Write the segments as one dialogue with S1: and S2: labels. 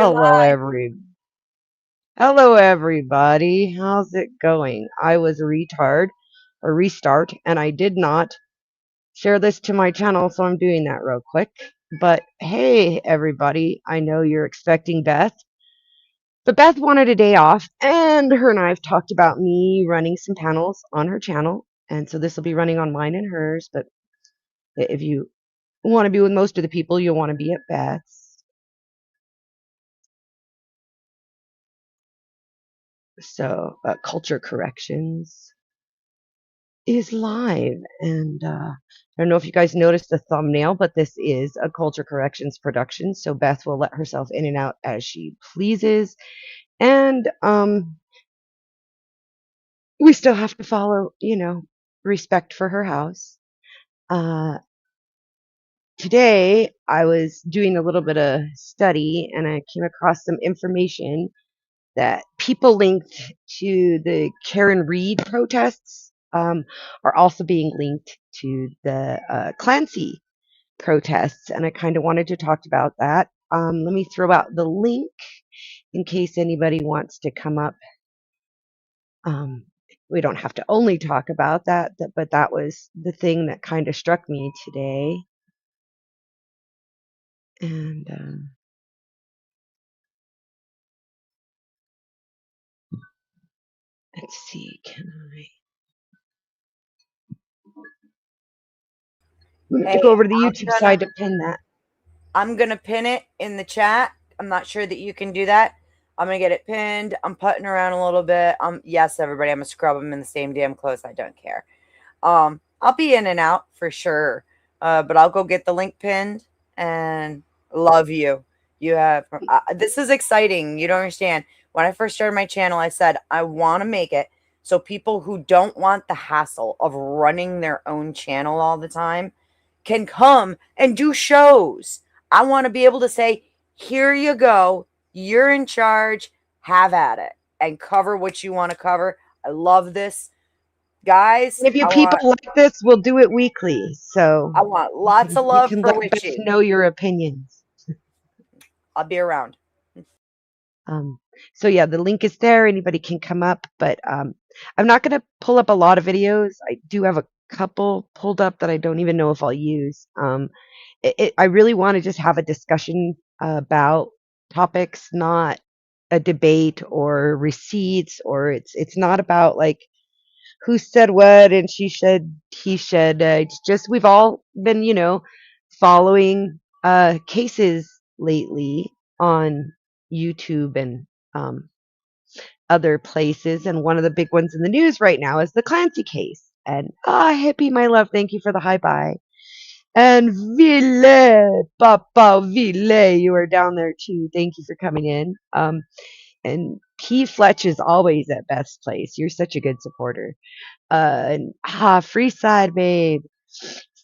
S1: We're
S2: Hello,
S1: live.
S2: Hello, everybody. How's it going? I was a retard, or restart, and I did not share this to my channel, so I'm doing that real quick. But hey, everybody, I know you're expecting Beth, but Beth wanted a day off, and her and I have talked about me running some panels on her channel, and so this will be running on mine and hers. But if you want to be with most of the people, you'll want to be at Beth's. So, culture corrections is live. And I don't know if you guys noticed the thumbnail, but this is a Culture Corrections production. So Beth will let herself in and out as she pleases. And we still have to follow, respect for her house. Uh, Today, I was doing a little bit of study and I came across some information that people linked to the Karen Reed protests are also being linked to the Clancy protests, and I kind of wanted to talk about that. Let me throw out the link in case anybody wants to come up. Um, we don't have to only talk about that, but that was the thing that kind of struck me today. And let's see, can I? We have to go
S1: Hey,
S2: over to the
S1: I'm
S2: YouTube
S1: gonna
S2: side to pin that.
S1: I'm gonna pin it in the chat. I'm not sure that you can do that. I'm gonna get it pinned. I'm putting around a little bit. Yes, everybody, I'm gonna scrub them in the same damn clothes. I don't care. I'll be in and out for sure. But I'll go get the link pinned and love you. You have this is exciting. You don't understand. When I first started my channel, I said I want to make it so people who don't want the hassle of running their own channel all the time can come and do shows. I want to be able to say, here you go. You're in charge. Have at it and cover what you want to cover. I love this. Guys,
S2: And if you people like this, we'll do it weekly. So
S1: I want
S2: you
S1: lots of
S2: can you
S1: love
S2: can
S1: for
S2: let Beth
S1: Witchy.
S2: know your opinions.
S1: I'll be around.
S2: Um, so yeah, the link is there. Anybody can come up, but I'm not going to pull up a lot of videos. I do have a couple pulled up that I don't even know if I'll use. I really want to just have a discussion about topics, not a debate or receipts, or it's not about like who said what and she said he said. It's just we've all been, following cases lately on YouTube and um, other places. And one of the big ones in the news right now is the Clancy case. And hippie, my love, thank you for the high bye. And Ville, Papa Ville, you are down there too. Thank you for coming in. And P. Fletch is always at Beth's place. You're such a good supporter. Free side, babe.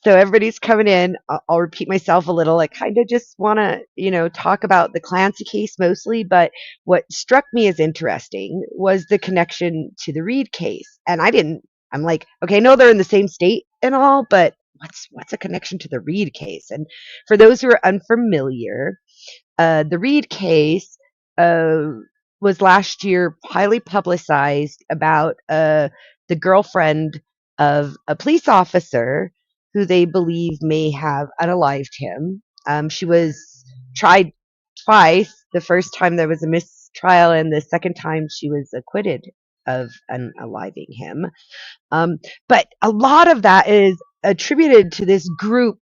S2: So everybody's coming in. I'll repeat myself a little. I kind of just want to, talk about the Clancy case mostly, but what struck me as interesting was the connection to the Reed case. And I'm like, okay, I know they're in the same state and all, but what's a connection to the Reed case? And for those who are unfamiliar, the Reed case uh, was last year highly publicized about the girlfriend of a police officer who they believe may have unalived him. She was tried twice. The first time there was a mistrial, and the second time she was acquitted of unaliving him. Um, but a lot of that is attributed to this group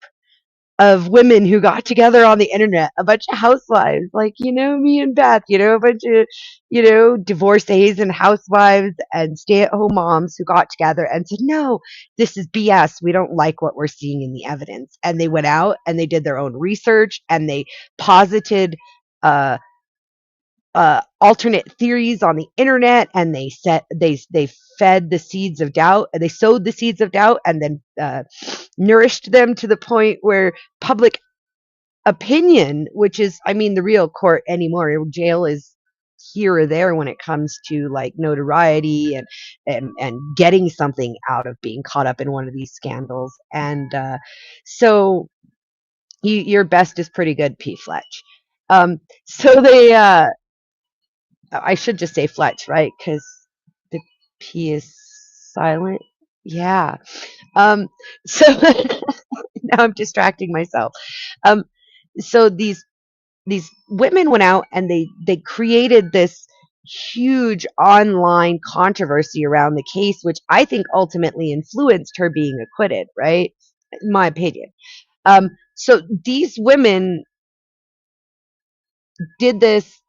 S2: of women who got together on the internet, a bunch of housewives, like, me and Beth, a bunch of, divorcees and housewives and stay at home moms who got together and said, no, this is BS. We don't like what we're seeing in the evidence. And they went out and they did their own research and they posited, uh, alternate theories on the internet, and they fed the seeds of doubt, and they sowed the seeds of doubt, and then nourished them to the point where public opinion, which is, I mean, the real court anymore, jail is here or there when it comes to like notoriety and getting something out of being caught up in one of these scandals, and so your best is pretty good, P. Fletch. So I should just say Fletch, right? Because the P is silent. Yeah. Um, so now I'm distracting myself. Um, so these women went out and they created this huge online controversy around the case, which I think ultimately influenced her being acquitted, right? In my opinion. So these women did this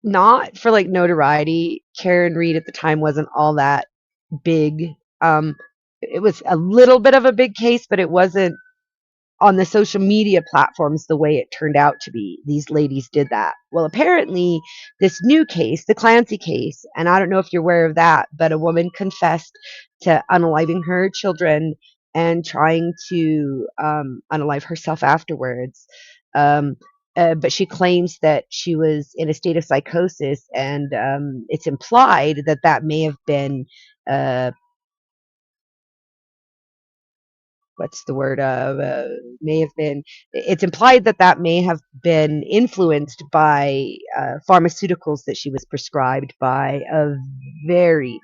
S2: not for like notoriety. Karen Reed at the time wasn't all that big. Um, it was a little bit of a big case, but it wasn't on the social media platforms the way it turned out to be. These ladies did that. Well, apparently, this new case, the Clancy case, and I don't know if you're aware of that, but a woman confessed to unaliving her children and trying to unalive herself afterwards. Um, but she claims that she was in a state of psychosis, and it's implied that that may have been uh, what's the word may have been it's implied that that may have been influenced by pharmaceuticals that she was prescribed by a very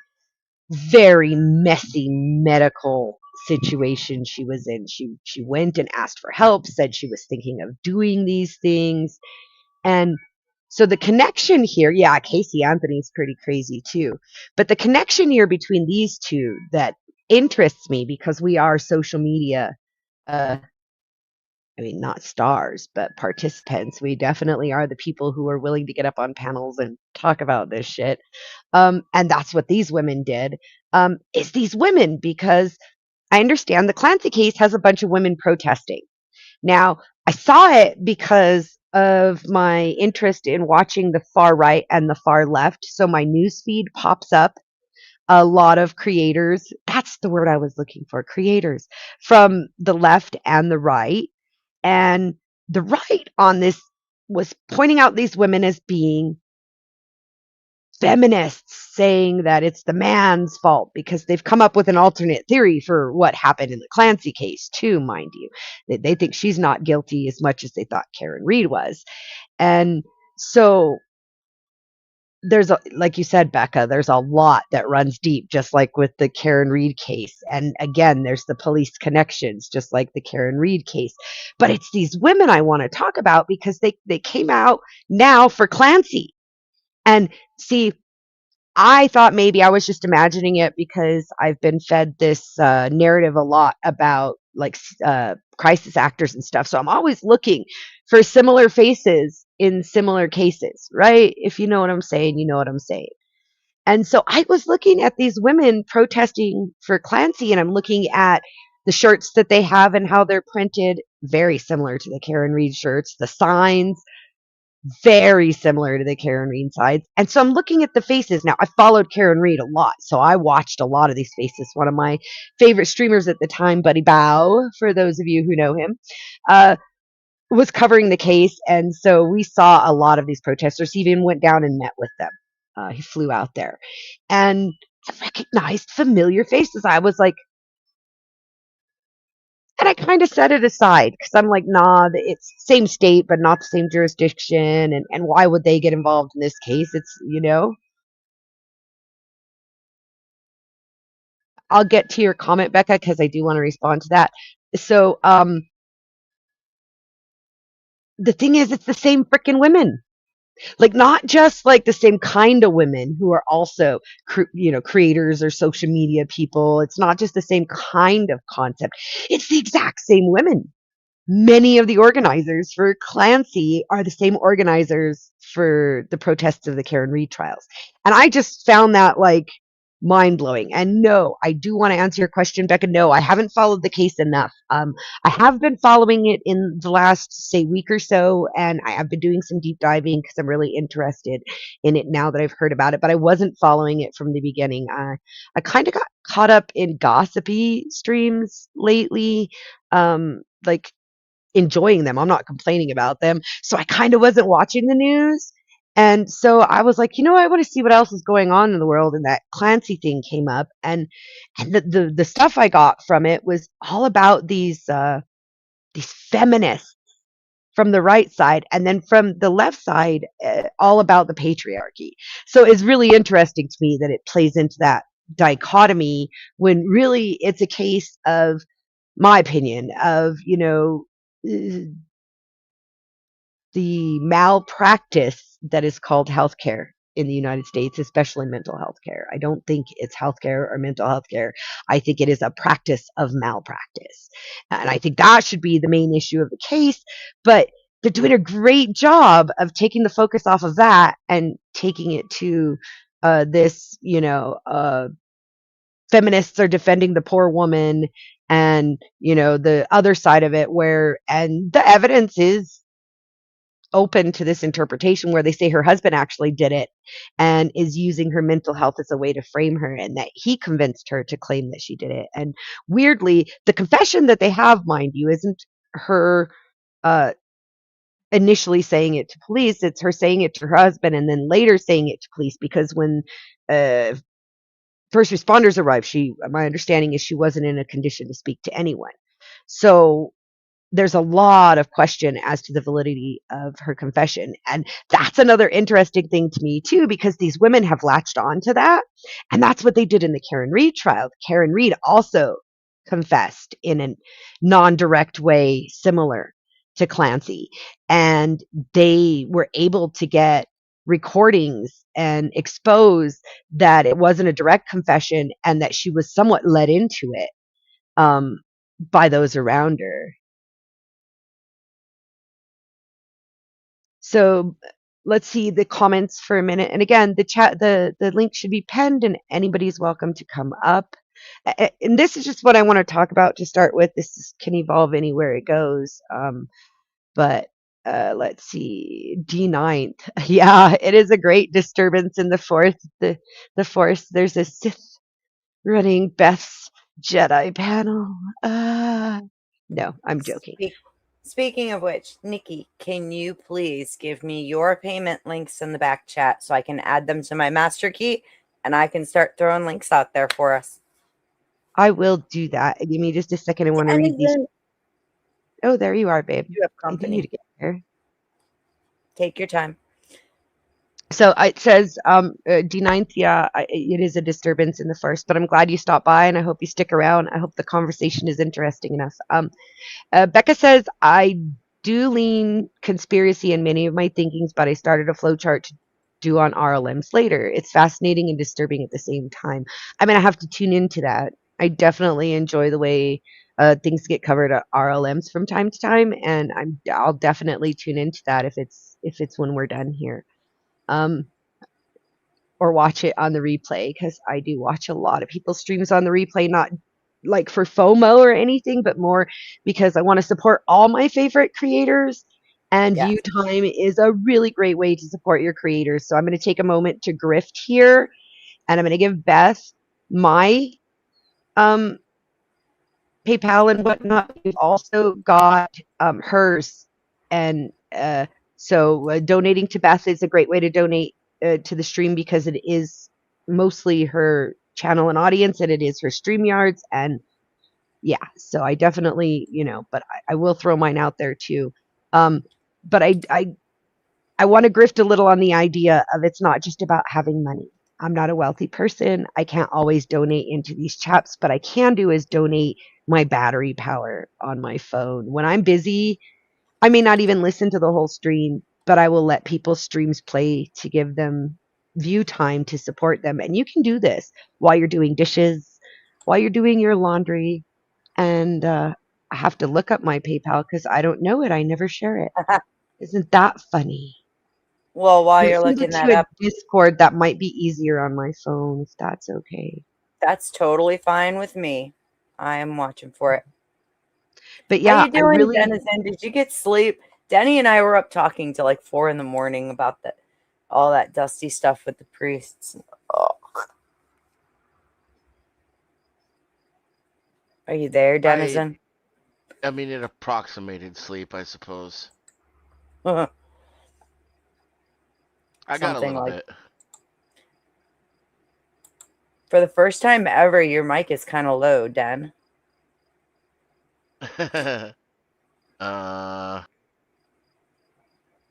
S2: very messy medical situation she was in. She went and asked for help, said she was thinking of doing these things. And so the connection here, yeah, Casey Anthony's pretty crazy too. But the connection here between these two that interests me, because we are social media, uh, I mean, not stars, but participants. We definitely are the people who are willing to get up on panels and talk about this shit. And that's what these women did. Is these women, because I understand the Clancy case has a bunch of women protesting. Now, I saw it because of my interest in watching the far right and the far left. So my news feed pops up a lot of creators. That's the word I was looking for, creators from the left and the right. And the right on this was pointing out these women as being feminists, saying that it's the man's fault because they've come up with an alternate theory for what happened in the Clancy case, too, mind you. They think she's not guilty as much as they thought Karen Reed was. And so there's a, like you said, Becca, there's a lot that runs deep, just like with the Karen Reed case. And again, there's the police connections, just like the Karen Reed case. But it's these women I want to talk about because they came out now for Clancy. And see, I thought maybe I was just imagining it because I've been fed this narrative a lot about like crisis actors and stuff. So I'm always looking for similar faces in similar cases, right? If you know what I'm saying, you know what I'm saying. And so I was looking at these women protesting for Clancy, and I'm looking at the shirts that they have and how they're printed, very similar to the Karen Reed shirts, the signs, very similar to the Karen Reed sides. And so I'm looking at the faces. Now, I followed Karen Reed a lot, so I watched a lot of these faces. One of my favorite streamers at the time, Buddy Bow, for those of you who know him, uh, was covering the case. And so we saw a lot of these protesters. He even went down and met with them. He flew out there. And I recognized familiar faces. I was like, and I kind of set it aside because I'm like, nah, it's same state, but not the same jurisdiction. And why would they get involved in this case? It's, I'll get to your comment, Becca, because I do want to respond to that. So the thing is, it's the same freaking women. Like, not just like the same kind of women who are also, creators or social media people. It's not just the same kind of concept. It's the exact same women. Many of the organizers for Clancy are the same organizers for the protests of the Karen Reed trials. And I just found that like mind blowing. And no, I do want to answer your question, Becca. No, I haven't followed the case enough. I have been following it in the last, say, week or so, and I have been doing some deep diving because I'm really interested in it now that I've heard about it. But I wasn't following it from the beginning. I kind of got caught up in gossipy streams lately. Like enjoying them. I'm not complaining about them. So I kind of wasn't watching the news. And so I was like, I want to see what else is going on in the world. And that Clancy thing came up, and the stuff I got from it was all about these feminists from the right side, and then from the left side, all about the patriarchy. So it's really interesting to me that it plays into that dichotomy when really it's a case of, my opinion, of, the malpractice that is called healthcare in the United States, especially mental health care. I don't think it's healthcare or mental health care. I think it is a practice of malpractice. And I think that should be the main issue of the case. But they're doing a great job of taking the focus off of that and taking it to this, feminists are defending the poor woman, and, the other side of it where, and the evidence is open to this interpretation where they say her husband actually did it and is using her mental health as a way to frame her, and that he convinced her to claim that she did it. And weirdly, the confession that they have, mind you, isn't her uh, initially saying it to police. It's her saying it to her husband and then later saying it to police, because when uh, first responders arrived, my understanding is she wasn't in a condition to speak to anyone. So there's a lot of question as to the validity of her confession. And that's another interesting thing to me, too, because these women have latched on to that. And that's what they did in the Karen Reed trial. Karen Reed also confessed in a non direct way, similar to Clancy. And they were able to get recordings and expose that it wasn't a direct confession and that she was somewhat led into it um, by those around her. So let's see the comments for a minute. And again, the link should be pinned and anybody's welcome to come up. And this is just what I want to talk about to start with. Can evolve anywhere it goes. But let's see, D9th. Yeah, it is a great disturbance in the fourth. The Force. There's a Sith running Beth's Jedi panel. No, I'm joking.
S1: Speaking of which, Nikki, can you please give me your payment links in the back chat so I can add them to my master key and I can start throwing links out there for us?
S2: I will do that. Give me just a second. I want to read these. Oh, there you are, babe.
S1: You have
S2: I think you
S1: company.
S2: to get here.
S1: Take your time.
S2: So it says D9th, yeah, it is a disturbance in the first, but I'm glad you stopped by and I hope you stick around. I hope the conversation is interesting enough. Becca says, I do lean conspiracy in many of my thinkings, but I started a flowchart to do on RLMs later. It's fascinating and disturbing at the same time. I'm going to have to tune into that. I definitely enjoy the way things get covered at RLMs from time to time, and I'll definitely tune into that if it's when we're done here. Um, or watch it on the replay, because I do watch a lot of people's streams on the replay, not like for FOMO or anything, but more because I want to support all my favorite creators. And view
S1: Yes.
S2: time is a really great way to support your creators. So I'm going to take a moment to grift here, and I'm going to give Beth my um, PayPal and whatnot. We've also got hers, and so donating to Beth is a great way to donate to the stream, because it is mostly her channel and audience, and it is her StreamYards, and yeah, so I definitely, but I will throw mine out there too. But I want to grift a little on the idea of it's not just about having money. I'm not a wealthy person. I can't always donate into these chats, but I can do is donate my battery power on my phone. When I'm busy, I may not even listen to the whole stream, but I will let people's streams play to give them view time to support them. And you can do this while you're doing dishes, while you're doing your laundry. And I have to look up my PayPal because I don't know it. I never share it. Isn't that funny?
S1: Well, while
S2: I'll
S1: you're
S2: send it
S1: looking
S2: to
S1: that
S2: you in
S1: up,
S2: Discord. That might be easier on my phone if that's okay.
S1: that's totally fine with me. I am watching for it.
S2: But
S1: How
S2: yeah,
S1: you
S2: I
S1: doing,
S2: really,
S1: Denizen? Did you get sleep? Denny and I were up talking till like 4 in the morning about all that dusty stuff with the priests. Oh. Are you there,
S3: I
S1: Denizen?
S3: I mean it approximated sleep, I suppose. I got a
S1: Something
S3: little
S1: like.
S3: bit.
S1: For the first time ever, your mic is kind of low, Den.
S3: uh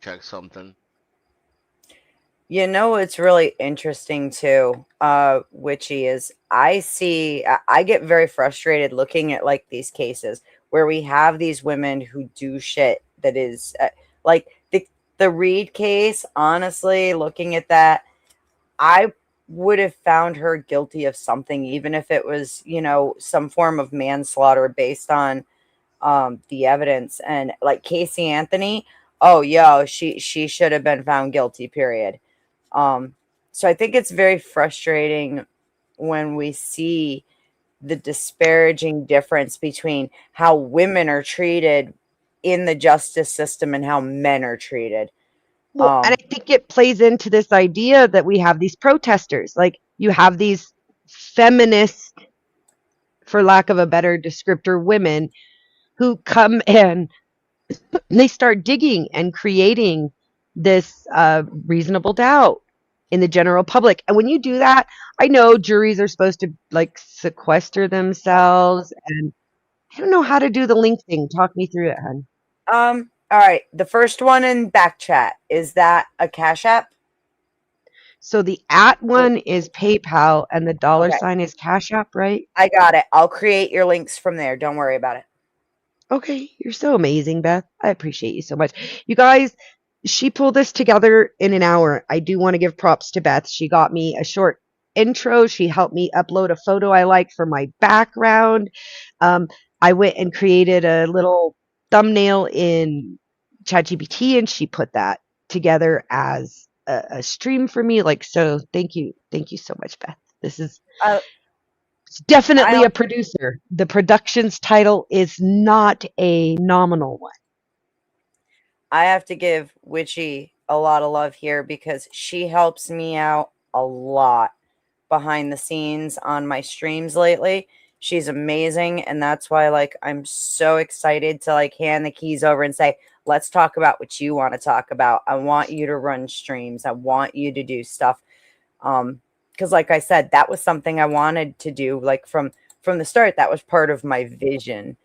S3: check something.
S1: You know, it's really interesting too, Witchy, is I get very frustrated looking at like these cases where we have these women who do shit that is like the Reed case. Honestly, looking at that, I would have found her guilty of something, even if it was, you know, some form of manslaughter based on the evidence. And like Casey Anthony, oh yo, she should have been found guilty, period. Um, so I think it's very frustrating when we see the disparaging difference between how women are treated in the justice system and how men are treated.
S2: Well, and I think it plays into this idea that we have these protesters. Like you have these feminist, for lack of a better descriptor, women who come in and they start digging and creating this reasonable doubt in the general public. And when you do that, I know juries are supposed to like sequester themselves, and I don't know how to do the link thing. Talk me through it, hon.
S1: All right. The first one in back chat, is that a Cash App?
S2: So the at one is PayPal and the dollar
S1: Okay.
S2: sign is Cash App, right?
S1: I got it. I'll create your links from there. Don't worry about it.
S2: Okay, you're so amazing, Beth. I appreciate you so much. You guys, she pulled this together in an hour. I do want to give props to Beth. She got me a short intro. She helped me upload a photo I like for my background. Um, I went and created a little thumbnail in ChatGPT, and she put that together as a stream for me. Like, so thank you so much, Beth. This is
S1: Uh,
S2: definitely
S1: I
S2: a producer. The production's title is not a nominal one.
S1: I have to give Witchy a lot of love here because she helps me out a lot behind the scenes on my streams lately. She's amazing, and that's why like I'm so excited to like hand the keys over and say, "Let's talk about what you want to talk about. I want you to run streams. I want you to do stuff." Because like I said, that was something I wanted to do like from the start. That was part of my vision,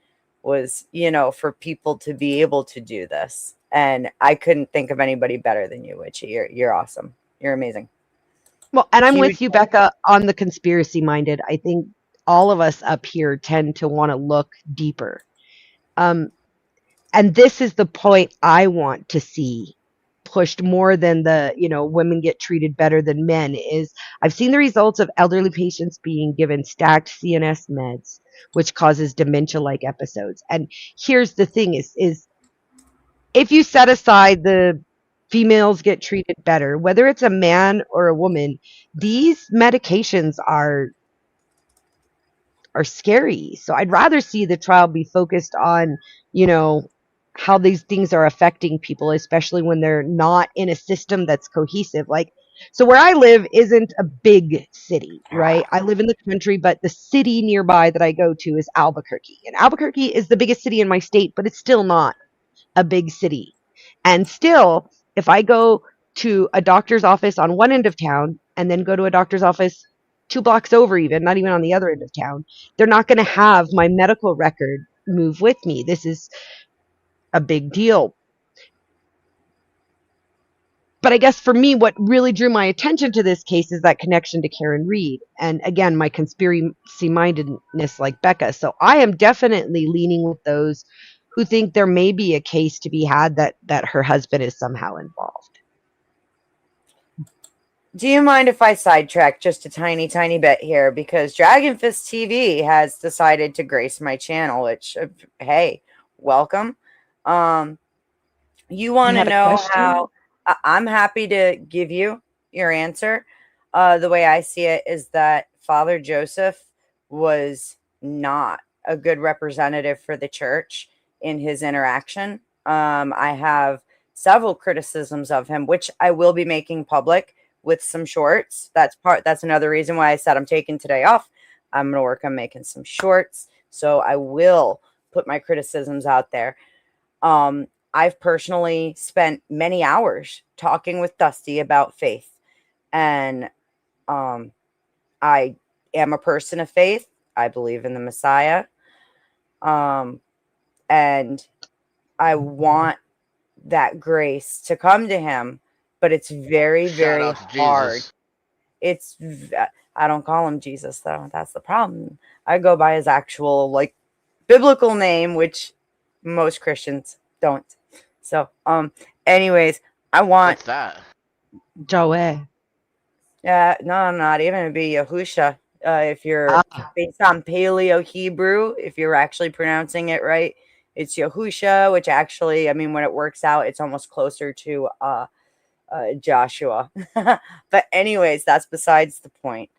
S1: was, you know, for people to be able to do this. And I couldn't think of anybody better than you, Witchy. You're awesome. You're amazing.
S2: Well, and I'm
S1: Huge.
S2: with you, Becca, on the conspiracy minded. I think all of us up here tend to want to look deeper. Um, and this is the point I want to see pushed more than the, you know, women get treated better than men is I've seen the results of elderly patients being given stacked CNS meds, which causes dementia like episodes. And here's the thing is if you set aside the females get treated better, whether it's a man or a woman, these medications are scary. So I'd rather see the trial be focused on, you know, how these things are affecting people, especially when they're not in a system that's cohesive. Like, so where I live isn't a big city, right? I live in the country, but the city nearby that I go to is Albuquerque. And Albuquerque is the biggest city in my state, but it's still not a big city. And still, if I go to a doctor's office on one end of town and then go to a doctor's office 2 blocks over, even not even on the other end of town, they're not going to have my medical record move with me. This is a big deal. But I guess for me, what really drew my attention to this case is that connection to Karen Reed. And again, my conspiracy mindedness like Becca. So I am definitely leaning with those who think there may be a case to be had that her husband is somehow involved.
S1: Do you mind if I sidetrack just a tiny, tiny bit here? Because Dragon Fist TV has decided to grace my channel, which, hey, welcome. You
S2: You
S1: want to
S2: had a
S1: know
S2: question?
S1: how I'm happy to give you your answer. The way I see it is that Father Joseph was not a good representative for the church in his interaction. I have several criticisms of him, which I will be making public with some shorts. That's another reason why I said I'm taking today off. I'm going to work on making some shorts. So I will put my criticisms out there. I've personally spent many hours talking with Dusty about faith, and I am a person of faith. I believe in the Messiah, and I want that grace to come to him, but it's very,
S3: Shout
S1: very
S3: out to
S1: hard.
S3: Jesus.
S1: I don't call him Jesus though. That's the problem. I go by his actual like biblical name, which most Christians don't. So, anyways, I want
S3: What's that?
S2: Joey.
S1: no, not even it'd be Yahusha. If you're
S2: Ah,
S1: based on Paleo Hebrew, if you're actually pronouncing it right, it's Yahusha, which actually, I mean, when it works out, it's almost closer to Joshua. But anyways, that's besides the point.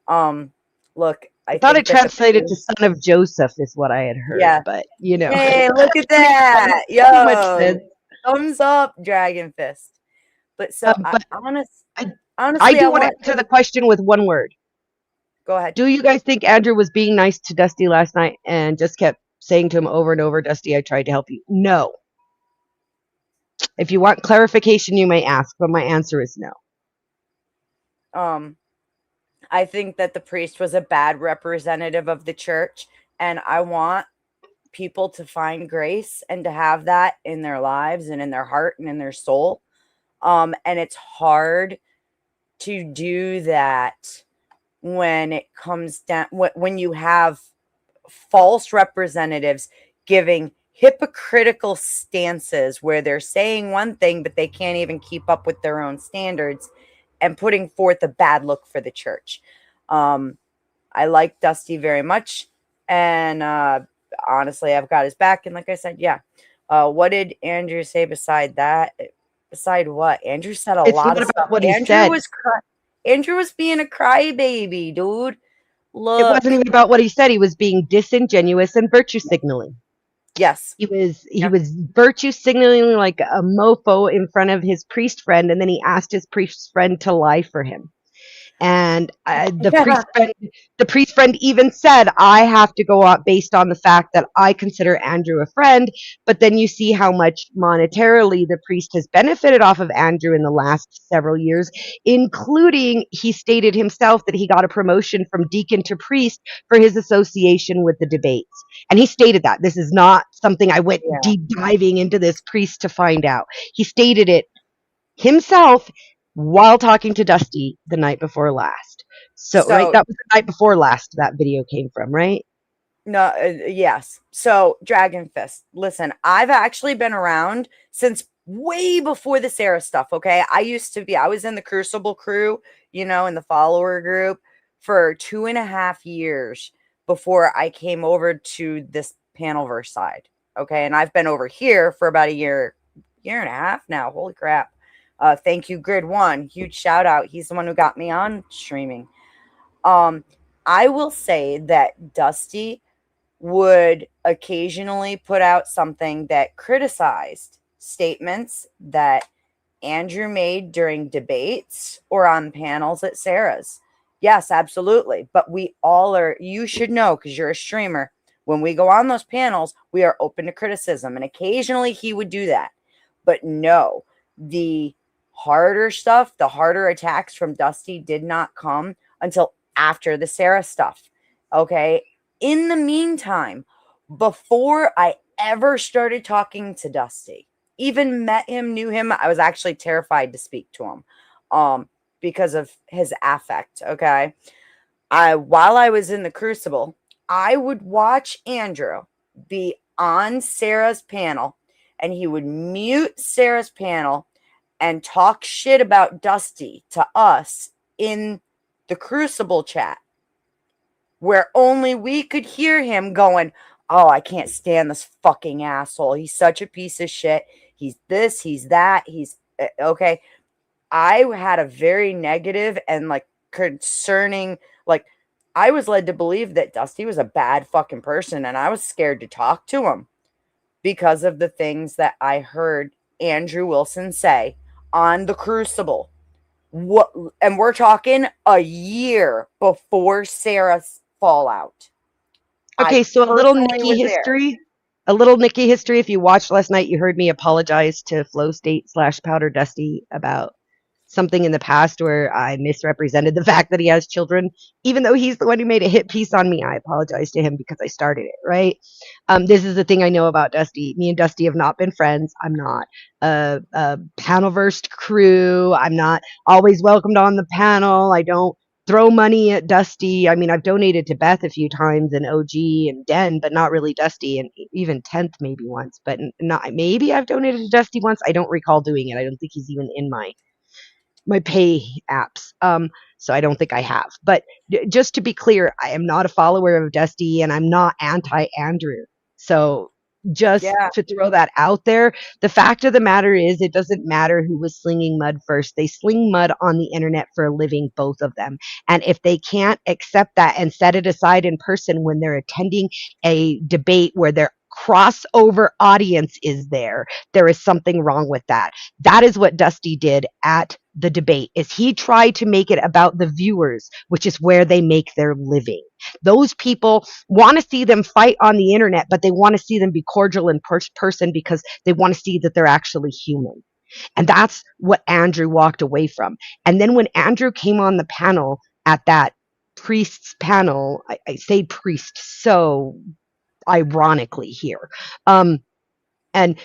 S1: Um, look,
S2: I
S1: I
S2: thought it
S1: think that the
S2: translated to
S1: priest,
S2: son of Joseph is what I had heard,
S1: yeah.
S2: but you know,
S1: Hey, look at
S2: makes sense.
S1: that,
S2: So much
S1: yo!
S2: sense.
S1: Thumbs up, Dragon Fist. But so,
S2: But I, I
S1: honestly, I
S2: do want to
S1: want
S2: answer the
S1: to
S2: question with one word.
S1: go ahead.
S2: Do you guys think Andrew was being nice to Dusty last night and just kept saying to him over and over, Dusty, I tried to help you? No. If you want clarification, you may ask, but my answer is no.
S1: Um, I think that the priest was a bad representative of the church, and I want people to find grace and to have that in their lives and in their heart and in their soul. And it's hard to do that when it comes down when you have false representatives giving hypocritical stances where they're saying one thing but they can't even keep up with their own standards and putting forth a bad look for the church. um I like Dusty very much, and honestly, I've got his back. And like I said, yeah. What did Andrew say beside that? Beside what? Andrew said a
S2: It's
S1: lot
S2: not
S1: of stuff.
S2: about what he said.
S1: Andrew was being a crybaby, dude.
S2: It wasn't
S1: Look,
S2: even about what he said. He was being disingenuous and virtue signaling.
S1: yes,
S2: He
S1: yeah.
S2: was virtue signaling like a mofo in front of his priest friend, and then he asked his priest friend to lie for him. And
S1: Yeah.
S2: the priest friend even said, I have to go out based on the fact that I consider Andrew a friend. But then you see how much monetarily the priest has benefited off of Andrew in the last several years, including he stated himself that he got a promotion from deacon to priest for his association with the debates. And he stated that. This is not something I went
S1: Yeah.
S2: deep diving into this priest to find out. He stated it himself while talking to Dusty the night before last. So, right,
S1: So
S2: that was the night before last that video came from, right?
S1: no, yes. So, Dragon Fist. Listen, I've actually been around since way before the Sarah stuff. Okay, I was in the Crucible crew, in the follower group for 2.5 years before I came over to this Panelverse side. Okay, and I've been over here for about a year and a half now. Holy crap! Thank you, Grid One. Huge shout out. He's the one who got me on streaming. Um, I will say that Dusty would occasionally put out something that criticized statements that Andrew made during debates or on panels at Sarah's. Yes, absolutely. But you should know because you're a streamer. When we go on those panels, we are open to criticism. And occasionally he would do that. But no, the harder stuff, the harder attacks from Dusty did not come until after the Sarah stuff. Okay. In the meantime, before I ever started talking to Dusty, even met him, knew him, I was actually terrified to speak to him because of his affect. Okay. While I was in the Crucible, I would watch Andrew be on Sarah's panel and he would mute Sarah's panel and talk shit about Dusty to us in the Crucible chat, where only we could hear him going, oh, I can't stand this fucking asshole. He's such a piece of shit. He's this, he's that, he's okay. I had a very negative and like concerning, like, I was led to believe that Dusty was a bad fucking person, and I was scared to talk to him because of the things that I heard Andrew Wilson say on the Crucible. What, and we're talking a year before Sarah's fallout. I
S2: Okay, so
S1: personally was there.
S2: A little Nikki history. If you watched last night, you heard me apologize to Flow State / Powder Dusty about something in the past where I misrepresented the fact that he has children, even though he's the one who made a hit piece on me. I apologize to him because I started it, right? This is the thing I know about Dusty. Me and Dusty have not been friends. I'm not a panel-versed crew. I'm not always welcomed on the panel. I don't throw money at Dusty. I mean, I've donated to Beth a few times and OG and Den, but not really Dusty, and even 10th maybe once, but not maybe I've donated to Dusty once. I don't recall doing it. I don't think he's even in my pay apps. So I don't think I have. But just to be clear, I am not a follower of Dusty and I'm not anti Andrew. So just
S1: Yeah.
S2: to throw that out there, the fact of the matter is it doesn't matter who was slinging mud first. They sling mud on the internet for a living, both of them. And if they can't accept that and set it aside in person when they're attending a debate where their crossover audience is there is something wrong with that. That is what Dusty did at the debate, is he tried to make it about the viewers, which is where they make their living. Those people want to see them fight on the internet, but they want to see them be cordial in person because they want to see that they're actually human. And that's what Andrew walked away from. And then when Andrew came on the panel at that priest's panel, I say priest so ironically here. And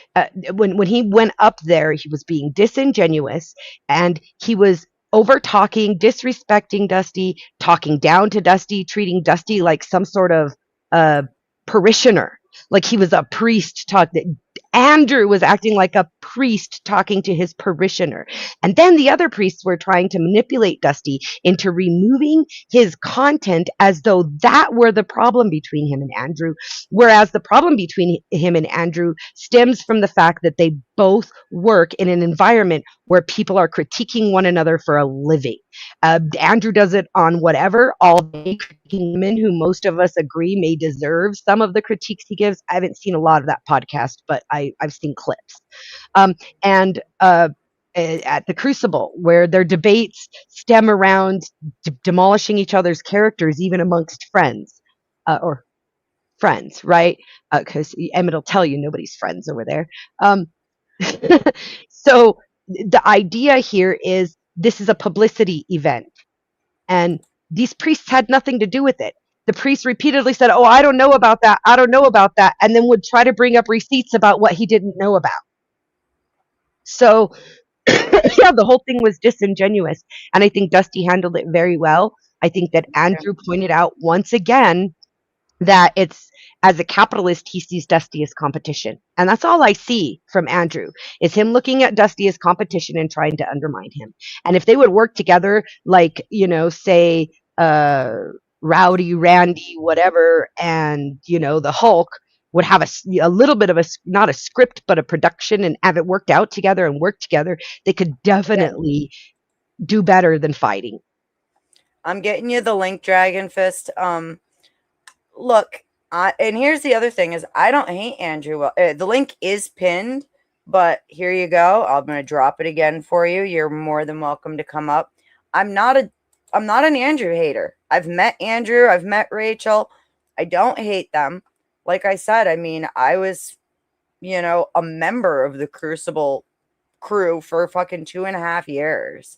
S2: when he went up there, he was being disingenuous and he was over talking, disrespecting Dusty, talking down to Dusty, treating Dusty like some sort of parishioner, like he was a priest. Andrew was acting like a priest talking to his parishioner. And then the other priests were trying to manipulate Dusty into removing his content as though that were the problem between him and Andrew. Whereas the problem between him and Andrew stems from the fact that they both work in an environment where people are critiquing one another for a living. Andrew does it on whatever, all day, critiquing women who most of us agree may deserve some of the critiques he gives. I haven't seen a lot of that podcast, but I've seen clips. And at the Crucible, where their debates stem around demolishing each other's characters, even amongst friends, or friends, right? Because Emmett will tell you nobody's friends over there. So the idea here is this is a publicity event, and these priests had nothing to do with it. The priest repeatedly said, "Oh, I don't know about that. I don't know about that," and then would try to bring up receipts about what he didn't know about. So, yeah, the whole thing was disingenuous, and I think Dusty handled it very well. I think that Andrew pointed out once again that it's, as a capitalist, he sees Dusty as competition. And that's all I see from Andrew, is him looking at Dusty as competition and trying to undermine him. And if they would work together, like, say, Rowdy, Randy, whatever, and, the Hulk would have a little bit of not a script, but a production, and have it worked out together and work together, they could definitely do better than fighting.
S1: I'm getting you the link, Dragon Fist. Look, and here's the other thing is I don't hate Andrew. The link is pinned, but here you go. I'm going to drop it again for you. You're more than welcome to come up. I'm not an Andrew hater. I've met Andrew. I've met Rachel. I don't hate them. Like I said, I mean, I was, a member of the Crucible crew for fucking 2.5 years.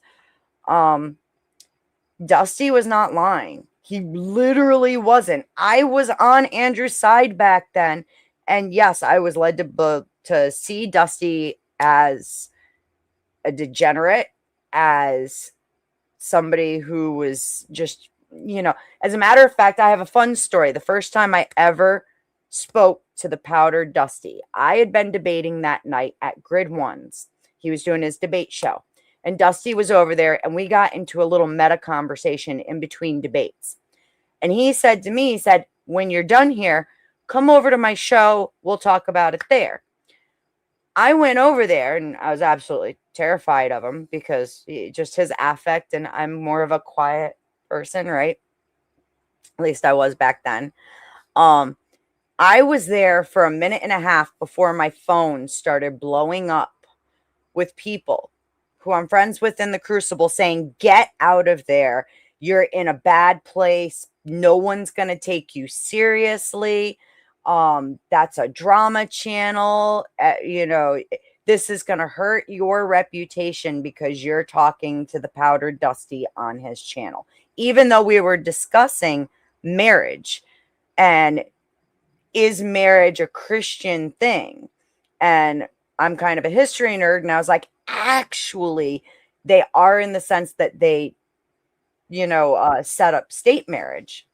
S1: Dusty was not lying. He literally wasn't. I was on Andrew's side back then. And yes, I was led to see Dusty as a degenerate, as somebody who was just, as a matter of fact, I have a fun story. The first time I ever spoke to the powdered Dusty, I had been debating that night at Grid Ones. He was doing his debate show. And Dusty was over there, and we got into a little meta conversation in between debates. And he said to me, when you're done here, come over to my show. We'll talk about it there. I went over there, and I was absolutely terrified of him because just his affect, and I'm more of a quiet person, right? At least I was back then. I was there for a minute and a half before my phone started blowing up with people who I'm friends with in the Crucible saying, get out of there. You're in a bad place. No one's going to take you seriously. That's a drama channel. this is going to hurt your reputation because you're talking to the powdered Dusty on his channel. Even though we were discussing marriage and is marriage a Christian thing? And I'm kind of a history nerd, and I was like, actually, they are, in the sense that they, set up state marriage.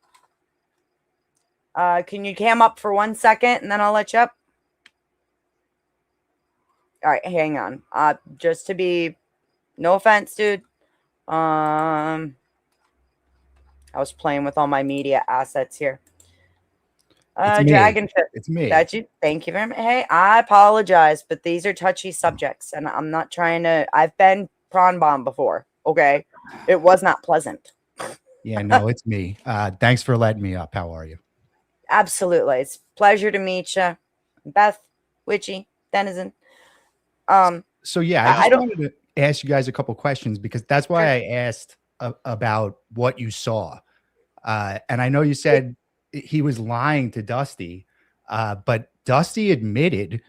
S1: Can you cam up for 1 second, and then I'll let you up? All right, hang on. Just to be, no offense, dude. I was playing with all my media assets here. Dragon Fit.
S4: It's me.
S1: That's you. Thank you very much. Hey, I apologize, but these are touchy subjects, and I'm not trying to. I've been prawn bombed before. Okay, it was not pleasant.
S4: Yeah, no, it's me. Thanks for letting me up. How are you?
S1: Absolutely, it's a pleasure to meet you, Beth, Witchy, Denizen.
S4: So yeah, I wanted to ask you guys a couple questions, because that's why I asked about what you saw, and I know you said he was lying to Dusty, but Dusty admitted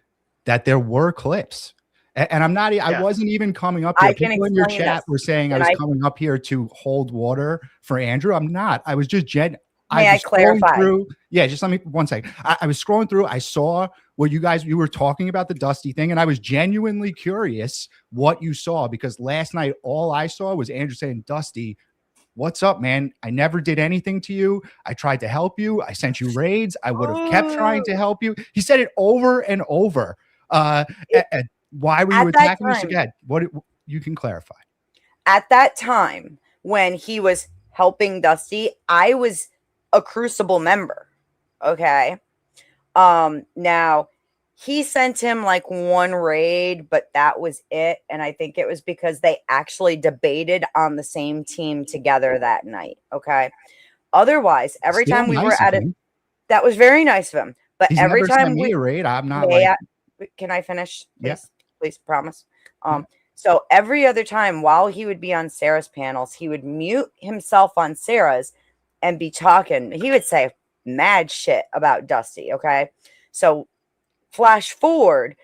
S4: that there were clips. And I'm not, I wasn't even coming up here. People in your chat were saying I was coming up here to hold water for Andrew. I'm not. I was just
S1: May I clarify?
S4: Yeah, just let me 1 second. I was scrolling through. I saw what you were talking about, the Dusty thing, and I was genuinely curious what you saw, because last night all I saw was Andrew saying, "Dusty, what's up, man? I never did anything to you. I tried to help you. I sent you raids. I would have kept trying to help you." He said it over and over. Why were you attacking us again? What you can clarify?
S1: At that time, when he was helping Dusty, I was a Crucible member. Okay. Now he sent him like one raid, but that was it. And I think it was because they actually debated on the same team together that night. Okay. Otherwise, every time we were at it, that was very nice of him. But every time we
S4: raid, I'm not
S1: can I finish? Please?
S4: Yeah.
S1: Please, promise. So every other time while he would be on Sarah's panels, he would mute himself on Sarah's and be talking. He would say mad shit about Dusty. Okay. So flash forward,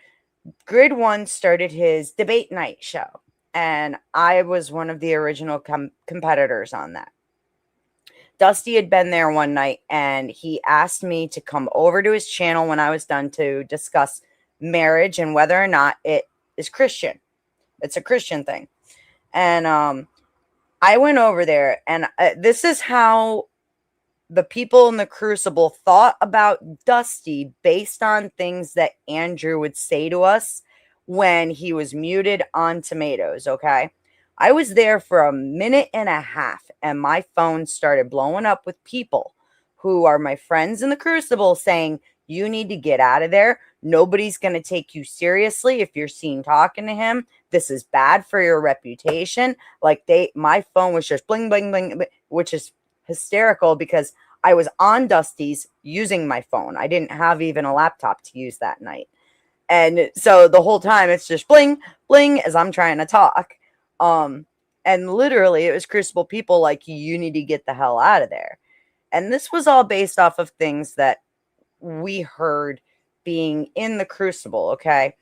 S1: Grid One started his debate night show, and I was one of the original competitors on that. Dusty had been there one night, and he asked me to come over to his channel when I was done to discuss marriage and whether or not it is Christian. It's a Christian thing. And I went over there, and this is how the people in the Crucible thought about Dusty based on things that Andrew would say to us when he was muted on Tomatoes. Okay. I was there for a minute and a half, and my phone started blowing up with people who are my friends in the Crucible saying, "You need to get out of there. Nobody's going to take you seriously if you're seen talking to him. This is bad for your reputation." Like my phone was just bling, bling, bling, which is hysterical because I was on Dusty's using my phone. I didn't have even a laptop to use that night. And so the whole time it's just bling, bling as I'm trying to talk. And literally it was Crucible people like, "You need to get the hell out of there." And this was all based off of things that we heard being in the Crucible. Okay.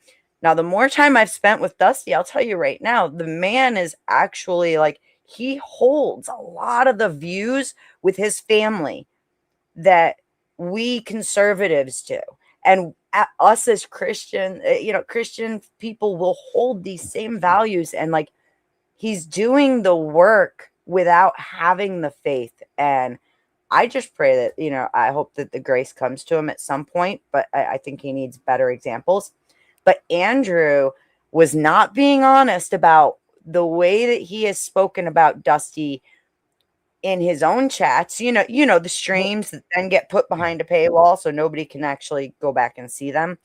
S1: Now, the more time I've spent with Dusty, I'll tell you right now, the man is actually like, he holds a lot of the views with his family that we conservatives do. And us as Christian, Christian people will hold these same values. And like, he's doing the work without having the faith. And I just pray that, I hope that the grace comes to him at some point, but I think he needs better examples. But Andrew was not being honest about the way that he has spoken about Dusty in his own chats, the streams that then get put behind a paywall so nobody can actually go back and see them.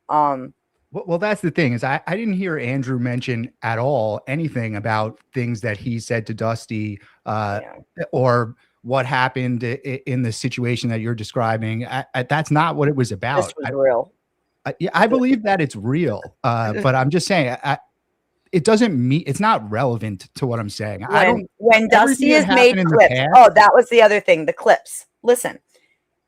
S4: Well, that's the thing is I didn't hear Andrew mention at all anything about things that he said to Dusty or what happened in the situation that you're describing. That's not what it was about.
S1: This was real.
S4: I believe that it's real, but I'm just saying it doesn't mean it's not relevant to what I'm saying.
S1: When Dusty has made clips. That was the other thing. The clips. Listen,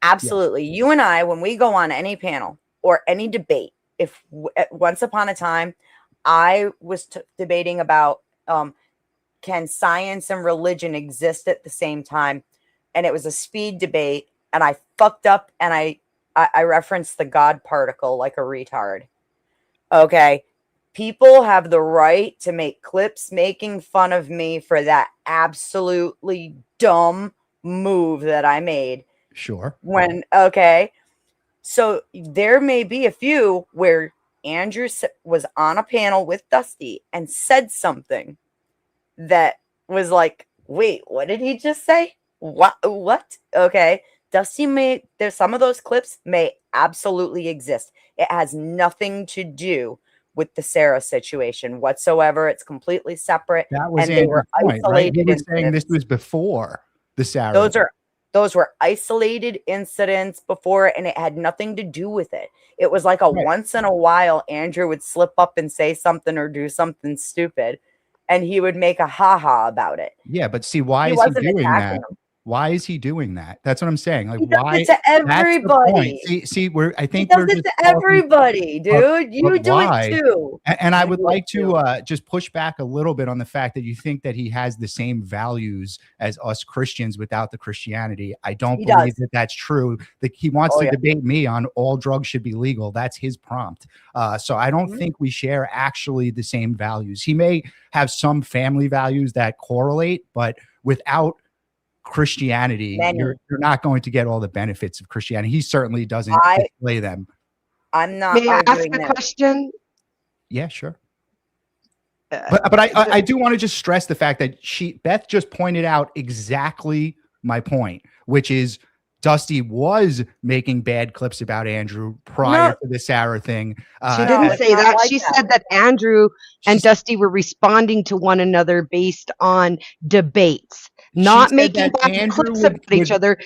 S1: absolutely. You and I, when we go on any panel or any debate, if once upon a time I was debating about can science and religion exist at the same time, and it was a speed debate, and I fucked up, and I referenced the God particle like a retard. Okay, people have the right to make clips making fun of me for that absolutely dumb move that I made.
S4: Sure.
S1: Okay, so there may be a few where Andrew was on a panel with Dusty and said something that was like, wait, what did he just say? What? Okay. There's some of those clips may absolutely exist. It has nothing to do with the Sarah situation whatsoever. It's completely separate.
S4: That was
S1: and they
S4: Andrew's
S1: were
S4: point, right? He
S1: isolated
S4: was saying this
S1: incidents.
S4: was before the Sarah.
S1: Those were isolated incidents before, and it had nothing to do with it. It was like a once in a while Andrew would slip up and say something or do something stupid, and he would make a ha-ha about it.
S4: Yeah, but see, why is he doing that? Why is he doing that? That's what I'm saying. Like,
S1: he does
S4: why?
S1: It to everybody.
S4: I think
S1: he does it to everybody, dude. You do it too.
S4: And I would like to just push back a little bit on the fact that you think that he has the same values as us Christians without the Christianity. I don't believe that that's true. That he wants to debate me on all drugs should be legal. That's his prompt. So I don't think we share actually the same values. He may have some family values that correlate, but without Christianity, you're not going to get all the benefits of Christianity. He certainly doesn't display them.
S1: I'm not.
S2: May I ask a question?
S4: Yeah, sure. But I do want to just stress the fact that Beth just pointed out exactly my point, which is Dusty was making bad clips about Andrew prior to the Sarah thing.
S2: She didn't say that. She said that Andrew and Dusty were responding to one another based on debates. Not making bad clips about each other.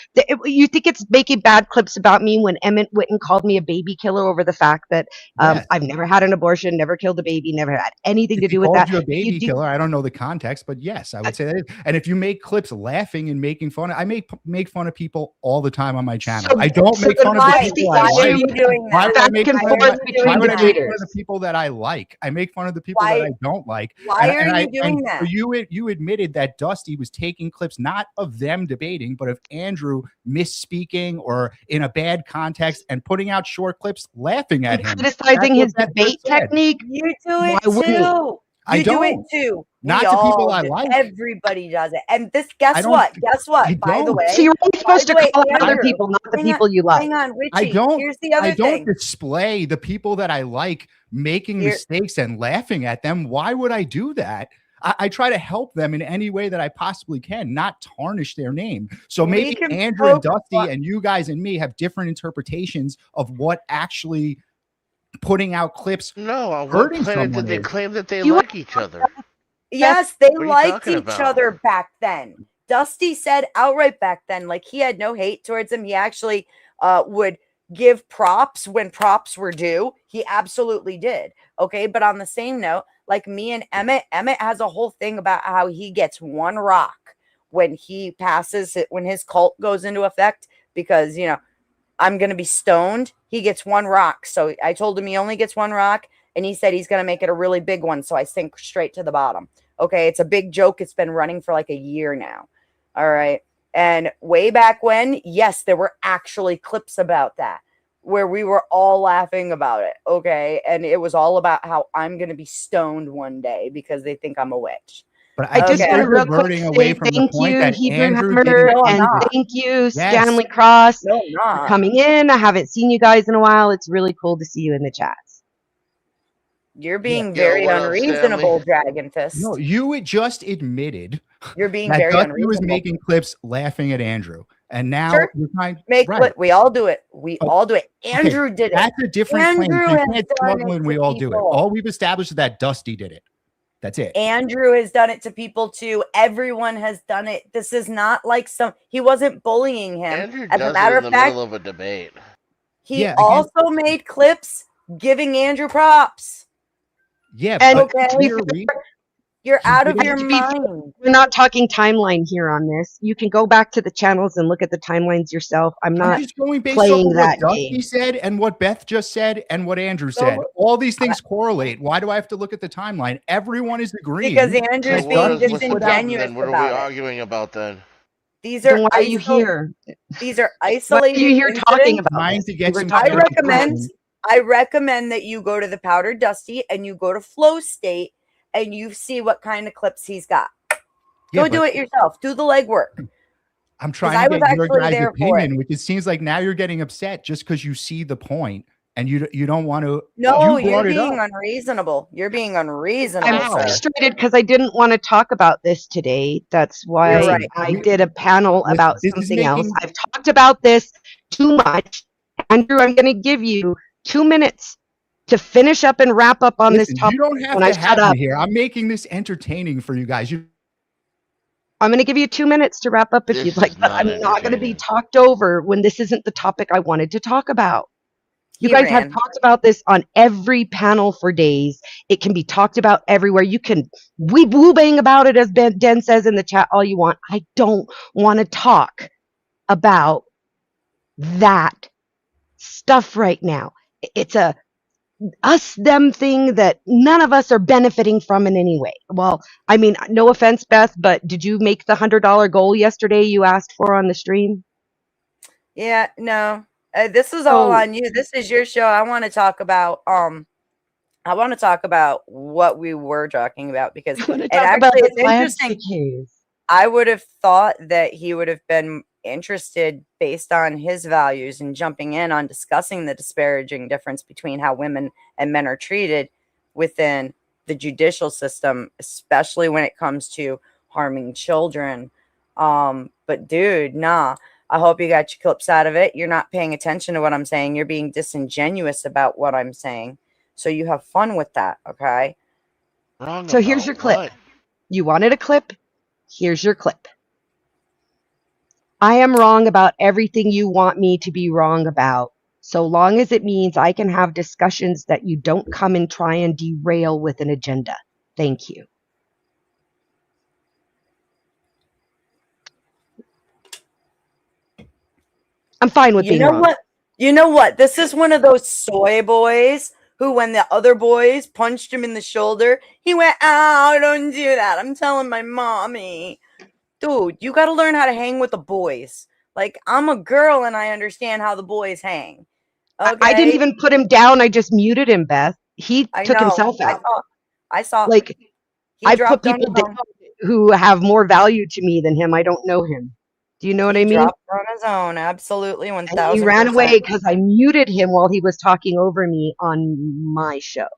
S2: You think it's making bad clips about me when Emmett Whitten called me a baby killer over the fact that I've never had an abortion, never killed a baby, never had anything to do with that.
S4: You a baby killer. I don't know the context, but yes, I would say that. And if you make clips laughing and making fun, I make fun of people all the time on my channel. I don't make fun of the people I like.
S1: Why are you doing that?
S4: Why would I make fun of the people that I like? I make fun of the people that I don't like.
S1: Why are you doing that?
S4: You admitted that Dusty was taking clips not of them debating, but of Andrew misspeaking or in a bad context and putting out short clips laughing at him.
S2: Criticizing his debate technique.
S1: You do it too.
S4: I
S1: do it too.
S4: Not to people I like.
S1: Everybody does it. And guess what? By the way,
S2: so you're only supposed to call out other people, not the people you like.
S1: Hang on, Richie. Here's the other thing.
S4: I don't display the people that I like making mistakes and laughing at them. Why would I do that? I try to help them in any way that I possibly can, not tarnish their name. So maybe Andrew and Dusty and you guys and me have different interpretations of what actually putting out clips.
S3: No, on what planet did they claim that they like each other?
S1: Yes, they liked each other back then. Dusty said outright back then, like he had no hate towards him. He actually would give props when props were due. He absolutely did. Okay, but on the same note, like me and Emmett has a whole thing about how he gets one rock when he passes it, when his cult goes into effect, because, I'm going to be stoned. He gets one rock. So I told him he only gets one rock, and he said he's going to make it a really big one. So I sink straight to the bottom. Okay, it's a big joke. It's been running for like a year now. All right. And way back when, yes, there were actually clips about that where we were all laughing about it. Okay. And it was all about how I'm going to be stoned one day because they think I'm a witch.
S4: But I just want to real quick say
S2: thank you, Hebrew Hammer, and thank you, Stanley Cross, for coming in. I haven't seen you guys in a while. It's really cool to see you in the chats.
S1: You're being very unreasonable, Dragon Fist.
S4: No, you just admitted
S1: you're being very unreasonable.
S4: He was making clips laughing at Andrew. And now you're trying
S1: we all do it. We all do it. Andrew did it.
S4: That's a different claim. You can't struggle and we all do it. All we've established is that Dusty did it. That's it.
S1: Andrew has done it to people too. Everyone has done it. This is not like he wasn't bullying him.
S3: Andrew As a matter of fact, middle of a debate.
S1: He also made clips giving Andrew props.
S4: Yeah,
S2: and
S1: You're out of
S2: I
S1: your
S2: have to be-
S1: mind.
S2: We're not talking timeline here on this. You can go back to the channels and look at the timelines yourself. I'm
S4: I'm
S2: not
S4: just going based
S2: playing
S4: off of what
S2: that
S4: Dusty
S2: game.
S4: said and what Beth just said and what Andrew
S1: So-
S4: said. All these things correlate. Why do I have to look at the timeline? Everyone is agreeing.
S1: Because
S3: So
S1: Andrew's
S3: what
S1: being
S3: is, what's the problem
S1: disingenuous
S3: then? What are we
S1: about it.
S3: arguing about then?
S1: These
S2: Then
S1: are
S2: why are you here?
S1: These are
S2: Why are
S1: isolated
S2: you here talking
S1: incidents.
S2: about
S4: trying
S2: this?
S4: to
S2: We
S4: get
S2: were
S4: some
S2: talking
S1: I
S2: about
S1: recommend that you go to the Powder Dusty and you go to Flow State and you see what kind of clips he's got.
S4: Yeah,
S1: Go do it yourself. Do the legwork.
S4: I'm
S1: 'Cause
S4: trying
S1: I
S4: to
S1: was
S4: get your
S1: actually
S4: guys'
S1: there for it.
S4: opinion, which it seems like now you're getting upset just because you see the point and you don't want to.
S1: No,
S4: you
S1: you're
S4: brought it
S1: being
S4: up.
S1: unreasonable. You're being unreasonable,
S2: I'm
S4: Wow.
S1: sir.
S2: frustrated because I didn't want to talk about this today. That's why
S1: You're right.
S2: I did a panel about
S4: This is
S2: something else.
S4: making-
S2: I've talked about this too much. Andrew, I'm going to give you 2 minutes to finish up and wrap up on this
S4: Listen,
S2: topic.
S4: you don't have
S2: when I
S4: to
S2: shut
S4: have
S2: up.
S4: me here. I'm making this entertaining for you guys.
S2: I'm going to give you 2 minutes to wrap up if
S3: This
S2: you'd like,
S3: is
S2: but
S3: not
S2: I'm not going to be
S3: entertaining.
S2: talked over when this isn't the topic I wanted to talk about. You
S1: He
S2: guys have
S1: ran.
S2: talked about this on every panel for days. It can be talked about everywhere. You can weep woo bang about it, as Den says in the chat, all you want. I don't want to talk about that stuff right now. It's a us them thing that none of us are benefiting from in any way. Well, I mean, no offense, Beth, but did you make the $100 goal yesterday you asked for on the stream?
S1: Yeah, no. This is all
S2: Oh.
S1: on you. This is your show. I want to talk about what we were talking about because
S2: I want to
S1: and
S2: talk about
S1: actually
S2: the
S1: it's interesting.
S2: Clancy case.
S1: I would have thought that he would have been interested based on his values and jumping in on discussing the disparaging difference between how women and men are treated within the judicial system, especially when it comes to harming children. But dude, nah. I hope you got your clips out of it. You're not paying attention to what I'm saying. You're being disingenuous about what I'm saying. So you have fun with that, okay?
S3: Wrong
S2: So here's
S3: about
S2: your clip.
S3: what?
S2: You wanted a clip? Here's your clip. I am wrong about everything you want me to be wrong about, so long as it means I can have discussions that you don't come and try and derail with an agenda. Thank you. I'm fine with being wrong.
S1: You know what? This is one of those soy boys who, when the other boys punched him in the shoulder, he went, "Oh, don't do that. I'm telling my mommy." Dude, you got to learn how to hang with the boys. Like, I'm a girl and I understand how the boys hang. Okay?
S2: I didn't even put him down. I just muted him, Beth. He
S1: I
S2: took
S1: know.
S2: himself out.
S1: I saw.
S2: Like,
S1: He
S2: I put
S1: dropped on
S2: people
S1: his own.
S2: down who have more value to me than him. I don't know him. Do you know what
S1: He
S2: I mean?
S1: dropped on his own. Absolutely. 1000%.
S2: And he ran away because I muted him while he was talking over me on my show.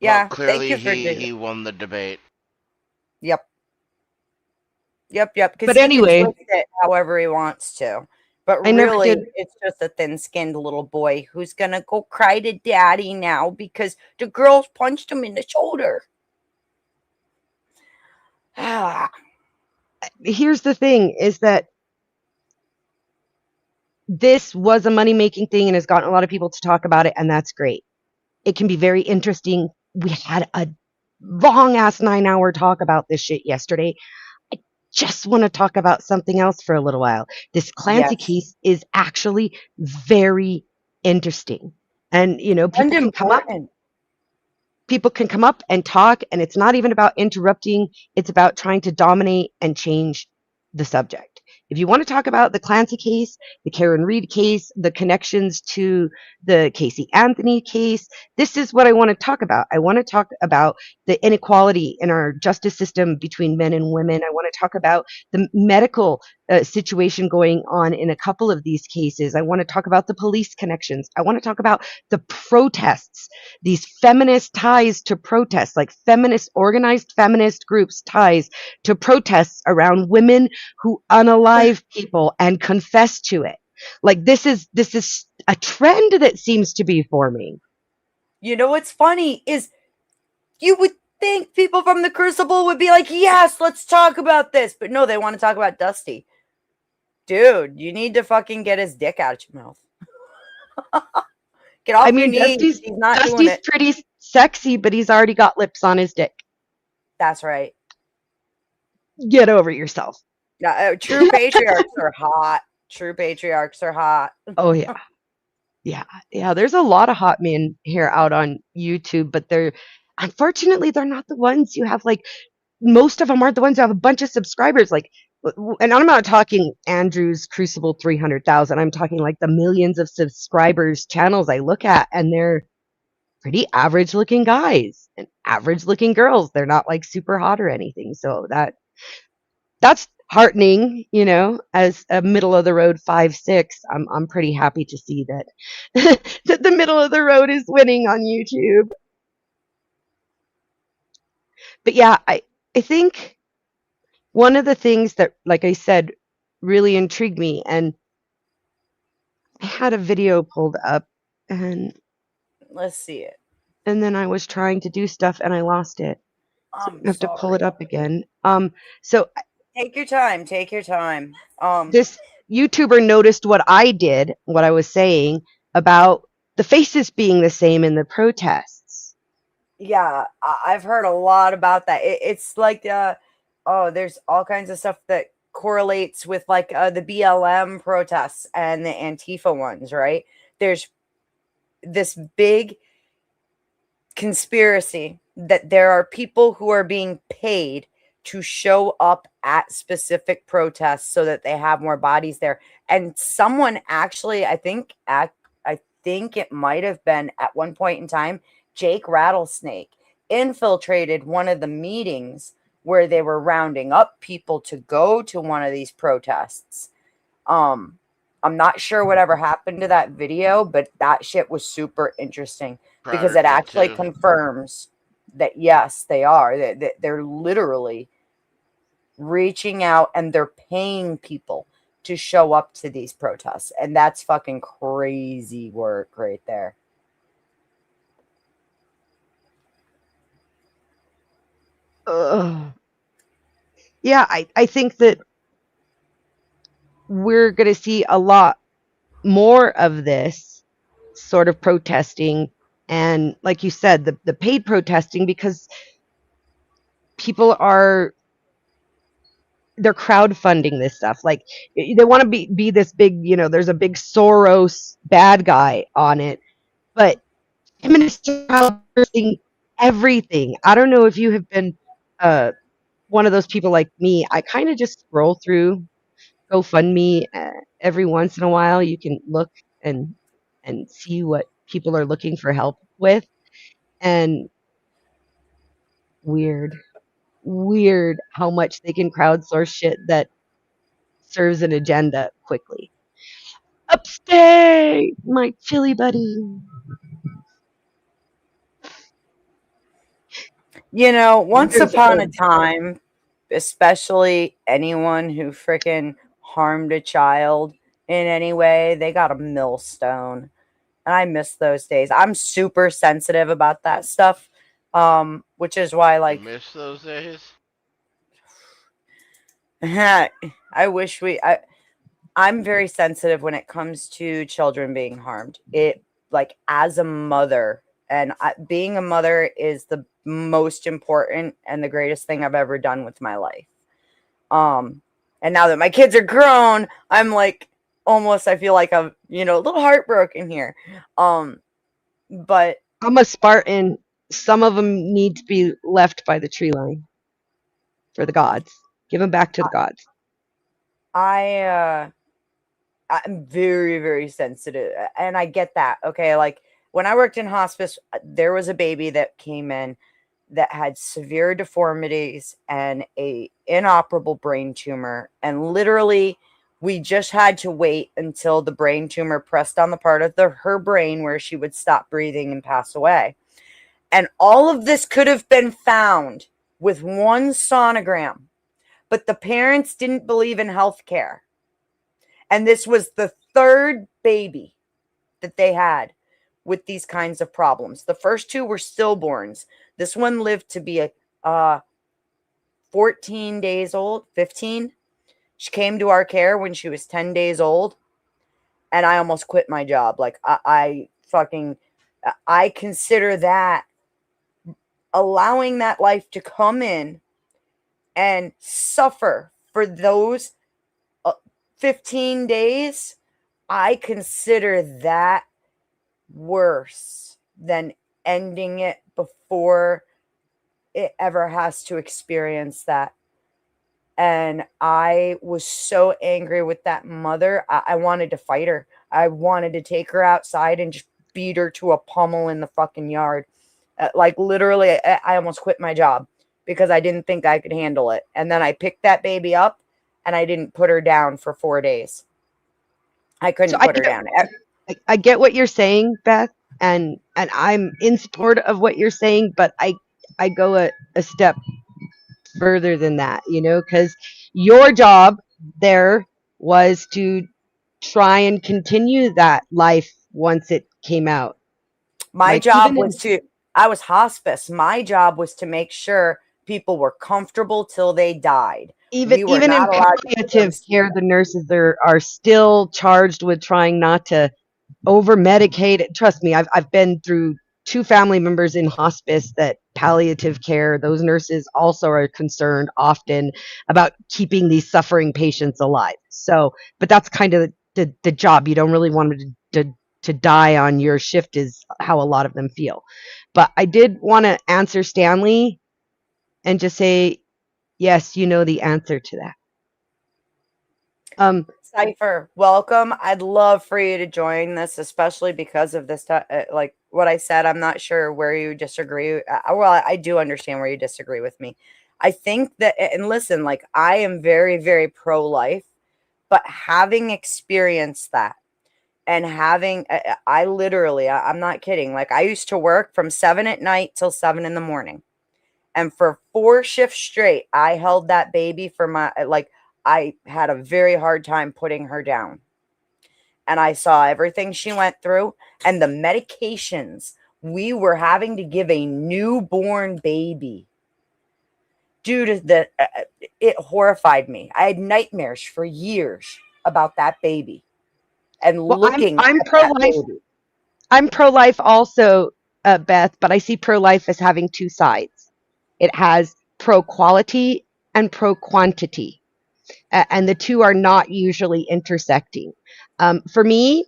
S1: Yeah.
S3: Well, clearly
S1: thank you for
S3: he won the debate.
S1: Yep. Because
S2: But
S1: he
S2: anyway,
S1: can twist it however he wants to. But
S2: I never
S1: really,
S2: did.
S1: it's just a thin-skinned little boy who's gonna go cry to daddy now because the girls punched him in the shoulder. Ah,
S2: Here's the thing is that this was a money-making thing and has gotten a lot of people to talk about it, and that's great. It can be very interesting. We had a long-ass 9-hour talk about this shit yesterday. I just want to talk about something else for a little while. This Clancy
S1: yes.
S2: case is actually very interesting. And, you know,
S1: And important.
S2: people can come up and talk, and it's not even about interrupting. It's about trying to dominate and change the subject. If you want to talk about the Clancy case, the Karen Reed case, the connections to the Casey Anthony case, this is what I want to talk about. I want to talk about the inequality in our justice system between men and women. I want to talk about the medical situation going on in a couple of these cases. I want to talk about the police connections. I want to talk about the protests, these feminist ties to protests, like organized feminist groups ties to protests around women who unalive people and confess to it. Like this is a trend that seems to be forming.
S1: You know what's funny is you would think people from the Crucible would be like, yes, let's talk about this. But no, they want to talk about Dusty. Dude, you need to fucking get his dick out of your mouth. Get off your knees. He's not doing
S2: Dusty's
S1: it.
S2: pretty sexy, but he's already got lips on his dick.
S1: That's right.
S2: Get over yourself.
S1: True patriarchs are hot. True patriarchs are hot.
S2: Oh yeah. Yeah, there's a lot of hot men here out on YouTube, but unfortunately they're not the ones you have, like, most of them aren't the ones who have a bunch of subscribers, like, and I'm not talking Andrew's Crucible 300,000. I'm talking like the millions of subscribers channels I look at, and they're pretty average looking guys and average looking girls. They're not like super hot or anything. So that's heartening, as a middle of the road 5'6". I'm pretty happy to see that that the middle of the road is winning on YouTube. But yeah, I think one of the things that, like I said, really intrigued me, and I had a video pulled up, and
S1: Let's see it.
S2: then I was trying to do stuff and I lost it. So
S1: I'm
S2: I have to pull it
S1: sorry.
S2: up again. So
S1: Take your time. Take your time.
S2: this YouTuber noticed what I did, what I was saying about the faces being the same in the protests.
S1: Yeah, I've heard a lot about that. It's like there's all kinds of stuff that correlates with like the BLM protests and the Antifa ones, right? There's this big conspiracy that there are people who are being paid to show up at specific protests so that they have more bodies there. And someone actually, I think it might have been at one point in time, Jake Rattlesnake infiltrated one of the meetings where they were rounding up people to go to one of these protests. I'm not sure whatever happened to that video, but that shit was super interesting because it actually confirms that yes, they are. They're literally reaching out and they're paying people to show up to these protests. And that's fucking crazy work right there.
S2: Yeah, I think that we're going to see a lot more of this sort of protesting, and like you said, the paid protesting, because people they're crowdfunding this stuff. Like, they want to be this big, there's a big Soros bad guy on it, but feminists are crowdfunding everything. I don't know if you have been one of those people like me. I kind of just scroll through GoFundMe every once in a while. You can look and see what people are looking for help with, and weird how much they can crowdsource shit that serves an agenda quickly. Upstate, my chilly buddy.
S1: Once upon a time, especially anyone who freaking harmed a child in any way, they got a millstone. And I miss those days. I'm super sensitive about that stuff. Which is why, like,
S3: you miss those days.
S1: I wish I'm very sensitive when it comes to children being harmed. It, like, as a mother, and being a mother is the most important and the greatest thing I've ever done with my life. And now that my kids are grown, I'm like, almost, I feel like I'm, a little heartbroken here. But
S2: I'm a Spartan. Some of them need to be left by the tree line for the gods. Give them back to the gods.
S1: I'm very, very sensitive, and I get that. Okay, like, when I worked in hospice, there was a baby that came in that had severe deformities and a inoperable brain tumor, and literally we just had to wait until the brain tumor pressed on the part of her brain where she would stop breathing and pass away. And all of this could have been found with one sonogram, but the parents didn't believe in healthcare. And this was the third baby that they had with these kinds of problems. The first two were stillborns. This one lived to be 14 days old, 15. She came to our care when she was 10 days old. And I almost quit my job. Like, I consider that allowing that life to come in and suffer for those 15 days, I consider that worse than ending it before it ever has to experience that. And I was so angry with that mother. I wanted to fight her. I wanted to take her outside and just beat her to a pummel in the fucking yard. Like literally, I almost quit my job because I didn't think I could handle it. And then I picked that baby up and I didn't put her down for 4 days. I couldn't put her down.
S2: I get what you're saying, Beth, and I'm in support of what you're saying, but I go a step further than that, because your job there was to try and continue that life once it came out.
S1: My job was I was hospice. My job was to make sure people were comfortable till they died.
S2: Even in palliative care, the nurses are still charged with trying not to over medicate. Trust me, I've been through 2 family members in hospice that palliative care, those nurses also are concerned often about keeping these suffering patients alive. So, but that's kind of the job. You don't really want them to die on your shift, is how a lot of them feel. But I did want to answer Stanley and just say, yes, you know the answer to that.
S1: Cypher, welcome. I'd love for you to join this, especially because of this, like what I said. I'm not sure where you disagree. Well, I do understand where you disagree with me. I think that, and listen, like I am very, very pro-life, but having experienced that and having, I literally, I'm not kidding. Like I used to work from 7 at night till 7 in the morning. And for 4 shifts straight, I held that baby for I had a very hard time putting her down. And I saw everything she went through and the medications we were having to give a newborn baby due to it horrified me. I had nightmares for years about that baby and looking
S2: I'm
S1: at
S2: pro-life.
S1: that baby.
S2: I'm pro-life also, Beth, but I see pro-life as having 2 sides. It has pro-quality and pro-quantity. And the 2 are not usually intersecting. For me,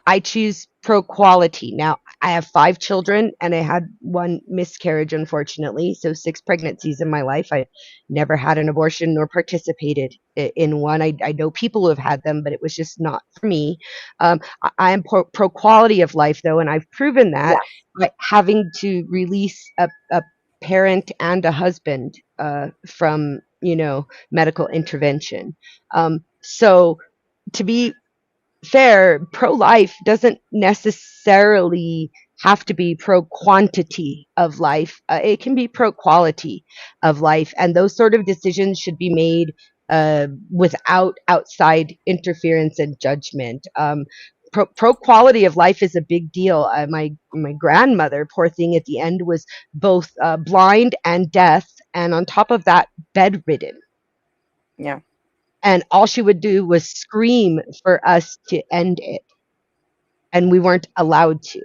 S2: I choose pro-quality. Now, I have 5 children, and I had 1 miscarriage, unfortunately. So 6 pregnancies in my life. I never had an abortion nor participated in one. I know people who have had them, but it was just not for me. I am pro-quality of life, though, and I've proven that by having to release a parent and a husband from medical intervention. So to be fair, pro-life doesn't necessarily have to be pro-quantity of life. It can be pro-quality of life, and those sort of decisions should be made without outside interference and judgment. Pro-quality of life is a big deal. My grandmother, poor thing, at the end was both blind and deaf, and on top of that, bedridden.
S1: Yeah.
S2: And all she would do was scream for us to end it. And we weren't allowed to.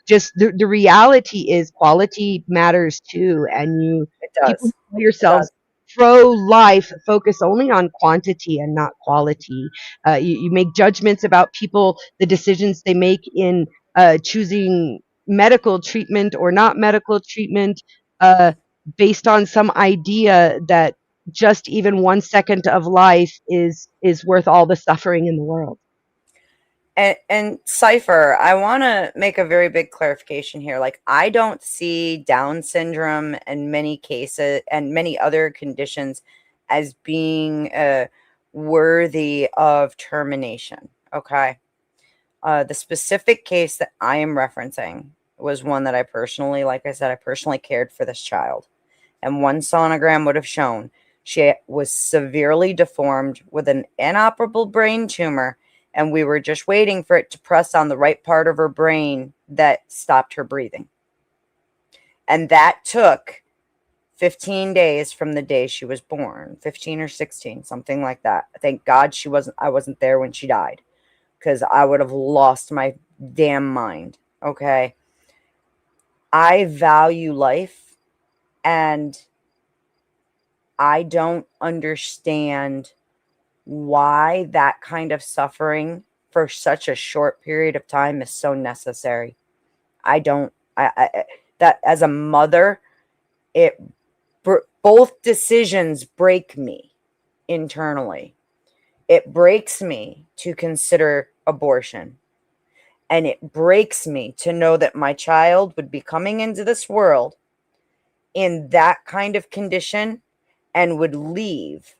S2: Just the reality is quality matters too. And
S1: it does.
S2: People call yourselves pro-life, focus only on quantity and not quality. You make judgments about people, the decisions they make in choosing medical treatment or not medical treatment, based on some idea that just even 1 second of life is worth all the suffering in the world.
S1: And Cypher, I want to make a very big clarification here. Like, I don't see Down syndrome and many cases and many other conditions as being worthy of termination. Okay. The specific case that I am referencing was one that I personally, like I said, I personally cared for this child. And 1 sonogram would have shown she was severely deformed with an inoperable brain tumor. And we were just waiting for it to press on the right part of her brain that stopped her breathing. And that took 15 days from the day she was born, 15 or 16, something like that. Thank God I wasn't there when she died, because I would have lost my damn mind. Okay. I value life, and I don't understand why that kind of suffering for such a short period of time is so necessary. I don't, that as a mother, it, both decisions break me internally. It breaks me to consider abortion. And it breaks me to know that my child would be coming into this world in that kind of condition and would leave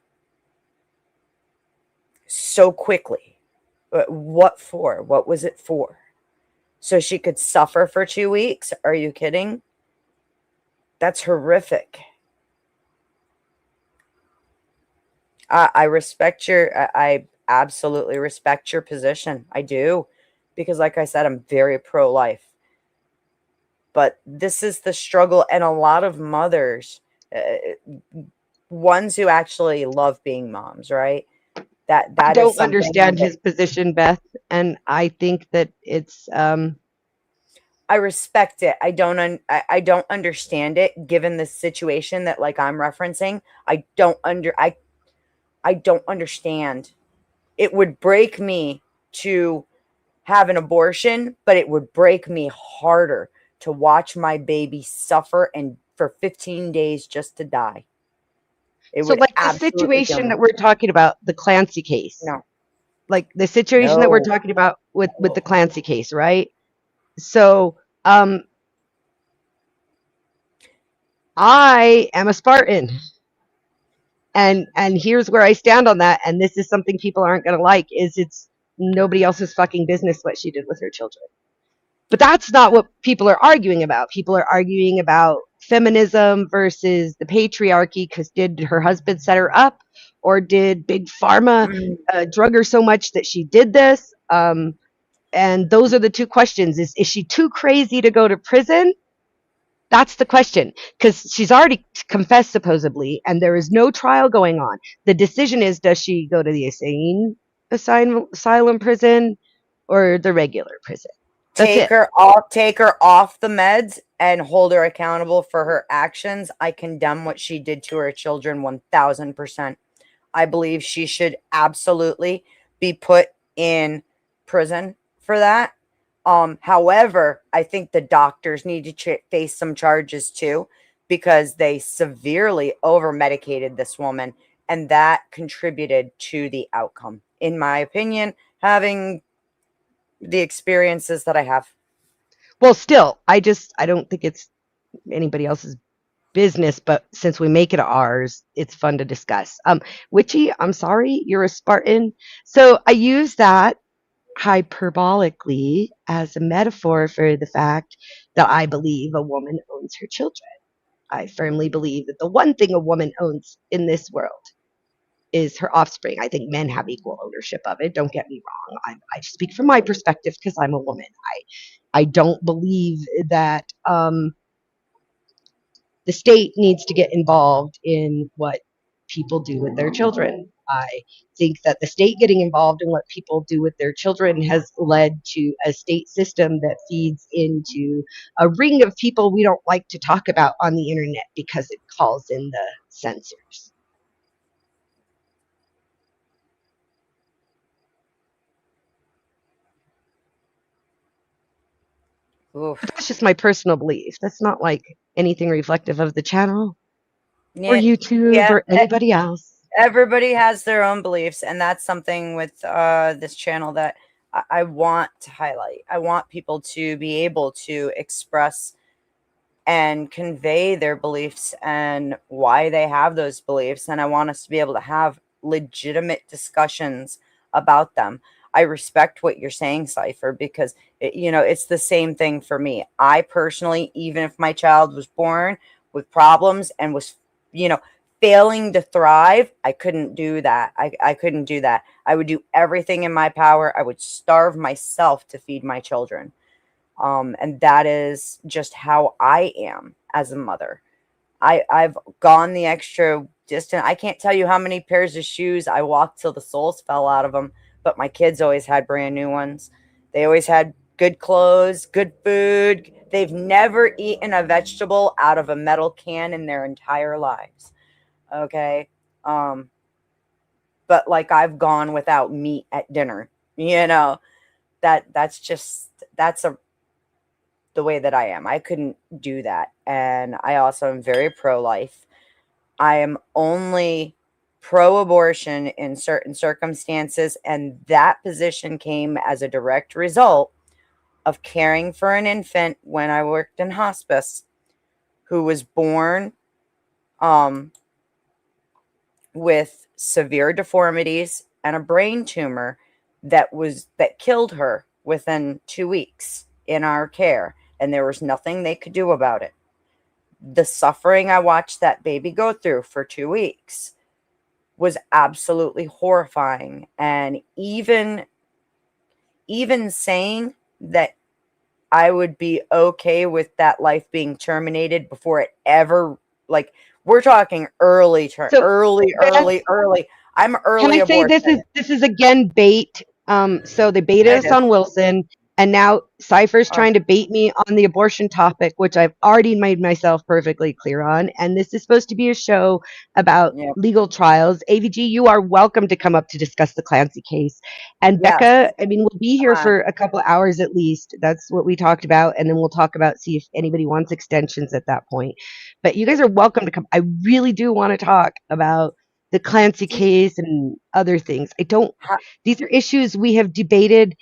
S1: so quickly. But what for? What was it for? So she could suffer for 2 weeks? Are you kidding? That's horrific. I respect I absolutely respect your position. I do. Because, like I said, I'm very pro life. But this is the struggle. And a lot of mothers, ones who actually love being moms, right?
S2: I
S1: That is
S2: don't
S1: something
S2: understand
S1: that
S2: his position, Beth, and I think that it's
S1: I respect it. I don't understand it given the situation that like I'm referencing. I don't understand. It would break me to have an abortion, but it would break me harder to watch my baby suffer and for 15 days just to die. It
S2: so
S1: would
S2: like the
S1: absolutely kill
S2: situation
S1: me.
S2: that we're talking about, the Clancy case.
S1: No.
S2: Like the situation that we're
S1: No.
S2: talking about with the
S1: No.
S2: Clancy case, right? So, I am a Spartan. And here's where I stand on that, and this is something people aren't going to like, is it's nobody else's fucking business what she did with her children. But that's not what people are arguing about. People are arguing about feminism versus the patriarchy, because did her husband set her up, or did big pharma
S1: Mm.
S2: drug her so much that she did this? And those are the two questions. Is she too crazy to go to prison? That's the question, because she's already confessed supposedly, and there is no trial going on. The decision is, does she go to the asylum prison or the regular prison? That's it.
S1: Take her off the meds and hold her accountable for her actions. I condemn what she did to her children 1000%. I believe she should absolutely be put in prison for that. However, I think the doctors need to face some charges too, because they severely over medicated this woman, and that contributed to the outcome, in my opinion, having the experiences that I have.
S2: Well, still, I don't think it's anybody else's business, but since we make it ours, it's fun to discuss. Witchy, I'm sorry, you're a Spartan. So I use that hyperbolically as a metaphor for the fact that I believe a woman owns her children. I firmly believe that the one thing a woman owns in this world is her offspring. I think men have equal ownership of it. Don't get me wrong. I speak from my perspective because I'm a woman. I don't believe that the state needs to get involved in what people do with their children. I think that the state getting involved in what people do with their children has led to a state system that feeds into a ring of people we don't like to talk about on the internet because it calls in the censors.
S1: Oof.
S2: But that's just my personal belief. That's not like anything reflective of the channel or
S1: Yeah,
S2: YouTube
S1: yeah.
S2: or anybody else.
S1: Everybody has their own beliefs, and that's something with this channel that I want to highlight. I want people to be able to express and convey their beliefs and why they have those beliefs, and I want us to be able to have legitimate discussions about them. I respect what you're saying, Cypher, because it's the same thing for me. I personally, even if my child was born with problems and was, you know, failing to thrive, I couldn't do that. I couldn't do that. I would do everything in my power. I would starve myself to feed my children. And that is just how I am as a mother. I've gone the extra distance. I can't tell you how many pairs of shoes I walked till the soles fell out of them, but my kids always had brand new ones. They always had good clothes, good food. They've never eaten a vegetable out of a metal can in their entire lives. Okay. Um, but like I've gone without meat at dinner, you know, that's the way that I am. I couldn't do that. And I also am very pro life. I am only pro abortion in certain circumstances. And that position came as a direct result of caring for an infant when I worked in hospice who was born um, with severe deformities and a brain tumor that killed her within 2 weeks in our care, and there was nothing they could do about it. The suffering I watched that baby go through for 2 weeks was absolutely horrifying. And even saying that I would be okay with that life being terminated before it ever, like, we're talking
S2: So, Beth,
S1: early. I'm
S2: can
S1: early
S2: I say
S1: abortion.
S2: this is again bait? So they baited us
S1: It is.
S2: on Wilson, and now Cypher's
S1: Oh,
S2: trying to bait me on the abortion topic, which I've already made myself perfectly clear on. And this is supposed to be a show about
S1: yeah.
S2: legal trials. AVG, you are welcome to come up to discuss the Clancy case. And
S1: Yes.
S2: Becca, I mean, we'll be here
S1: Come on.
S2: for a couple hours at least. That's what we talked about, and then we'll talk about see if anybody wants extensions at that point. But you guys are welcome to come. I really do want to talk about the Clancy case and other things. These are issues we have debated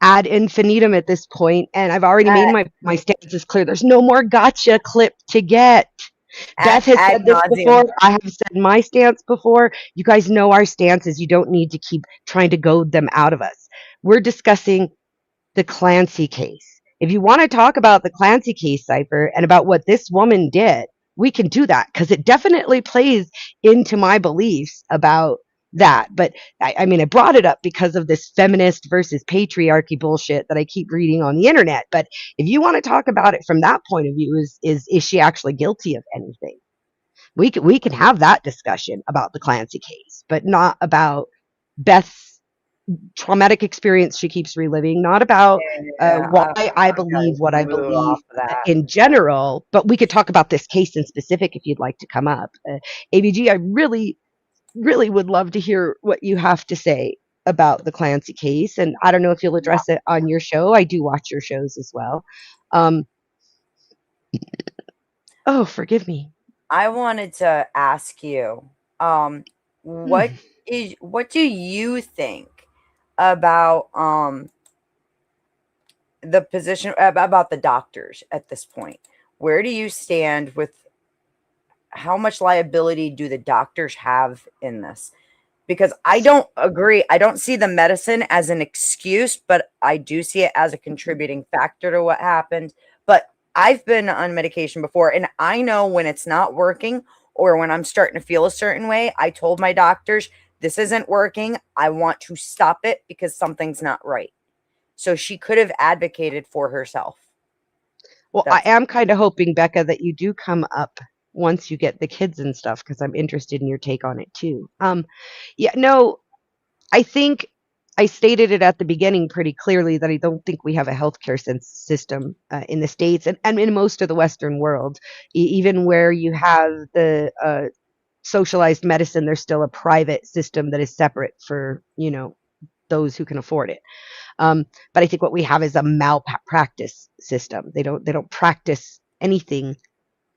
S2: ad infinitum at this point, and I've already made my stances clear. There's no more gotcha clip to get. Beth has
S1: Ad
S2: said this
S1: nauseum.
S2: before. I have said my stance before. You guys know our stances. You don't need to keep trying to goad them out of us. We're discussing the Clancy case. If you want to talk about the Clancy case, Cypher, and about what this woman did, we can do that because it definitely plays into my beliefs about that. But I mean, I brought it up because of this feminist versus patriarchy bullshit that I keep reading on the internet. But if you want to talk about it from that point of view, is she actually guilty of anything? We can have that discussion about the Clancy case, but not about Beth's traumatic experience she keeps reliving, not about
S1: Yeah,
S2: why I
S1: I'm
S2: believe
S1: gonna
S2: what I
S1: move
S2: believe
S1: off of that.
S2: in general, but we could talk about this case in specific if you'd like to come up. ABG, I really, really would love to hear what you have to say about the Clancy case. And I don't know if you'll
S1: Yeah.
S2: address it on your show. I do watch your shows as well. Um, oh, forgive me.
S1: I wanted to ask you, um,
S2: Hmm.
S1: what do you think about the position about the doctors at this point? Where do you stand with how much liability do the doctors have in this? Because I don't agree. I don't see the medicine as an excuse, but I do see it as a contributing factor to what happened. But I've been on medication before, and I know when it's not working or when I'm starting to feel a certain way. I told my doctors, this isn't working. I want to stop it because something's not right. So she could have advocated for herself.
S2: Well, I
S1: That's
S2: am kind of hoping, Becca, that you do come up once you get the kids and stuff because I'm interested in your take on it too. Yeah, no, I think I stated it at the beginning pretty clearly that I don't think we have a healthcare system in the States and in most of the Western world. Even where you have the socialized medicine, there's still a private system that is separate for, those who can afford it. But I think what we have is a malpractice system. They don't practice anything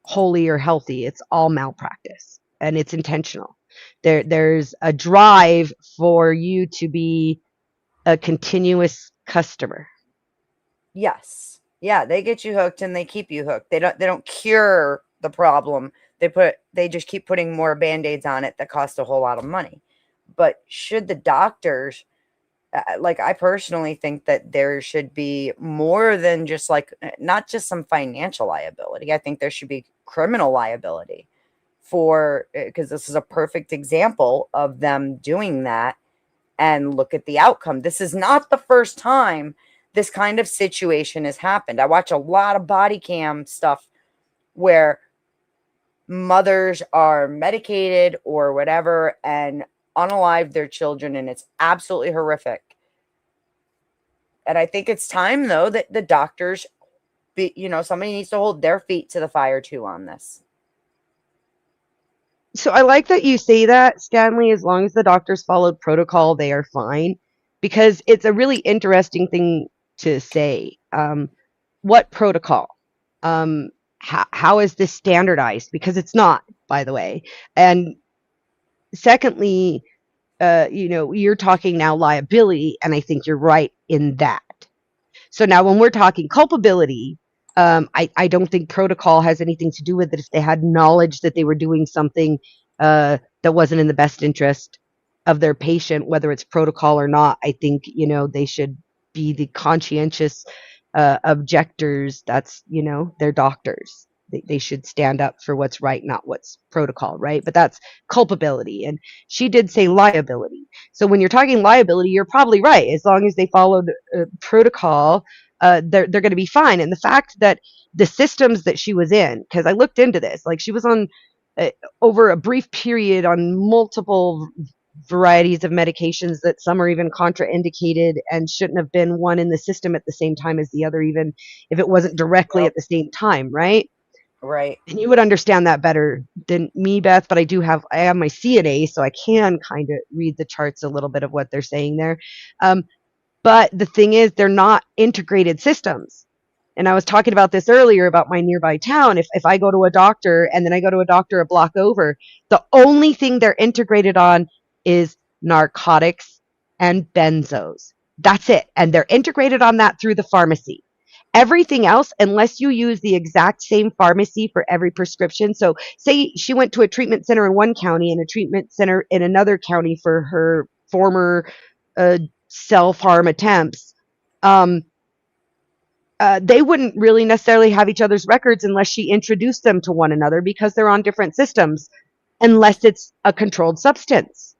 S2: holy or healthy. It's all malpractice, and it's intentional. There's a drive for you to be a continuous customer.
S1: yes. Yeah, they get you hooked and they keep you hooked. They don't cure the problem. They just keep putting more band-aids on it that cost a whole lot of money. But should the doctors like I personally think that there should be more than just like not just some financial liability. I think there should be criminal liability for because this is a perfect example of them doing that and look at the outcome. This is not the first time this kind of situation has happened. I watch a lot of body cam stuff where mothers are medicated or whatever and unalive their children, and it's absolutely horrific. And I think it's time, though, that the doctors, somebody needs to hold their feet to the fire, too, on this.
S2: So I like that you say that, Stanley. As long as the doctors followed protocol, they are fine, because it's a really interesting thing to say. What protocol? How is this standardized? Because it's not, by the way. And secondly, you're talking now liability, and I think you're right in that. So now when we're talking culpability, I don't think protocol has anything to do with it. If they had knowledge that they were doing something that wasn't in the best interest of their patient, whether it's protocol or not, I think, they should be the conscientious objectors. That's, they're doctors. They should stand up for what's right, not what's protocol, right? But that's culpability. And she did say liability. So when you're talking liability, you're probably right. As long as they follow the protocol, they're going to be fine. And the fact that the systems that she was in, because I looked into this, like she was on over a brief period on multiple varieties of medications that some are even contraindicated and shouldn't have been one in the system at the same time as the other, even if it wasn't directly at the same time, right?
S1: Right.
S2: And you would understand that better than me, Beth, but I have my CNA, so I can kind of read the charts a little bit of what they're saying there. But the thing is, they're not integrated systems. And I was talking about this earlier about my nearby town. If I go to a doctor and then I go to a doctor a block over, the only thing they're integrated on is narcotics and benzos. That's it. And they're integrated on that through the pharmacy. Everything else, unless you use the exact same pharmacy for every prescription. So say she went to a treatment center in one county and a treatment center in another county for her former self-harm attempts. They wouldn't really necessarily have each other's records unless she introduced them to one another, because they're on different systems, unless it's a controlled substance.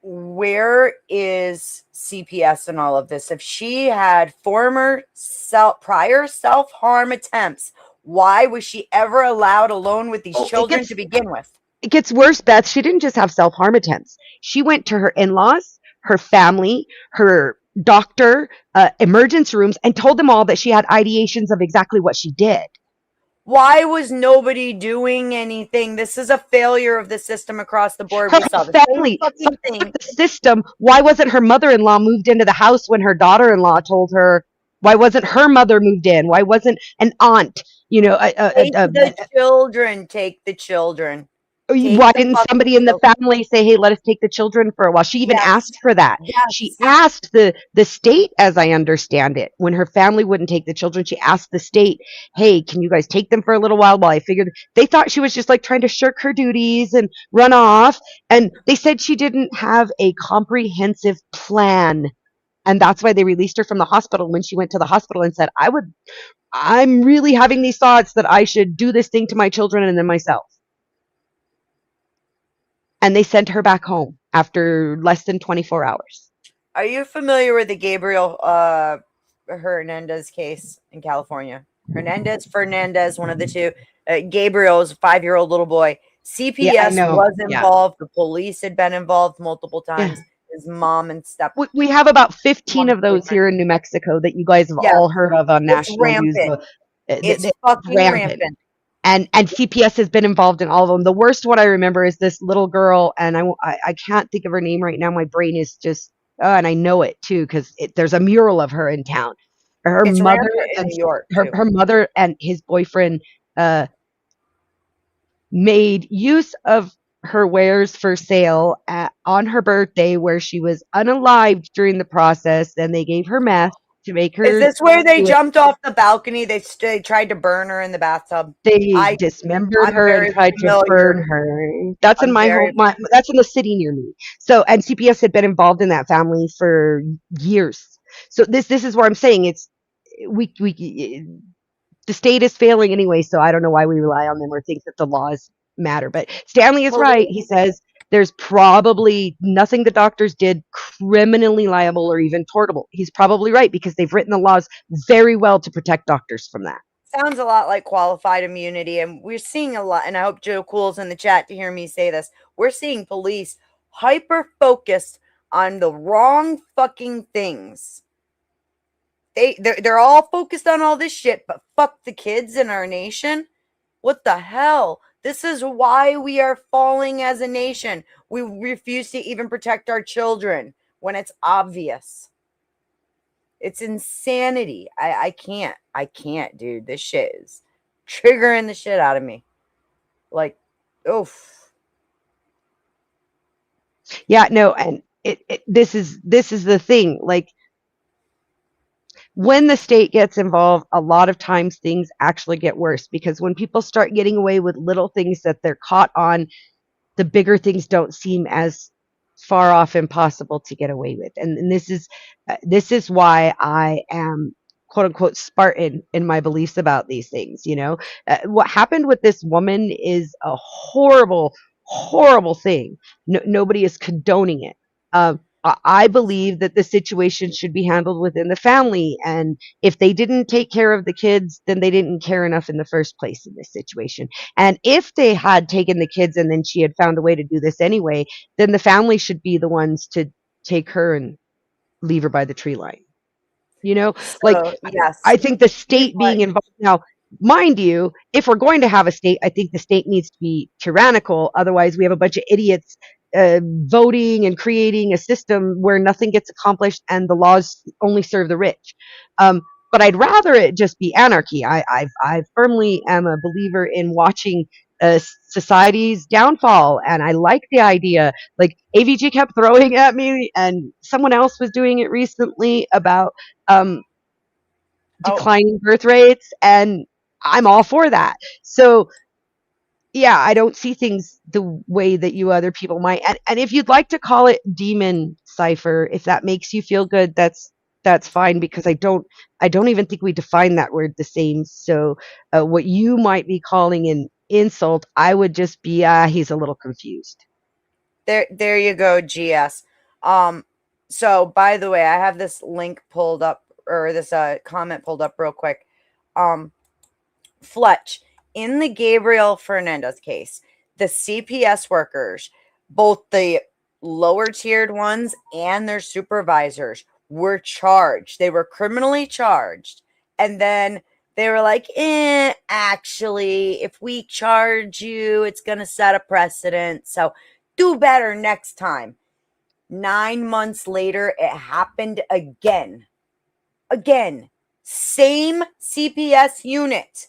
S1: Where is CPS in all of this? If she had prior self-harm attempts, why was she ever allowed alone with these children to begin with?
S2: It gets worse, Beth. She didn't just have self-harm attempts. She went to her in-laws, her family, her doctor, emergency rooms, and told them all that she had ideations of exactly what she did.
S1: Why was nobody doing anything? This is a failure of the system across the board.
S2: Her
S1: We saw the
S2: family,
S1: same fucking thing.
S2: the system. Why wasn't her mother-in-law moved into the house when her daughter-in-law told her? Why wasn't her mother moved in? Why wasn't an aunt?
S1: Take the children. Take the children.
S2: Why didn't somebody in the family say, hey, let us take the children for a while? She even asked for that. Yes. She asked the state, as I understand it, when her family wouldn't take the children, she asked the state, hey, can you guys take them for a little while I figured they thought she was just like trying to shirk her duties and run off. And they said she didn't have a comprehensive plan. And that's why they released her from the hospital when she went to the hospital and said, I'm really having these thoughts that I should do this thing to my children and then myself. And they sent her back home after less than 24 hours.
S1: Are you familiar with the Gabriel Hernandez case in California? Fernandez, one of the two. Gabriel is a 5-year-old little boy. CPS was involved. The police had been involved multiple times. His mom and step.
S2: We have about 15 of those here in New Mexico that you guys have all heard of on national news.
S1: It's fucking rampant.
S2: And CPS has been involved in all of them. The worst one I remember is this little girl, and I can't think of her name right now. My brain is just, and I know it too because there's a mural of her in town. Her mother in New York. Her mother and his boyfriend made use of her wares for sale on her birthday, where she was unalived during the process, and they gave her meth to make her.
S1: Is this where they jumped off the balcony? They tried to burn her in the bathtub.
S2: They dismembered her and tried to burn her. That's in my home. That's in the city near me. So, and CPS had been involved in that family for years. So this is where I'm saying the state is failing anyway. So I don't know why we rely on them or think that the laws matter. But Stanley is right. He says there's probably nothing the doctors did criminally liable or even tortable. He's probably right because they've written the laws very well to protect doctors from that.
S1: Sounds a lot like qualified immunity. And we're seeing a lot, and I hope Joe Cool's in the chat to hear me say this. We're seeing police hyper-focused on the wrong fucking things. They're all focused on all this shit, but fuck the kids in our nation. What the hell? This is why we are falling as a nation. We refuse to even protect our children when it's obvious. It's insanity. I can't. I can't, dude. This shit is triggering the shit out of me. Like, oof.
S2: Yeah, no, and this is the thing. Like, when the state gets involved, a lot of times things actually get worse, because when people start getting away with little things that they're caught on, the bigger things don't seem as far off impossible to get away with. And this is why I am quote unquote Spartan in my beliefs about these things. What happened with this woman is a horrible, horrible thing. Nobody is condoning it. I believe that the situation should be handled within the family. And if they didn't take care of the kids, then they didn't care enough in the first place in this situation. And if they had taken the kids and then she had found a way to do this anyway, then the family should be the ones to take her and leave her by the tree line. Like,
S1: So, yes.
S2: I think the
S1: Here's
S2: state
S1: what
S2: being involved now, mind you, if we're going to have a state, I think the state needs to be tyrannical. Otherwise, we have a bunch of idiots voting and creating a system where nothing gets accomplished and the laws only serve the rich. But I'd rather it just be anarchy. I firmly am a believer in watching society's downfall, and I like the idea. Like, AVG kept throwing at me, and someone else was doing it recently about declining birth rates, and I'm all for that. So yeah, I don't see things the way that you other people might. And if you'd like to call it demon cipher, if that makes you feel good, that's fine, because I don't even think we define that word the same. So what you might be calling an insult, I would just be he's a little confused.
S1: There you go, GS. So by the way, I have this link pulled up, or this comment pulled up real quick. Fletch, in the Gabriel Fernandez case, the CPS workers, both the lower tiered ones and their supervisors, were charged. They were criminally charged. And then they were like, actually, if we charge you, it's going to set a precedent. So do better next time. 9 months later, it happened again. Again. Same CPS unit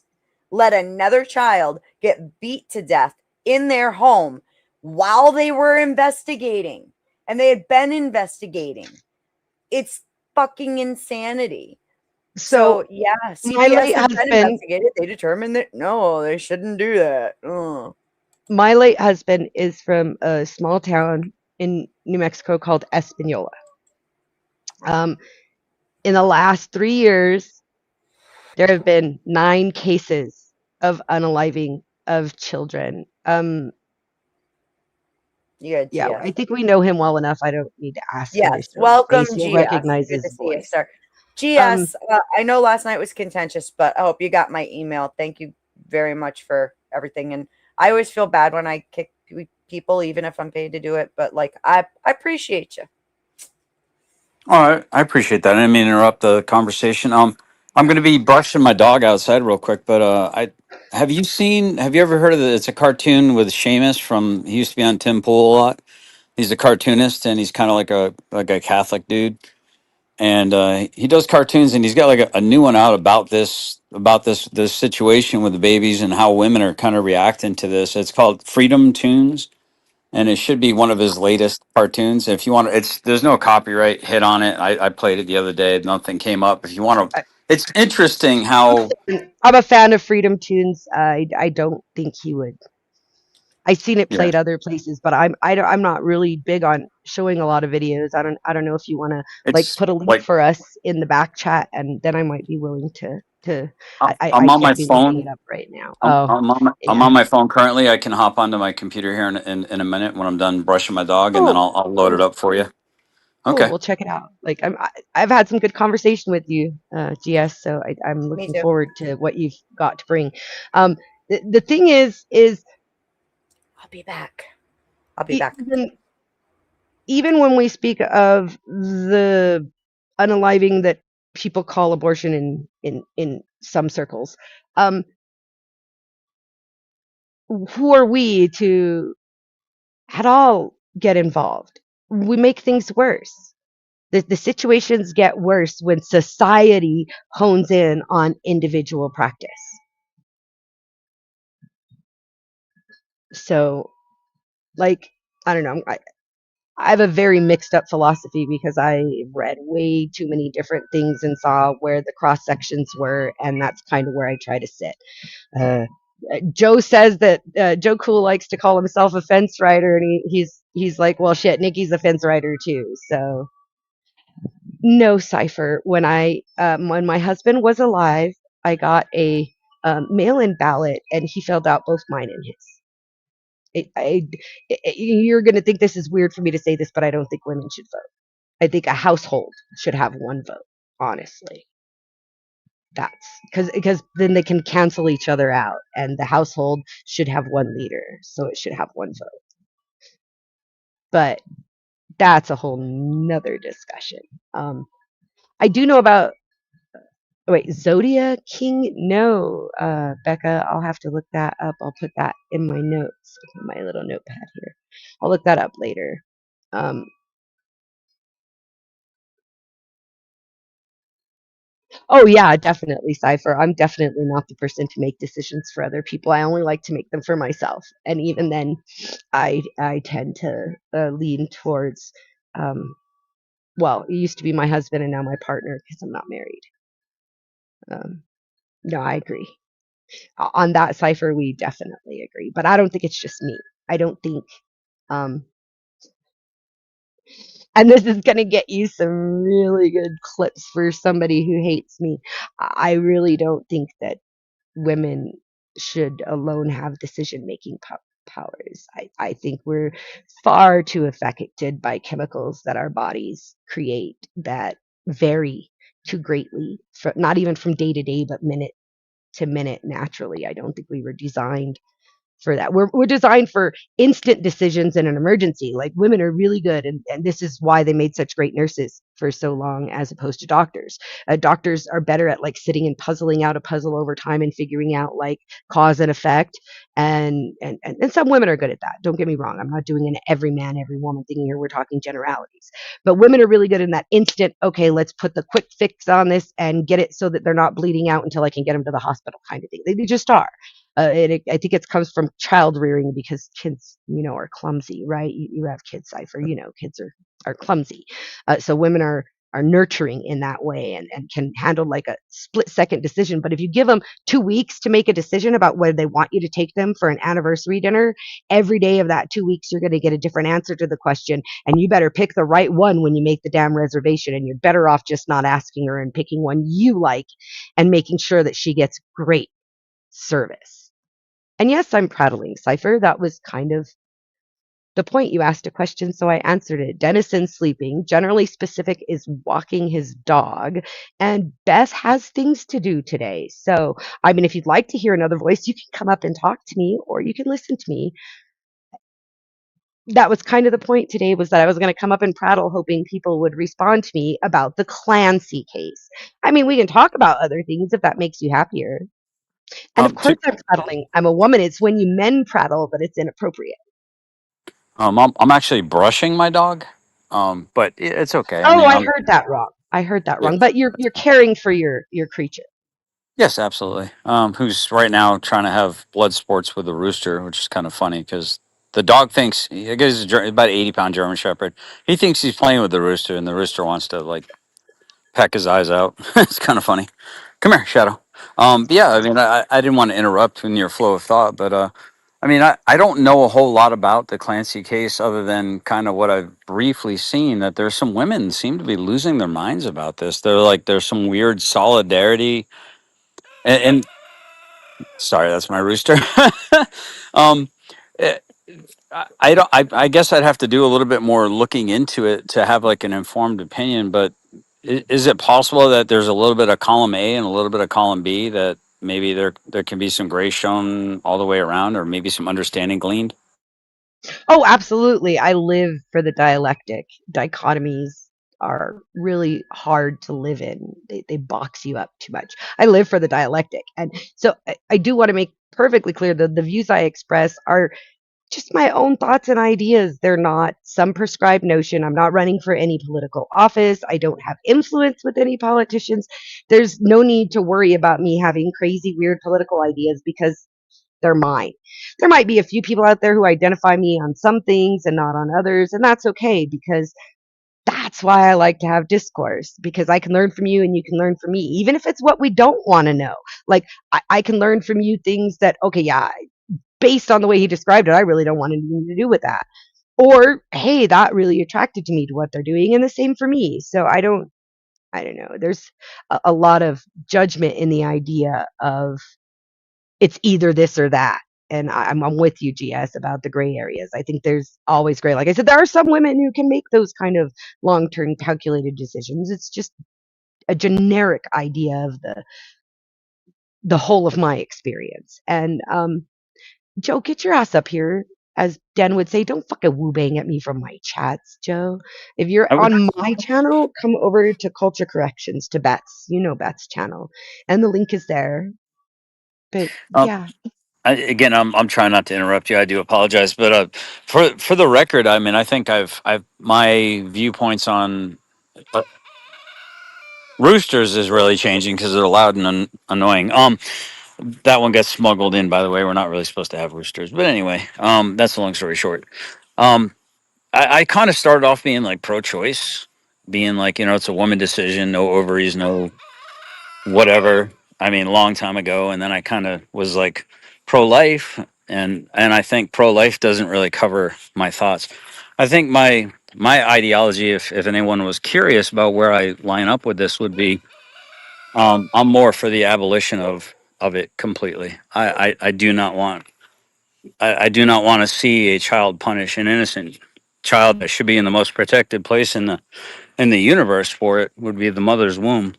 S1: let another child get beat to death in their home while they were investigating. And they had been investigating. It's fucking insanity. So yeah,
S2: my late
S1: CPS has been
S2: husband,
S1: investigated. They determined that no, they shouldn't do that.
S2: my late husband is from a small town in New Mexico called Espanola. In the last 3 years, there have been 9 cases of unaliving of children. Yeah, I think we know him well enough. I don't need to ask him.
S1: Yes, welcome,
S2: Face. You'll
S1: GS.
S2: recognize
S1: Good to
S2: his
S1: see you,
S2: voice.
S1: sir. GS, I know last night was contentious, but I hope you got my email. Thank you very much for everything. And I always feel bad when I kick people, even if I'm paid to do it. But like, I appreciate you.
S5: All right, I appreciate that. I didn't mean to interrupt the conversation. I'm going to be brushing my dog outside real quick, but have you ever heard of it? It's a cartoon with Seamus from. He used to be on Tim Pool a lot. He's a cartoonist, and he's kind of like a Catholic dude, and he does cartoons, and he's got like a new one out about this situation with the babies and how women are kind of reacting to this. It's called Freedom Tunes, and it should be one of his latest cartoons. If you want to, there's no copyright hit on it. I played it the other day. Nothing came up. If you want to, it's interesting how
S2: I'm a fan of Freedom Tunes. I don't think he would. I've seen it played other places, but I'm not really big on showing a lot of videos. I don't know if you want to
S5: it's
S2: put a link for us in the back chat, and then I might be willing to.
S5: I'm
S2: I
S5: on my
S2: can't be looking it
S5: phone.
S2: up right now.
S5: I'm on my phone currently. I can hop onto my computer here in a minute when I'm done brushing my dog, and then I'll load it up for you.
S2: Cool,
S5: Okay.
S2: we'll check it out. Like I've had some good conversation with you, GS. So I'm looking forward to what you've got to bring. The thing is
S1: I'll be back. Back.
S2: Even when we speak of the unaliving that people call abortion in some circles. Um, who are we to at all get involved? We make things worse. The situations get worse when society hones in on individual practice. So, like, I don't know. I have a very mixed up philosophy because I read way too many different things and saw where the cross sections were, and that's kind of where I try to sit. Uh, Joe says that Joe Cool likes to call himself a fence rider, and he's like, well, shit, Nikki's a fence rider too. So no, Cipher. When my husband was alive, I got a mail-in ballot, and he filled out both mine and his. You're going to think this is weird for me to say this, but I don't think women should vote. I think a household should have one vote. Honestly, that's because then they can cancel each other out, and the household should have one leader, so it should have one vote. But that's a whole nother discussion. I do know about wait, Zodia King? No, Becca, I'll have to look that up. I'll put that in my notes, my little notepad here. I'll look that up later. Um, oh yeah, definitely, Cypher. I'm definitely not the person to make decisions for other people. I only like to make them for myself, and even then, I tend to lean towards. Um, well, it used to be my husband and now my partner because I'm not married. Um, no, I agree. On that, Cypher, we definitely agree. But I don't think it's just me. I don't think, um, and this is going to get you some really good clips for somebody who hates me. I really don't think that women should alone have decision making powers. I think we're far too affected by chemicals that our bodies create that vary too greatly, not even from day to day, but minute to minute naturally. I don't think we were designed for that. We're designed for instant decisions in an emergency. Like women are really good, and this is why they made such great nurses for so long, as opposed to doctors. Doctors are better at like sitting and puzzling out a puzzle over time and figuring out like cause and effect. And some women are good at that. Don't get me wrong. I'm not doing an every man, every woman thing here. We're talking generalities. But women are really good in that instant, okay, let's put the quick fix on this and get it so that they're not bleeding out until I can get them to the hospital kind of thing. They just are. I think it comes from child rearing because kids, are clumsy, right? You have kids, Cypher, kids are clumsy. So women are nurturing in that way and can handle like a split second decision. But if you give them 2 weeks to make a decision about whether they want you to take them for an anniversary dinner, every day of that 2 weeks, you're going to get a different answer to the question. And you better pick the right one when you make the damn reservation. And you're better off just not asking her and picking one you like and making sure that she gets great service. And yes, I'm prattling, Cypher. That was kind of the point. You asked a question, so I answered it. Denison's sleeping. Generally Specific is walking his dog. And Beth has things to do today. So, I mean, if you'd like to hear another voice, you can come up and talk to me, or you can listen to me. That was kind of the point today, was that I was going to come up and prattle, hoping people would respond to me about the Clancy case. I mean, we can talk about other things if that makes you happier. And of
S5: To,
S2: course I'm prattling. I'm a woman. It's when you men prattle that it's inappropriate.
S5: I'm actually brushing my dog, but it's okay. I
S2: Oh,
S5: mean,
S2: I heard that wrong. I heard that
S5: yeah,
S2: wrong. But you're caring for your creature.
S5: yes, absolutely. Who's right now trying to have blood sports with the rooster, which is kind of funny because the dog thinks, I guess he's about 80-pound German Shepherd. He thinks he's playing with the rooster, and the rooster wants to like peck his eyes out. It's kind of funny. Come here, Shadow. But yeah, I mean, I didn't want to interrupt in your flow of thought, but I mean, I don't know a whole lot about the Clancy case other than kind of what I've briefly seen, that there's some women seem to be losing their minds about this. They're like, there's some weird solidarity. And sorry, that's my rooster. um, eh, I don't. I guess I'd have to do a little bit more looking into it to have like an informed opinion. But is it possible that there's a little bit of column A and a little bit of column B, that maybe there can be some gray shown all the way around, or maybe some understanding gleaned?
S2: Oh, absolutely. I live for the dialectic dichotomies. are really hard to live in. They box you up too much. I live for the dialectic. And so I do want to make perfectly clear that the views I express are just my own thoughts and ideas. They're not some prescribed notion. I'm not running for any political office. I don't have influence with any politicians. There's no need to worry about me having crazy, weird political ideas because they're mine. There might be a few people out there who identify me on some things and not on others, and that's okay because that's why I like to have discourse because I can learn from you and you can learn from me, even if it's what we don't want to know. Like, I can learn from you things that, okay, yeah, based on the way he described it, I really don't want anything to do with that. Or, hey, that really attracted to me to what they're doing, and the same for me. So I don't know. There's a lot of judgment in the idea of it's either this or that. And I'm with you, GS, about the gray areas. I think there's always gray. Like I said, there are some women who can make those kind of long-term calculated decisions. It's just a generic idea of the whole of my experience. And Joe, get your ass up here. As Den would say, don't fucking woo bang at me from my chats, Joe. If you're
S5: I would,
S2: on my channel, come over to Culture Corrections to Beth's. You know Beth's channel. And the link is there. But
S5: um,
S2: yeah.
S5: again, I'm trying not to interrupt you. I do apologize, but for the record, I mean, I think I've my viewpoints on uh, roosters is really changing because they're loud and annoying. That one gets smuggled in, by the way. We're not really supposed to have roosters, but anyway, that's a long story short. Um, I kind of started off being like pro-choice, being like, it's a woman decision, no ovaries, no whatever. I mean, a long time ago, and then I kind of was like pro-life, and I think pro-life doesn't really cover my thoughts. I think my ideology, if anyone was curious about where I line up with this, would be I'm more for the abolition of it completely. I do not want I do not want to see a child punish an innocent child that should be in the most protected place in the universe for it would be the mother's womb.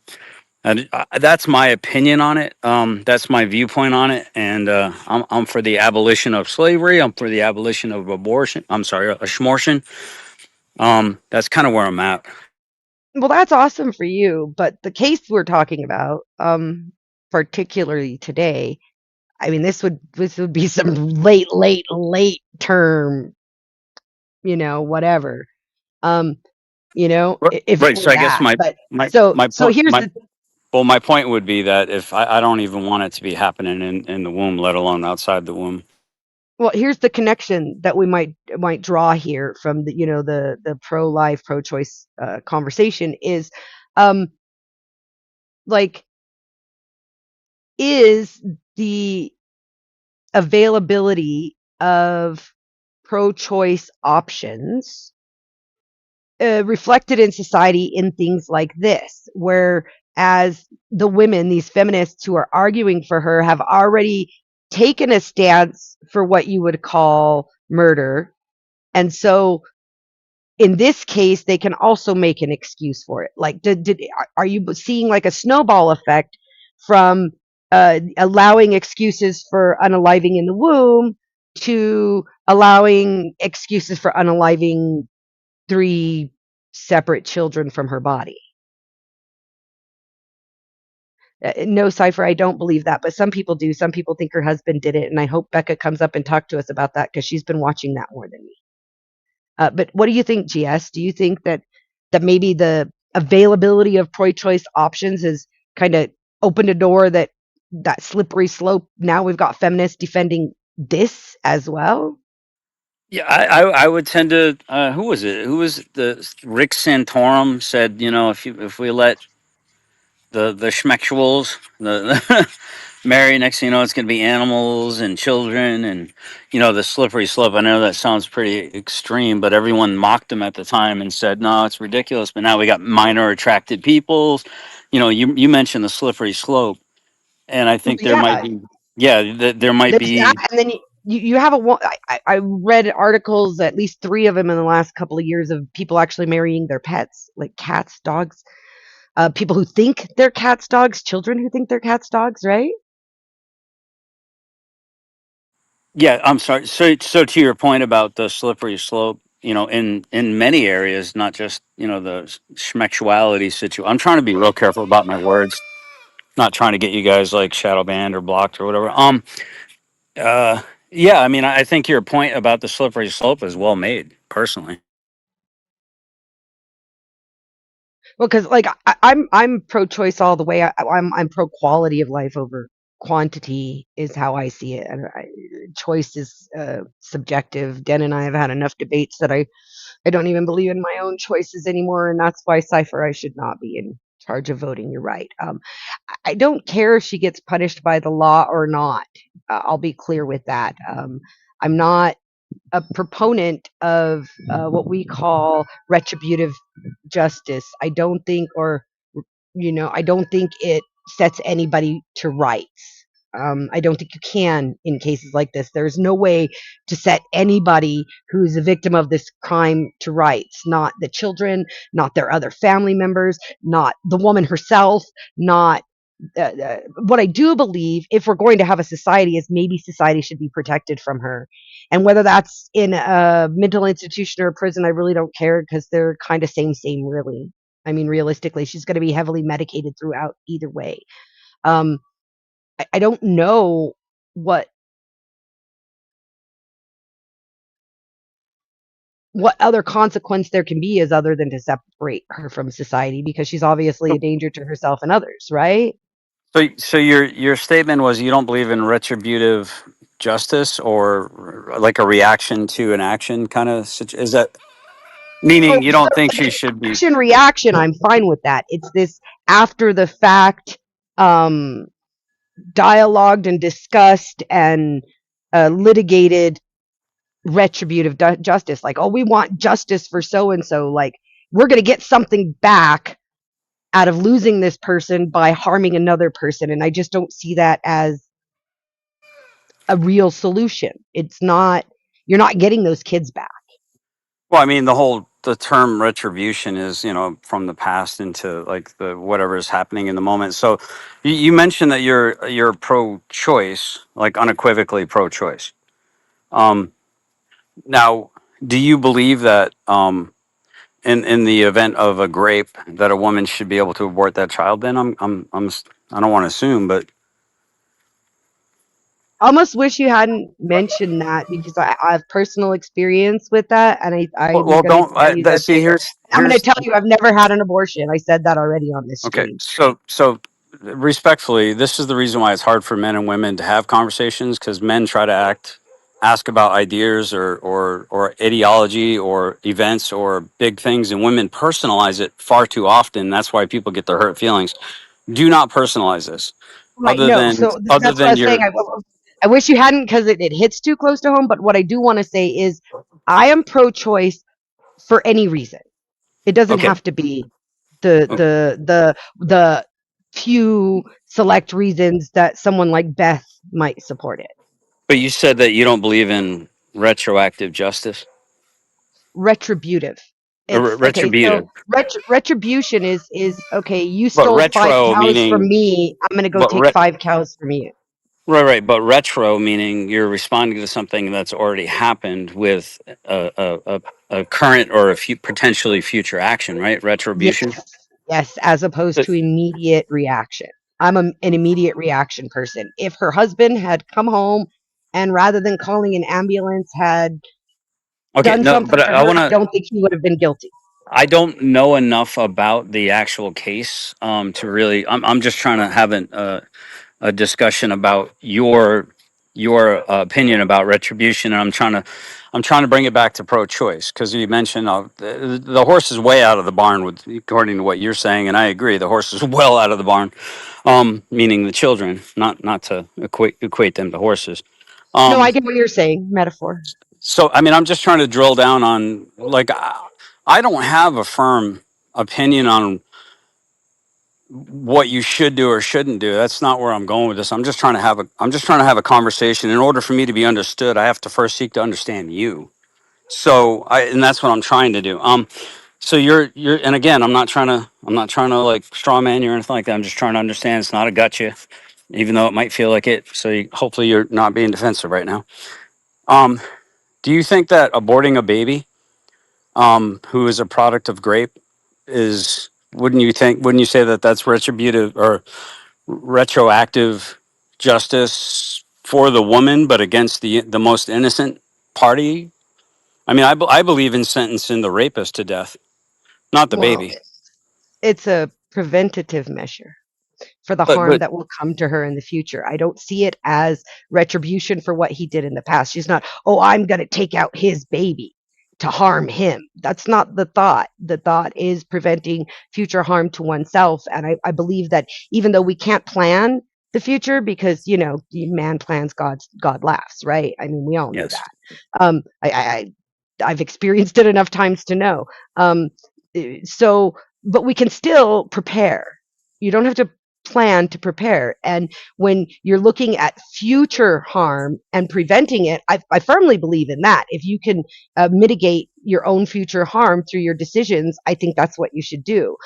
S5: And that's my opinion on it. That's my viewpoint on it. And I'm for the abolition of slavery. I'm for the abolition of abortion. I'm sorry, abortion. That's kind of where I'm at.
S2: Well, that's awesome for you, but the case we're talking about, particularly today, I mean, this would be some late term, whatever. Um, if
S5: Right. So
S2: only
S5: I guess
S2: that.
S5: my
S2: But
S5: my
S2: so
S5: my
S2: so
S5: point
S2: here's
S5: my
S2: the
S5: well my point would be that if I don't even want it to be happening in the womb, let alone outside the womb.
S2: well, here's the connection that we might draw here from the pro life, pro choice conversation is, um, like, is the availability of pro-choice options reflected in society in things like this, where as the women, these feminists who are arguing for her, have already taken a stance for what you would call murder. And so in this case, they can also make an excuse for it. Like, are you seeing like a snowball effect from allowing excuses for unaliving in the womb to allowing excuses for unaliving 3 separate children from her body? No, Cypher, I don't believe that, but some people do. Some people think her husband did it, and I hope Becca comes up and talk to us about that because she's been watching that more than me. But what do you think, GS? Do you think that maybe the availability of pro-choice options has kind of opened a door that slippery slope? Now we've got feminists defending this as well.
S5: Yeah, I would tend to. Who was it? Who was the Rick Santorum said? If we let the schmexuals the marry, next thing you know, it's going to be animals and children, and the slippery slope. I know that sounds pretty extreme, but everyone mocked him at the time and said, "No, it's ridiculous." But now we got minor attracted peoples. You mentioned the slippery slope, and I think there might
S2: Yeah,
S5: be. Yeah, there might
S2: there's that,
S5: be.
S2: and then you have I read articles, at least 3 of them in the last couple of years, of people actually marrying their pets, like cats, dogs, people who think they're cats, dogs, children who think they're cats, dogs, right?
S5: Yeah, I'm sorry. So to your point about the slippery slope, in many areas, not just the schmexuality situation. I'm trying to be real careful about my words, not trying to get you guys like shadow banned or blocked or whatever. Yeah, I mean, I think your point about the slippery slope is well made, personally.
S2: Well, because like I'm pro-choice all the way. I'm pro quality of life over quantity is how I see it. And choice is subjective. Den and I have had enough debates that I don't even believe in my own choices anymore, and that's why Cipher I should not be in charge of voting. You're right. I don't care if she gets punished by the law or not. I'll be clear with that. I'm not a proponent of what we call retributive justice. I don't think, or I don't think it sets anybody to rights. I don't think you can in cases like this. There's no way to set anybody who's a victim of this crime to rights. Not the children, not their other family members, not the woman herself, not what I do believe, if we're going to have a society, is maybe society should be protected from her. And whether that's in a mental institution or a prison, I really don't care because they're kind of same, really. I mean, realistically, she's going to be heavily medicated throughout either way. Um, I don't know what other consequence there can be is other than to separate her from society because she's obviously a danger to herself and others, right?
S5: So your statement was you don't believe in retributive justice or like a reaction to an action kind of is that
S2: Oh,
S5: meaning you don't think she should be
S2: action reaction, I'm fine with that. It's this after the fact, um, dialogued and discussed and litigated retributive justice. Like, oh, we want justice for so and so. Like, we're going to get something back out of losing this person by harming another person. And I just don't see that as a real solution. It's not, you're not getting those kids back.
S5: well, I mean the term retribution is from the past into like the whatever is happening in the moment. So you mentioned that you're pro-choice, like unequivocally pro-choice. Um, Now, do you believe that in the event of a grape that a woman should be able to abort that child? Then I don't want to assume, but
S2: I almost wish you hadn't mentioned that because I have personal experience with that. And I'm
S5: well,
S2: going to
S5: don't
S2: tell you that
S5: see
S2: I'm going to
S5: here's
S2: tell you I've never had an abortion. I said that already on this
S5: okay.
S2: stream.
S5: So respectfully, this is the reason why it's hard for men and women to have conversations because men try to ask about ideas or ideology or events or big things, and women personalize it far too often. That's why people get their hurt feelings. Do not personalize this.
S2: Right. No. So
S5: Other
S2: that's what I
S5: than
S2: was saying.
S5: your
S2: I wish you hadn't because it hits too close to home. But what I do want to say is I am pro choice for any reason. It doesn't
S5: okay.
S2: have to be the few select reasons that someone like Beth might support it.
S5: But you said that you don't believe in retroactive justice
S2: Retributive.
S5: or
S2: It's okay. So
S5: retributive.
S2: retribution is okay. You
S5: But
S2: stole five
S5: retro
S2: cows from
S5: meaning
S2: me. I'm gonna go
S5: but
S2: take five cows from you.
S5: right. But retro meaning you're responding to something that's already happened with a current or potentially future action, right?
S2: Yes,
S5: Retribution.
S2: yes, as opposed
S5: But-
S2: to immediate reaction. I'm an immediate reaction person. If her husband had come home and rather than calling an ambulance had
S5: Okay,
S2: done
S5: no,
S2: something
S5: but
S2: to
S5: I
S2: her,
S5: want
S2: I
S5: to.
S2: don't think he would have been guilty.
S5: I don't know enough about the actual case to really. I'm just trying to have a discussion about your opinion about retribution, and I'm trying to bring it back to pro-choice because you mentioned the horse is way out of the barn with according to what you're saying, and I agree the horse is well out of the barn, meaning the children, not to equate them to horses.
S2: No,
S5: Um,
S2: I get what you're saying, metaphor.
S5: so I mean, I'm just trying to drill down on like I don't have a firm opinion on what you should do or shouldn't do. That's not where I'm going with this. I'm just trying to have a conversation. In order for me to be understood, I have to first seek to understand you. And that's what I'm trying to do. So you're and again, I'm not trying to like straw man you or anything like that. I'm just trying to understand it's not a gotcha, even though it might feel like it. So hopefully you're not being defensive right now. Um, do you think that aborting a baby who is a product of grape, is wouldn't you say that that's retributive or retroactive justice for the woman, but against the most innocent party? I mean, I believe in sentencing the rapist to death, not the
S2: Well,
S5: baby.
S2: it's a preventative measure for the harm
S5: But
S2: that will come to her in the future. I don't see it as retribution for what he did in the past. She's not, oh, I'm going to take out his baby to harm him. That's not the thought. The thought is preventing future harm to oneself. And I believe that even though we can't plan the future because, man plans, God laughs, right? I mean, we all know
S5: yes,
S2: that. I've experienced it enough times to know. So, but we can still prepare. You don't have to plan to prepare. And when you're looking at future harm and preventing it, I firmly believe in that. If you can mitigate your own future harm through your decisions, I think that's what you should do.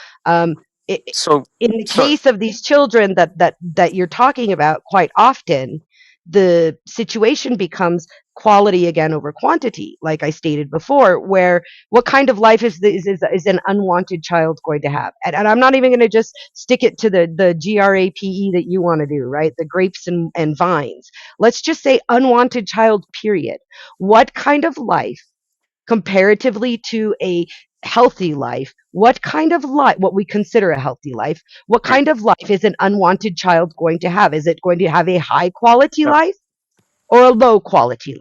S2: It,
S5: so
S2: in the
S5: so
S2: case of these children that you're talking about, quite often the situation becomes quality again over quantity, like I stated before, where what kind of life is an unwanted child going to have? And I'm not even going to just stick it to the GRAPE that you want to do, right? The grapes and vines. Let's just say unwanted child, period. What kind of life, comparatively to a healthy life, what kind of life, what we consider a healthy life, what
S5: right,
S2: kind of life is an unwanted child going to have? Is it going to have a high quality
S5: yep.
S2: life or a low quality life?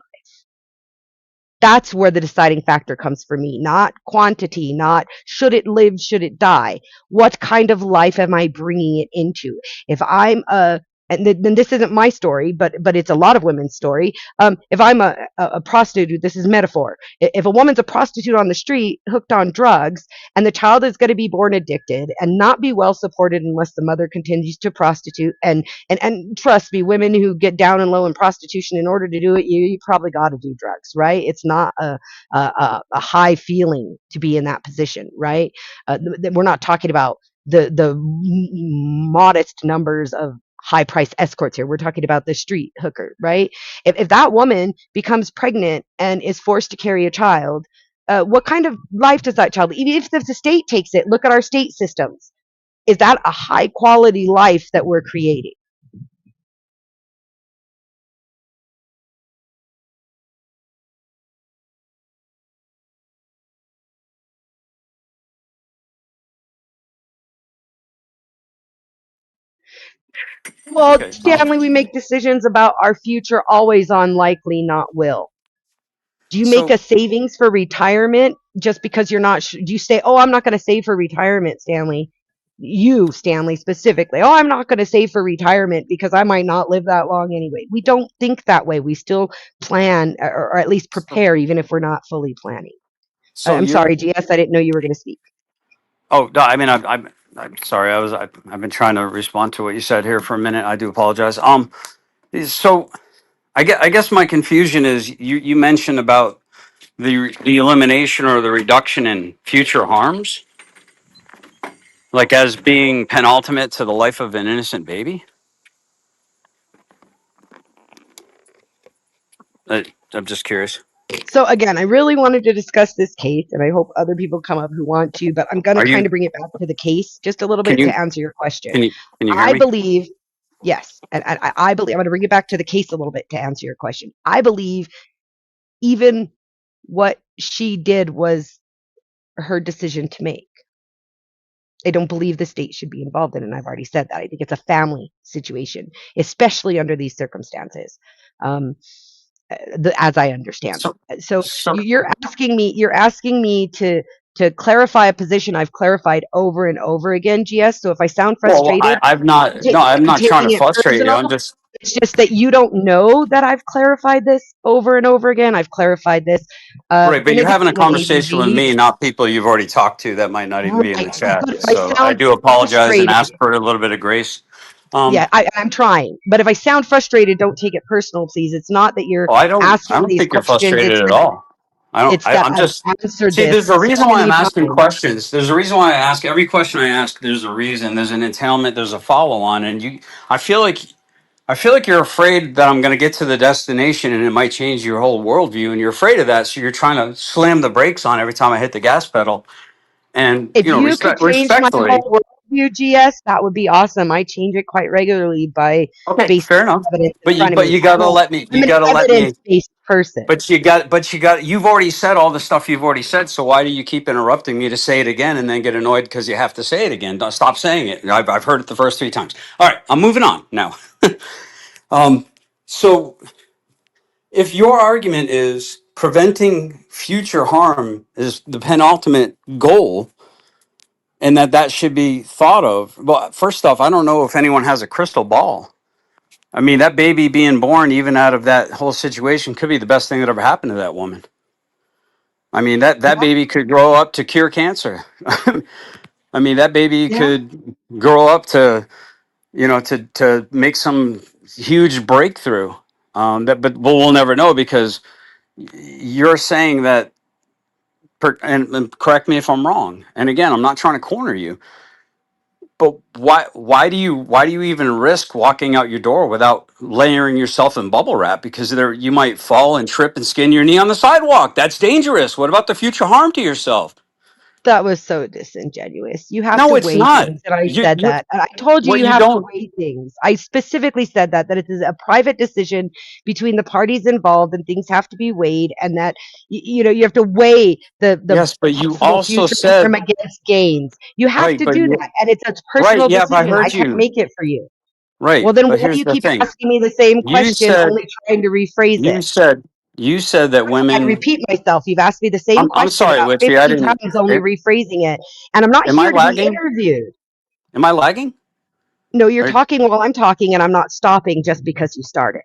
S2: That's where the deciding factor comes for me, not quantity, not should it live, should it die. What kind of life am I bringing it into? If I'm a then this isn't my story, but it's a lot of women's story. If I'm a prostitute, this is metaphor. If a woman's a prostitute on the street, hooked on drugs, and the child is going to be born addicted and not be well supported unless the mother continues to prostitute, and trust me, women who get down and low in prostitution, in order to do it, you probably got to do drugs, right? It's not a high feeling to be in that position, right? We're not talking about the modest numbers of high price escorts here. We're talking about the street hooker, right? If that woman becomes pregnant and is forced to carry a child, what kind of life does that child? Even if the state takes it, look at our state systems. Is that a high quality life that we're creating? Well,
S5: Okay.
S2: Stanley, we make decisions about our future always on likely, not will. Do you make
S5: So
S2: a savings for retirement just because you're not? Do you say, "Oh, I'm not going to save for retirement, Stanley"? You, Stanley, specifically. "Oh, I'm not going to save for retirement because I might not live that long anyway." We don't think that way. We still plan, or at least
S5: so
S2: prepare, even if we're not fully planning.
S5: so
S2: I'm
S5: you're
S2: sorry, GS. I didn't know you were going to speak.
S5: oh no, I mean I'm sorry. I've been trying to respond to what you said here for a minute. I do apologize. So I guess my confusion is you mentioned about the elimination or the reduction in future harms, like as being penultimate to the life of an innocent baby. I'm just curious.
S2: So again, I really wanted to discuss this case, and I hope other people come up who want to, but I'm going to
S5: Are
S2: kind
S5: you?
S2: of bring it back to the case just a little
S5: Can
S2: bit
S5: you?
S2: to answer your question.
S5: Can you hear
S2: I
S5: me?
S2: believe, yes, and I believe, I'm going to bring it back to the case a little bit to answer your question. I believe even what she did was her decision to make. I don't believe the state should be involved in it, and I've already said that. I think it's a family situation, especially under these circumstances. Um, as I understand
S5: So
S2: them. So
S5: so
S2: you're asking me to clarify a position I've clarified over and over again, GS. So if I sound
S5: well,
S2: frustrated,
S5: I've not. No, I'm
S2: I'm
S5: not trying
S2: taking
S5: to
S2: it
S5: frustrate you.
S2: personal.
S5: I'm just
S2: It's just that you don't know that I've clarified this over and over again. I've clarified this
S5: right, but
S2: in a
S5: you're having a
S2: different way,
S5: conversation with
S2: maybe.
S5: me, not people you've already talked to that might not even be in the
S2: Right.
S5: chat.
S2: But if I
S5: So I
S2: sound
S5: do apologize and
S2: frustrated,
S5: ask for a little bit of grace.
S2: yeah,
S5: Um,
S2: I'm trying. But if I sound frustrated, don't take it personal, please. It's not that you're
S5: well, I
S2: asking
S5: don't
S2: these
S5: think you're
S2: questions.
S5: frustrated at all.
S2: It's that
S5: I'm
S2: I've
S5: just,
S2: answered
S5: see,
S2: this
S5: there's a
S2: so
S5: reason why I'm
S2: many
S5: asking
S2: times.
S5: questions. There's a reason why I ask every question I ask. There's a reason, there's an entailment, there's a follow on. And I feel like I feel like you're afraid that I'm going to get to the destination and it might change your whole worldview, and you're afraid of that, so you're trying to slam the brakes on every time I hit the gas pedal. And
S2: If you could change my
S5: respectfully,
S2: whole worldview, GS, that would be awesome. I change it quite regularly by
S5: okay,
S2: based
S5: fair
S2: on
S5: enough.
S2: evidence in
S5: But
S2: front of me.
S5: you got to let me. You
S2: I'm an
S5: got to let me.
S2: evidence-based person.
S5: You've already said all the stuff you've already said. So why do you keep interrupting me to say it again and then get annoyed because you have to say it again? Don't stop saying it. I've heard it the first 3 times. All right, I'm moving on now. So if your argument is preventing future harm is the penultimate goal and that should be thought of, well, first off, I don't know if anyone has a crystal ball. I mean, that baby being born, even out of that whole situation, could be the best thing that ever happened to that woman. I mean, that
S2: Yeah,
S5: baby could grow up to cure cancer. I mean, that baby
S2: yeah.
S5: could grow up to, to make some huge breakthrough. But we'll never know because you're saying that, and correct me if I'm wrong. And again, I'm not trying to corner you, but why do you even risk walking out your door without layering yourself in bubble wrap? Because there you might fall and trip and skin your knee on the sidewalk. That's dangerous. What about the future harm to yourself?
S2: That was so disingenuous. You have
S5: No,
S2: to
S5: it's
S2: weigh
S5: not.
S2: things, and I said
S5: You
S2: that. And I told you
S5: what
S2: you
S5: you
S2: have to
S5: don't.
S2: weigh things. I specifically said that it is a private decision between the parties involved, and things have to be weighed, and that you have to weigh the
S5: Yes, but you
S2: possible
S5: also
S2: future harm
S5: said
S2: against gains. You have
S5: right,
S2: to
S5: but
S2: do
S5: you
S2: that, and it's a
S5: right.
S2: personal
S5: Yeah, but I
S2: decision. I
S5: heard
S2: can't
S5: you.
S2: make it for you. Well,
S5: Right,
S2: then
S5: but
S2: why do
S5: here's
S2: you
S5: the
S2: keep
S5: thing.
S2: asking me the same
S5: You
S2: question,
S5: said
S2: only trying to rephrase
S5: you
S2: it?
S5: said you said that
S2: I
S5: women.
S2: repeat myself. You've asked me the same
S5: I'm
S2: question
S5: sorry,
S2: about
S5: Witchy. I
S2: 50
S5: didn't.
S2: times, only rephrasing it. And I'm not
S5: Am I
S2: here to be
S5: lagging?
S2: interviewed.
S5: Am I lagging?
S2: No, you're
S5: Or,
S2: talking while I'm talking, and I'm not stopping just because you started.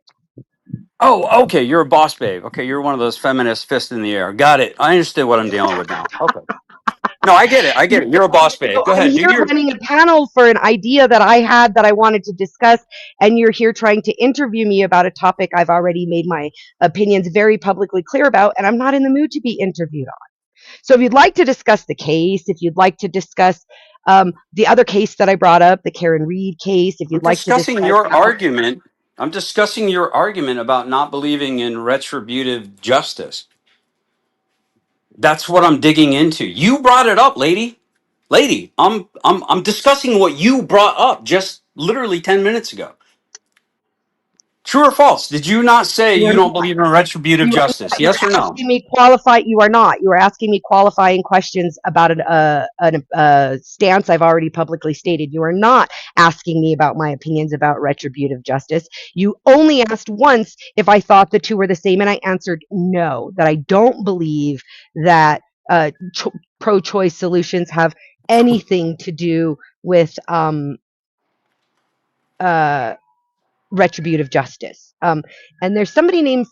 S5: oh, okay. You're a boss babe. Okay, you're one of those feminist fist in the air. Got it. I understood what I'm dealing with now. Okay. No, I get it. I get it. You're a boss babe.
S2: So
S5: Go
S2: I'm
S5: ahead. Do
S2: here
S5: your.
S2: running a panel for an idea that I had that I wanted to discuss, and you're here trying to interview me about a topic I've already made my opinions very publicly clear about, and I'm not in the mood to be interviewed on. So if you'd like to discuss the case, if you'd like to discuss the other case that I brought up, the Karen Reed case, if
S5: I'm
S2: you'd like to
S5: discussing
S2: discuss
S5: your
S2: how
S5: argument. I'm discussing your argument about not believing in retributive justice. That's what I'm digging into. You brought it up, lady. Lady, I'm discussing what you brought up just literally 10 minutes ago. True or false? Did you not say
S2: you are
S5: you don't believe in retributive
S2: You are
S5: justice?
S2: not. You're
S5: Yes or no?
S2: asking me qualify. You are not. You are asking me qualifying questions about a stance I've already publicly stated. You are not asking me about my opinions about retributive justice. You only asked once if I thought the two were the same, and I answered no. That I don't believe that pro-choice solutions have anything to do with uh, retributive justice. And there's somebody named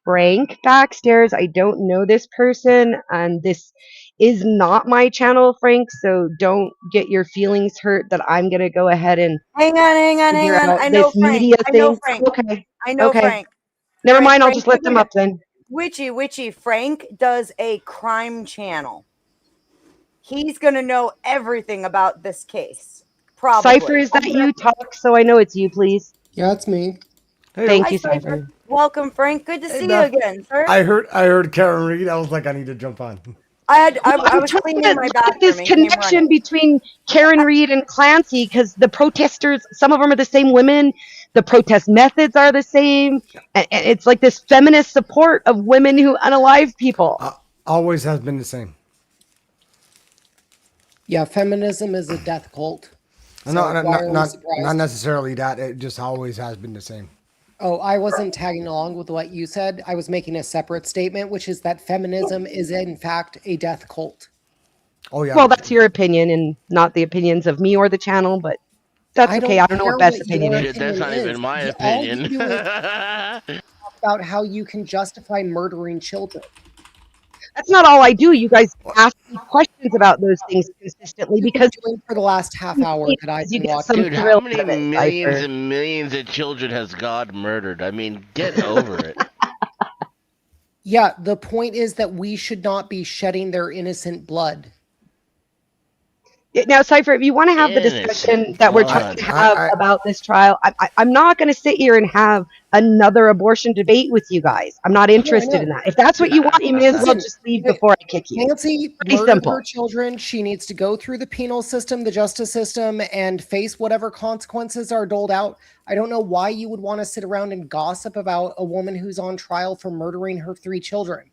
S2: Frank backstairs. I don't know this person, and this is not my channel, Frank. So don't get your feelings hurt that I'm gonna go ahead and
S1: Hang
S2: figure
S1: on.
S2: out
S1: I know
S2: this
S1: Frank.
S2: media
S1: I know
S2: thing.
S1: Frank.
S2: Okay,
S1: I know
S2: okay.
S1: Frank.
S2: Never mind. I'll
S1: Frank,
S2: just let them up then.
S1: Witchy. Frank does a crime channel. He's gonna know everything about this case.
S2: Cypher,
S1: Probably.
S2: is that you? Talk so I know it's you, please.
S6: Yeah, it's me. Hey,
S2: Thank
S1: Hi,
S2: you,
S1: Cypher.
S2: Cypher.
S1: Welcome, Frank. Good to
S6: hey,
S1: see you
S6: Beth.
S1: again, sir.
S6: I heard Karen Reed. I was like, I need to jump on.
S2: Well,
S1: I
S2: I'm
S1: was
S2: trying
S1: cleaning
S2: to
S1: my
S2: look at this
S1: bathroom and came
S2: connection
S1: running.
S2: between Karen Reed and Clancy because the protesters, some of them are the same women. The protest methods are the same. And it's like this feminist support of women who unalive people.
S6: Always has been the same.
S7: Yeah, feminism is a death cult. So
S6: No,
S7: why are we
S6: not
S7: surprised?
S6: necessarily that. It just always has been the same.
S7: Oh, I wasn't tagging along with what you said. I was making a separate statement, which is that feminism is in fact a death cult.
S6: Oh yeah.
S2: Well, that's your opinion and not the opinions of me or the channel, but that's
S7: I
S2: okay.
S7: don't
S2: I don't know what
S7: care
S2: Beth's
S7: what
S2: opinion
S7: your
S2: is.
S3: Shit, that's
S7: opinion
S3: not even
S7: is.
S3: my
S7: All you
S3: opinion.
S7: do is talk about how you can justify murdering children.
S2: That's not all I do. You guys ask me questions about those things consistently
S7: You've been
S2: because
S7: doing for the last half hour that I've
S2: you
S7: been
S2: get
S7: watching.
S2: some
S3: Dude, how
S2: thrill
S3: many
S2: out of it,
S3: millions
S2: Cypher.
S3: and millions of children has God murdered? I mean, get over it.
S7: Yeah, the point is that we should not be shedding their innocent blood.
S2: Now, Cypher, if you want to have the discussion
S3: Innocent
S2: that we're trying
S3: blood.
S2: to have
S6: I
S2: about this trial, I'm not going to sit here and have another abortion debate with you guys. I'm not
S7: No, I
S2: interested in
S7: know.
S2: that. If that's what you want, you may as well
S7: Listen,
S2: just leave before I kick you.
S7: Nancy
S2: Pretty
S7: murdered
S2: simple.
S7: her children. She needs to go through the penal system, the justice system, and face whatever consequences are doled out. I don't know why you would want to sit around and gossip about a woman who's on trial for murdering her 3 children.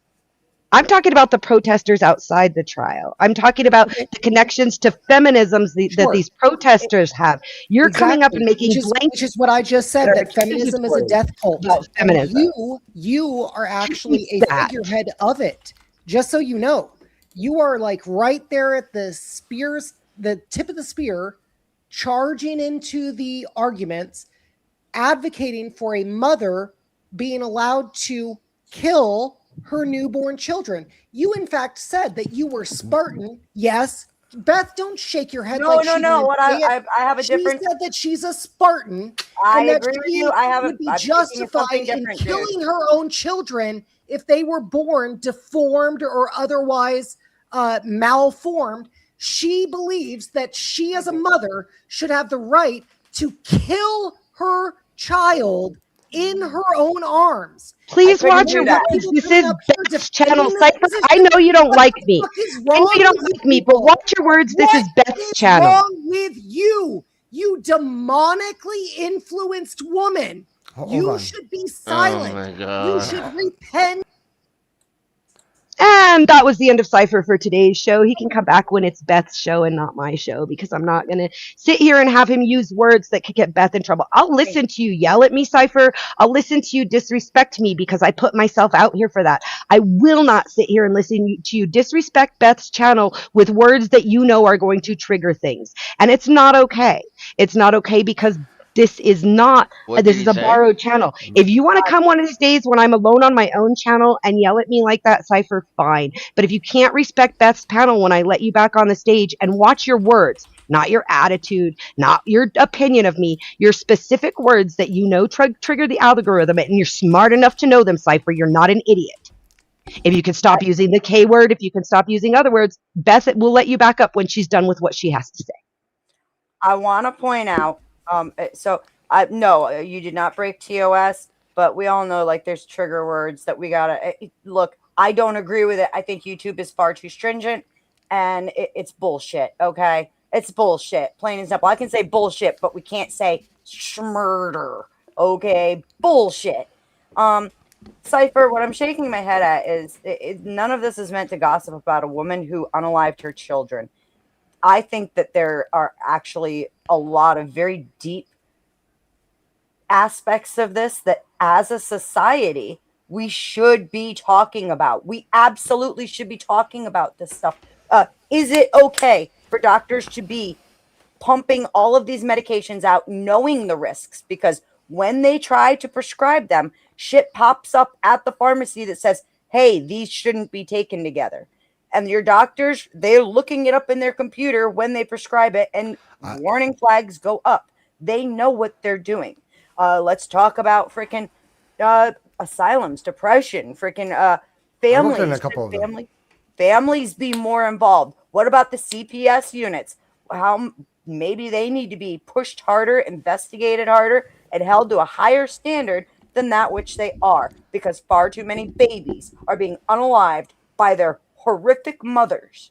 S2: I'm talking about the protesters outside the trial. I'm talking about
S7: Okay.
S2: the connections to feminisms that
S7: Sure.
S2: these protesters have. You're coming up and making blank
S7: which is what I just said,
S2: that are
S7: that feminism is a
S2: accusatory
S7: death cult.
S2: about
S7: And
S2: feminism.
S7: you are actually a
S2: that.
S7: figurehead of it. Just so you know, you are like right there at the tip of the spear, charging into the arguments, advocating for a mother being allowed to kill her newborn children. You, in fact, said that you were Spartan. Yes. Beth, don't shake your head
S1: No,
S7: like
S1: no,
S7: she
S1: no.
S7: didn't
S1: What
S7: say it.
S1: I have a
S7: She
S1: different.
S7: said that she's a Spartan
S1: I
S7: and that
S1: agree with
S7: she
S1: you. I have
S7: would be
S1: I'm thinking of
S7: justified
S1: something
S7: in
S1: different, dude.
S7: killing her own children if they were born deformed or otherwise malformed. She believes that she, as a mother, should have the right to kill her child in her own arms.
S2: Please
S1: couldn't
S2: watch
S1: do
S2: your
S1: that.
S2: words. This
S7: Coming
S2: is
S7: up here
S2: Beth's
S7: defending
S2: channel.
S7: this
S2: Cypher,
S7: position.
S2: I know you don't
S7: What
S2: like
S7: the
S2: me.
S7: fuck is
S2: I know
S7: wrong
S2: you don't
S7: with
S2: like me, but
S7: people?
S2: watch your words. This is
S7: What
S2: Beth's
S7: is
S2: channel.
S7: wrong with you? You demonically influenced woman.
S6: Hold
S7: You
S6: on.
S7: should be
S3: Oh
S7: silent.
S3: my
S7: You
S3: god.
S7: should repent.
S2: And that was the end of Cypher for today's show. He can come back when it's Beth's show and not my show, because I'm not going to sit here and have him use words that could get Beth in trouble. I'll listen to you yell at me, Cypher. I'll listen to you disrespect me because I put myself out here for that. I will not sit here and listen to you disrespect Beth's channel with words that you know are going to trigger things. And it's not okay. It's not okay because this is not,
S3: What
S2: this
S3: did
S2: is
S3: he
S2: a
S3: say?
S2: borrowed channel. If you want to come one of these days when I'm alone on my own channel and yell at me like that, Cypher, fine. But if you can't respect Beth's panel when I let you back on the stage, and watch your words, not your attitude, not your opinion of me, your specific words that you know trigger the algorithm, and you're smart enough to know them, Cypher, you're not an idiot. If you can stop using the K word, if you can stop using other words, Beth will let you back up when she's done with what she has to say.
S1: I want to point out, no, you did not break TOS, but we all know like there's trigger words that we gotta look. I don't agree with it. I think YouTube is far too stringent, and it's bullshit. Okay, it's bullshit, plain and simple. I can say bullshit, but we can't say murder. Okay, bullshit. Cypher, what I'm shaking my head at is none of this is meant to gossip about a woman who unalived her children. I think that there are actually a lot of very deep aspects of this that as a society we should be talking about. We absolutely should be talking about this stuff. Is it okay for doctors to be pumping all of these medications out knowing the risks? Because when they try to prescribe them, shit pops up at the pharmacy that says, hey, these shouldn't be taken together. And your doctors, they're looking it up in their computer when they prescribe it, and warning flags go up. They know what they're doing. Let's talk about freaking asylums, depression, freaking families.
S6: I worked in a couple of them.
S1: Families be more involved. What about the CPS units? How maybe they need to be pushed harder, investigated harder, and held to a higher standard than that which they are, because far too many babies are being unalived by their horrific mothers.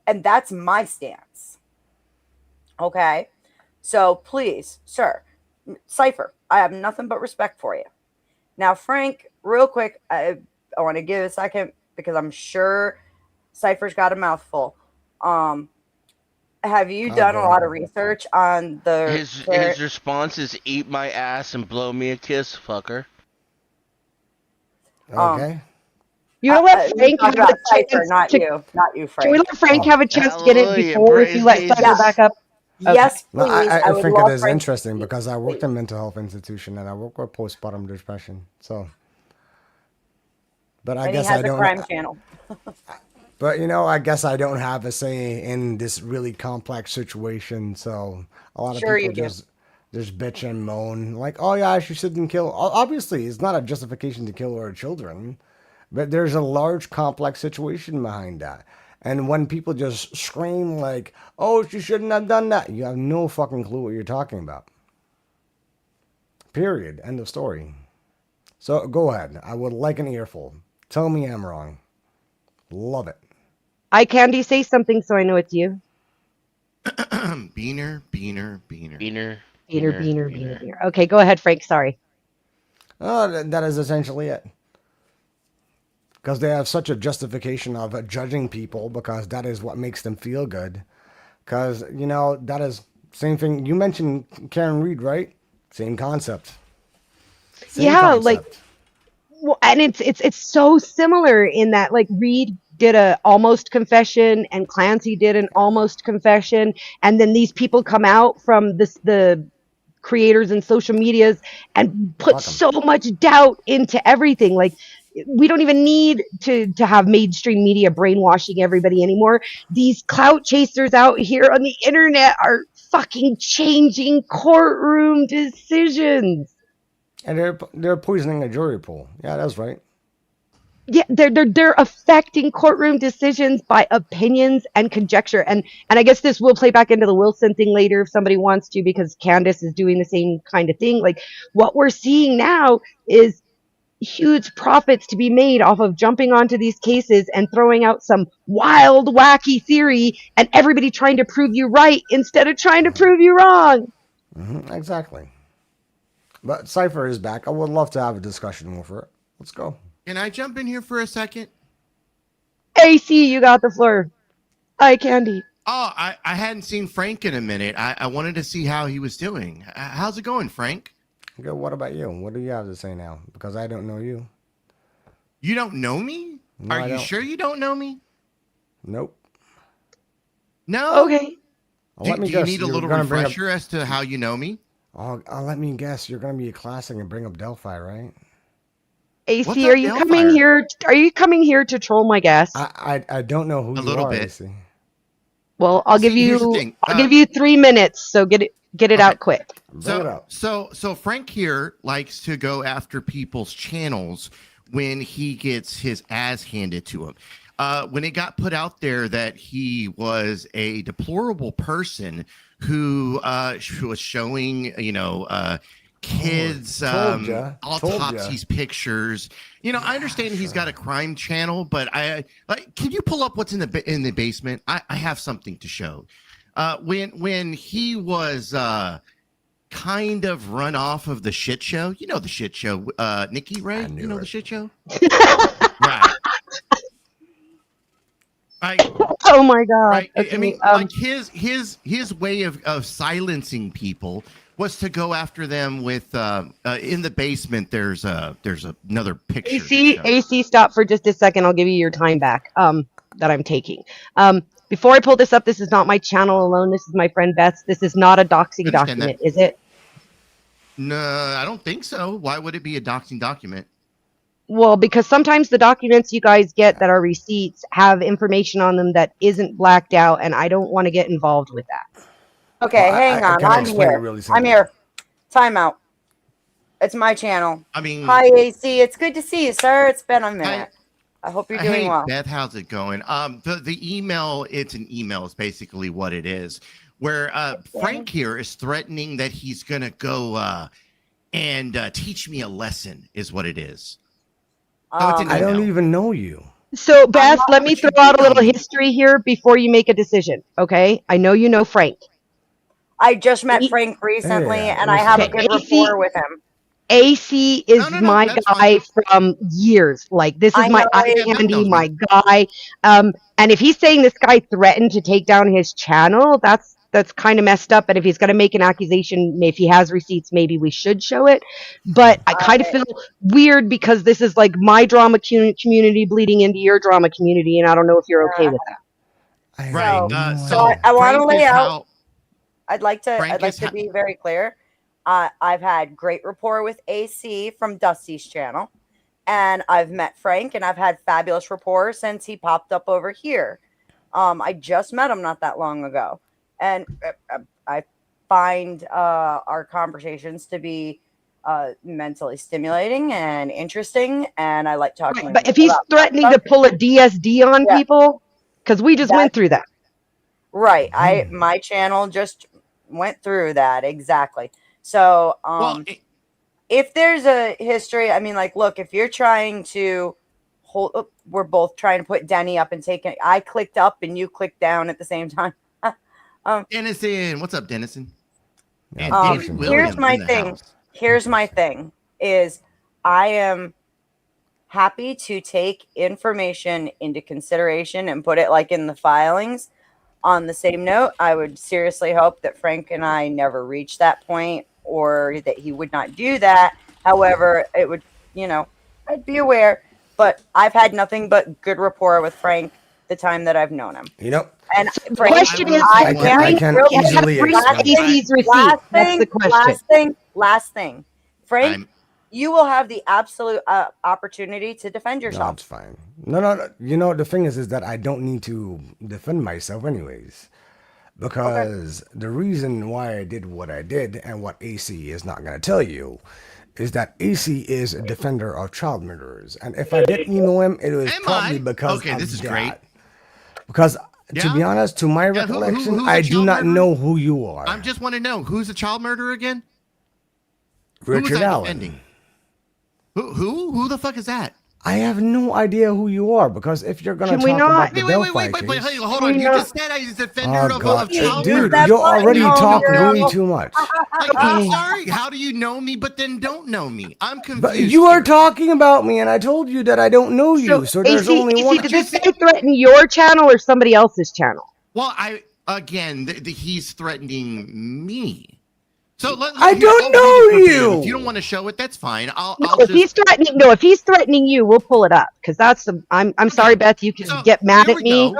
S1: And that's my stance. Okay? So please, sir, Cypher, I have nothing but respect for you. Now, Frank, real quick, I want to give a second because I'm sure Cypher's got a mouthful. Have you done a lot of research on the
S3: His response is eat my ass and blow me a kiss, fucker.
S6: Okay.
S2: You know what, Frank? Have a
S1: Cypher,
S2: chance
S1: not
S2: to,
S1: you, not you, Frank.
S2: can we let Frank have a chance to get in
S3: Hallelujah,
S2: before if you let
S3: praise
S2: Cypher
S3: Jesus.
S2: back up? Okay.
S1: Yes,
S6: No,
S1: please.
S6: I
S1: would
S6: think
S1: love
S6: it is
S1: Frank to
S6: interesting
S1: speak,
S6: because I worked
S1: please.
S6: in mental health institution and I work with postpartum depression. So, but I
S1: And he
S6: guess
S1: has
S6: I
S1: a
S6: don't.
S1: crime channel.
S6: But I guess I don't have a say in this really complex situation. So a lot of
S1: Sure
S6: people
S1: you do.
S6: just bitch and moan like, "Oh yeah, she shouldn't kill." Obviously, it's not a justification to kill our children, but there's a large complex situation behind that. And when people just scream like, "Oh, she shouldn't have done that," you have no fucking clue what you're talking about. Period. End of story. So go ahead. I would like an earful. Tell me I'm wrong. Love it.
S2: I Candy, say something so I know it's you.
S8: Beaner.
S2: Beaner. Okay, go ahead, Frank. Sorry.
S6: That is essentially it. Because they have such a justification of judging people because that is what makes them feel good. Because, that is same thing. You mentioned Karen Reed, right? Same concept. Same concept.
S2: Well, and it's so similar in that like Reed did a almost confession and Clancy did an almost confession, and then these people come out from the creators and social medias and put so much doubt into everything. Like we don't even need to have mainstream media brainwashing everybody anymore. These clout chasers out here on the internet are fucking changing courtroom decisions.
S6: And they're poisoning a jury pool. Yeah, that's right.
S2: Yeah, they're affecting courtroom decisions by opinions and conjecture, and I guess this will play back into the Wilson thing later if somebody wants to, because Candace is doing the same kind of thing. Like what we're seeing now is huge profits to be made off of jumping onto these cases and throwing out some wild, wacky theory, and everybody trying to prove you right instead of trying to prove you wrong.
S6: Exactly. But Cypher is back. I would love to have a discussion with her. Let's go.
S8: Can I jump in here for a second?
S2: AC, you got the floor. Hi, Candy.
S8: Oh, I hadn't seen Frank in a minute. I wanted to see how he was doing. How's it going, Frank?
S6: Good. What about you? What do you have to say now? Because I don't know you.
S8: You don't know me?
S6: No,
S8: Are you sure you don't know me?
S6: Nope.
S8: No?
S2: Okay.
S8: Do you need a little refresher as to how you know me?
S6: Oh, let me guess. You're going to be a classic and bring up Delphi, right?
S2: AC, are you coming here? Are you coming here to troll my guests?
S6: I don't know who you are, AC.
S2: Well, I'll give you 3 minutes, so get it out quick.
S8: So Frank here likes to go after people's channels when he gets his ass handed to him. When it got put out there that he was a deplorable person who was showing, kids autopsies pictures. I understand he's got a crime channel, but can you pull up what's in the basement? I have something to show. When he was kind of run off of the shit show, the shit show, Nikki, right? The shit show, right?
S2: Oh my god!
S8: Right.
S2: Okay,
S8: I mean, like his way of silencing people was to go after them with in the basement. There's another picture.
S2: AC, stop for just a second. I'll give you your time back. That I'm taking. Before I pull this up, this is not my channel alone. This is my friend Beth's. This is not a doxing document, is it?
S8: No, I don't think so. Why would it be a doxing document?
S2: Well, because sometimes the documents you guys get that are receipts have information on them that isn't blacked out, and I don't want to get involved with that.
S1: Okay, hang on. I'm here. I'm here. Time out. It's my channel.
S8: I mean,
S1: hi AC. It's good to see you, sir. It's been a minute. I hope you're doing well.
S8: Beth, how's it going? The email. It's an email. Is basically what it is. Where Frank here is threatening that he's gonna go and teach me a lesson. Is what it is.
S6: I don't even know you.
S2: So, Beth, let me throw out a little history here before you make a decision, okay? I know you know Frank.
S1: I just met Frank recently, and I have a good rapport with him.
S2: AC is my guy from years. Like, this is my Candy, my guy. And if he's saying this guy threatened to take down his channel, that's kind of messed up. And if he's going to make an accusation, if he has receipts, maybe we should show it. But I kind of feel weird because this is like my drama community bleeding into your drama community, and I don't know if you're okay with that.
S8: Right.
S1: So I want to lay out. I'd like to be very clear. I've had great rapport with AC from Dusty's channel, and I've met Frank, and I've had fabulous rapport since he popped up over here. I just met him not that long ago. And I find our conversations to be mentally stimulating and interesting, and I like talking.
S2: But if he's threatening to pull a DSD on people, Because we just went through that.
S1: Right. My channel just went through that exactly. So if there's a history, I mean, like, look, if you're trying to hold, we're both trying to put Denny up and take it. I clicked up and you clicked down at the same time.
S8: Dennison, what's up, Dennison?
S1: Here's my thing. Here's my thing is I am happy to take information into consideration and put it like in the filings. On the same note, I would seriously hope that Frank and I never reach that point, or that he would not do that. However, it would, I'd be aware, but I've had nothing but good rapport with Frank the time that I've known him. And
S2: the question is,
S6: I can easily explain.
S1: Last thing, Frank, you will have the absolute opportunity to defend yourself.
S6: No, it's fine. No. The thing is that I don't need to defend myself anyways. Because the reason why I did what I did, and what AC is not going to tell you, is that AC is a defender of child murderers. And if I didn't know him, it was probably because of
S8: this is
S6: that.
S8: great.
S6: Because, to be honest, to my recollection, I do not know who you are.
S8: I just want to know, who's a child murderer again?
S6: Richard Allen.
S8: Who the fuck is that?
S6: I have no idea who you are, because if you're going to talk about the Delphi case...
S8: Wait, hold on. You just said I was a defender of child
S6: dude,
S8: murder.
S6: you're already talking way too much.
S8: I'm sorry. How do you know me but then don't know me? I'm confused.
S6: But you are talking about me, and I told you that I don't know you, so there's only one...
S2: Did this guy threaten your channel or somebody else's channel?
S8: Well, he's threatening me. So
S6: I don't know you.
S8: If you don't want to show it, that's fine.
S2: If he's threatening you, we'll pull it up, because that's I'm sorry, Beth. You can get mad at me.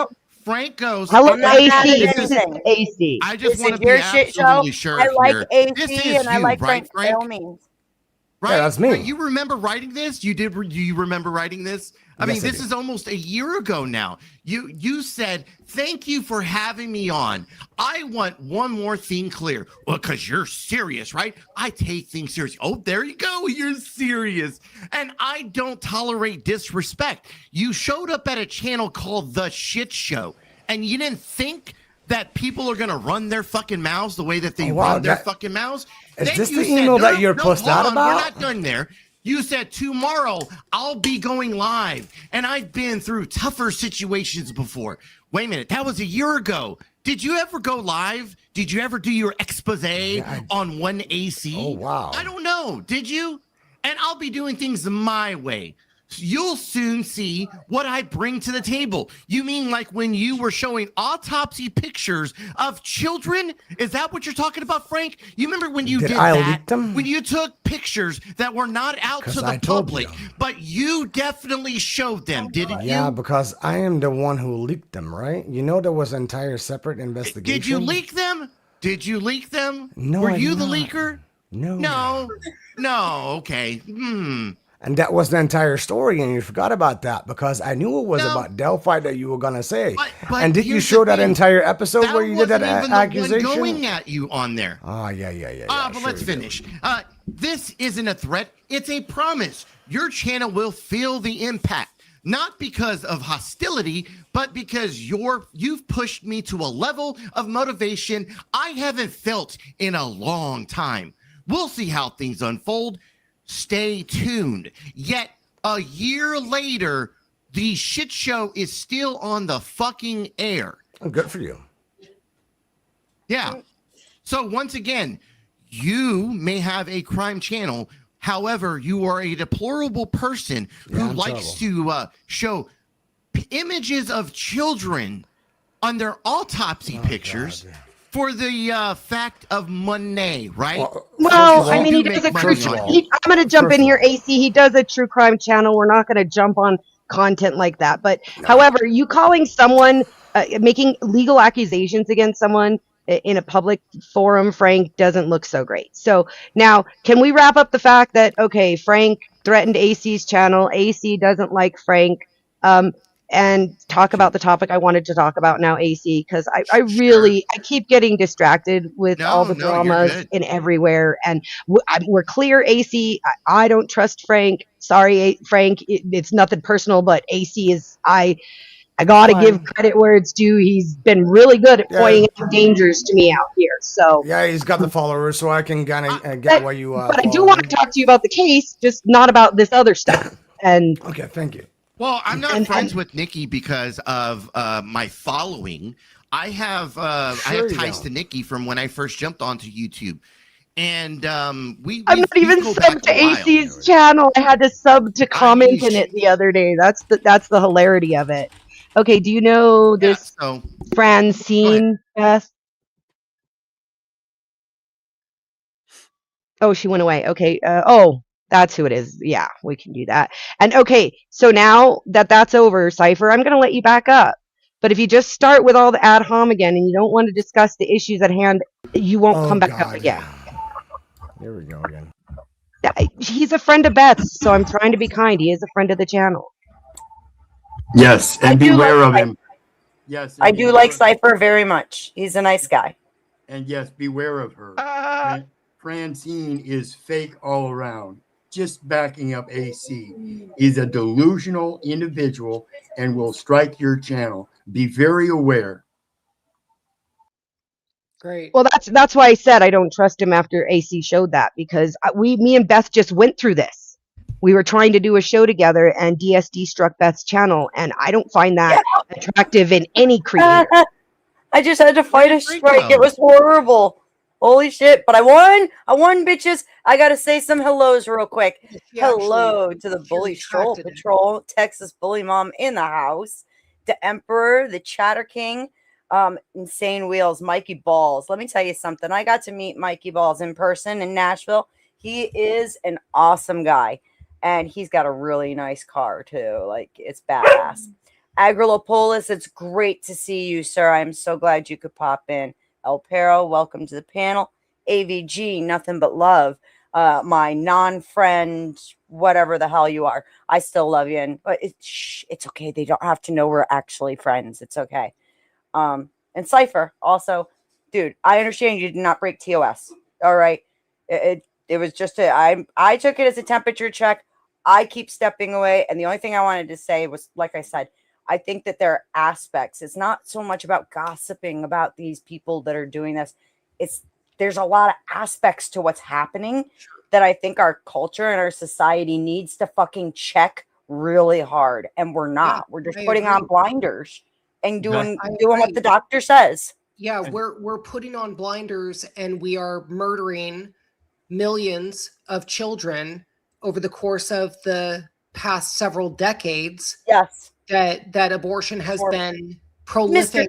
S8: Frank goes.
S2: Hello, AC. This is AC.
S8: I just want to be absolutely sure.
S1: I like AC and I like Frank. By all means.
S8: Right,
S6: yeah, that's me.
S8: Right, you remember writing this? Do you remember writing this? I mean, this is almost a year ago now. You said, thank you for having me on. I want one more thing clear. Well, because you're serious, right? I take things serious. Oh, there you go. You're serious. And I don't tolerate disrespect. You showed up at a channel called The Shit Show, and you didn't think that people are going to run their fucking mouths the way that they run their fucking mouths.
S6: Is this the email that you're post out about?
S8: We're not done there. You said tomorrow I'll be going live, and I've been through tougher situations before. Wait a minute, that was a year ago. Did you ever go live? Did you ever do your expose on one AC?
S6: Oh, wow.
S8: I don't know. Did you? And I'll be doing things my way. You'll soon see what I bring to the table. You mean like when you were showing autopsy pictures of children? Is that what you're talking about, Frank? You remember when you did that? When you took pictures that were not out to the public, but you definitely showed them, didn't you?
S6: Yeah, because I am the one who leaked them, right? You know there was an entire separate investigation.
S8: Did you leak them? Did you leak them?
S6: No,
S8: Were you the leaker?
S6: No.
S8: Okay.
S6: And that was the entire story, and you forgot about that, because I knew it was about Delphi that you were going to say.
S8: But
S6: and did you show that entire episode where you did that accusation?
S8: That wasn't going at you on there.
S6: Oh, yeah.
S8: But let's finish. This isn't a threat. It's a promise. Your channel will feel the impact, not because of hostility, but because you've pushed me to a level of motivation I haven't felt in a long time. We'll see how things unfold. Stay tuned. Yet a year later, the shit show is still on the fucking air.
S6: Oh, good for you.
S8: Yeah. So once again, you may have a crime channel. However, you are a deplorable person who likes to show images of children on their autopsy pictures. God. For the fact of money, right?
S2: Well, I mean, he does a true crime. I'm going to jump in here, AC. He does a true crime channel. We're not going to jump on content like that. But however, you calling someone, making legal accusations against someone in a public forum, Frank, doesn't look so great. So now, can we wrap up the fact that, okay, Frank threatened AC's channel. AC doesn't like Frank. And talk about the topic I wanted to talk about now, AC, because I keep getting distracted with all the dramas and everywhere. And we're clear, AC. I don't trust Frank. Sorry, Frank. It's nothing personal, but AC is I gotta
S6: Fine.
S2: give credit where it's due. He's been really good at pointing out dangers to me out here. So
S6: yeah, he's got the followers, so I can kind of get why you.
S2: But I do want to talk to you about the case, just not about this other stuff. And
S6: okay, thank you.
S8: Well, I'm not friends with Nikki because of my following. I have ties to Nikki from when I first jumped onto YouTube. And I'm not even subbed to AC's channel.
S2: I had to sub to comment in it the other day. That's the hilarity of it. Okay, do you know this Francine Beth? Oh, she went away. Okay. That's who it is. Yeah, we can do that. And okay, so now that that's over, Cypher, I'm going to let you back up. But if you just start with all the ad hom again and you don't want to discuss the issues at hand, you won't come back up again.
S6: Here we go again.
S2: He's a friend of Beth's, so I'm trying to be kind. He is a friend of the channel.
S9: Yes, and beware of him. Yes,
S1: I do like Cypher very much. He's a nice guy.
S9: And yes, beware of her. Francine is fake all around. Just backing up AC. He's a delusional individual and will strike your channel. Be very aware.
S7: Great.
S2: Well, that's why I said I don't trust him after AC showed that, because me and Beth just went through this. We were trying to do a show together, and DSD struck Beth's channel, and I don't find that attractive in any creator.
S1: I just had to fight a strike. It was horrible. Holy shit. But I won. I won, bitches. I got to say some hellos real quick. Hello to the Bully Stroll Patrol, Texas Bully Mom in the house, the Emperor, the Chatter King, Insane Wheels, Mikey Balls. Let me tell you something. I got to meet Mikey Balls in person in Nashville. He is an awesome guy, and he's got a really nice car too. Like, it's badass. Agrolopolis, it's great to see you, sir. I'm so glad you could pop in. El Pero, welcome to the panel. AVG, nothing but love. My non-friend, whatever the hell you are, I still love you. But it's okay. They don't have to know we're actually friends. It's okay. And Cypher, also, dude, I understand you did not break TOS. All right. It was just I took it as a temperature check. I keep stepping away. And the only thing I wanted to say was, like I said, I think that there are aspects. It's not so much about gossiping about these people that are doing this. There's a lot of aspects to what's happening that I think our culture and our society needs to fucking check really hard. And we're not. We're just putting on blinders and doing what the doctor says.
S7: Yeah, we're putting on blinders, and we are murdering millions of children over the course of the past several decades.
S1: Yes.
S7: That abortion has been prolific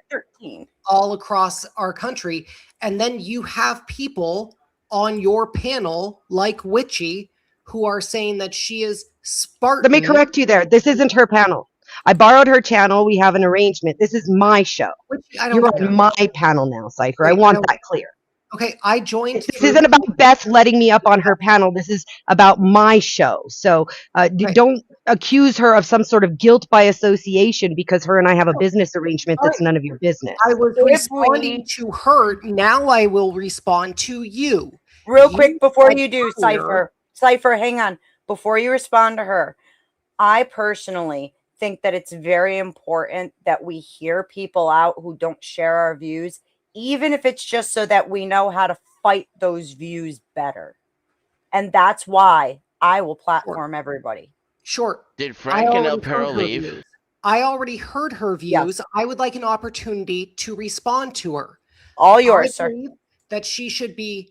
S7: all across our country. And then you have people on your panel like Witchy who are saying that she is Spartan.
S2: Let me correct you there. This isn't her panel. I borrowed her channel. We have an arrangement. This is my show. You're on my panel now, Cypher. I want that clear.
S7: Okay, I joined.
S2: This isn't about Beth letting me up on her panel. This is about my show. So don't accuse her of some sort of guilt by association because her and I have a business arrangement that's none of your business.
S7: I was responding to her. Now I will respond to you.
S1: Real quick before you do, Cypher. Cypher, hang on. Before you respond to her, I personally think that it's very important that we hear people out who don't share our views, even if it's just so that we know how to fight those views better. And that's why I will platform everybody.
S7: Sure.
S3: Did Frank and El Pero leave?
S7: I already heard her views. Yes. I would like an opportunity to respond to her.
S1: All yours, sir.
S7: That she should be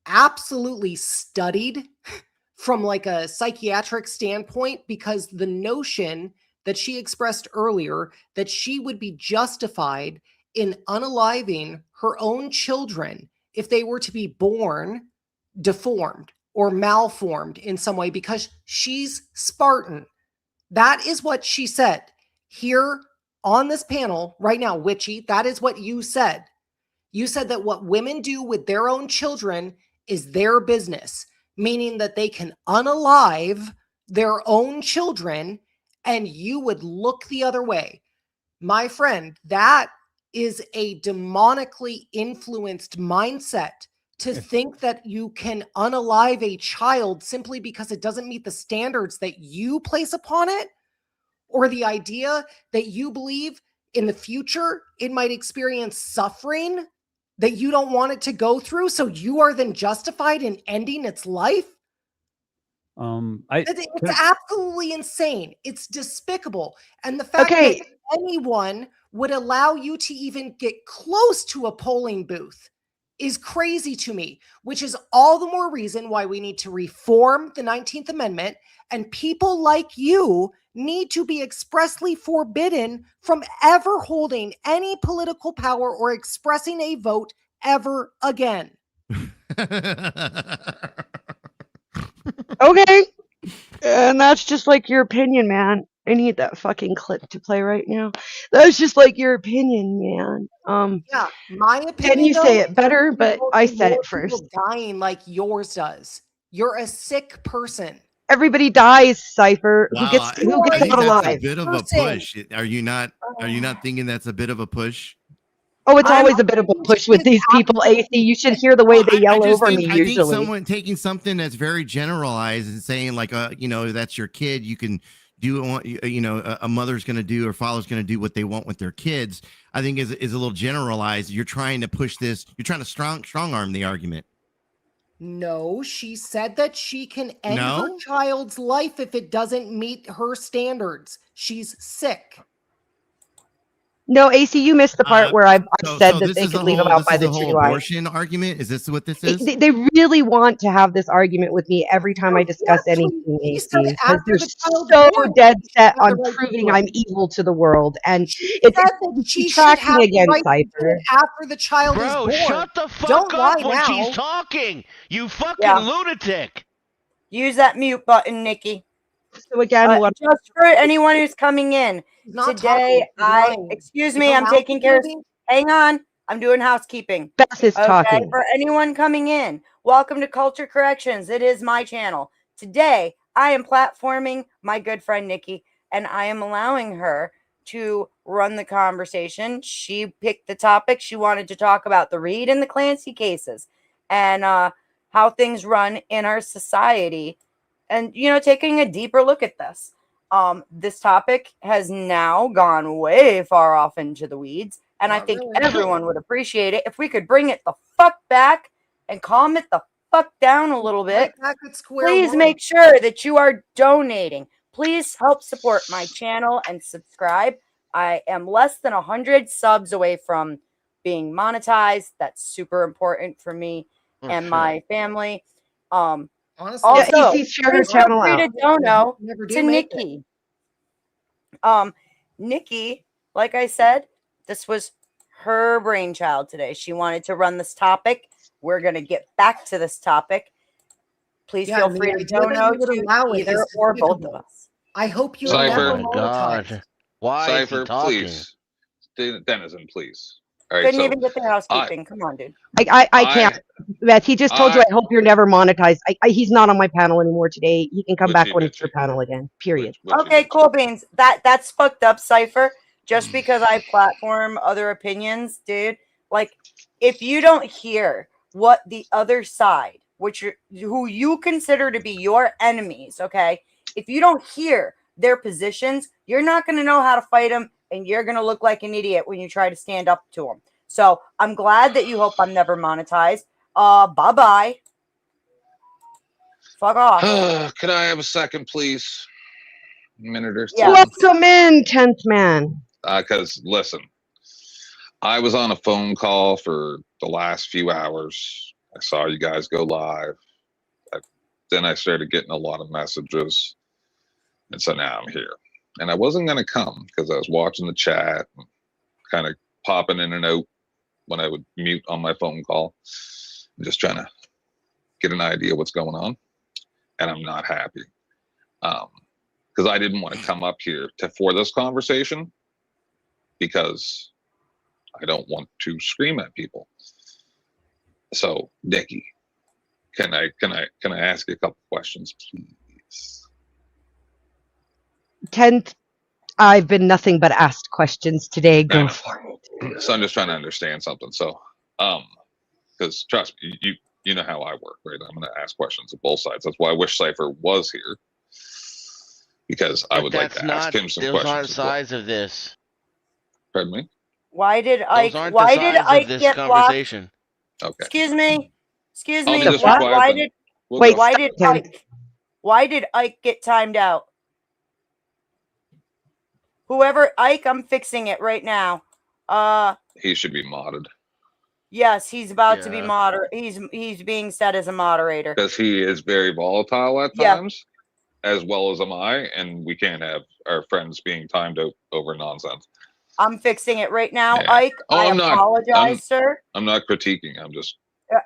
S7: absolutely studied from like a psychiatric standpoint, because the notion that she expressed earlier that she would be justified in unaliving her own children if they were to be born deformed or malformed in some way because she's Spartan. That is what she said here on this panel right now, Witchy. That is what you said. You said that what women do with their own children is their business, meaning that they can unalive their own children and you would look the other way. My friend, that is a demonically influenced mindset to think that you can unalive a child simply because it doesn't meet the standards that you place upon it, or the idea that you believe in the future it might experience suffering that you don't want it to go through, so you are then justified in ending its life? It's absolutely insane. It's despicable. And the fact that anyone would allow you to even get close to a polling booth is crazy to me, which is all the more reason why we need to reform the 19th Amendment, and people like you need to be expressly forbidden from ever holding any political power or expressing a vote ever again.
S2: Okay. And that's just like your opinion, man. I need that fucking clip to play right now. That's just like your opinion, man.
S7: Yeah, my opinion.
S2: Can you say it better? But I said it first.
S7: Dying like yours does. You're a sick person.
S2: Everybody dies, Cypher.
S8: Wow,
S2: Who gets out alive?
S8: That's a bit of a push. Are you not thinking that's a bit of a push?
S2: Oh, it's always a bit of a push with these people, AC. You should hear the way they yell over me usually.
S8: I think someone taking something that's very generalized and saying like, that's your kid. You can do what a mother's going to do or father's going to do what they want with their kids. I think is a little generalized. You're trying to push this. You're trying to strong arm the argument.
S7: No, she said that she can end her child's life if it doesn't meet her standards. She's sick.
S2: No, AC, you missed the part where I said that they could leave them out by the
S8: tree line. Abortion argument? Is this what this is?
S2: They really want to have this argument with me every time I discuss anything, AC, because they're so dead set on proving I'm evil to the world, and it's detracting against Cypher.
S7: After the child is born.
S3: Shut the fuck up when she's talking. You fucking lunatic.
S1: Use that mute button, Nikki.
S2: So again,
S1: just for anyone who's coming in today, excuse me, I'm taking care of. Hang on, I'm doing housekeeping.
S2: Beth is talking.
S1: For anyone coming in, welcome to Culture Corrections. It is my channel. Today, I am platforming my good friend Nikki, and I am allowing her to run the conversation. She picked the topic. She wanted to talk about the Reed and the Clancy cases and how things run in our society. And, taking a deeper look at this. This topic has now gone way far off into the weeds. And I think everyone would appreciate it if we could bring it the fuck back and calm it the fuck down a little bit. Please make sure that you are donating. Please help support my channel and subscribe. I am less than 100 subs away from being monetized. That's super important for me and my family.
S7: Honestly,
S1: also,
S2: share her channel out.
S1: To Nikki. Nikki, like I said, this was her brainchild today. She wanted to run this topic. We're going to get back to this topic. Please feel free to donate to either or both of us.
S7: I hope you
S10: Cypher.
S7: never monetize.
S3: Why
S10: Cypher, please. Denizen, please. All right,
S1: Couldn't even get the housekeeping. Come on, dude.
S2: I can't. Beth, he just told you, I hope you're never monetized. He's not on my panel anymore today. He can come back when it's your panel again. Period.
S1: Okay, cool beans. That's fucked up, Cypher. Just because I platform other opinions, dude. Like, if you don't hear what the other side, who you consider to be your enemies, okay? If you don't hear their positions, you're not going to know how to fight them. And you're going to look like an idiot when you try to stand up to them. So I'm glad that you hope I'm never monetized. Bye-bye. Fuck off.
S10: Could I have a second, please? A minute or two?
S2: Yeah. Welcome in, 10th man.
S10: Because, listen, I was on a phone call for the last few hours. I saw you guys go live. Then I started getting a lot of messages. And so now I'm here. And I wasn't going to come because I was watching the chat and kind of popping in and out when I would mute on my phone call. I'm just trying to get an idea what's going on. And I'm not happy because I didn't want to come up here for this conversation because I don't want to scream at people. So, Nikki, can I ask you a couple questions, please?
S2: 10th, I've been nothing but asked questions today. Go for it.
S10: So I'm just trying to understand something. So, because trust me, you know how I work, right? I'm going to ask questions of both sides. That's why I wish Cypher was here. because I would like to ask him some
S3: those aren't
S10: questions.
S3: sides of this.
S10: Pardon me?
S1: Why did
S3: Those
S1: Ike?
S3: aren't
S1: Why
S3: the
S1: did
S3: sides of
S1: Ike
S3: this
S1: get blocked?
S3: conversation.
S10: Okay.
S1: Excuse me. Excuse
S10: I'll
S1: me.
S10: do this one quiet.
S1: Why
S10: then.
S1: did?
S10: We'll
S2: Wait,
S10: go.
S1: Why did
S2: Tenth.
S1: Ike? Why did Ike get timed out? Whoever Ike, I'm fixing it right now.
S10: He should be modded
S1: Yes, he's about to be he's being set as a moderator.
S10: because he is very volatile at
S1: Yeah.
S10: times, as well as am I, and we can't have our friends being timed out over nonsense.
S1: I'm fixing it right now,
S10: Yeah.
S1: Ike.
S10: Oh,
S1: I
S10: I'm not.
S1: apologize, sir.
S10: I'm not critiquing. I'm just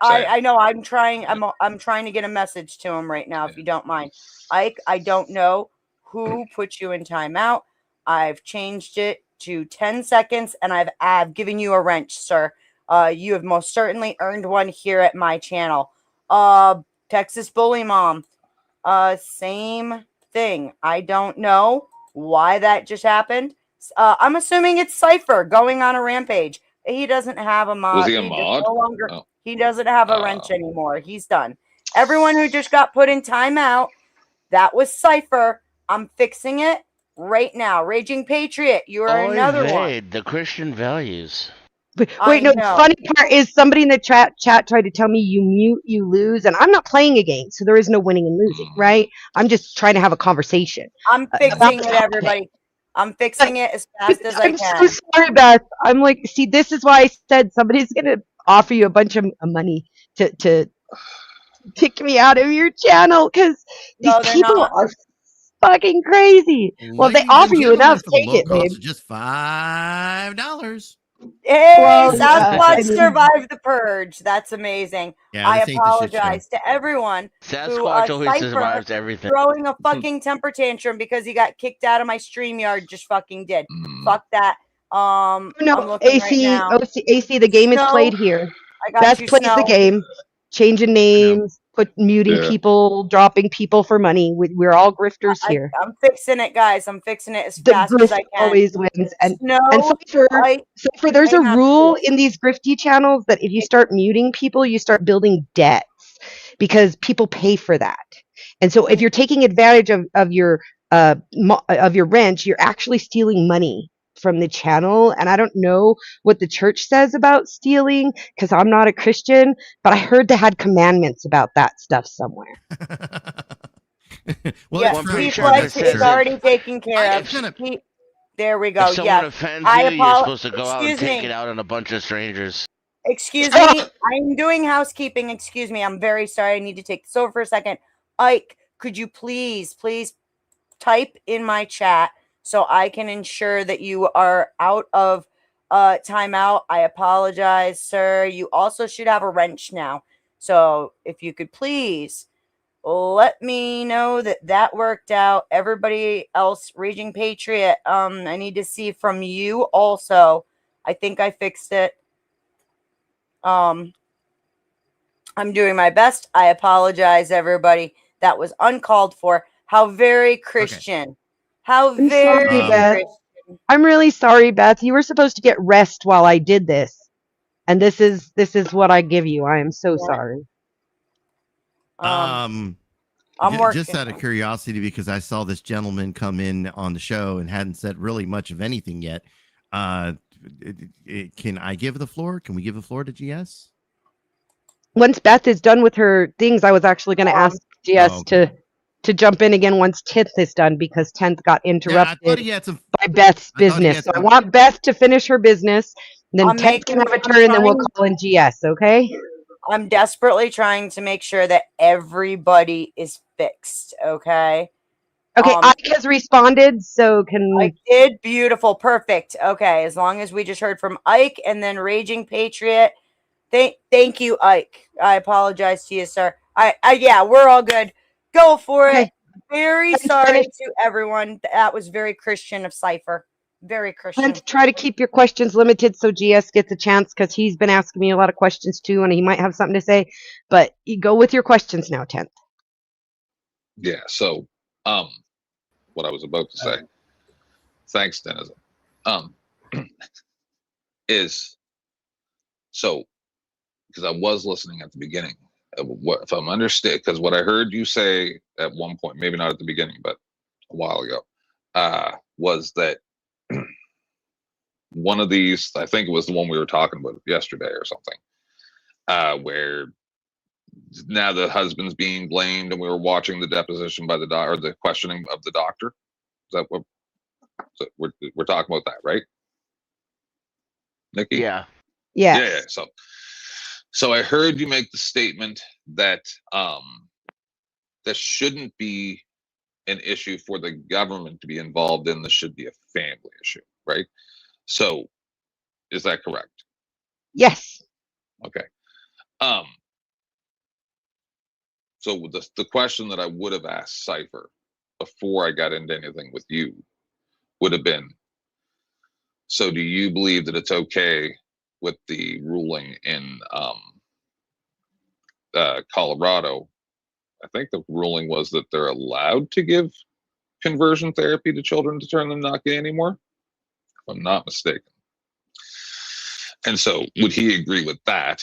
S10: saying.
S1: I know. I'm trying. I'm trying to get a message to him right now. If you don't mind, Ike. I don't know who put you in timeout. I've changed it to 10 seconds, and I've given you a wrench, sir. You have most certainly earned one here at my channel. Texas Bully Mom. Same thing. I don't know why that just happened. I'm assuming it's Cypher going on a rampage. He doesn't have a mod.
S10: Was he a mod?
S1: No longer.
S10: Oh.
S1: He doesn't have a wrench anymore. He's done. Everyone who just got put in timeout, that was Cypher. I'm fixing it right now. Raging Patriot, you are another one.
S3: The Christian values.
S2: Wait, no, the funny part is somebody in the chat tried to tell me you mute, you lose, and I'm not playing a game, so there is no winning and losing, right? I'm just trying to have a conversation.
S1: I'm fixing it, everybody. I'm fixing it as fast as I can.
S2: I'm so sorry, Beth. I'm like, see, this is why I said somebody's going to offer you a bunch of money to kick me out of your channel, because these people are fucking crazy. Well, they offer you enough, take it, babe.
S8: Just $5.
S1: Hey,
S2: Well,
S1: Sasquatch survived the purge. That's amazing.
S8: Yeah,
S1: I
S8: this ain't the shit
S1: apologize to everyone
S3: Sasquatch always
S1: Cypher
S3: survives everything.
S1: throwing a fucking temper tantrum because he got kicked out of my StreamYard. Just fucking did. Fuck that.
S2: No,
S1: I'm looking
S2: AC,
S1: right now.
S2: AC, the game is played here.
S1: I got
S2: Beth
S1: you,
S2: plays the game, changing names, muting people, dropping people for money. We're all grifters here.
S1: I'm fixing it, guys. I'm fixing it as
S2: The
S1: fast as
S2: grift
S1: I can.
S2: always wins. And
S1: No,
S2: Cypher, there's a rule in these grifty channels that if you start muting people, you start building debts because people pay for that. And so if you're taking advantage of your wrench, you're actually stealing money from the channel. And I don't know what the church says about stealing because I'm not a Christian, but I heard they had commandments about that stuff somewhere.
S8: Well,
S1: yes, it's already taken care of. There we go.
S3: If someone offends you, you're supposed to go out and take it out on a bunch of strangers.
S1: Excuse me, I'm doing housekeeping. Excuse me, I'm very sorry. I need to take this over for a second. Ike, could you please type in my chat so I can ensure that you are out of timeout? I apologize, sir. You also should have a wrench now. So if you could please let me know that worked out. Everybody else, Raging Patriot, I need to see from you also. I think I fixed it. I'm doing my best. I apologize, everybody. That was uncalled for. How very Christian. Okay. How
S2: I'm
S1: very
S2: sorry, Beth.
S1: Christian.
S2: I'm really sorry, Beth. You were supposed to get rest while I did this. And this is what I give you. I am so sorry.
S1: I'm working.
S8: Just out of curiosity, because I saw this gentleman come in on the show and hadn't said really much of anything yet. Can I give the floor? Can we give the floor to GS?
S2: Once Beth is done with her things, I was actually going to ask GS to jump in again once 10th is done because 10th got interrupted by Beth's business. So I want Beth to finish her business, then 10th can have a turn, and then we'll call in GS, okay?
S1: I'm desperately trying to make sure that everybody is fixed, okay?
S2: Okay, Ike has responded, so can
S1: I did. Beautiful. Perfect. Okay, as long as we just heard from Ike and then Raging Patriot. Thank you, Ike. I apologize to you, sir. Yeah, we're all good. Go for it. Very sorry to everyone. That was very Christian of Cypher. Very Christian.
S2: And try to keep your questions limited so GS gets a chance because he's been asking me a lot of questions too, and he might have something to say. But you go with your questions now, 10th.
S10: Yeah. So, what I was about to say. Thanks, Dennis. Is so because I was listening at the beginning. What if I'm understood? Because what I heard you say at one point, maybe not at the beginning, but a while ago, was that one of these, I think it was the one we were talking about yesterday or something, where now the husband's being blamed, and we were watching the deposition by the doctor, or the questioning of the doctor. Is that what we're talking about? That, right, Nikki?
S3: Yeah.
S10: Yeah. So I heard you make the statement that this shouldn't be an issue for the government to be involved in. This should be a family issue, right? So, is that correct?
S2: Yes.
S10: Okay. So the question that I would have asked Cypher before I got into anything with you would have been, so do you believe that it's okay with the ruling in Colorado? I think the ruling was that they're allowed to give conversion therapy to children to turn them not gay anymore, if I'm not mistaken. And so would he agree with that?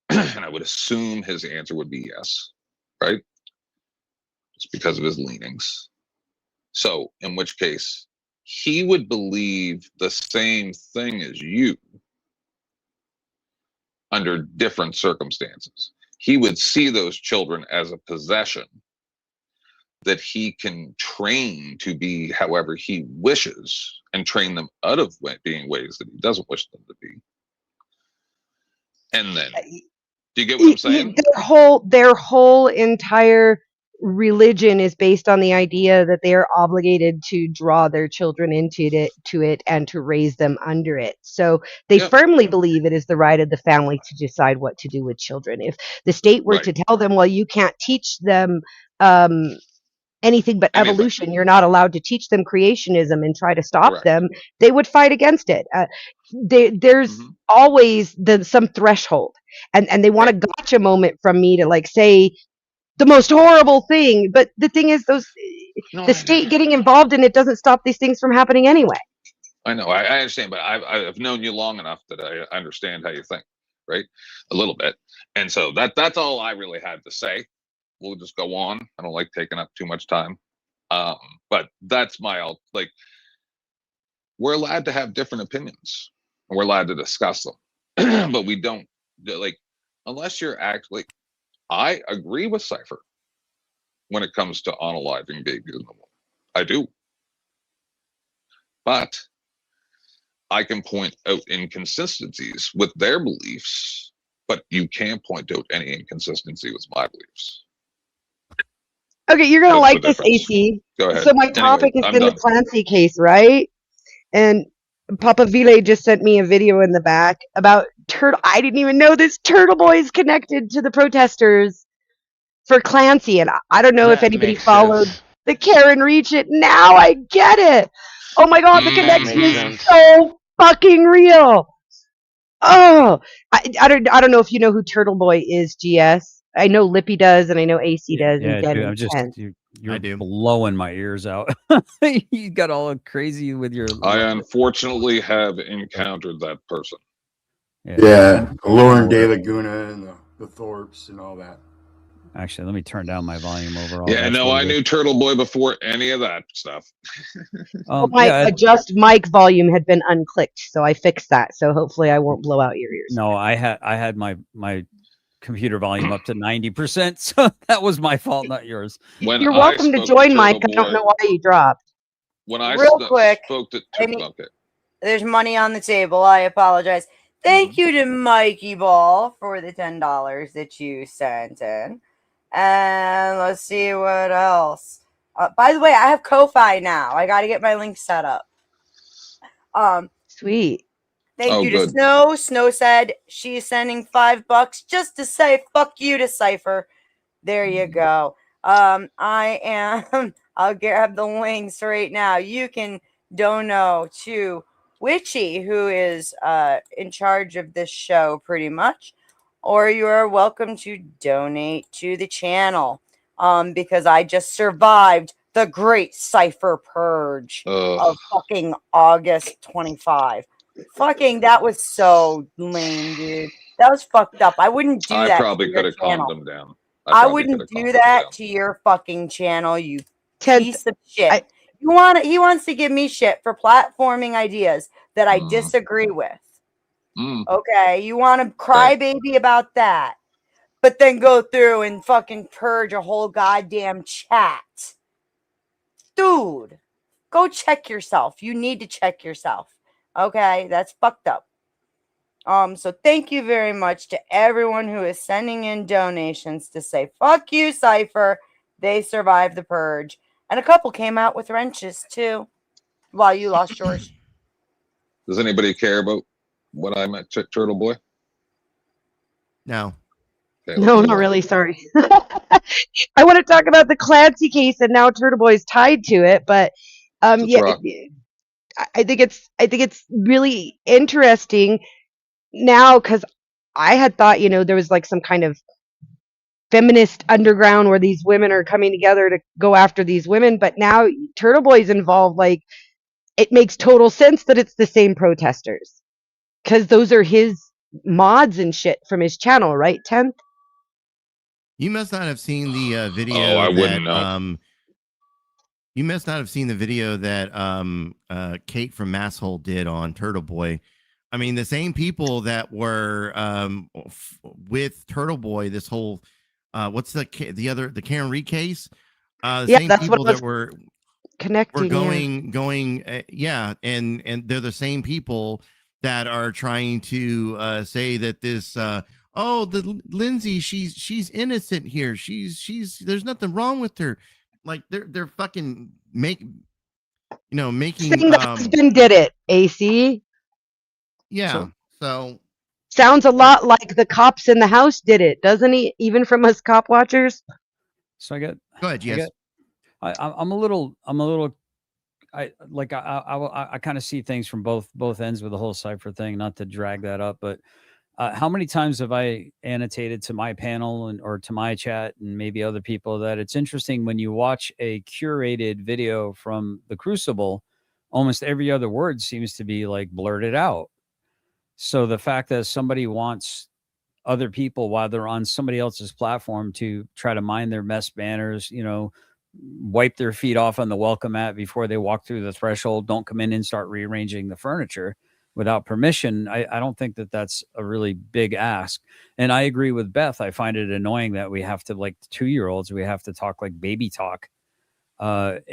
S10: And I would assume his answer would be yes, right? Just because of his leanings. So in which case, he would believe the same thing as you under different circumstances. He would see those children as a possession that he can train to be however he wishes, and train them out of being ways that he doesn't wish them to be. And then, do you get what I'm saying?
S2: Their whole entire religion is based on the idea that they are obligated to draw their children into it and to raise them under it. So they firmly believe it is the right of the family to decide what to do with children. If the state were to tell them, well, you can't teach them anything but evolution, you're not allowed to teach them creationism and try to stop them, they would fight against it. There's always some threshold, and they want a gotcha moment from me to like say the most horrible thing. But the thing is, the state getting involved in it doesn't stop these things from happening anyway.
S10: I know, I understand, but I've known you long enough that I understand how you think, right? A little bit. And so that's all I really had to say. We'll just go on. I don't like taking up too much time. But that's my, like, we're allowed to have different opinions. We're allowed to discuss them, but we don't, like, unless you're actually, I agree with Cypher when it comes to unaliving babies in the womb. I do. But I can point out inconsistencies with their beliefs, but you can't point out any inconsistency with my beliefs.
S2: Okay, you're going to like this, AC.
S10: Go ahead.
S2: So my topic has been the Clancy case, right? And Papa Vile just sent me a video in the back about Turtle. I didn't even know this. Turtle Boy is connected to the protesters for Clancy. And I don't know if anybody followed the Karen Reach It. Now I get it. Oh my God, the connection is so fucking real. Oh, I don't know if you know who Turtle Boy is, GS. I know Lippy does, and I know AC does.
S11: Yeah,
S2: and
S11: dude, I'm just you're blowing my ears out. You got all crazy with your.
S10: I unfortunately have encountered that person.
S9: Yeah, Lauren De Laguna and the Thorpes and all that.
S11: Actually, let me turn down my volume overall.
S10: Yeah, no, I knew Turtle Boy before any of that stuff.
S2: My adjust mic volume had been unclicked, so I fixed that. So hopefully I won't blow out your ears.
S11: No, I had my computer volume up to 90%, so that was my fault, not yours.
S2: You're welcome to join, Mike. I don't know why you dropped.
S10: When I
S1: Real quick,
S10: spoke to
S1: there's money on the table. I apologize. Thank you to Mikey Ball for the $10 that you sent in. And let's see what else. By the way, I have Ko-Fi now. I got to get my link set up.
S2: Sweet.
S1: Thank you to Snow. Snow said she's sending $5 just to say fuck you to Cypher. There you go. I'll grab the links right now. You can dono to Witchy, who is in charge of this show pretty much, or you are welcome to donate to the channel because I just survived the great Cypher purge of fucking August 25. Fucking, that was so lame, dude. That was fucked up. I wouldn't do that.
S10: I probably could have calmed them down.
S1: I wouldn't do that to your fucking channel, you piece of shit. He wants to give me shit for platforming ideas that I disagree with. Okay, you want to cry baby about that, but then go through and fucking purge a whole goddamn chat. Dude, go check yourself. You need to check yourself. Okay, that's fucked up. So thank you very much to everyone who is sending in donations to say fuck you, Cypher. They survived the purge. And a couple came out with wrenches too while you lost yours.
S10: Does anybody care about what I meant, Turtle Boy?
S8: No.
S10: Okay,
S2: No, not really. Sorry. I want to talk about the Clancy case, and now Turtle Boy's tied to it. But yeah, I think it's really interesting now because I had thought, there was like some kind of feminist underground where these women are coming together to go after these women, but now Turtle Boy's involved. Like, it makes total sense that it's the same protesters because those are his mods and shit from his channel, right? 10th.
S8: You must not have seen the video.
S10: Oh, I wouldn't know.
S8: You must not have seen the video that Kate from Masshole did on Turtle Boy. I mean, the same people that were with Turtle Boy, this whole what's the Karen Reed case? The same that's people that were
S2: connecting.
S8: We're going, and they're the same people that are trying to say that this. Lindsay, she's innocent here. She's there's nothing wrong with her. Like they're fucking making.
S2: The husband did it. AC.
S8: Yeah. So
S2: sounds a lot like the cops in the house did it, doesn't he? Even from us cop watchers.
S11: So I get.
S8: Go ahead. Yes.
S11: I'm a little. I kind of see things from both ends with the whole Cypher thing. Not to drag that up, but how many times have I annotated to my panel or to my chat and maybe other people that it's interesting when you watch a curated video from the Crucible, almost every other word seems to be like blurted out. So the fact that somebody wants other people while they're on somebody else's platform to try to mind their mess banners, wipe their feet off on the welcome mat before they walk through the threshold, don't come in and start rearranging the furniture without permission. I don't think that that's a really big ask. And I agree with Beth. I find it annoying that we have to, like 2-year-olds, we have to talk like baby talk. But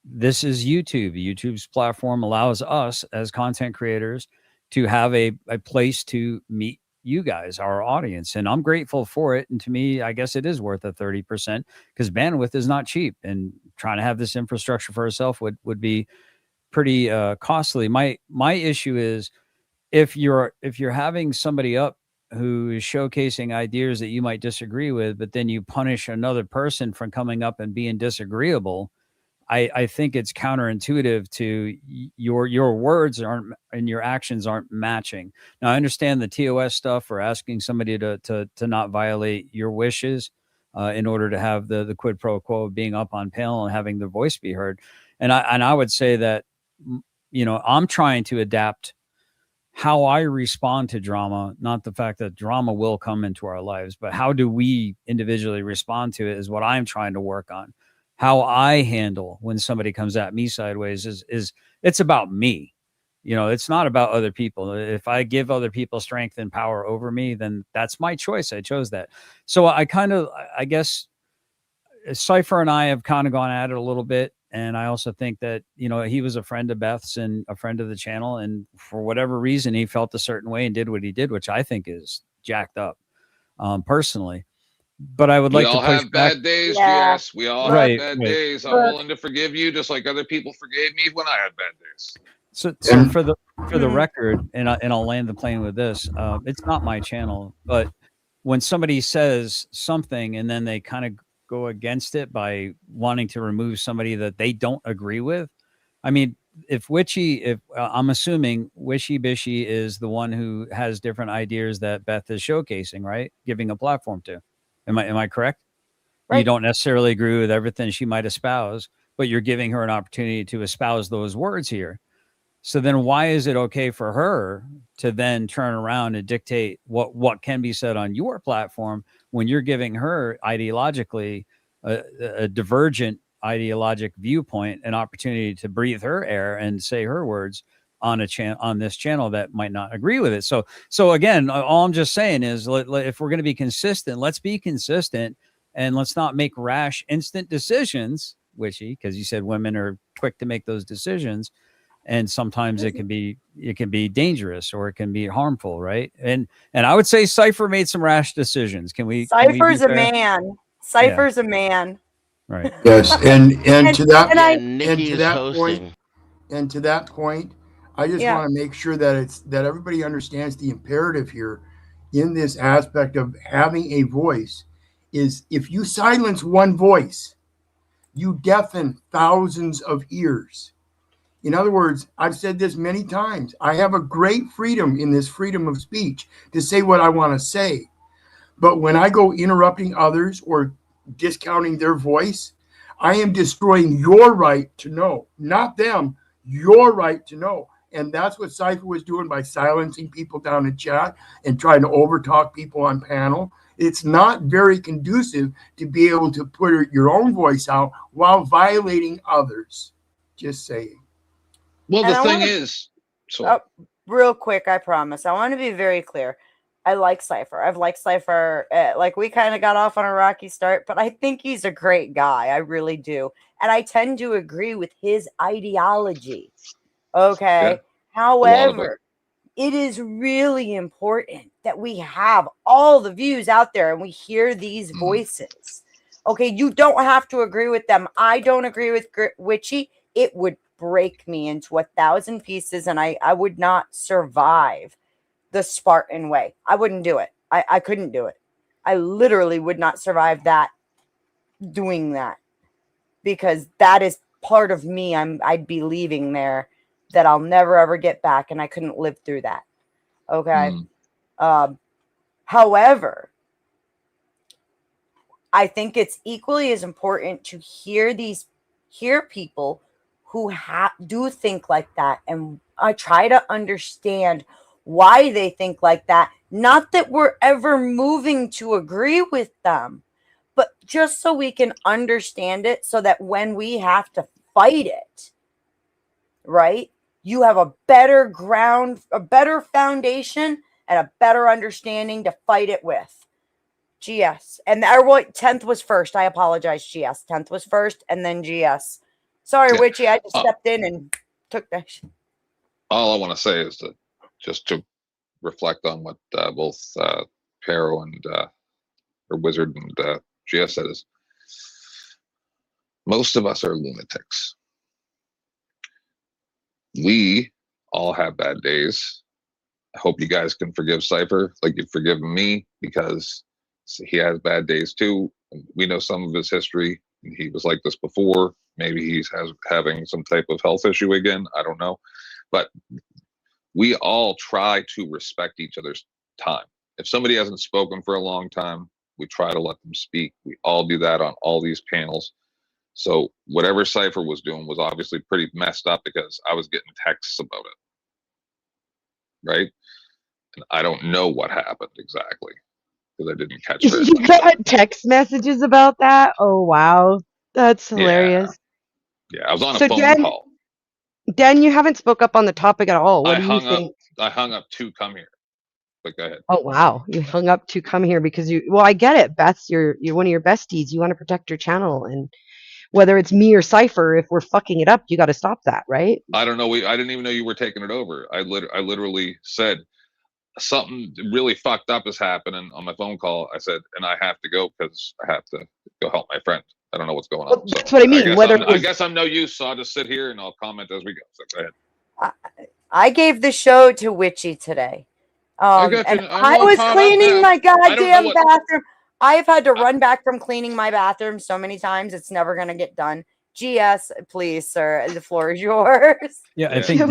S11: this is YouTube. YouTube's platform allows us as content creators to have a place to meet you guys, our audience. And I'm grateful for it. And to me, I guess it is worth a 30% because bandwidth is not cheap. And trying to have this infrastructure for herself would be pretty costly. My issue is if you're having somebody up who is showcasing ideas that you might disagree with, but then you punish another person from coming up and being disagreeable, I think it's counterintuitive to your words aren't and your actions aren't matching. Now I understand the TOS stuff for asking somebody to not violate your wishes in order to have the quid pro quo of being up on panel and having their voice be heard. And I would say that, I'm trying to adapt how I respond to drama, not the fact that drama will come into our lives, but how do we individually respond to it is what I'm trying to work on. How I handle when somebody comes at me sideways is it's about me. It's not about other people. If I give other people strength and power over me, then that's my choice. I chose that. So I guess Cypher and I have kind of gone at it a little bit. And I also think that, he was a friend of Beth's and a friend of the channel. And for whatever reason, he felt a certain way and did what he did, which I think is jacked up personally. But I would like to push back.
S10: We all have bad days, Jess. We all have bad days. I'm willing to forgive you just like other people forgave me when I had bad days.
S11: So for the record, and I'll land the plane with this, it's not my channel, but when somebody says something and then they kind of go against it by wanting to remove somebody that they don't agree with, I mean, if I'm assuming Wishy Bishy is the one who has different ideas that Beth is showcasing, right? Giving a platform to. Am I correct? Right. You don't necessarily agree with everything she might espouse, but you're giving her an opportunity to espouse those words here. So then why is it okay for her to then turn around and dictate what can be said on your platform when you're giving her ideologically a divergent ideologic viewpoint an opportunity to breathe her air and say her words on this channel that might not agree with it. So again, all I'm just saying is, if we're going to be consistent, let's be consistent, and let's not make rash, instant decisions, Wishy, because you said women are quick to make those decisions, and sometimes it can be dangerous, or it can be harmful, right? And I would say Cypher made some rash decisions.
S1: Cypher's a man. Cypher's a man.
S11: Right.
S9: Yes, and to that
S3: Nikki is hosting.
S9: And to that point, I just want to make sure that everybody understands the imperative here in this aspect of having a voice is, if you silence one voice, you deafen thousands of ears. In other words, I've said this many times, I have a great freedom in this freedom of speech to say what I want to say. But when I go interrupting others or discounting their voice, I am destroying your right to know, not them, your right to know. And that's what Cypher was doing by silencing people down in chat and trying to overtalk people on panel. It's not very conducive to be able to put your own voice out while violating others. Just saying.
S10: Well, the thing is,
S1: real quick, I promise, I want to be very clear. I like Cypher. I've liked Cypher. Like, we kind of got off on a rocky start, but I think he's a great guy. I really do. And I tend to agree with his ideology. Okay.
S10: Yeah,
S1: however, it is really important that we have all the views out there and we hear these voices. Okay. You don't have to agree with them. I don't agree with Witchy. It would break me into 1,000 pieces, and I would not survive the Spartan way. I wouldn't do it. I couldn't do it. I literally would not survive that, doing that, because that is part of me. I'd be leaving there that I'll never ever get back, and I couldn't live through that. Okay. However, I think it's equally as important to hear people who do think like that, and I try to understand why they think like that. Not that we're ever moving to agree with them, but just so we can understand it, so that when we have to fight it, right, you have a better ground, a better foundation, and a better understanding to fight it with. GS. And our 10th was first. I apologize, GS. 10th was first, and then GS. Sorry, Witchy. I just stepped in and took that.
S10: All I want to say is that, just to reflect on what both Pero and or Wizard and GS said, is most of us are lunatics. We all have bad days. I hope you guys can forgive Cypher like you've forgiven me, because he has bad days too. We know some of his history. He was like this before. Maybe he's having some type of health issue again. I don't know. But we all try to respect each other's time. If somebody hasn't spoken for a long time, we try to let them speak. We all do that on all these panels. So whatever Cypher was doing was obviously pretty messed up, because I was getting texts about it. Right? And I don't know what happened exactly, because I didn't catch it.
S2: You got text messages about that? Oh, wow. That's hilarious.
S10: Yeah, I was on a phone call.
S2: Dan, you haven't spoke up on the topic at all. What do you think?
S10: I hung up to come here. But go ahead.
S2: Oh, wow. You hung up to come here because well, I get it. Beth's you're one of your besties. You want to protect your channel. And whether it's me or Cypher, if we're fucking it up, you got to stop that, right?
S10: I don't know. I didn't even know you were taking it over. I literally said, something really fucked up is happening on my phone call. I said, and I have to go because I have to go help my friend. I don't know what's going on.
S2: Well, that's what I mean.
S10: I guess I'm no use, so I'll just sit here and I'll comment as we go. So go ahead.
S1: I gave the show to Witchy today. And I was cleaning my goddamn bathroom. I've had to run back from cleaning my bathroom so many times, it's never going to get done. GS, please, sir, the floor is yours.
S11: Yeah, I think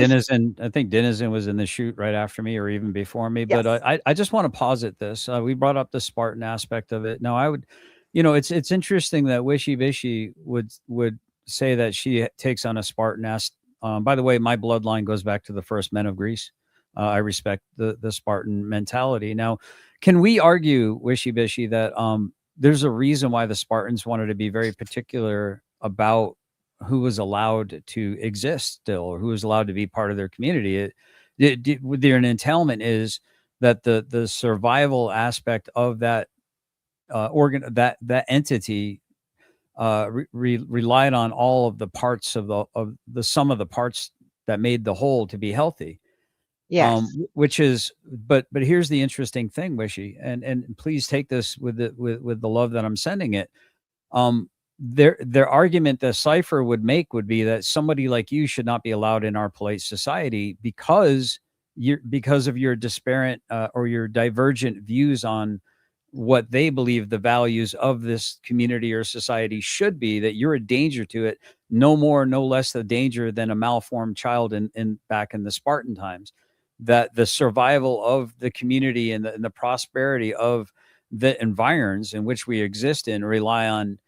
S11: Denizen was in the shoot right after me or even before me. Yes. But I just want to posit this. We brought up the Spartan aspect of it. Now, I would, it's interesting that Wishy Vishy would say that she takes on a Spartan aspect. By the way, my bloodline goes back to the first men of Greece. I respect the Spartan mentality. Now, can we argue, Wishy Vishy, that there's a reason why the Spartans wanted to be very particular about who was allowed to exist still, or who was allowed to be part of their community. Their entailment is that the survival aspect of that that entity relied on all of the parts of the sum of the parts that made the whole to be healthy.
S2: Yes.
S11: Which is, but here's the interesting thing, Wishy, and please take this with the love that I'm sending it. Their argument that Cypher would make would be that somebody like you should not be allowed in our polite society because of your disparate or your divergent views on what they believe the values of this community or society should be, that you're a danger to it, no more, no less a danger than a malformed child in back in the Spartan times, that the survival of the community and the prosperity of the environs in which we exist in rely on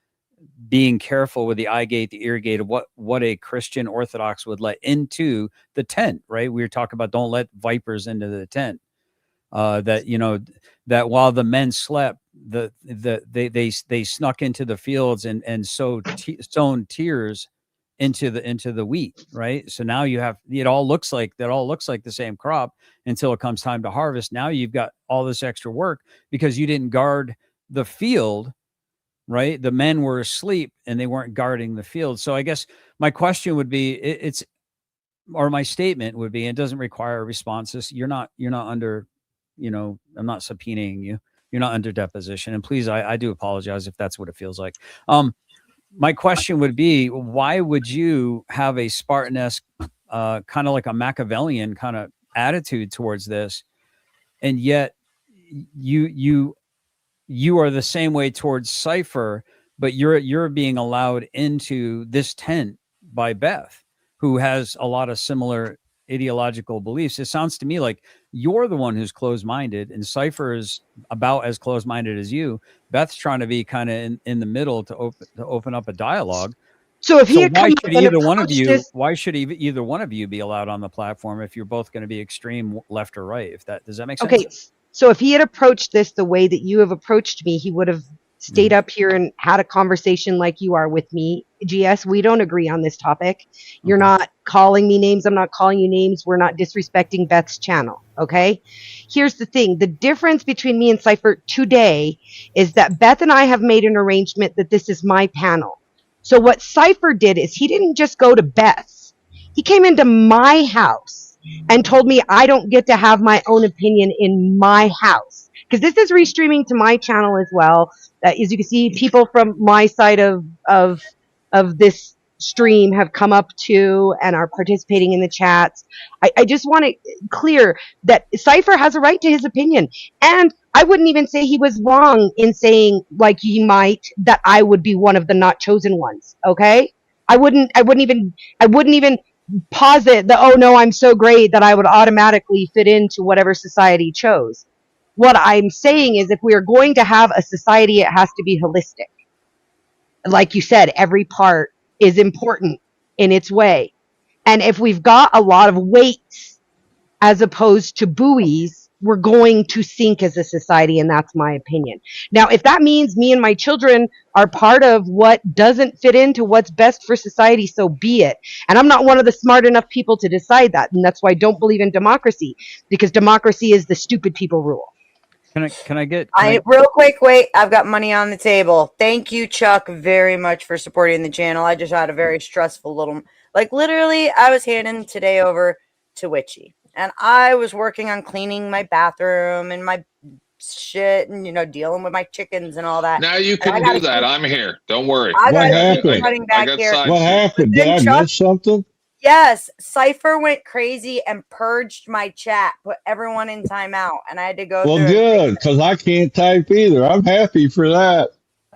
S11: being careful with the eye gate, the ear gate of what a Christian Orthodox would let into the tent, right? We were talking about don't let vipers into the tent. That, you know, that while the men slept, they snuck into the fields and sown tears into the wheat, right? So now you have, it all looks like the same crop until it comes time to harvest. Now you've got all this extra work because you didn't guard the field, right? The men were asleep and they weren't guarding the field. So I guess my question would be, or my statement would be, it doesn't require responses. You're not under, you know, I'm not subpoenaing you. You're not under deposition. And please, I do apologize if that's what it feels like. My question would be, why would you have a Spartan-esque, kind of like a Machiavellian kind of attitude towards this? And yet you are the same way towards Cypher, but you're being allowed into this tent by Beth, who has a lot of similar ideological beliefs. It sounds to me like you're the one who's closed-minded, and Cypher is about as closed-minded as you. Beth's trying to be kind of in the middle to open up a dialogue.
S2: So if he had
S11: why
S2: come
S11: should
S2: up and
S11: either one of
S2: approached
S11: you
S2: this,
S11: why should either one of you be allowed on the platform if you're both going to be extreme left or right? If that does that make sense?
S2: okay, so if he had approached this the way that you have approached me, he would have stayed up here and had a conversation like you are with me. GS, we don't agree on this topic. You're not calling me names. I'm not calling you names. We're not disrespecting Beth's channel. Okay. Here's the thing. The difference between me and Cypher today is that Beth and I have made an arrangement that this is my panel. So what Cypher did is he didn't just go to Beth's. He came into my house and told me I don't get to have my own opinion in my house. Because this is restreaming to my channel as well. As you can see, people from my side of this stream have come up to and are participating in the chats. I just want to clear that Cypher has a right to his opinion. And I wouldn't even say he was wrong in saying, like he might, that I would be one of the not chosen ones. Okay? I wouldn't even posit that, oh no, I'm so great that I would automatically fit into whatever society chose. What I'm saying is, if we are going to have a society, it has to be holistic. Like you said, every part is important in its way. And if we've got a lot of weights as opposed to buoys, we're going to sink as a society, and that's my opinion. Now, if that means me and my children are part of what doesn't fit into what's best for society, so be it. And I'm not one of the smart enough people to decide that, and that's why I don't believe in democracy, because democracy is the stupid people rule.
S11: Can I get
S1: real quick, wait, I've got money on the table. Thank you, Chuck, very much for supporting the channel. I just had a very stressful little, like literally I was handing today over to Witchy, and I was working on cleaning my bathroom and my shit and, you know, dealing with my chickens and all that.
S10: Now you can do that. I'm here. Don't worry.
S1: I
S12: What
S1: got
S12: happened?
S10: I got
S1: here.
S12: What happened? Did I miss something?
S1: Yes, Cypher went crazy and purged my chat, put everyone in timeout, and I had to go
S12: Well,
S1: through.
S12: good, because I can't type either. I'm happy for that.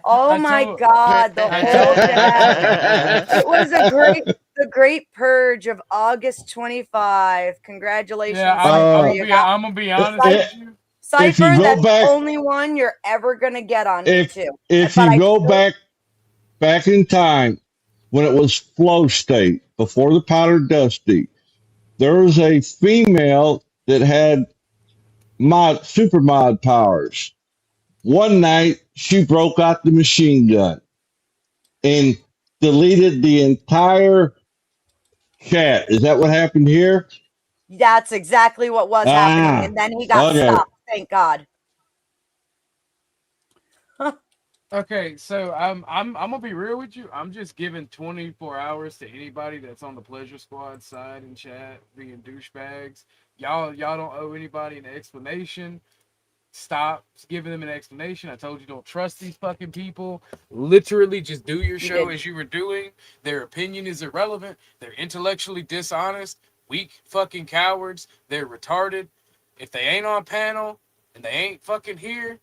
S1: Oh my God, the whole chat. It was the great purge of August 25. Congratulations,
S13: Yeah, I'm gonna be honest with you.
S1: Cypher, that's the only one you're ever gonna get on me too.
S12: If you go back in time, when it was flow state, before the powdered dusty, there was a female that had super mod powers. One night, she broke out the machine gun, and deleted the entire chat. Is that what happened here?
S1: That's exactly what was happening. And then he got stopped. Thank God.
S13: Okay, so I'm gonna be real with you. I'm just giving 24 hours to anybody that's on the Pleasure Squad side and chat being douchebags. Y'all don't owe anybody an explanation. Stop giving them an explanation. I told you don't trust these fucking people. Literally just do your show as you were doing. Their opinion is irrelevant. They're intellectually dishonest, weak fucking cowards. They're retarded. If they ain't on panel and they ain't fucking here,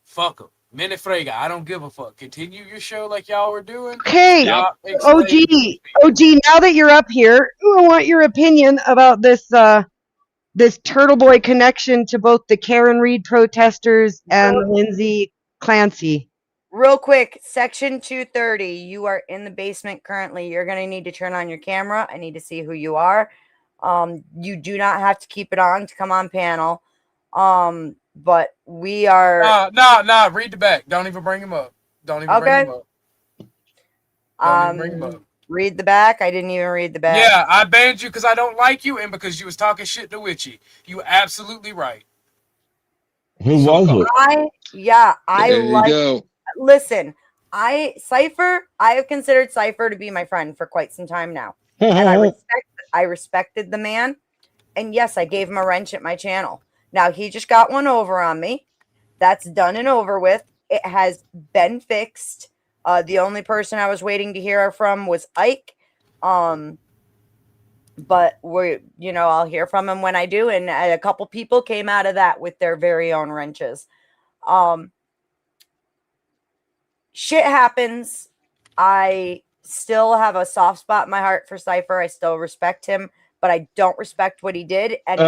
S13: fuck them. Menefrega, I don't give a fuck. Continue your show like y'all were doing.
S2: Okay, OG, now that you're up here, I want your opinion about this this Turtle Boy connection to both the Karen Reed protesters and Lindsay Clancy.
S1: Real quick, section 230, you are in the basement currently. You're going to need to turn on your camera. I need to see who you are. You do not have to keep it on to come on panel. But we are...
S13: Nah, read the back. Don't even bring him up. Don't even bring him up. Don't even bring him up.
S1: Read the back? I didn't even read the back.
S13: Yeah, I banned you because I don't like you and because you was talking shit to Witchy. You absolutely right.
S12: Who was it?
S1: I listen, Cypher, I have considered Cypher to be my friend for quite some time now. And I respected the man. And yes, I gave him a wrench at my channel. Now he just got one over on me. That's done and over with. It has been fixed. The only person I was waiting to hear from was Ike. But I'll hear from him when I do. And a couple people came out of that with their very own wrenches. Shit happens. I still have a soft spot in my heart for Cypher. I still respect him, but I don't respect what he did. And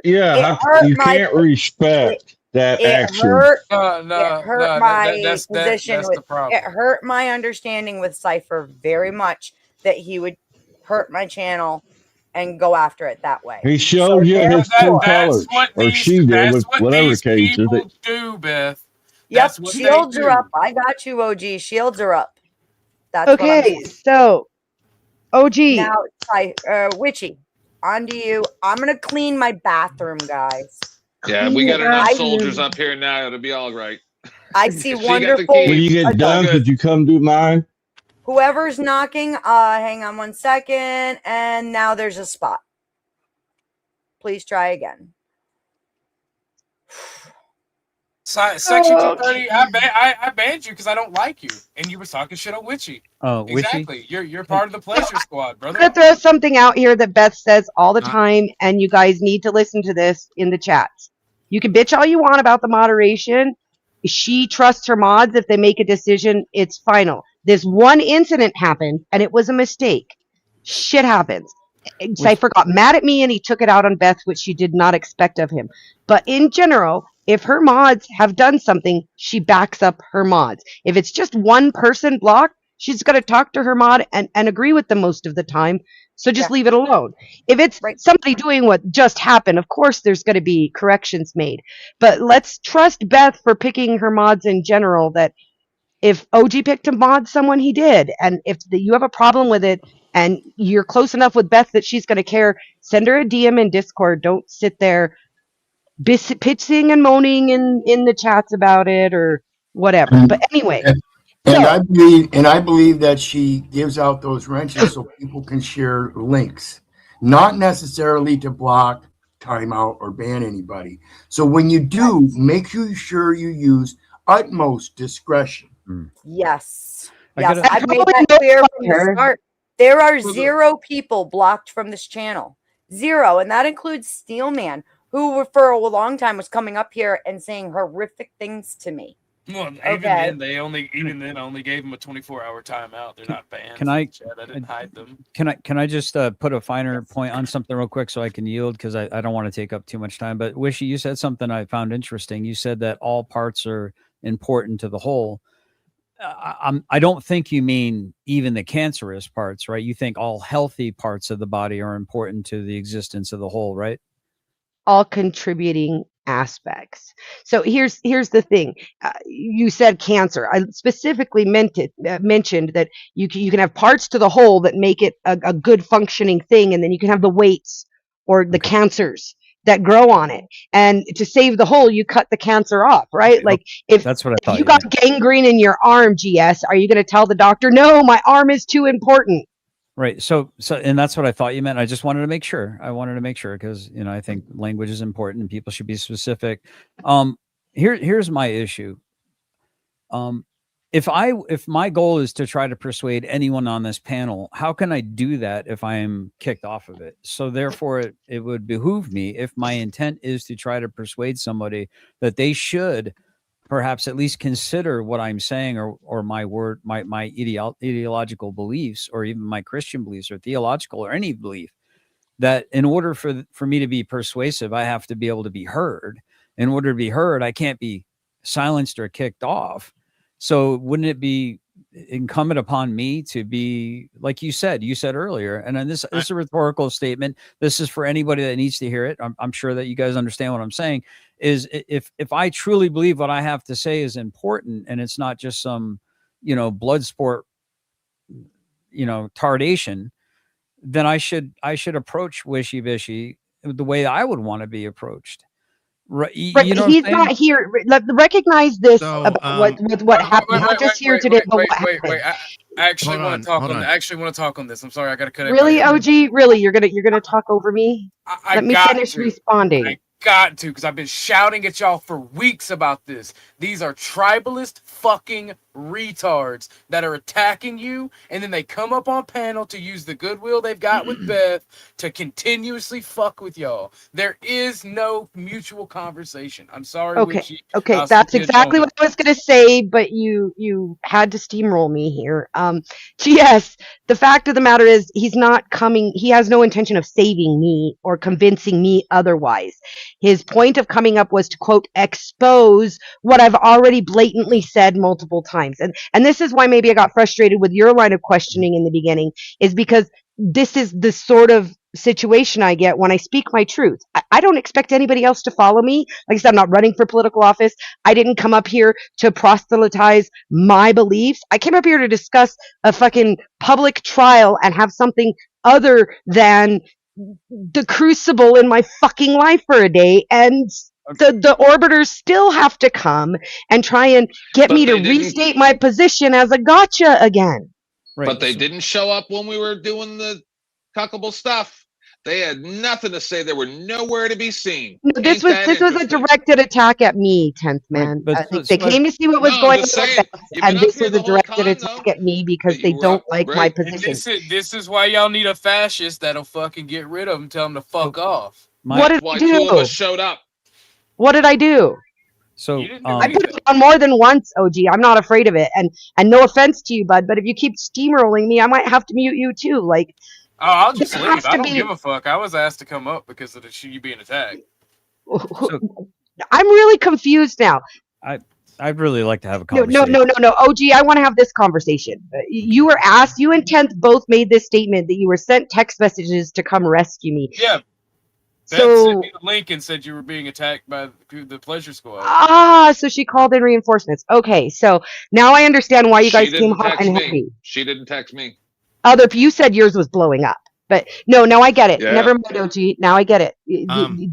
S12: you can't respect that action.
S1: It hurt my position. It hurt my understanding with Cypher very much that he would hurt my channel and go after it that way.
S12: He showed you his true colors, or she did, with whatever the case is.
S13: Do, Beth.
S1: Yep, shields are up. I got you, OG. Shields are up. That's
S2: okay. So, OG.
S1: Now, Witchy, on to you. I'm gonna clean my bathroom, guys.
S10: Yeah, we got enough soldiers up here now. It'll be all right.
S1: I see wonderful.
S12: When you get done, could you come do mine?
S1: Whoever's knocking, hang on 1 second, and now there's a spot. Please try again.
S13: Section 230, I banned you because I don't like you, and you were talking shit on Witchy.
S11: Oh,
S13: exactly. You're part of the Pleasure Squad, brother.
S2: I'm gonna throw something out here that Beth says all the time, and you guys need to listen to this in the chats. You can bitch all you want about the moderation. She trusts her mods. If they make a decision, it's final. This one incident happened, and it was a mistake. Shit happens. Cypher got mad at me, and he took it out on Beth, which she did not expect of him. But in general, if her mods have done something, she backs up her mods. If it's just one person blocked, she's going to talk to her mod and agree with them most of the time. So just leave it alone. If it's somebody doing what just happened, of course there's going to be corrections made. But let's trust Beth for picking her mods in general, that if OG picked to mod someone, he did. And if you have a problem with it and you're close enough with Beth that she's going to care, send her a DM in Discord. Don't sit there pitching and moaning in the chats about it or whatever. But anyway.
S9: I believe that she gives out those wrenches so people can share links, not necessarily to block, timeout, or ban anybody. So when you do, make sure you use utmost discretion.
S1: Yes. I've made that clear from the start. There are 0 people blocked from this channel. 0. And that includes Steelman, who for a long time was coming up here and saying horrific things to me.
S13: Well, even then, I only gave them a 24-hour timeout. They're not banned. I didn't hide them.
S11: Can I just put a finer point on something real quick so I can yield, because I don't want to take up too much time. But Wishy, you said something I found interesting. You said that all parts are important to the whole. I don't think you mean even the cancerous parts, right? You think all healthy parts of the body are important to the existence of the whole, right?
S2: All contributing aspects. So here's the thing. You said cancer. I specifically mentioned that you can have parts to the whole that make it a good functioning thing, and then you can have the weights or the cancers that grow on it. And to save the whole, you cut the cancer off, right? Like if
S11: That's what I
S2: if
S11: thought
S2: you
S11: you
S2: got
S11: meant.
S2: gangrene in your arm, GS, are you going to tell the doctor, no, my arm is too important?
S11: Right. So, and that's what I thought you meant. I just wanted to make sure. I wanted to make sure because, I think language is important and people should be specific. Here's my issue. If my goal is to try to persuade anyone on this panel, how can I do that if I am kicked off of it? So therefore it would behoove me, if my intent is to try to persuade somebody, that they should perhaps at least consider what I'm saying, or my word, my ideological beliefs, or even my Christian beliefs, or theological, or any belief, that in order for me to be persuasive, I have to be able to be heard. In order to be heard, I can't be silenced or kicked off. So wouldn't it be incumbent upon me to be, like you said earlier, and then this is a rhetorical statement. This is for anybody that needs to hear it. I'm sure that you guys understand what I'm saying. Is if I truly believe what I have to say is important, and it's not just some, blood sport, tardation, then I should approach Wishy Vishy the way I would want to be approached. Right.
S2: He's not here. Recognize this about what happened, not just here today, but what happened.
S13: Wait. I actually want to talk on. I actually want to talk on this. I'm sorry, I got to cut it.
S2: Really, OG? Really, you're gonna talk over me? Let me finish responding.
S13: I got to, because I've been shouting at y'all for weeks about this. These are tribalist fucking retards that are attacking you, and then they come up on panel to use the goodwill they've got with Beth to continuously fuck with y'all. There is no mutual conversation. I'm sorry.
S2: Okay, that's exactly what I was gonna say, but you had to steamroll me here. GS, the fact of the matter is, he's not coming. He has no intention of saving me or convincing me otherwise. His point of coming up was to, quote, expose what I've already blatantly said multiple times. And this is why maybe I got frustrated with your line of questioning in the beginning, is because this is the sort of situation I get when I speak my truth. I don't expect anybody else to follow me. Like I said, I'm not running for political office. I didn't come up here to proselytize my beliefs. I came up here to discuss a fucking public trial and have something other than the crucible in my fucking life for a day, and the orbiters still have to come and try and get me to restate my position as a gotcha again.
S10: Right. But they didn't show up when we were doing the cuckable stuff. They had nothing to say. They were nowhere to be seen.
S2: No, this was a directed attack at me, 10th man. Right, they came to see what was going on, and this was a directed attack at me because they don't like my position.
S13: This is why y'all need a fascist that'll fucking get rid of them, tell them to fuck off.
S2: What did I do?
S10: 2 of us showed up.
S2: What did I do?
S11: So
S2: I put it on more than once, OG. I'm not afraid of it, and no offense to you, bud, but if you keep steamrolling me, I might have to mute you too. Like,
S13: I'll just leave. I don't give a fuck. I was asked to come up because of you being attacked.
S2: I'm really confused now.
S11: I'd really like to have a conversation.
S2: No. OG, I want to have this conversation. You were asked. You and 10th both made this statement that you were sent text messages to come rescue me.
S13: Yeah. Beth sent me the link and said you were being attacked by the Pleasure Squad.
S2: So she called in reinforcements. Okay, so now I understand why you guys came hot and heavy.
S10: She didn't text me.
S2: You said yours was blowing up, but no, I get it. Yeah. Never mind, OG. Now I get it.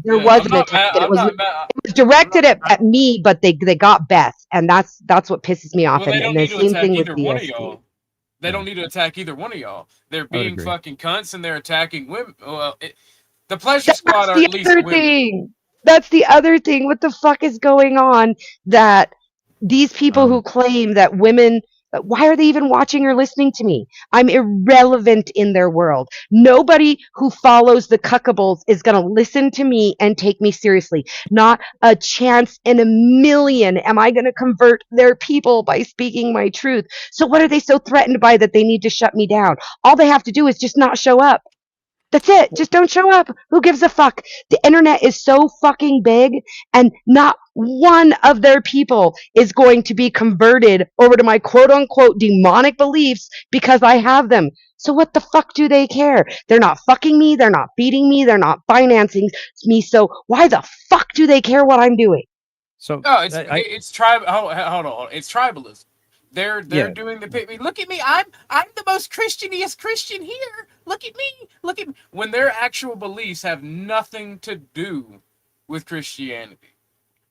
S2: There was an attack. It was directed at me, but they got Beth, and that's what pisses me off.
S13: Well,
S2: and the same thing with
S13: one of y'all. They don't need to attack either one of y'all. They're being fucking cunts, and they're attacking women. Well, the Pleasure Squad are at least women.
S2: That's the other thing. What the fuck is going on? That these people who claim that women, why are they even watching or listening to me? I'm irrelevant in their world. Nobody who follows the cuckables is going to listen to me and take me seriously. Not a chance in a million am I going to convert their people by speaking my truth. So what are they so threatened by that they need to shut me down? All they have to do is just not show up. That's it. Just don't show up. Who gives a fuck? The internet is so fucking big, and not one of their people is going to be converted over to my quote unquote demonic beliefs because I have them. So what the fuck do they care? They're not fucking me. They're not feeding me. They're not financing me. So why the fuck do they care what I'm doing?
S11: So
S13: no, it's tribal. Hold on, it's tribalism. They're
S11: Yeah.
S13: doing the pick me. Look at me, I'm the most Christianiest Christian here. Look at me, when their actual beliefs have nothing to do with Christianity.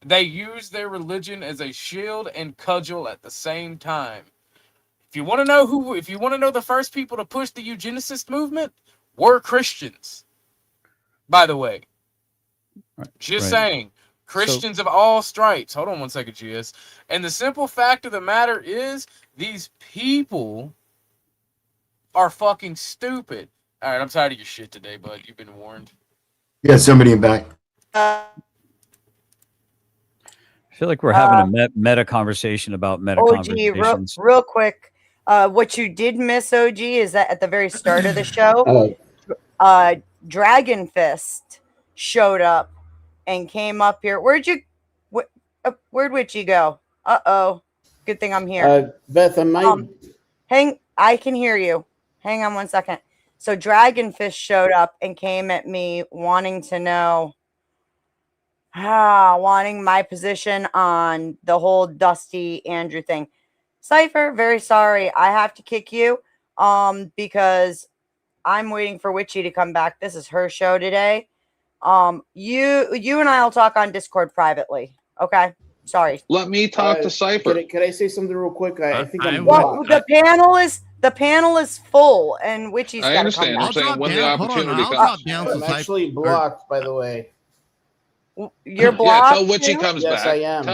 S13: They use their religion as a shield and cudgel at the same time. If you want to know the first people to push the eugenicist movement were Christians. By the way, just saying, Christians of all stripes. Hold on one second, GS. And the simple fact of the matter is, these people are fucking stupid. All right, I'm tired of your shit today, bud. You've been warned.
S9: Yeah, somebody in back.
S11: I feel like we're having a meta conversation about meta conversations.
S1: Real quick. What you did miss, OG, is that at the very start of the show, Dragon Fist showed up and came up here. Where'd Witchy go? Good thing I'm here.
S14: Beth,
S1: I can hear you. Hang on one second. So Dragon Fist showed up and came at me wanting to know, wanting my position on the whole Dusty Andrew thing. Cypher, very sorry. I have to kick you because I'm waiting for Witchy to come back. This is her show today. You and I will talk on Discord privately. Okay? Sorry.
S10: Let me talk to Cypher.
S14: Can I say something real quick? I think
S1: the panel is full and Witchy's got to come back.
S10: I understand. I'm saying when the opportunity comes.
S14: I'm actually blocked, by the way.
S1: You're blocked.
S10: Yeah, till Witchy comes
S14: back. Yes, I am.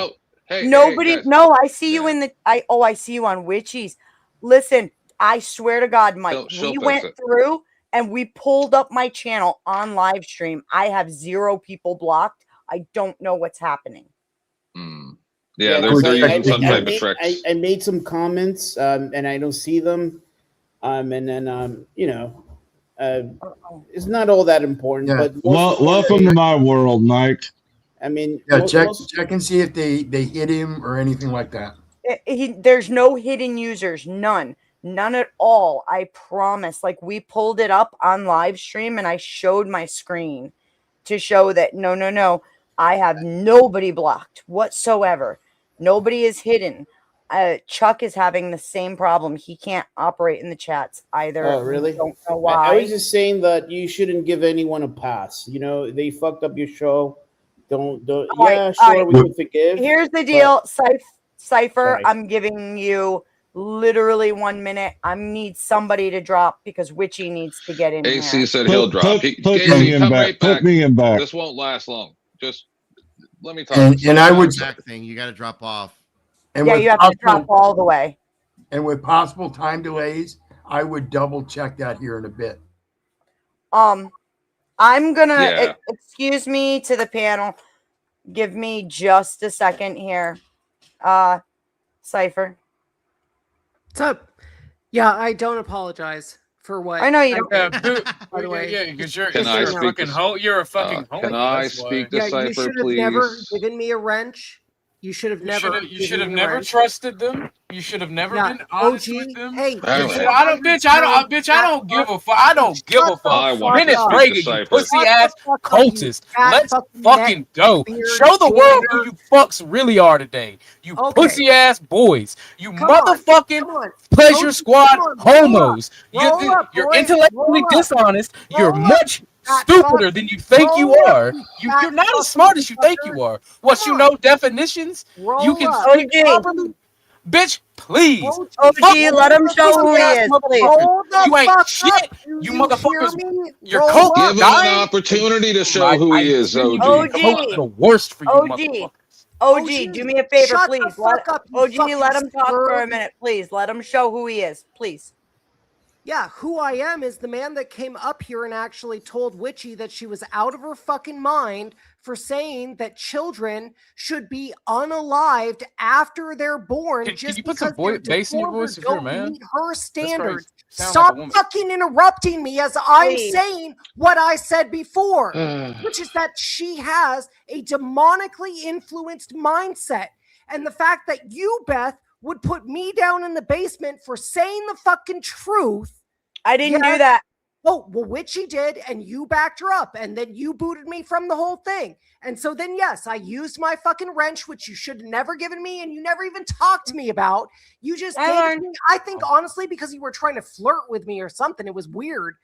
S1: No, I see you in the. I see you on Witchy's. Listen, I swear to God, Mike, we went through and we pulled up my channel on live stream. I have 0 people blocked. I don't know what's happening.
S10: Yeah, they're using some type of tricks.
S14: I made some comments, and I don't see them. And then, it's not all that important.
S12: Yeah.
S14: But
S12: welcome to my world, Mike.
S14: I mean,
S9: check and see if they hit him or anything like that.
S1: There's no hidden users, none at all. I promise. Like, we pulled it up on live stream and I showed my screen to show that no, I have nobody blocked whatsoever. Nobody is hidden. Chuck is having the same problem. He can't operate in the chats either.
S14: Oh, really?
S1: Don't know why.
S14: I was just saying that you shouldn't give anyone a pass. They fucked up your show. Don't. We would forgive.
S1: Here's the deal, Cypher. I'm giving you literally 1 minute. I need somebody to drop because Witchy needs to get in
S10: AC
S1: here.
S10: said he'll drop.
S12: Put me in back. Put me in back.
S10: This won't last long. Just let me talk.
S8: And I would back thing. You got to drop off.
S9: And
S1: you have to drop all the way.
S9: And with possible time delays, I would double check that here in a bit.
S1: I'm gonna excuse me to the panel. Give me just a second here. Cypher.
S7: What's up? Yeah, I don't apologize for what
S1: I know you don't.
S13: By the way, because you're a fucking hoe.
S10: Can I speak to Cypher,
S7: you should have
S10: please?
S7: never given me a wrench. You should have never.
S13: You should have never trusted them. You should have never been honest with them.
S7: Hey,
S13: I don't give a fuck. I don't give a fuck. Dennis Reagan, you pussy ass cultist. Let's fucking go. Show the world who you fucks really are today. You pussy ass boys. You motherfucking pleasure squad homos. You're intellectually dishonest. You're much stupider than you think you are. You're not as smart as you think you are. What you know definitions? You can speak properly. Bitch, please.
S1: OG, let him show who he is.
S13: You ain't shit. You motherfuckers. You're coke.
S10: Give him an opportunity to show who he is, OG.
S13: The worst for you motherfuckers.
S1: OG, do me a favor, please. Let him talk for a minute, please. Let him show who he is, please.
S7: Yeah, who I am is the man that came up here and actually told Witchy that she was out of her fucking mind for saying that children should be unalived after they're born
S13: can you put some bass in your voice if you're a man?
S7: Meet her standards. Stop fucking interrupting me as I'm saying what I said before, which is that she has a demonically influenced mindset. And the fact that you, Beth, would put me down in the basement for saying the fucking truth.
S1: I didn't do that.
S7: oh, well, which she did, and you backed her up, and then you booted me from the whole thing. And so then, yes, I used my fucking wrench, which you should have never given me, and you never even talked to me about. You just gave it to me, I think, honestly, because you were trying to flirt with me or something. It was weird.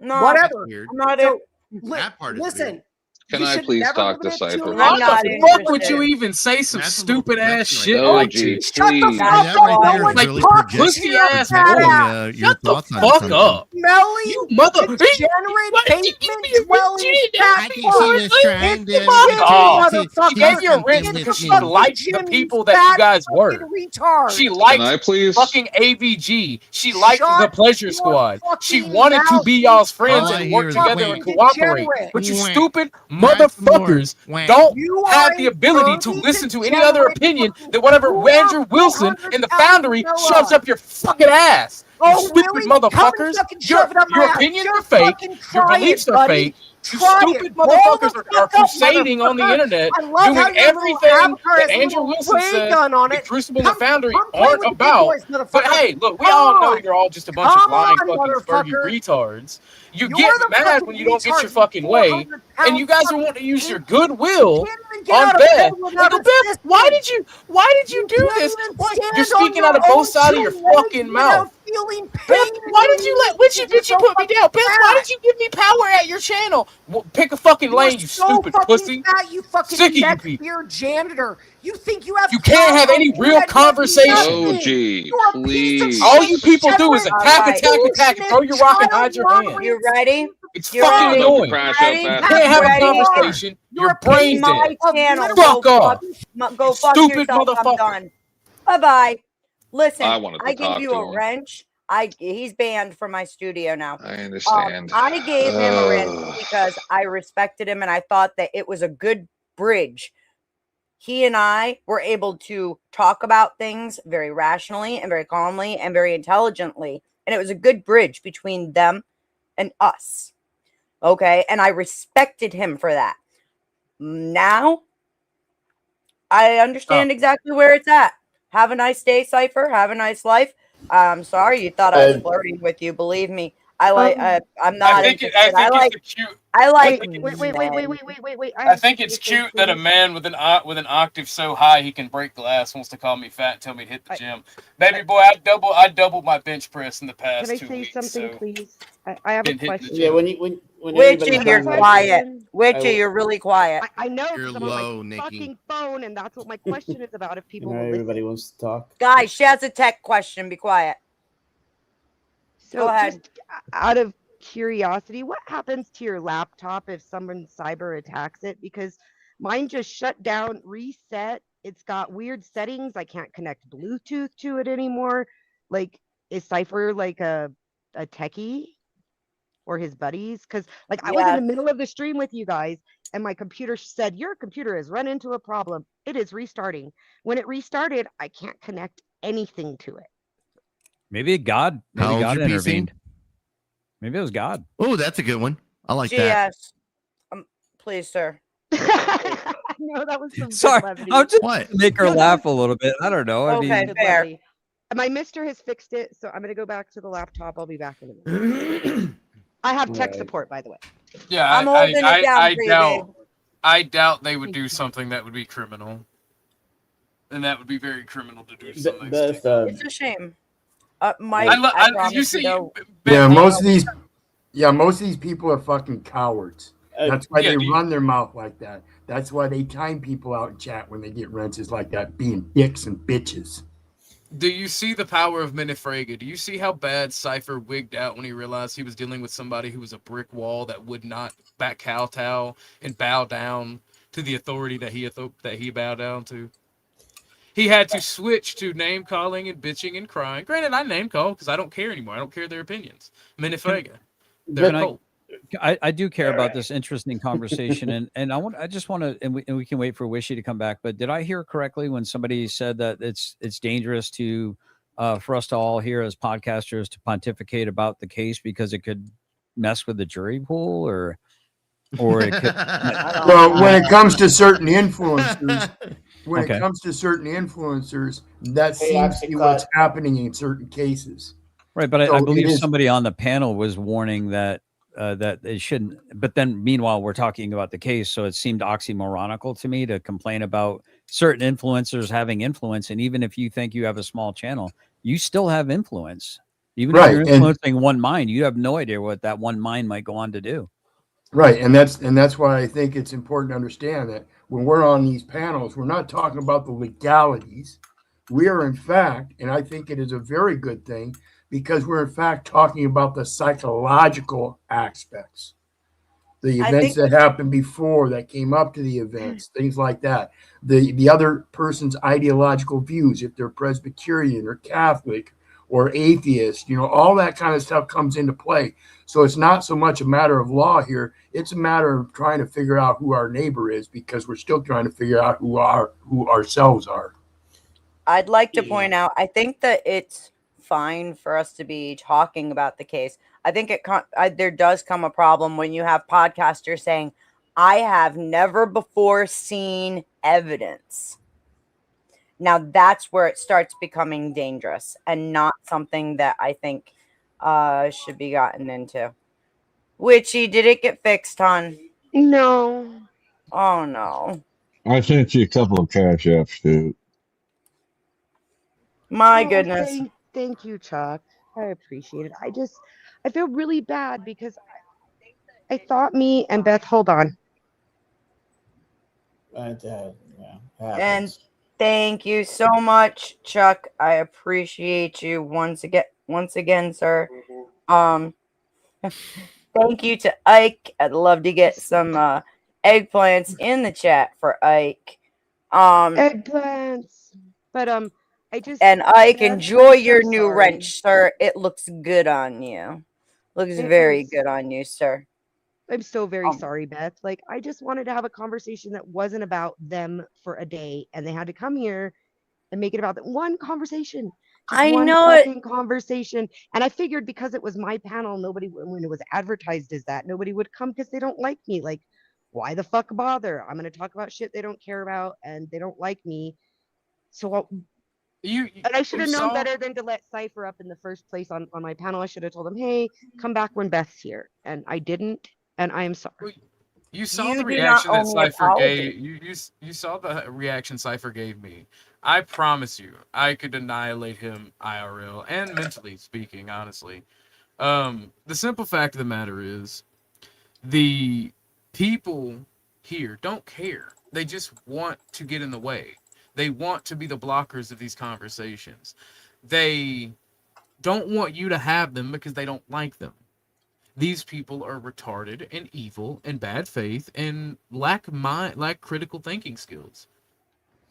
S1: No,
S7: whatever.
S8: Weird.
S7: So,
S8: That part is
S7: listen.
S8: weird.
S10: Can I please talk to Cypher?
S13: Why the fuck would you even say some stupid ass shit like this?
S7: Shut the fuck
S8: That
S7: up!
S8: right there
S7: No
S8: is
S7: one
S8: really
S7: talks to
S8: projecting
S7: your
S13: ass
S7: fat
S13: boy.
S7: ass.
S8: your
S13: Shut the
S8: thoughts on
S13: fuck
S8: something.
S13: up.
S7: Smelly,
S13: You mother
S7: degenerate, basement dwelling, fat
S8: I think she was trying to
S13: fuck off.
S7: motherfucker.
S13: She gave you a wrench
S8: Get
S13: because she
S8: the
S13: liked the
S7: Jimmy
S13: people that you guys were.
S7: retard.
S13: She
S10: Can
S13: liked
S10: I please?
S13: fucking AVG. She liked
S7: Shut
S13: the Pleasure
S7: your
S13: Squad. She
S7: fucking
S13: wanted to
S7: mouth,
S13: be y'all's
S7: you
S13: friends
S8: All I
S13: and
S8: hear
S13: work
S8: is
S13: together and
S8: wham.
S13: cooperate.
S7: Degenerate.
S13: But you
S8: Wham.
S13: stupid
S8: That's more.
S13: motherfuckers
S8: Wham.
S13: don't
S7: You
S13: have
S7: are
S13: the
S7: a
S13: ability to
S7: dirty,
S13: listen to any other
S7: degenerate
S13: opinion
S7: fucking
S13: than whatever
S7: poor
S13: Andrew Wilson and the
S7: 400-pound
S13: Foundry
S7: gorilla.
S13: shoves up your fucking ass. You
S7: Oh,
S13: stupid
S7: really? Come and
S13: motherfuckers.
S7: fucking shove it up my
S13: Your
S7: ass.
S13: opinions
S7: Just
S13: are fake.
S7: fucking
S13: Your
S7: try
S13: beliefs
S7: it,
S13: are
S7: buddy.
S13: fake. You
S7: Try
S13: stupid
S7: it. Roll
S13: motherfuckers
S7: the
S13: are
S7: fuck up,
S13: crusading on the
S7: motherfucker.
S13: internet,
S7: I love
S13: doing
S7: how your little
S13: everything
S7: avatar
S13: that
S7: has a
S13: Andrew
S7: little
S13: Wilson
S7: ray
S13: says
S7: gun on
S13: the
S7: it.
S13: Crucible and the Foundry
S7: Come play
S13: aren't
S7: with the big
S13: about.
S7: boys, motherfucker.
S13: But hey, look, we
S7: Come
S13: all know
S7: on.
S13: you're all just a bunch
S7: Come
S13: of lying
S7: on,
S13: fucking spurgy
S7: motherfucker.
S13: retards. You
S7: You're
S13: get
S7: the
S13: mad
S7: fucking
S13: when you don't get your
S7: retard,
S13: fucking
S7: you
S13: way,
S7: 400-pound
S13: and you guys are
S7: fucking
S13: wanting to use your
S7: pig.
S13: goodwill
S7: Can't even get
S13: on
S7: out of
S13: Beth.
S7: bed
S13: And
S7: without
S13: go,
S7: a
S13: Beth, why
S7: system.
S13: did you do
S7: Can't
S13: this?
S7: even
S13: Why?
S7: stand
S13: You're speaking
S7: on
S13: out of
S7: your
S13: both
S7: own
S13: sides of your
S7: two legs
S13: fucking
S7: without
S13: mouth.
S7: feeling pain.
S13: Beth, why did you let
S7: You're
S13: bitchy
S7: so
S13: put me
S7: fucking
S13: down? Beth, why
S7: fat.
S13: did you give me power at your channel? Well, pick a fucking
S7: You're
S13: lane, you
S7: so
S13: stupid
S7: fucking
S13: pussy.
S7: fat, you fucking
S13: Sick of you
S7: neck
S13: people.
S7: beard janitor. You think you have
S13: You can't have
S7: power
S13: any
S7: over
S13: real
S7: that?
S13: conversation.
S10: OG,
S7: You're a piece of
S10: please.
S13: All
S7: shit.
S13: you people do is
S7: Degenerate,
S13: attack,
S1: Alright.
S13: attack, attack, and throw your rock and hide your hand.
S1: You ready?
S13: It's
S1: You
S13: fucking
S1: ready?
S10: I'm about to
S13: annoying.
S10: crash
S1: Ready?
S10: up
S13: You
S10: after
S13: can't have a
S1: Ready?
S13: conversation.
S7: You're
S13: Your
S7: a
S13: brain's
S1: It's my
S13: dead.
S7: of
S1: channel.
S7: literal
S13: Fuck off.
S1: Go
S13: You
S1: fuck
S13: stupid
S1: yourself. I'm
S13: motherfucker.
S1: done. Bye bye. Listen,
S10: I wanted to
S1: I gave
S10: talk
S1: you
S10: to
S1: a
S10: him.
S1: wrench. He's banned from my studio now.
S10: I understand.
S1: I gave him a wrench because I respected him and I thought that it was a good bridge. He and I were able to talk about things very rationally and very calmly and very intelligently. And it was a good bridge between them and us. Okay. And I respected him for that. Now I understand exactly where it's at. Have a nice day, Cypher. Have a nice life. I'm sorry you thought I was flirting with you. Believe me, I'm not
S13: I think
S1: interested.
S13: it's cute.
S1: I like
S2: Wait.
S13: I think it's cute that a man with an octave so high he can break glass wants to call me fat and tell me to hit the gym. Baby boy, I doubled my bench press in the past
S2: Can I
S13: 2
S2: say
S13: weeks.
S2: something,
S13: So
S2: please? I have a
S13: been hitting the
S2: question.
S13: gym.
S14: Yeah, when
S1: Witchy,
S14: anybody's
S1: you're
S14: done,
S1: quiet.
S14: I
S1: Witchy,
S14: will-
S1: you're really quiet.
S2: I know
S8: You're
S2: because I'm on
S8: low,
S2: my
S8: Nikki.
S2: fucking phone, and that's what my question is about. If people will
S14: everybody
S2: listen.
S14: wants to talk.
S1: Guys, she has a tech question. Be quiet.
S2: So
S1: Go ahead.
S2: just out of curiosity, what happens to your laptop if someone cyber attacks it? Because mine just shut down, reset. It's got weird settings. I can't connect Bluetooth to it anymore. Like, is Cypher like a techie or his buddies? Because like I was in the middle of the stream with you guys, and my computer said your computer has run into a problem. It is restarting. When it restarted, I can't connect anything to it.
S11: Maybe God
S8: How old's your PC?
S11: intervened. Maybe it was God.
S8: Oh, that's a good one. I like that.
S1: GS. Please, sir.
S2: No, that was some
S11: Sorry,
S2: good levity.
S11: I'm just
S8: What?
S11: make her laugh a little bit. I don't know. I
S1: Okay,
S11: mean,
S1: fair.
S2: My mister has fixed it, so I'm gonna go back to the laptop. I'll be back in a minute. I have tech
S14: Right.
S2: support, by the way.
S13: Yeah,
S1: I'm holding it down for you, babe.
S13: I doubt they would do something that would be criminal, and that would be very criminal to do something.
S1: It's a shame. Mike,
S13: You see,
S9: Yeah, most of these people are fucking cowards. That's why they run their mouth like that. That's why they time people out in chat when they get wrenches like that, being dicks and bitches.
S13: Do you see the power of Minifrega? Do you see how bad Cypher wigged out when he realized he was dealing with somebody who was a brick wall that would not back kowtow and bow down to the authority that he bowed down to? He had to switch to name calling and bitching and crying. Granted, I name call because I don't care anymore. I don't care their opinions. Minifrega, they're cold.
S11: I do care about this interesting conversation, and I just want to, and we can wait for Wishy to come back. But did I hear correctly when somebody said that it's dangerous to for us to all here as podcasters to pontificate about the case because it could mess with the jury pool, or it could?
S9: Well, when it comes to certain influencers, that seems to be what's happening in certain cases.
S11: Right, but
S9: So
S11: I
S9: it
S11: believe
S9: is-
S11: somebody on the panel was warning that that it shouldn't. But then, meanwhile, we're talking about the case, so it seemed oxymoronical to me to complain about certain influencers having influence. And even if you think you have a small channel, you still have influence. Even if
S9: Right,
S11: you're
S9: and-
S11: influencing one mind, you have no idea what that one mind might go on to do.
S9: Right, and that's why I think it's important to understand that when we're on these panels, we're not talking about the legalities. We are, in fact, and I think it is a very good thing, because we're in fact talking about the psychological aspects, the events that happened before that came up to the events, things like that. The other person's ideological views, if they're Presbyterian or Catholic or atheist, all that kind of stuff comes into play. So it's not so much a matter of law here; it's a matter of trying to figure out who our neighbor is, because we're still trying to figure out who ourselves are.
S1: I'd like to point out, I think that it's fine for us to be talking about the case. I think there does come a problem when you have podcasters saying, I have never before seen evidence. Now that's where it starts becoming dangerous and not something that I think should be gotten into. Witchy, did it get fixed, hon?
S2: No.
S1: Oh no.
S12: I sent you a couple of cash apps, dude.
S1: My
S2: Oh,
S1: goodness.
S2: thank you, Chuck. I appreciate it. I feel really bad because I thought me and Beth, hold on.
S1: And thank you so much, Chuck. I appreciate you once again, sir. Thank you to Ike. I'd love to get some eggplants in the chat for Ike.
S2: Eggplants. But
S1: and Ike,
S2: Beth,
S1: enjoy
S2: I'm so
S1: your new
S2: sorry.
S1: wrench, sir. It looks good on you. Looks very good on you, sir.
S2: I'm so very sorry, Beth. Like, I just wanted to have a conversation that wasn't about them for a day, and they had to come here and make it about that one conversation. Just
S1: I
S2: one
S1: know it.
S2: fucking conversation. And I figured because it was my panel, when it was advertised as that, nobody would come because they don't like me. Like, why the fuck bother? I'm going to talk about shit they don't care about and they don't like me. So and I should have known better than to let Cypher up in the first place on my panel. I should have told him, hey, come back when Beth's here. And I didn't. And I am sorry.
S13: You saw the reaction that Cypher gave. You saw the reaction Cypher gave me. I promise you, I could annihilate him IRL and mentally speaking. Honestly, the simple fact of the matter is, the people here don't care. They just want to get in the way. They want to be the blockers of these conversations. They don't want you to have them because they don't like them. These people are retarded and evil and bad faith and lack critical thinking skills.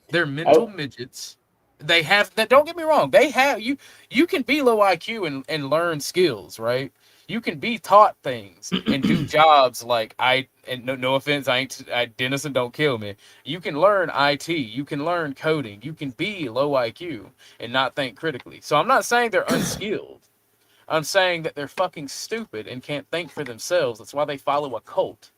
S13: They're mental midgets. They have that. Don't get me wrong. They have you. You can be low IQ and learn skills, right? You can be taught things and do jobs like no offense, Dennis and don't kill me. You can learn IT. You can learn coding. You can be low IQ and not think critically. So I'm not saying they're unskilled. I'm saying that they're fucking stupid and can't think for themselves. That's why they follow a cult.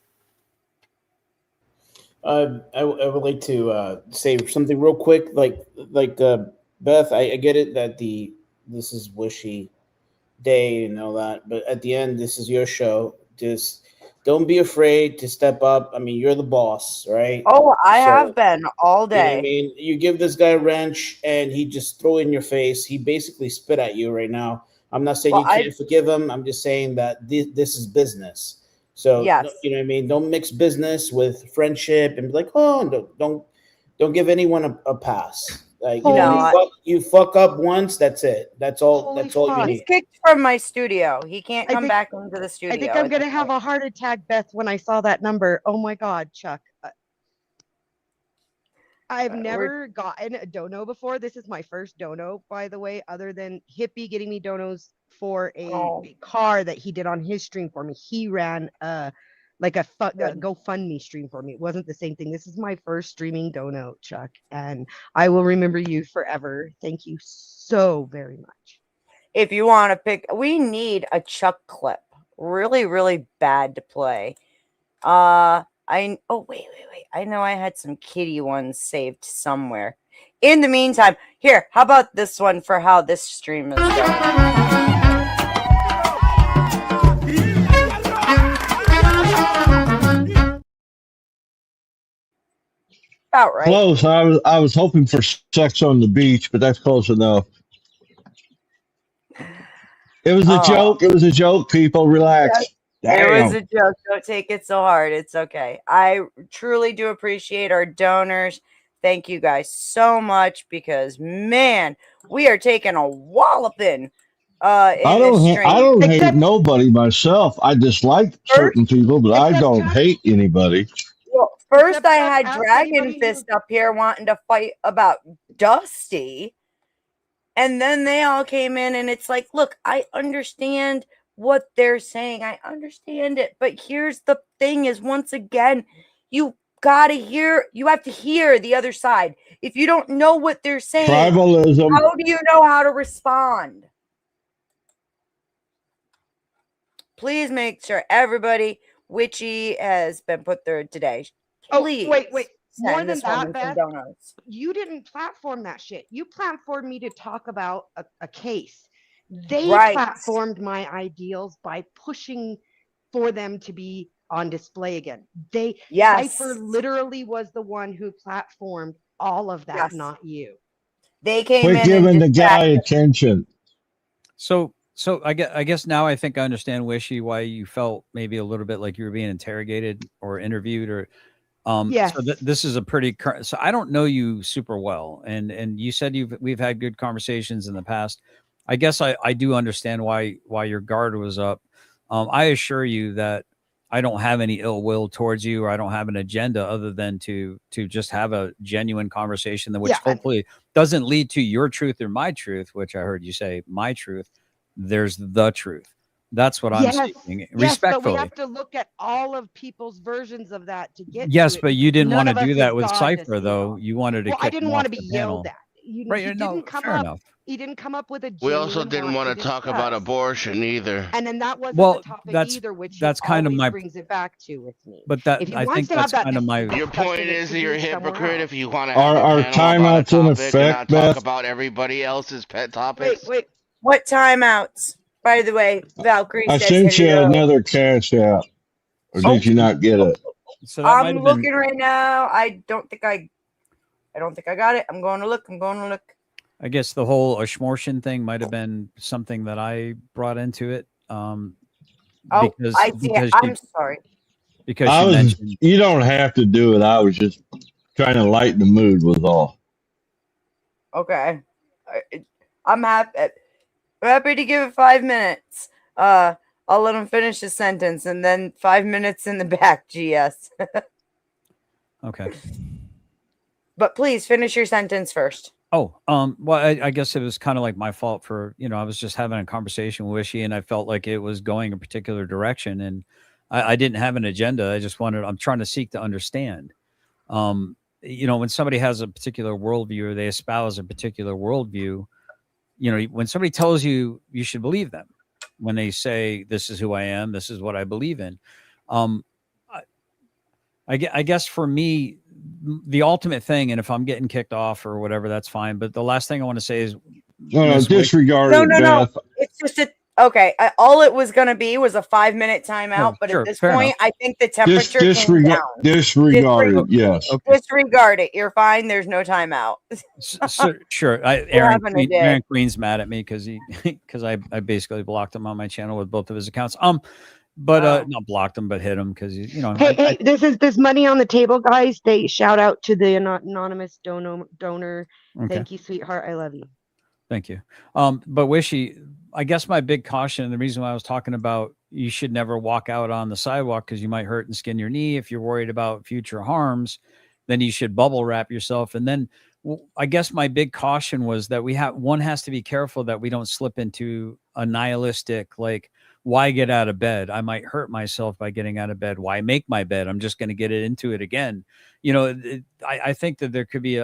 S14: I would like to say something real quick. Like Beth, I get it that this is wishy day and all that, but at the end, this is your show. Just don't be afraid to step up. I mean, you're the boss, right?
S1: Oh, I have been all day.
S14: You know what I mean, you give this guy a wrench and he just throw it in your face. He basically spit at you right now. I'm not saying you can't forgive him. I'm just saying that this is business. So
S1: yes.
S14: You know what I mean? Don't mix business with friendship and be like, oh, don't give anyone a pass. Like you fuck up once, that's it. That's all you need.
S1: He's kicked from my studio. He can't come back into the studio.
S2: I think I'm gonna have a heart attack, Beth, when I saw that number. Oh my God, Chuck. I've never gotten a dono before. This is my first dono, by the way, other than Hippie getting me donos for a car that he did on his stream for me. He ran like a GoFundMe stream for me. It wasn't the same thing. This is my first streaming dono, Chuck, and I will remember you forever. Thank you so very much.
S1: If you want to pick, we need a Chuck clip. Really, really bad to play. Wait. I know I had some kitty ones saved somewhere. In the meantime, here, how about this one for how this stream is going? about right.
S12: Close. I was hoping for sex on the beach, but that's close enough. It was a joke. It was a joke. People, relax.
S1: It was
S12: Damn.
S1: a joke. Don't take it so hard. It's okay. I truly do appreciate our donors. Thank you guys so much because man, we are taking a walloping in this stream.
S12: I don't hate nobody myself. I dislike certain people, but I don't hate anybody.
S1: Well, first
S2: Except
S1: I
S2: Jeff,
S1: had
S2: ask
S1: Dragon
S2: anybody
S1: Fist up here wanting to fight about Dusty. And then they all came in and it's like, look, I understand what they're saying. I understand it. But here's the thing is once again, you have to hear the other side. If you don't know what they're saying,
S12: Tribalism.
S1: how do you know how to respond? Please make sure everybody, Witchy has been put through today. Please.
S2: Oh, wait. More
S1: send
S2: than
S1: this
S2: that,
S1: woman some
S2: Beth,
S1: donuts.
S2: you didn't platform that shit. You platformed me to talk about a case. They
S1: Right.
S2: platformed my ideals by pushing for them to be on display again.
S1: Yes.
S2: Cypher literally was the one who platformed all of that,
S1: Yes.
S2: not you.
S1: They came
S12: Quit
S1: in
S12: giving
S1: and
S12: the guy attention.
S11: So I guess now I think I understand, Wishy, why you felt maybe a little bit like you were being interrogated or interviewed or
S2: Yes.
S11: so this is a pretty so I don't know you super well, and you said we've had good conversations in the past. I guess I do understand why your guard was up. I assure you that I don't have any ill will towards you, or I don't have an agenda other than to just have a genuine conversation that which hopefully doesn't lead to your truth or my truth, which I heard you say my truth. There's the truth. That's what I'm seeking. Respectfully.
S2: But we have to look at all of people's versions of that to get
S11: yes,
S2: to it.
S11: but you didn't
S2: None
S11: want to
S2: of us
S11: do
S2: is
S11: that with
S2: God to
S11: Cypher,
S2: see
S11: though. You wanted to
S2: Well, I
S11: kick
S2: didn't
S11: him
S2: want
S11: off
S2: to be
S11: the
S2: yelled
S11: panel.
S2: at. He
S11: Right, no,
S2: didn't come
S11: fair
S2: up.
S11: enough.
S2: He didn't come up with a
S8: We also
S2: genuine
S8: didn't want to talk about
S2: discuss.
S8: abortion either.
S2: And then that wasn't
S11: Well,
S2: the topic
S11: that's-
S2: either, which
S11: that's
S2: he
S11: kind of
S2: always
S11: my-
S2: brings it back to with me.
S11: But that
S2: if he
S11: I
S2: wants
S11: think
S2: to
S11: that's
S2: have that
S11: kind of my.
S8: Your point
S2: discussion, it
S8: is
S2: should
S8: you're a
S2: be somewhere
S8: hypocrite
S2: else.
S8: if you want to have
S12: Are
S8: a panel
S12: timeouts
S8: about
S12: in
S8: a topic and
S12: effect,
S8: not talk
S12: Beth?
S8: about everybody else's pet topics.
S2: Wait.
S1: What timeouts? By the way, Valkyrie
S12: I
S1: says
S12: sent you
S1: hello.
S12: another cash out. Or did you not get it?
S11: So that might
S1: I'm
S11: have
S1: looking
S11: been,
S1: right now. I don't think I got it. I'm going to look.
S11: I guess the whole Ashmortian thing might have been something that I brought into it. Because
S1: I see it. I'm sorry.
S11: Because she mentioned
S12: You don't have to do it. I was just trying to lighten the mood was all.
S1: Okay. I'm happy to give it 5 minutes. I'll let him finish his sentence and then 5 minutes in the back, GS.
S11: okay.
S1: But please finish your sentence first.
S11: Oh, well, I guess it was kind of like my fault for, I was just having a conversation with Wishy and I felt like it was going a particular direction and I didn't have an agenda. I'm trying to seek to understand. When somebody has a particular worldview or they espouse a particular worldview, when somebody tells you, you should believe them. When they say, this is who I am, this is what I believe in. I guess for me, the ultimate thing, and if I'm getting kicked off or whatever, that's fine. But the last thing I want to say is,
S12: No, disregard it,
S1: No.
S12: Beth.
S1: It's just okay. All it was going to be was a 5 minute timeout.
S11: Oh,
S1: but
S11: sure,
S1: at this
S11: fair
S1: point,
S11: enough.
S1: I think the temperature came down.
S12: Disregard it, yes.
S11: Okay.
S1: Disregard it. You're fine. There's no timeout.
S11: Sure. Aaron Queen's mad at me because I basically blocked him on my channel with both of his accounts. But not blocked him, but hit him because
S2: Hey, there's money on the table, guys. They shout out to the anonymous donor.
S11: Okay.
S2: Thank you, sweetheart. I love you.
S11: Thank you. But Wishy, I guess my big caution, and the reason why I was talking about you should never walk out on the sidewalk because you might hurt and skin your knee. If you're worried about future harms, then you should bubble wrap yourself. And then I guess my big caution was that one has to be careful that we don't slip into a nihilistic, like, why get out of bed? I might hurt myself by getting out of bed. Why make my bed? I'm just going to get into it again. I think that there could be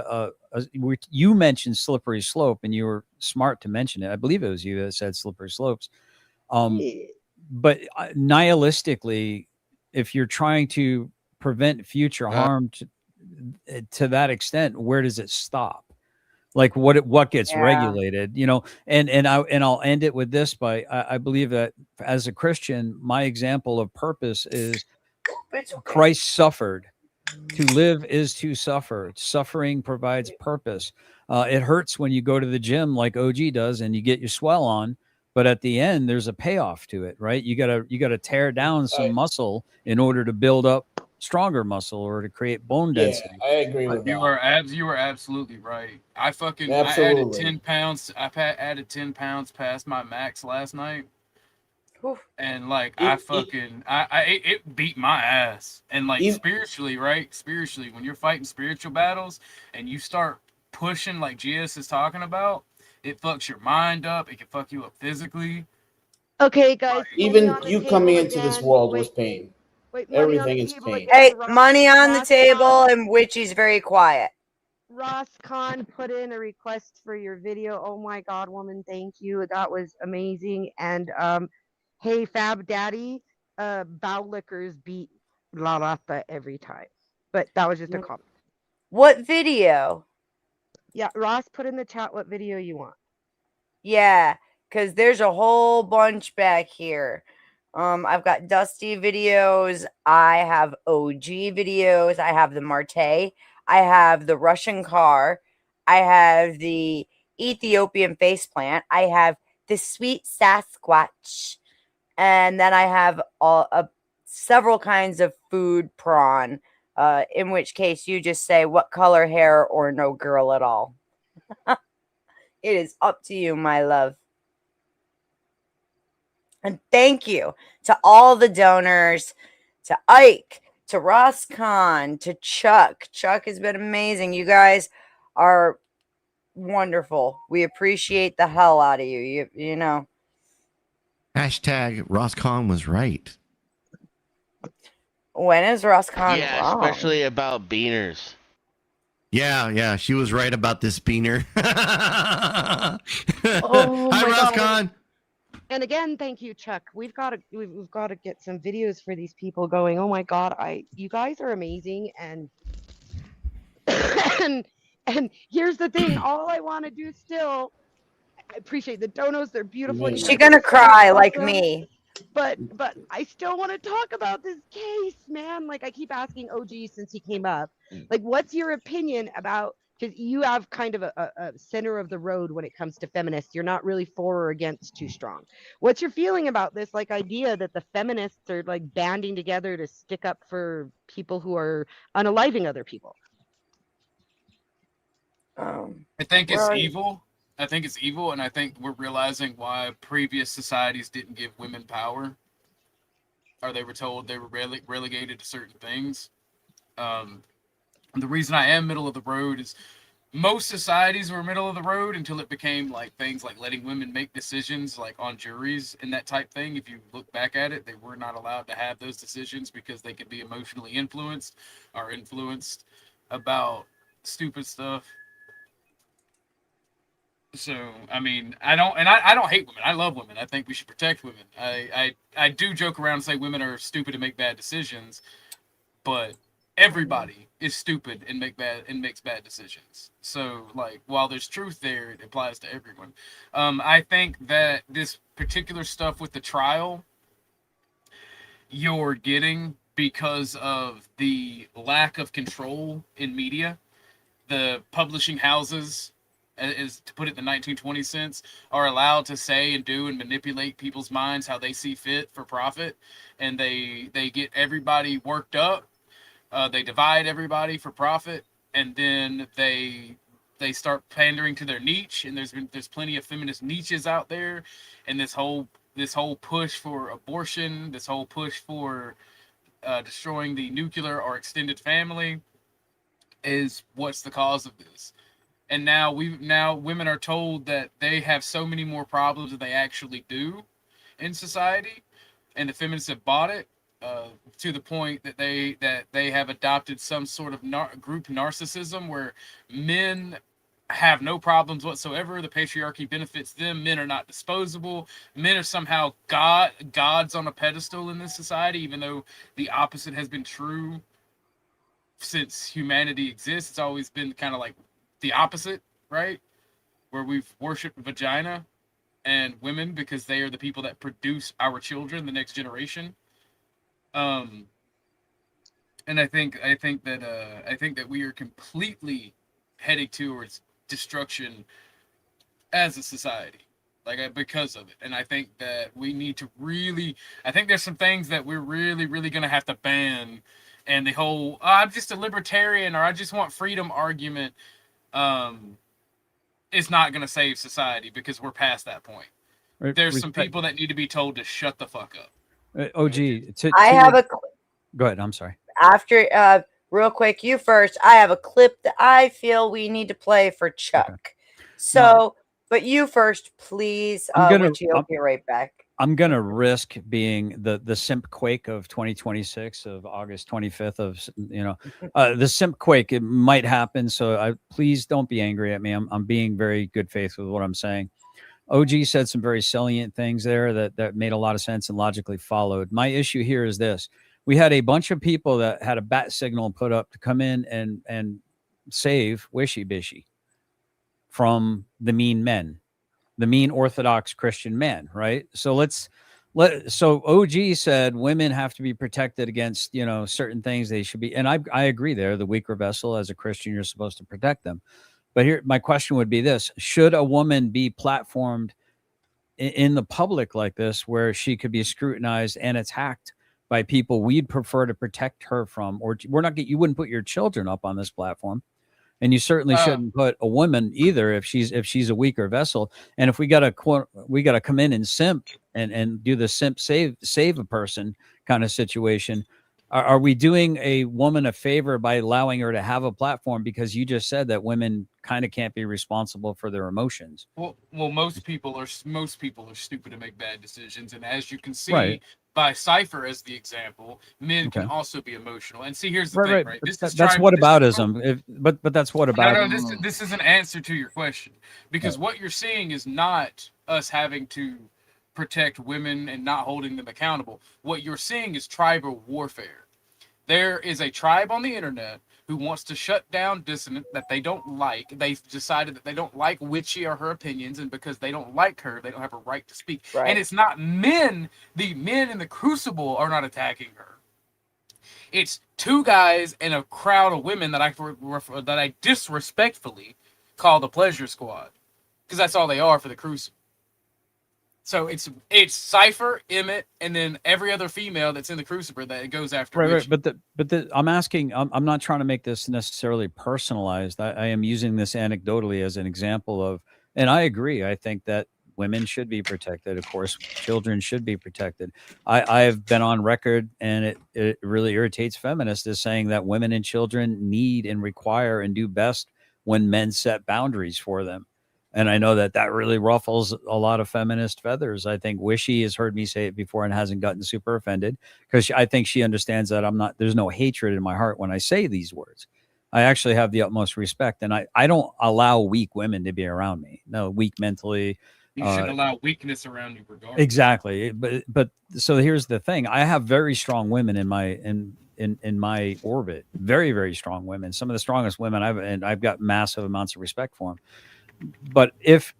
S11: you mentioned slippery slope and you were smart to mention it. I believe it was you that said slippery slopes. But nihilistically, if you're trying to prevent future harm to that extent, where does it stop? Like what gets regulated, and I'll end it with this by I believe that as a Christian, my example of purpose is Christ suffered To live is to suffer. Suffering provides purpose. It hurts when you go to the gym like OG does and you get your swell on, but at the end there's a payoff to it, right? You gotta tear down some muscle in order to build up stronger muscle or to create bone density.
S14: I agree with
S13: You
S14: that.
S13: were absolutely right. I added
S14: Absolutely.
S13: 10 pounds. Added 10 pounds past my max last night. And like it beat my ass. And like spiritually, right? Spiritually, when you're fighting spiritual battles and you start pushing like GS is talking about, it fucks your mind up. It can fuck you up physically.
S2: Okay, guys.
S14: Even you coming into this world was pain. Everything is pain.
S1: Hey, money on the table, and Witchy's very quiet.
S2: Ross Khan put in a request for your video. Oh my God, woman, thank you. That was amazing. And hey, Fab Daddy, bow lickers beat La Rata every time. But that was just a comment.
S1: What video?
S2: Yeah, Ross, put in the chat what video you want.
S1: Yeah, because there's a whole bunch back here. I've got Dusty videos. I have OG videos. I have the Marte. I have the Russian car. I have the Ethiopian faceplant. I have the sweet Sasquatch. And then I have several kinds of food prawn. In which case you just say what color hair or no girl at all. It is up to you, my love. And thank you to all the donors, to Ike, to Ross Khan, to Chuck. Chuck has been amazing. You guys are wonderful. We appreciate the hell out of you. You know.
S8: Hashtag Ross Khan was right.
S1: When is Ross Khan
S3: Yeah,
S1: wrong?
S3: especially about beaners.
S8: Yeah, she was right about this beaner.
S2: Oh
S8: Hi,
S2: my
S8: Ross
S2: God.
S8: Khan.
S2: And again, thank you, Chuck. We've got to get some videos for these people going. Oh my God, you guys are amazing. And and here's the thing. All I want to do still, I appreciate the donos. They're beautiful. You
S1: She's
S2: guys
S1: gonna
S2: are so
S1: cry like
S2: awesome.
S1: me.
S2: But I still want to talk about this case, man. Like I keep asking OG since he came up. Like, what's your opinion about? Because you have kind of a center of the road when it comes to feminists. You're not really for or against Too Strong. What's your feeling about this like idea that the feminists are like banding together to stick up for people who are unaliving other people?
S13: I think it's evil. I think it's evil, and I think we're realizing why previous societies didn't give women power, or they were told they were relegated to certain things. The reason I am middle of the road is most societies were middle of the road until it became like things like letting women make decisions like on juries and that type thing. If you look back at it, they were not allowed to have those decisions because they could be emotionally influenced or influenced about stupid stuff. So I mean, I don't hate women. I love women. I think we should protect women. I do joke around and say women are stupid and make bad decisions, but everybody is stupid and makes bad decisions. So like while there's truth there, it applies to everyone. I think that this particular stuff with the trial you're getting because of the lack of control in media, the publishing houses, is to put it in the 1920 sense, are allowed to say and do and manipulate people's minds how they see fit for profit, and they get everybody worked up. They divide everybody for profit, and then they start pandering to their niche. And there's plenty of feminist niches out there, and this whole push for abortion, this whole push for destroying the nuclear or extended family, is what's the cause of this. And now women are told that they have so many more problems than they actually do in society, and the feminists have bought it to the point that they have adopted some sort of group narcissism where men have no problems whatsoever. The patriarchy benefits them. Men are not disposable. Men are somehow gods on a pedestal in this society, even though the opposite has been true since humanity exists. It's always been kind of like the opposite, right? Where we've worshipped vagina and women because they are the people that produce our children, the next generation. And I think that we are completely heading towards destruction as a society, because of it. And I think that we need to really. I think there's some things that we're really gonna have to ban, and the whole I'm just a libertarian or I just want freedom argument, is not gonna save society because we're past that point. There's some people that need to be told to shut the fuck up.
S11: OG,
S1: I have a.
S11: Go ahead. I'm sorry.
S1: After, real quick, you first. I have a clip that I feel we need to play for Chuck. Okay. So, but you first, please. I'll be right back.
S11: I'm gonna risk being the simp quake of 2026 of August 25th of the simp quake. It might happen, so please don't be angry at me. I'm being very good faith with what I'm saying. OG said some very salient things there that made a lot of sense and logically followed. My issue here is this. We had a bunch of people that had a bat signal put up to come in and save Wishy Bishy from the mean men, the mean Orthodox Christian men, right? So so OG said women have to be protected against, certain things they should be. And I agree there. The weaker vessel, as a Christian, you're supposed to protect them. But here, my question would be this: should a woman be platformed in the public like this, where she could be scrutinized and attacked by people we'd prefer to protect her from? Or you wouldn't put your children up on this platform, and you certainly shouldn't put a woman either if she's a weaker vessel. And if we gotta come in and simp and do the simp save a person kind of situation. Are we doing a woman a favor by allowing her to have a platform? Because you just said that women kind of can't be responsible for their emotions.
S13: Well, most people are stupid to make bad decisions, and as you can see by Cypher as the example, men can also be emotional. And see, here's the thing, right?
S11: That's whataboutism. But that's what about.
S13: No, this is an answer to your question, because what you're seeing is not us having to protect women and not holding them accountable. What you're seeing is tribal warfare. There is a tribe on the internet who wants to shut down dissident that they don't like. They've decided that they don't like Witchy or her opinions, and because they don't like her, they don't have a right to speak. Right. And it's not men. The men in the Crucible are not attacking her. It's two guys and a crowd of women that I disrespectfully call the Pleasure Squad, because that's all they are for the Crucible. So it's Cypher, Emmett, and then every other female that's in the Crucible that goes after.
S11: Right. But I'm asking. I'm not trying to make this necessarily personalized. I am using this anecdotally as an example of, and I agree. I think that women should be protected. Of course, children should be protected. I've been on record, and it really irritates feminists, is saying that women and children need and require and do best when men set boundaries for them. And I know that really ruffles a lot of feminist feathers. I think Wishy has heard me say it before and hasn't gotten super offended, because I think she understands that there's no hatred in my heart when I say these words. I actually have the utmost respect, and I don't allow weak women to be around me. No, weak mentally.
S13: You should allow weakness around you regardless.
S11: Exactly. But so here's the thing. I have very strong women in my orbit. Very, very strong women. Some of the strongest women I've got massive amounts of respect for them. But if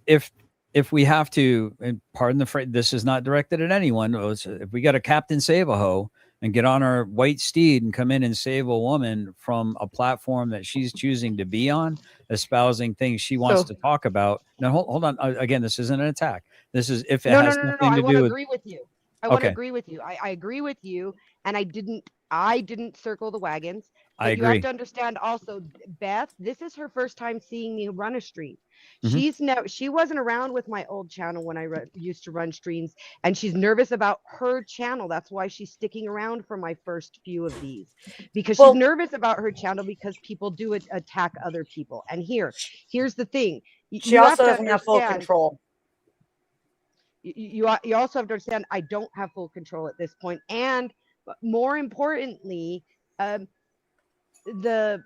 S11: we have to, and pardon the phrase, this is not directed at anyone. If we got a Captain Save-A-Ho and get on our white steed and come in and save a woman from a platform that she's choosing to be on, espousing things she wants to talk about. Now, hold on. Again, this isn't an attack. This is if it has nothing to do with.
S2: I agree with you. I want to agree with you. I agree with you, and I didn't circle the wagons. But
S11: I agree.
S2: You have to understand also, Beth, this is her first time seeing me run a stream.
S11: Mm-hmm.
S2: She wasn't around with my old channel when I used to run streams, and she's nervous about her channel. That's why she's sticking around for my first few of these, because she's nervous about her channel because people do attack other people. And here's the thing.
S1: She also doesn't have full control.
S2: You also have to understand, I don't have full control at this point. And more importantly, the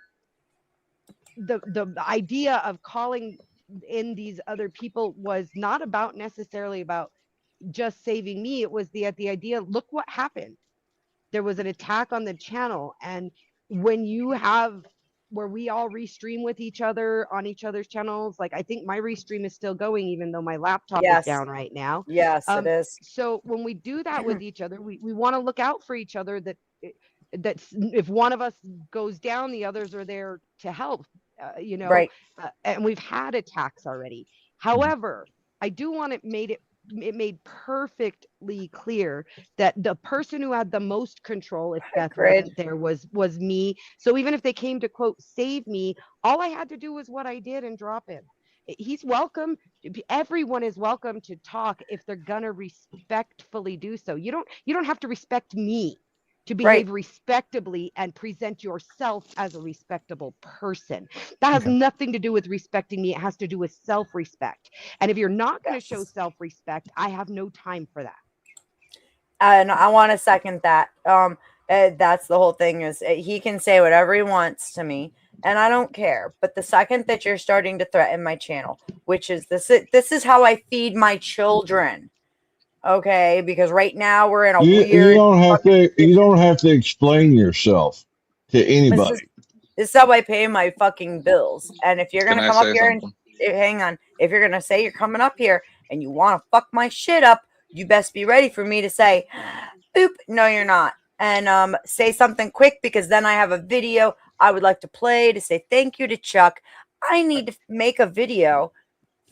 S2: idea of calling in these other people was not necessarily about just saving me. It was the idea, look what happened. There was an attack on the channel. And when you have where we all restream with each other on each other's channels, like I think my restream is still going, even though my laptop is down right now.
S1: Yes, it is.
S2: So when we do that with each other, we want to look out for each other, that that's if one of us goes down, the others are there to help. You know,
S1: Right.
S2: And we've had attacks already. However, I do want it made perfectly clear that the person who had the most control, if Beth wasn't there, was me. So even if they came to quote save me, all I had to do was what I did and drop him. He's welcome. Everyone is welcome to talk if they're gonna respectfully do so. You don't have to respect me to behave respectably and present yourself as a respectable person. That has nothing to do with respecting me. It has to do with self-respect. And if you're not going to show self-respect, I have no time for that.
S1: And I want to second that. That's the whole thing is he can say whatever he wants to me and I don't care. But the second that you're starting to threaten my channel, which is this is how I feed my children. Okay, because right now we're in a weird.
S12: You don't have to explain yourself to anybody.
S1: This is how I pay my fucking bills. And if you're gonna come up here and hang on, if you're gonna say you're coming up here and you want to fuck my shit up, you best be ready for me to say, boop. No, you're not. And say something quick because then I have a video I would like to play to say thank you to Chuck. I need to make a video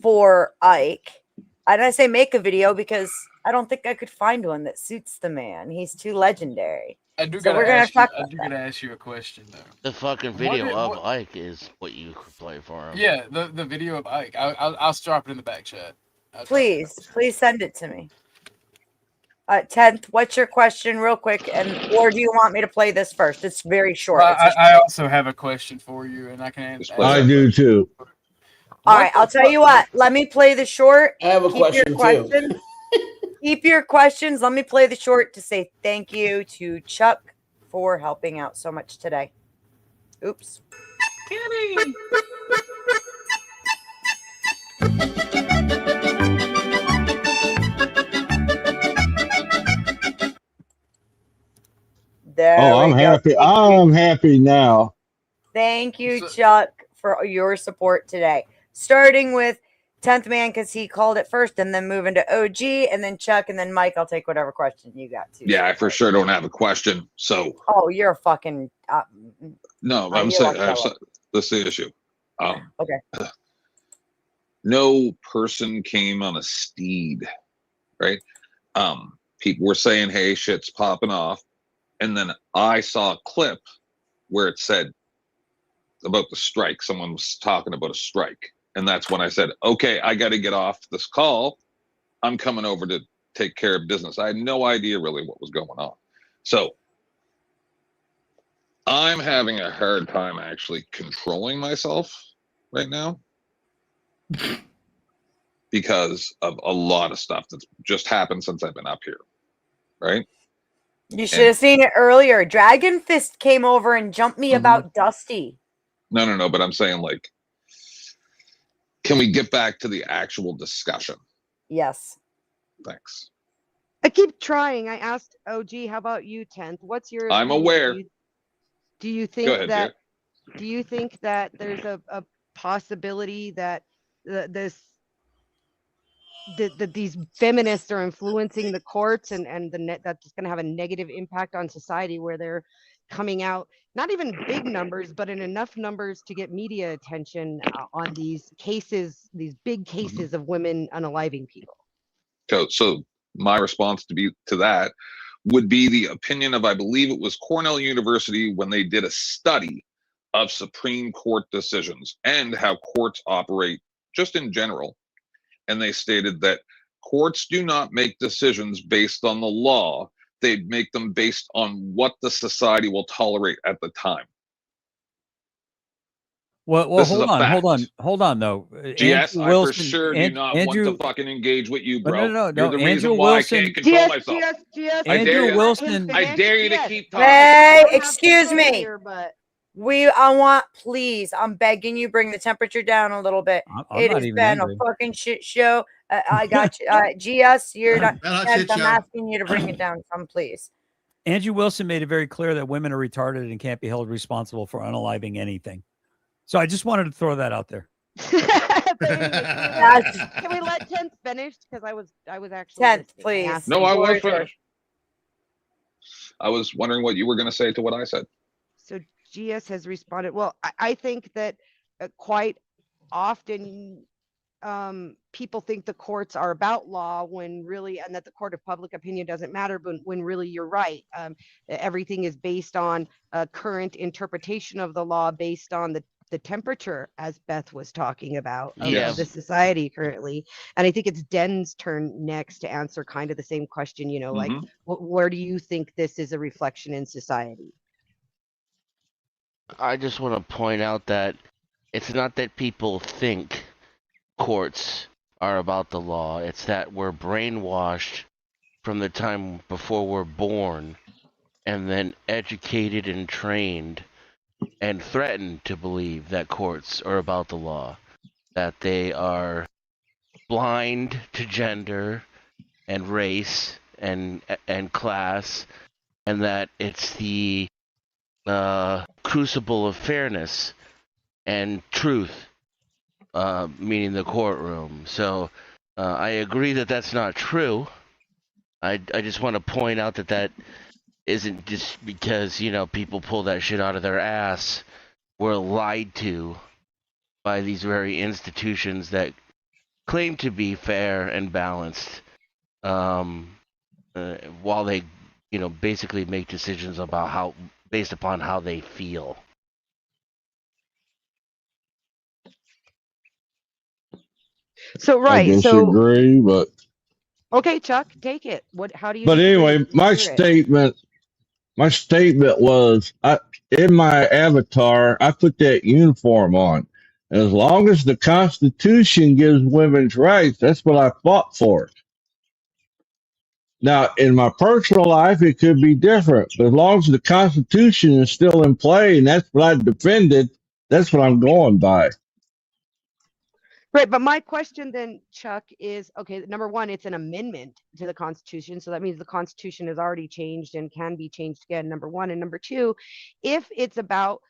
S1: for Ike. And I say make a video because I don't think I could find one that suits the man. He's too legendary.
S13: I do gotta ask you a question though.
S3: The fucking video of Ike is what you could play for him.
S13: Yeah, the video of Ike. I'll drop it in the back chat.
S1: Please send it to me. 10th, what's your question real quick? Or do you want me to play this first? It's very short.
S13: Well, I also have a question for you, and I can answer.
S12: I do too.
S1: All right, I'll tell you what. Let me play the short.
S14: I have a question too.
S1: Keep your questions. Let me play the short to say thank you to Chuck for helping out so much today. Oops.
S13: Kitty.
S12: I'm happy. I'm happy now.
S1: Thank you, Chuck, for your support today. Starting with 10th man because he called it first, and then moving to OG, and then Chuck, and then Mike. I'll take whatever question you got too.
S10: Yeah, I for sure don't have a question. So.
S1: Oh, you're a fucking.
S10: No, I'm saying that's the issue.
S1: Okay.
S10: No person came on a steed, right? People were saying, "Hey, shit's popping off," and then I saw a clip where it said about the strike. Someone was talking about a strike. And that's when I said, okay, I got to get off this call. I'm coming over to take care of business. I had no idea really what was going on. So I'm having a hard time actually controlling myself right now because of a lot of stuff that's just happened since I've been up here, right?
S1: You should have seen it earlier. Dragon Fist came over and jumped me about Dusty.
S10: No, but I'm saying like, can we get back to the actual discussion?
S1: Yes.
S10: Thanks.
S2: I keep trying. I asked OG, how about you, 10th? What's your
S10: I'm aware.
S2: Do you think
S10: Go ahead,
S2: that
S10: dear.
S2: do you think that there's a possibility that these feminists are influencing the courts and that's going to have a negative impact on society where they're coming out, not even big numbers, but in enough numbers to get media attention on these cases, these big cases of women unaliving people?
S10: So my response to that would be the opinion of, I believe it was Cornell University, when they did a study of Supreme Court decisions and how courts operate just in general. And they stated that courts do not make decisions based on the law. They make them based on what the society will tolerate at the time.
S11: Well, hold on, though.
S10: GS, I for sure do not want to fucking engage with you, bro.
S11: No.
S10: You're the reason
S11: Andrew
S10: why
S11: Wilson,
S10: I can't control myself.
S11: Andrew Wilson.
S10: I dare you to keep talking.
S1: Hey, excuse me. Please, I'm begging you, bring the temperature down a little bit. It has been a fucking shit show. I got you. GS, you're not. I'm asking you to bring it down some, please.
S11: Andrew Wilson made it very clear that women are retarded and can't be held responsible for unaliving anything. So I just wanted to throw that out there.
S2: Can we let 10th finish? Because I was actually
S1: 10th, please.
S10: No, I was finished. I was wondering what you were going to say to what I said.
S2: So GS has responded. Well, I think that quite often people think the courts are about law when really, and that the court of public opinion doesn't matter, but when really you're right. Everything is based on a current interpretation of the law based on the temperature, as Beth was talking about, of the society currently. And I think it's Den's turn next to answer kind of the same question, like, where do you think this is a reflection in society?
S15: I just want to point out that it's not that people think courts are about the law. It's that we're brainwashed from the time before we're born and then educated and trained and threatened to believe that courts are about the law, that they are blind to gender and race and class, and that it's the crucible of fairness and truth, meaning the courtroom. So I agree that that's not true. I just want to point out that isn't just because, people pull that shit out of their ass. We're lied to by these very institutions that claim to be fair and balanced, while they, basically make decisions about based upon how they feel.
S2: So
S12: I disagree, but
S2: okay, Chuck, take it. How do you?
S12: But anyway, my statement was, in my avatar, I put that uniform on. As long as the Constitution gives women's rights, that's what I fought for. Now, in my personal life, it could be different, but as long as the Constitution is still in play and that's what I defended, that's what I'm going by.
S2: Right, but my question then, Chuck, is, okay, number one, it's an amendment to the Constitution, so that means the Constitution has already changed and can be changed again, number one. And number two, if it's about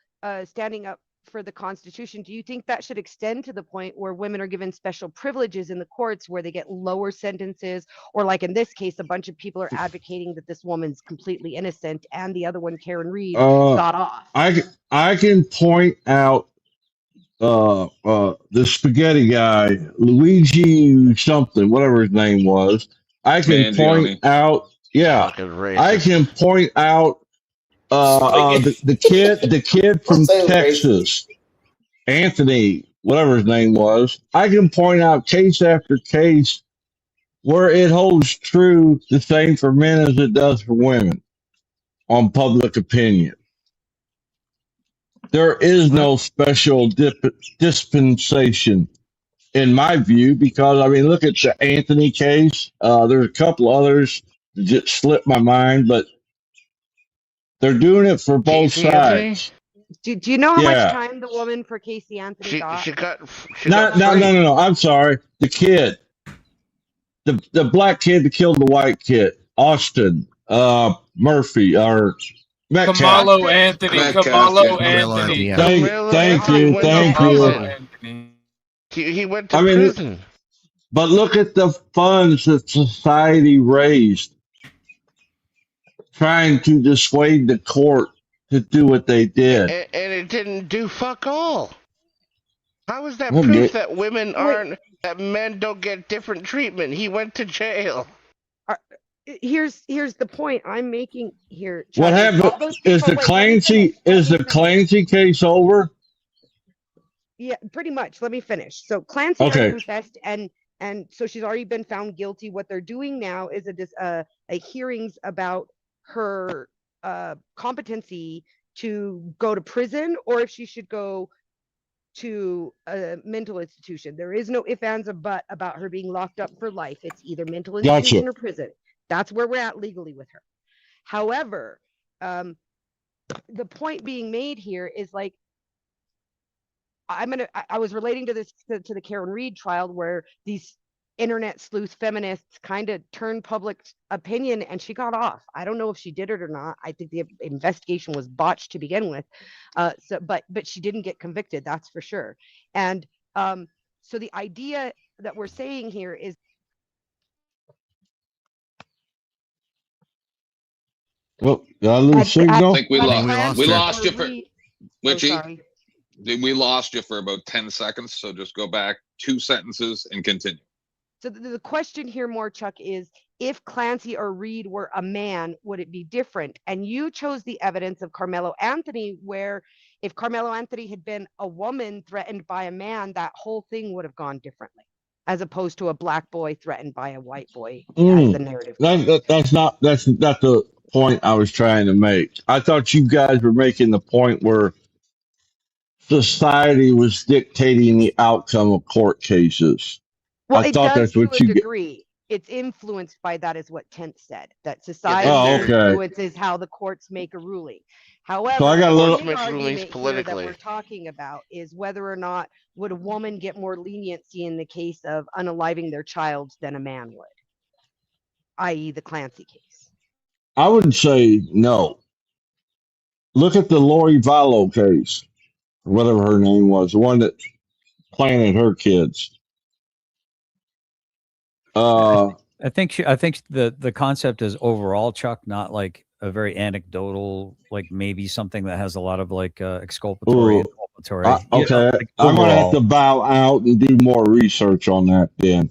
S2: standing up for the Constitution, do you think that should extend to the point where women are given special privileges in the courts where they get lower sentences, or like in this case, a bunch of people are advocating that this woman's completely innocent and the other one, Karen Reed, got off?
S12: I can point out the spaghetti guy, Luigi something, whatever his name was. I can point out, I can point out the kid from Texas, Anthony, whatever his name was. I can point out case after case where it holds true the same for men as it does for women on public opinion. There is no special dispensation, in my view, because look at the Anthony case. There's a couple others that just slipped my mind, but they're doing it for both sides.
S2: Do you know how much time the woman for Casey Anthony got?
S12: No. I'm sorry. The kid, the black kid that killed the white kid, Austin Murphy or Metcalf.
S13: Kamalo Anthony.
S12: Thank you.
S15: He went to prison.
S12: But look at the funds that society raised trying to dissuade the court to do what they did.
S15: And it didn't do fuck all. How is that proof that women aren't, that men don't get different treatment? He went to jail.
S2: Here's the point I'm making here.
S12: What happened? Is the Clancy case over?
S2: Yeah, pretty much. Let me finish. So Clancy already confessed, and so she's already been found guilty. What they're doing now is a hearings about her competency to go to prison, or if she should go to a mental institution. There is no ifs, ands, or buts about her being locked up for life. It's either mental institution or prison. That's where we're at legally with her. However, the point being made here is like, I was relating to this to the Karen Reed trial, where these internet sleuth feminists kind of turned public opinion, and she got off. I don't know if she did it or not. I think the investigation was botched to begin with. But she didn't get convicted, that's for sure. And so the idea that we're saying here is
S12: Well, did I lose
S10: I
S12: signal?
S10: think we lost you for Witchy.
S2: sorry.
S10: We lost you for about 10 seconds, so just go back 2 sentences and continue.
S2: So the question here more, Chuck, is if Clancy or Reed were a man, would it be different? And you chose the evidence of Carmelo Anthony, where if Carmelo Anthony had been a woman threatened by a man, that whole thing would have gone differently, as opposed to a black boy threatened by a white boy, as the narrative.
S12: That's not the point I was trying to make. I thought you guys were making the point where society was dictating the outcome of court cases.
S2: Well,
S12: I
S2: it
S12: thought
S2: does
S12: that's what
S2: to a
S12: you get.
S2: degree. It's influenced by that, is what Kent said, that society
S12: okay.
S2: influences how the courts make a ruling. However,
S12: So I got a little
S2: the argument here that we're talking about is whether or not would a woman get more leniency in the case of unaliving their child than a man would, i.e. the Clancy case.
S12: I would say no. Look at the Lori Vallow case, whatever her name was, the one that planted her kids.
S11: I think the concept is overall, Chuck, not like a very anecdotal, like maybe something that has a lot of like exculpatory, inculpatory.
S12: Okay,
S11: like
S12: I'm gonna have
S11: overall.
S12: to bow out and do more research on that then.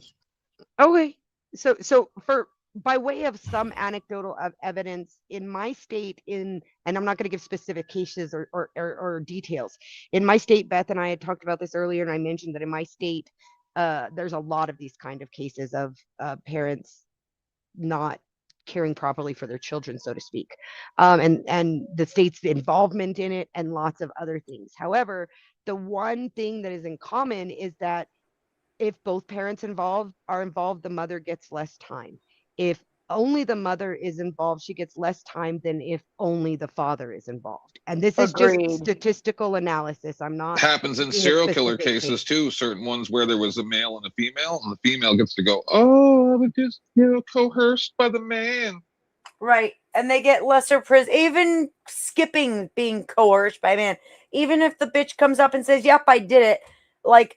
S2: Okay, so for by way of some anecdotal evidence in my state, and I'm not going to give specific cases or details. In my state, Beth and I had talked about this earlier, and I mentioned that in my state, there's a lot of these kind of cases of parents not caring properly for their children, so to speak, and the state's involvement in it, and lots of other things. However, the one thing that is in common is that if both parents are involved, the mother gets less time. If only the mother is involved, she gets less time than if only the father is involved. And this is just statistical analysis. I'm not
S10: Happens in serial killer cases too. Certain ones where there was a male and a female, and the female gets to go, "Oh, I was just coerced by the man."
S1: Right, and they get lesser prison. Even skipping being coerced by a man. Even if the bitch comes up and says, "Yep, I did it," like,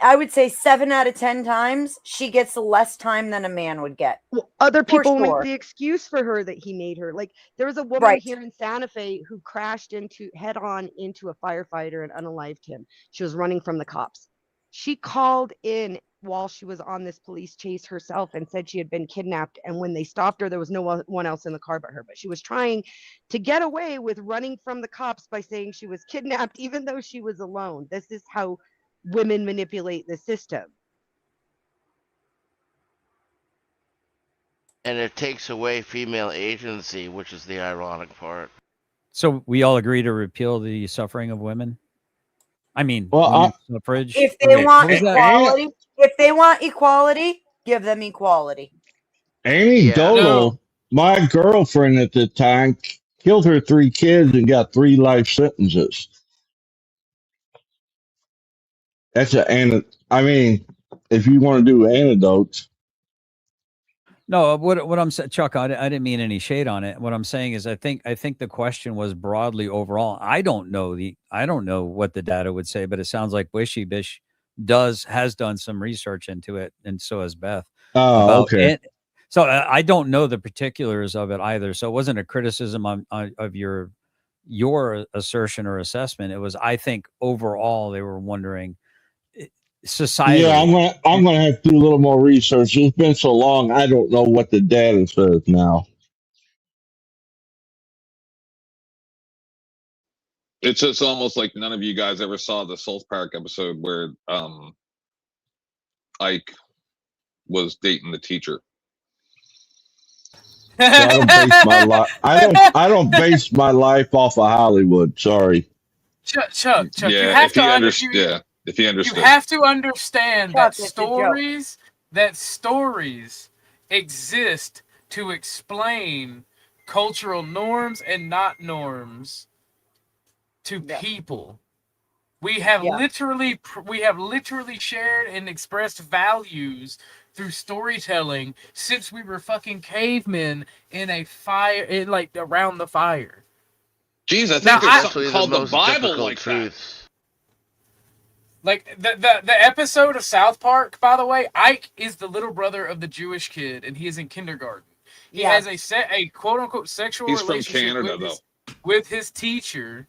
S1: I would say 7 out of 10 times she gets less time than a man would get.
S2: Well, other people make the excuse for her that he made her. Like, there was a woman here in Santa Fe who crashed head on into a firefighter and unalived him. She was running from the cops. She called in while she was on this police chase herself and said she had been kidnapped. And when they stopped her, there was no one else in the car but her. But she was trying to get away with running from the cops by saying she was kidnapped, even though she was alone. This is how women manipulate the system.
S15: And it takes away female agency, which is the ironic part.
S11: So we all agree to repeal the suffering of women? I mean,
S12: well,
S11: suffrage.
S1: If they want equality, give them equality.
S12: Anecdotal, my girlfriend at the time killed her 3 kids and got 3 life sentences. That's I mean, if you want to do anecdotes.
S11: No, what I'm saying, Chuck, I didn't mean any shade on it. What I'm saying is, I think the question was broadly overall. I don't know what the data would say, but it sounds like Wishy Bish has done some research into it, and so has Beth.
S12: Oh, okay.
S11: It. So I don't know the particulars of it either. So it wasn't a criticism of your assertion or assessment. It was, I think, overall they were wondering. Society.
S12: Yeah, I'm gonna have to do a little more research. It's been so long, I don't know what the data says now.
S10: It's just almost like none of you guys ever saw the South Park episode where Ike was dating the teacher.
S12: So I don't base my life. I don't base my life off of Hollywood. Sorry.
S13: Chuck.
S10: Yeah,
S13: You have
S10: if he understood.
S13: You have to understand that stories exist to explain cultural norms and not norms to people. We have literally shared and expressed values through storytelling since we were fucking cavemen in a fire, like around the fire.
S10: Jeez, I think there's something called the Bible like that.
S13: Like the episode of South Park, by the way, Ike is the little brother of the Jewish kid, and he is in kindergarten. He has a quote unquote sexual
S10: He's from
S13: relationship
S10: Canada,
S13: with his teacher,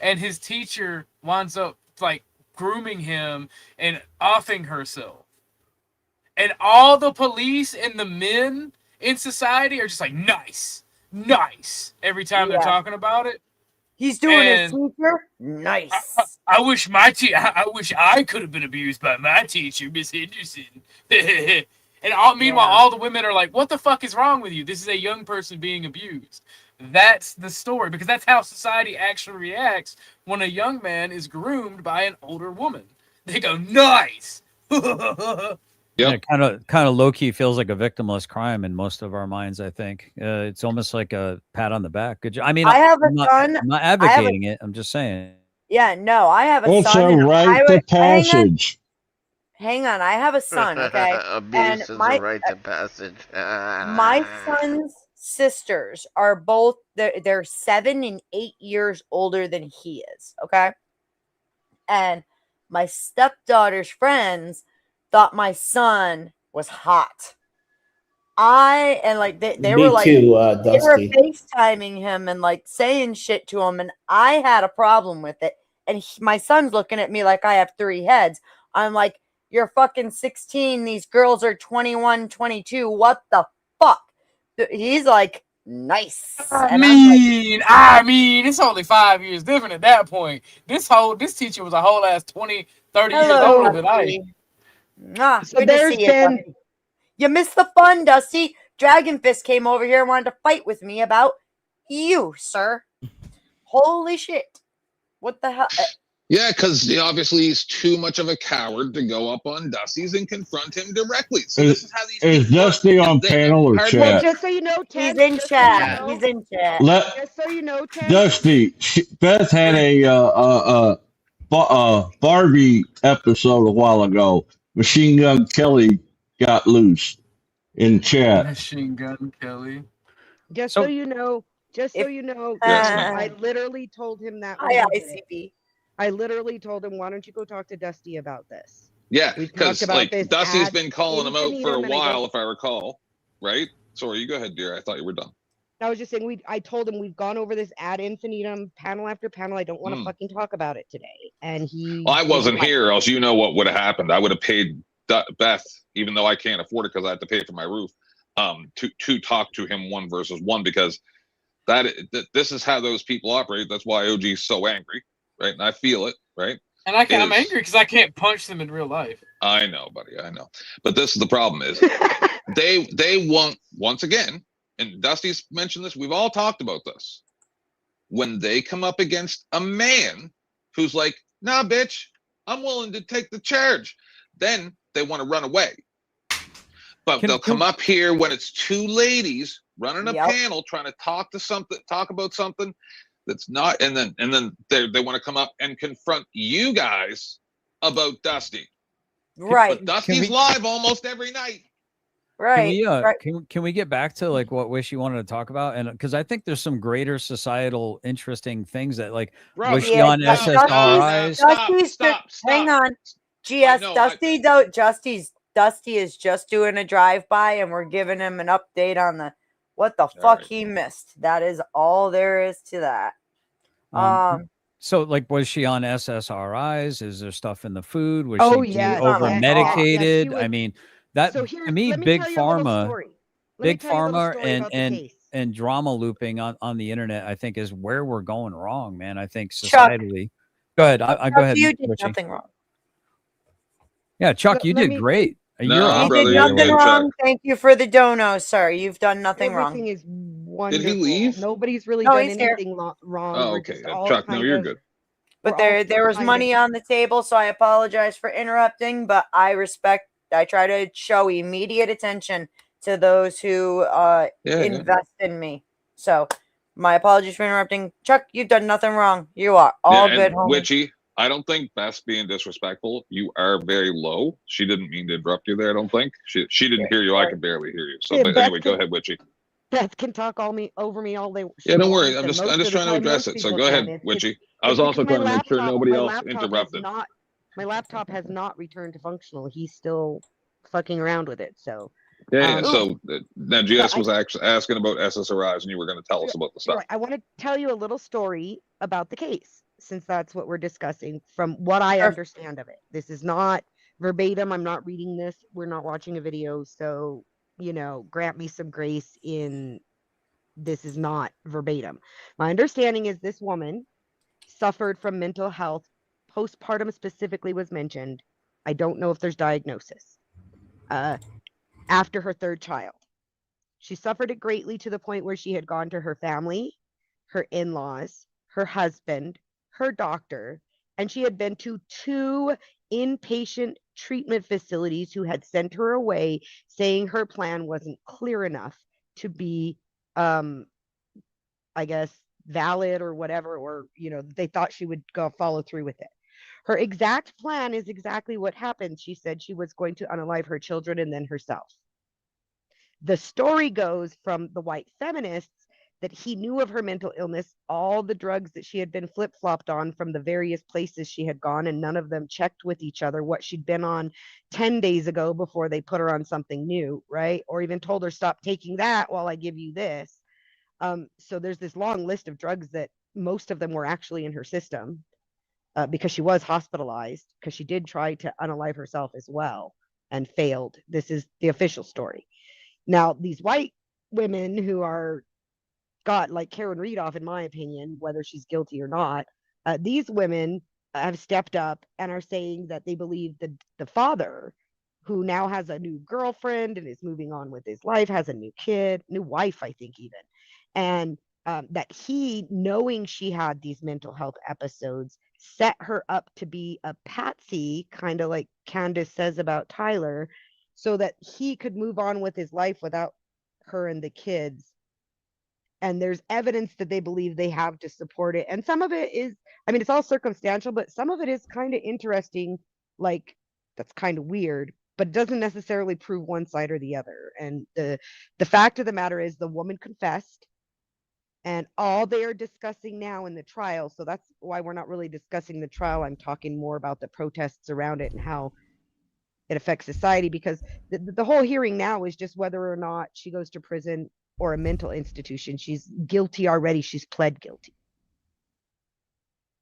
S13: and his teacher winds up like grooming him and offing herself. And all the police and the men in society are just like, nice, nice, every time they're talking about it.
S1: He's doing his teacher. Nice.
S13: I wish I wish I could have been abused by my teacher, Miss Henderson. And meanwhile, all the women are like, what the fuck is wrong with you? This is a young person being abused. That's the story, because that's how society actually reacts when a young man is groomed by an older woman. They go, nice.
S11: Yeah, kind of low key feels like a victimless crime in most of our minds. I think it's almost like a pat on the back. Good job. I mean,
S1: I have a
S11: son. I'm not advocating
S1: it.
S11: I'm just saying.
S1: Yeah, no, I have a
S12: It's
S1: son.
S12: a rite of passage.
S1: Hang on, I have a son. Okay,
S15: Abuse is a rite of passage.
S1: my son's sisters are both they're 7 and 8 years older than he is. Okay, and my stepdaughter's friends thought my son was hot. They were like, they were FaceTiming him and like saying shit to him, and I had a problem with it. And my son's looking at me like I have 3 heads. I'm like, you're fucking 16. These girls are 21, 22. What the fuck? He's like, nice.
S13: I mean, it's only 5 years different at that point. This teacher was a whole ass 20, 30 years older than I.
S1: So there's been. You missed the fun, Dusty. Dragon Fist came over here and wanted to fight with me about you, sir. Holy shit. What the hell?
S10: Yeah, because obviously he's too much of a coward to go up on Dusty's and confront him directly. So this is how these
S12: is Dusty on panel or chat?
S2: Just so you know, Ted,
S1: he's in chat. He's in chat.
S2: Just so you know, Ted.
S12: Dusty, Beth had a Barbie episode a while ago. Machine Gun Kelly got loose in chat.
S13: Machine Gun Kelly.
S2: Just so you know, I literally told him that.
S1: ICP.
S2: I literally told him, why don't you go talk to Dusty about this?
S10: Yeah, because like Dusty's been calling him out for a while, if I recall. Right? Sorry, you go ahead, dear. I thought you were done.
S2: I was just saying, I told him we've gone over this ad infinitum, panel after panel. I don't want to fucking talk about it today. And he.
S10: Well, I wasn't here, else you know what would have happened. I would have paid Beth, even though I can't afford it because I have to pay for my roof, to talk to him 1-versus-1, because this is how those people operate. That's why OG's so angry, right? And I feel it, right?
S13: And I'm angry because I can't punch them in real life.
S10: I know, buddy, I know. But this is the problem is they want, once again, and Dusty's mentioned this, we've all talked about this. When they come up against a man who's like, nah, bitch, I'm willing to take the charge, then they want to run away. But they'll come up here when it's 2 ladies running a panel trying to talk about something that's not, and then they want to come up and confront you guys about Dusty.
S1: Right.
S10: But Dusty's live almost every night.
S1: Right.
S11: Can we get back to like what Wishy wanted to talk about? And because I think there's some greater societal interesting things that like Wishy on SSRIs.
S10: Stop.
S1: Hang on. Dusty is just doing a drive-by, and we're giving him an update on what the fuck he missed. That is all there is to that.
S11: So, like, was she on SSRIs? Is there stuff in the food? Was she over medicated? I mean, that to me, big pharma and drama looping on the internet, I think, is where we're going wrong, man. I think societally. Chuck, go ahead. I go ahead.
S1: You did nothing wrong.
S11: Yeah, Chuck, you did great.
S1: You did nothing wrong. Thank you for the dono, sir. You've done nothing wrong.
S2: Everything is wonderful.
S10: Did he leave?
S2: Nobody's really done anything wrong.
S10: Oh, okay. Chuck, no, you're good.
S1: But there was money on the table, so I apologize for interrupting. But I try to show immediate attention to those who invest in me. So my apologies for interrupting. Chuck, you've done nothing wrong. You are all good, homie.
S10: Witchy, I don't think Beth's being disrespectful. You are very low. She didn't mean to interrupt you there, I don't think. She didn't hear you. I could barely hear you. So, but anyway, go ahead, Witchy.
S2: Beth can talk over me all day.
S10: Yeah, don't worry. I'm just trying to address it. So go ahead, Witchy. I was also trying to make sure nobody else interrupted.
S2: My laptop has not returned to functional. He's still fucking around with it. So
S10: Yeah. So now GS
S2: I-
S10: was actually asking about SSRIs, and you were going to tell us about the stuff.
S2: Right. I want to tell you a little story about the case, since that's what we're discussing from what I understand of it. This is not verbatim. I'm not reading this. We're not watching a video. So, grant me some grace in this is not verbatim. My understanding is this woman suffered from mental health. Postpartum specifically was mentioned. I don't know if there's diagnosis. After her third child. She suffered it greatly to the point where she had gone to her family, her in-laws, her husband, her doctor, and she had been to 2 inpatient treatment facilities who had sent her away, saying her plan wasn't clear enough to be, I guess, valid or whatever, or, they thought she would go follow through with it. Her exact plan is exactly what happened. She said she was going to unalive her children and then herself. The story goes from the white feminists that he knew of her mental illness, all the drugs that she had been flip-flopped on from the various places she had gone, and none of them checked with each other what she'd been on 10 days ago before they put her on something new, right? Or even told her, stop taking that while I give you this. So there's this long list of drugs that most of them were actually in her system because she was hospitalized, because she did try to unalive herself as well and failed. This is the official story. Now, these white women who are got like Karen Reed off, in my opinion, whether she's guilty or not, these women have stepped up and are saying that they believe that the father, who now has a new girlfriend and is moving on with his life, has a new kid, new wife, I think even, and that he, knowing she had these mental health episodes, set her up to be a patsy, kind of like Candace says about Tyler, so that he could move on with his life without her and the kids. And there's evidence that they believe they have to support it. And some of it is, I mean, it's all circumstantial, but some of it is kind of interesting. Like, that's kind of weird, but it doesn't necessarily prove one side or the other. And the fact of the matter is the woman confessed, and all they are discussing now in the trial. So that's why we're not really discussing the trial. I'm talking more about the protests around it and how it affects society, because the whole hearing now is just whether or not she goes to prison or a mental institution. She's guilty already. She's pled guilty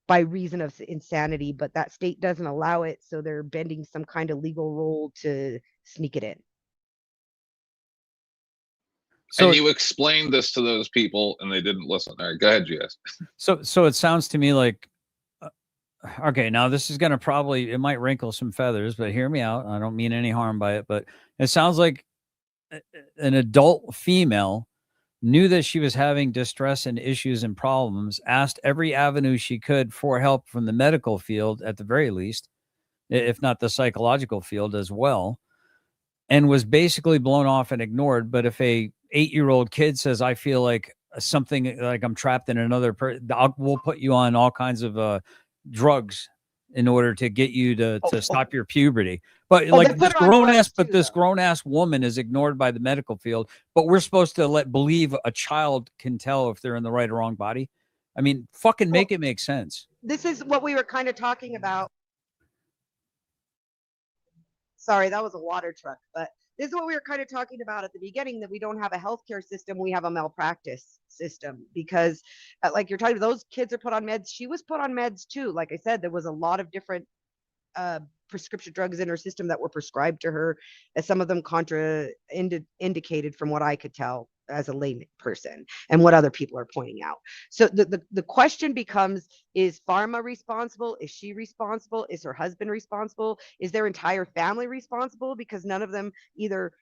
S2: by reason of insanity, but that state doesn't allow it. So they're bending some kind of legal rule to sneak it in.
S10: So, and you explained this to those people and they didn't listen. All right, go ahead, GS.
S11: So it sounds to me like, okay, now this is going to probably, it might wrinkle some feathers, but hear me out. I don't mean any harm by it, but it sounds like an adult female knew that she was having distress and issues and problems, asked every avenue she could for help from the medical field, at the very least, if not the psychological field as well, and was basically blown off and ignored. But if a 8-year-old kid says, I feel like something, like I'm trapped in another person, we'll put you on all kinds of drugs in order to get you to stop your puberty. But like this grown ass woman is ignored by the medical field, but we're supposed to believe a child can tell if they're in the right or wrong body. I mean, fucking make it make sense.
S2: This is what we were kind of talking about. Sorry, that was a water truck, but this is what we were kind of talking about at the beginning, that we don't have a healthcare system. We have a malpractice system, because like you're talking, those kids are put on meds. She was put on meds too. Like I said, there was a lot of different prescription drugs in her system that were prescribed to her, as some of them indicated from what I could tell as a layman person and what other people are pointing out. So the question becomes, is pharma responsible? Is she responsible? Is her husband responsible? Is their entire family responsible? Because none of them either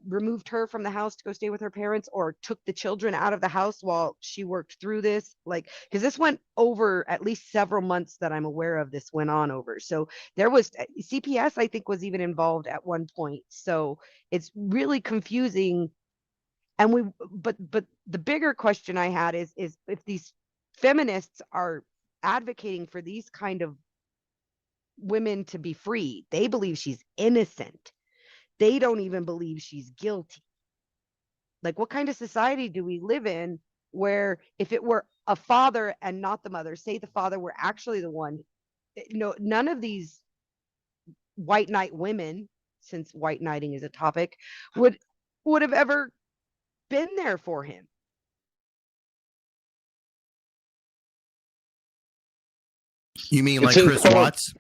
S2: removed her from the house to go stay with her parents, or took the children out of the house while she worked through this. Like, because this went over at least several months that I'm aware of. This went on over. So there was CPS, I think, was even involved at one point. So it's really confusing. And but the bigger question I had is if these feminists are advocating for these kind of women to be free, they believe she's innocent. They don't even believe she's guilty. Like, what kind of society do we live in where if it were a father and not the mother, say the father were actually the one, none of these white knight women, since white knighting is a topic, would would have ever been there for him.
S8: You mean like Chris Watts?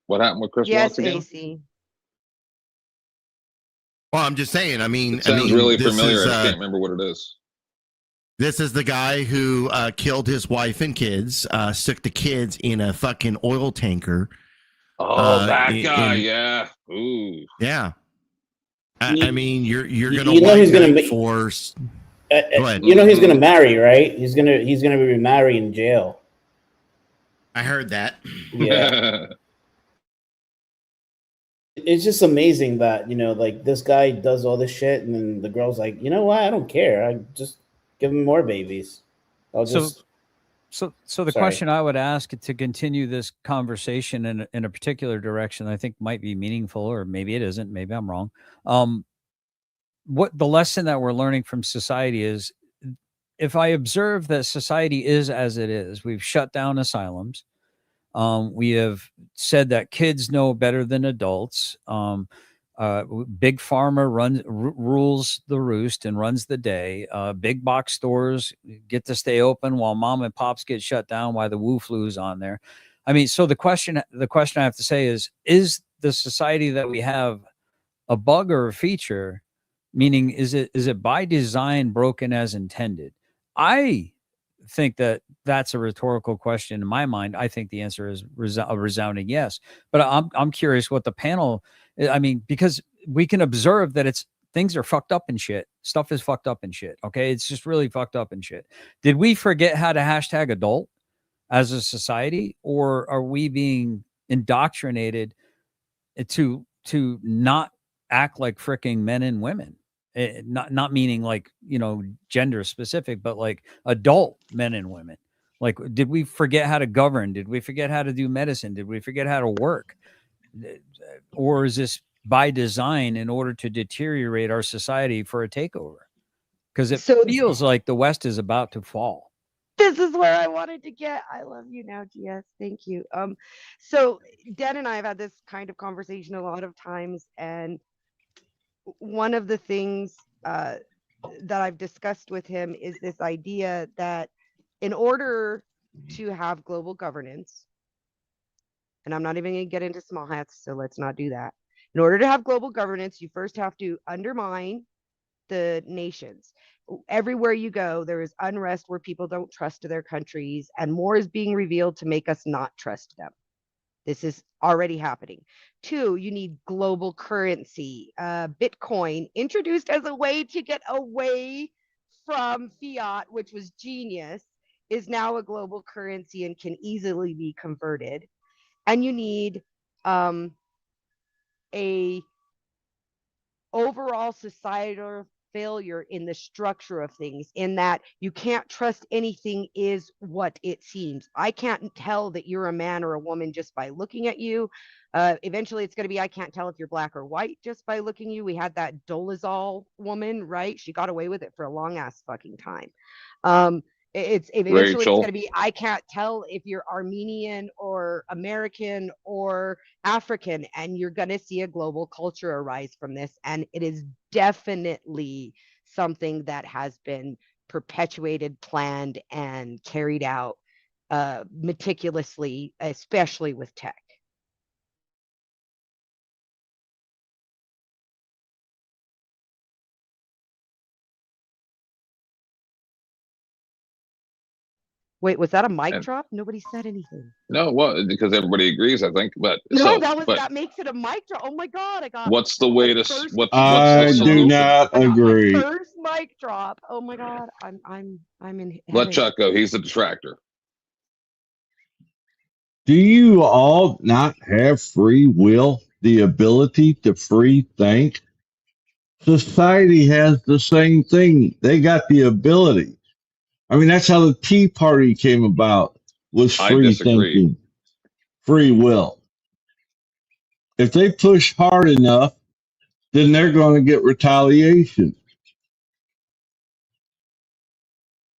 S10: What happened with Chris
S2: Yes,
S10: Watts again?
S2: AC.
S8: Well, I'm just saying.
S10: It sounds really familiar. I just can't remember what it is.
S8: This is the guy who killed his wife and kids, stuck the kids in a fucking oil tanker.
S10: Oh, that guy, yeah. Ooh.
S8: Yeah. I mean, you're gonna
S14: you know he's gonna make
S8: force.
S14: You know he's gonna marry, right? He's gonna be remarried in jail.
S8: I heard that.
S14: Yeah. It's just amazing that, you know, like this guy does all this shit, and then the girl's like, you know what? I don't care. I just give him more babies. I'll just.
S11: So the question I would ask to continue this conversation in a particular direction, I think might be meaningful, or maybe it isn't. Maybe I'm wrong. What the lesson that we're learning from society is, if I observe that society is as it is, we've shut down asylums. We have said that kids know better than adults. Big pharma rules the roost and runs the day. Big box stores get to stay open while mom and pops get shut down while the Wu flu's on there. I mean, so the question I have to say is the society that we have a bug or a feature? Meaning, is it by design broken as intended? I think that's a rhetorical question in my mind. I think the answer is a resounding yes. But I'm curious what the panel. I mean, because we can observe that things are fucked up and shit. Stuff is fucked up and shit. Okay, it's just really fucked up and shit. Did we forget how to hashtag adult as a society, or are we being indoctrinated to not act like freaking men and women? Not meaning like, you know, gender specific, but like adult men and women. Like, did we forget how to govern? Did we forget how to do medicine? Did we forget how to work? Or is this by design in order to deteriorate our society for a takeover? Because it feels like the West is about to fall.
S2: This is where I wanted to get. I love you now, GS. Thank you. So Dan and I have had this kind of conversation a lot of times, and one of the things that I've discussed with him is this idea that in order to have global governance, and I'm not even going to get into small hats, so let's not do that. In order to have global governance, you first have to undermine the nations. Everywhere you go, there is unrest where people don't trust their countries, and more is being revealed to make us not trust them. This is already happening. 2, you need global currency. Bitcoin, introduced as a way to get away from fiat, which was genius, is now a global currency and can easily be converted. And you need a overall societal failure in the structure of things, in that you can't trust anything is what it seems. I can't tell that you're a man or a woman just by looking at you. Eventually it's going to be, I can't tell if you're black or white just by looking at you. We had that Dolezal woman, right? She got away with it for a long ass fucking time. It's eventually it's going to be, I can't tell if you're Armenian or American or African, and you're going to see a global culture arise from this. And it is definitely something that has been perpetuated, planned, and carried out meticulously, especially with tech. Wait, was that a mic drop? Nobody said anything.
S10: No, well, because everybody agrees, I think. But
S2: no, that makes it a mic drop. Oh my god, I got.
S10: What's the way to? What's
S12: I
S10: the
S12: do not agree.
S2: First mic drop. Oh my god, I'm in. Heaven.
S10: Let Chuck go. He's the detractor.
S12: Do you all not have free will, the ability to free think? Society has the same thing. They got the ability. I mean, that's how the Tea Party came about, was free thinking, free will. If they push hard enough, then they're going to get retaliation.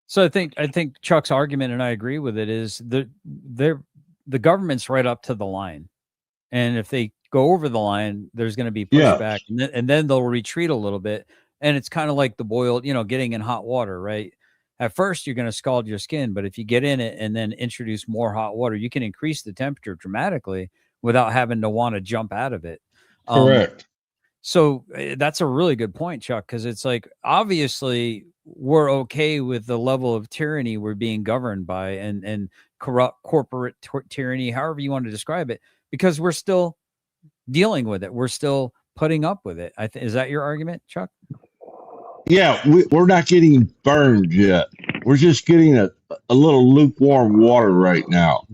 S11: So I think Chuck's argument, and I agree with it, is the government's right up to the line. And if they go over the line, there's going to be
S12: Yeah.
S11: pushback, and then they'll retreat a little bit. And it's kind of like the boiled, getting in hot water, right? At first, you're going to scald your skin, but if you get in it and then introduce more hot water, you can increase the temperature dramatically without having to want to jump out of it.
S12: Correct.
S11: So that's a really good point, Chuck, because it's like, obviously we're okay with the level of tyranny we're being governed by and corrupt corporate tyranny, however you want to describe it, because we're still dealing with it. We're still putting up with it. Is that your argument, Chuck?
S12: Yeah, we're not getting burned yet. We're just getting a little lukewarm water right now.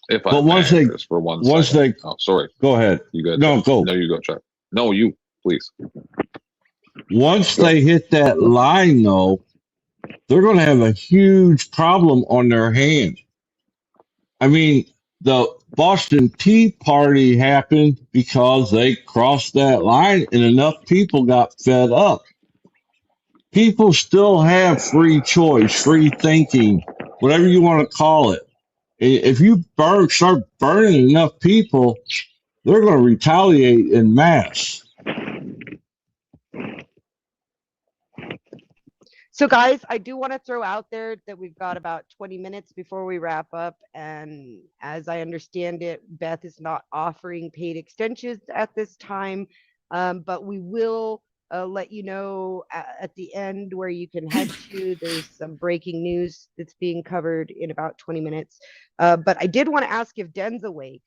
S10: If I
S12: But
S10: may,
S12: once they,
S10: just for one
S12: once
S10: second.
S12: they,
S10: Oh, sorry.
S12: go ahead.
S10: You good?
S12: No, go.
S10: No, you go, Chuck. No, you, please.
S12: Once they hit that line, though, they're going to have a huge problem on their hands. I mean, the Boston Tea Party happened because they crossed that line and enough people got fed up. People still have free choice, free thinking, whatever you want to call it. If you start burning enough people, they're going to retaliate en masse.
S2: So, guys, I do want to throw out there that we've got about 20 minutes before we wrap up. And as I understand it, Beth is not offering paid extensions at this time, but we will let you know at the end where you can head to. There's some breaking news that's being covered in about 20 minutes. But I did want to ask if Den's awake,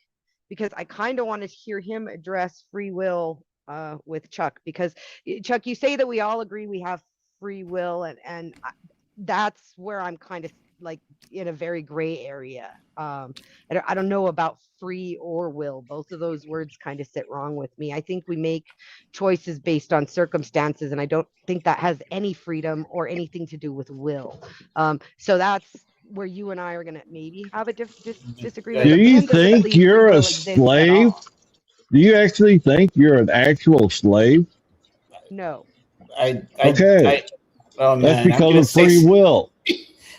S2: because I kind of want to hear him address free will with Chuck, because Chuck, you say that we all agree we have free will, and that's where I'm kind of like in a very gray area. I don't know about free or will. Both of those words kind of sit wrong with me. I think we make choices based on circumstances, and I don't think that has any freedom or anything to do with will. So that's where you and I are going to maybe have a disagreement.
S12: Do you think you're a slave? Do you actually think you're an actual slave?
S2: No.
S12: Okay.
S14: Oh man,
S12: that's because of free will.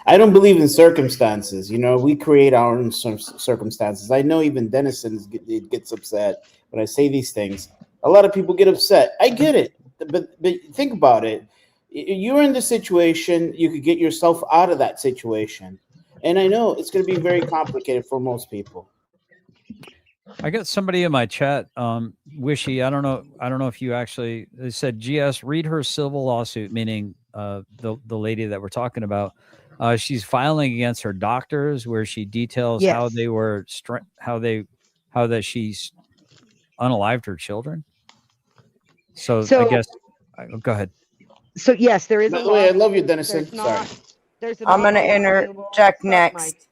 S14: I don't believe in circumstances. We create our own circumstances. I know even Denison gets upset when I say these things. A lot of people get upset. I get it, but think about it. You're in the situation. You could get yourself out of that situation, and I know it's going to be very complicated for most people.
S11: I got somebody in my chat, Wishy. I don't know if you actually. They said, "GS, read her civil lawsuit," meaning the lady that we're talking about. She's filing against her doctors, where she details how they were how that she's unalived her children. So I guess go ahead.
S2: So yes, there is a law.
S14: I love you, Denison.
S1: I'm going to interject next.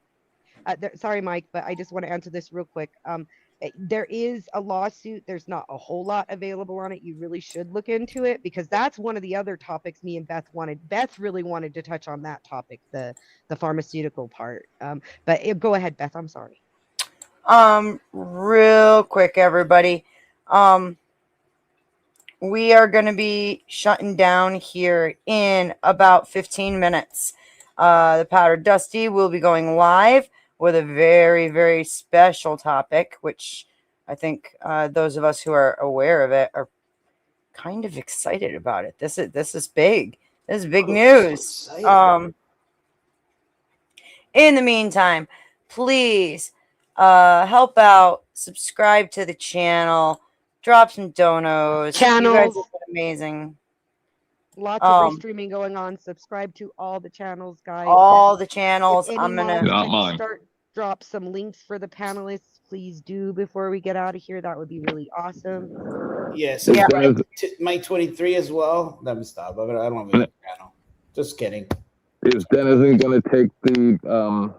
S2: Sorry, Mike, but I just want to answer this real quick. There is a lawsuit. There's not a whole lot available on it. You really should look into it, because that's one of the other topics me and Beth wanted. Beth really wanted to touch on that topic, the pharmaceutical part. But go ahead, Beth. I'm sorry.
S1: Real quick, everybody. We are going to be shutting down here in about 15 minutes. The Powder Dusty will be going live with a very, very special topic, which I think those of us who are aware of it are kind of excited about it. This is big. This is big news.
S14: So
S1: in the meantime, please help out, subscribe to the channel, drop some donos.
S2: Channels.
S1: You guys have been amazing.
S2: Lots of free streaming going on. Subscribe to all the channels, guys.
S1: All the channels.
S2: I'm gonna drop some links for the panelists. Please do before we get out of here. That would be really awesome.
S14: Yes, Mike 23 as well. Let me stop. I don't have a channel. Just kidding.
S10: Is Denizen going to take the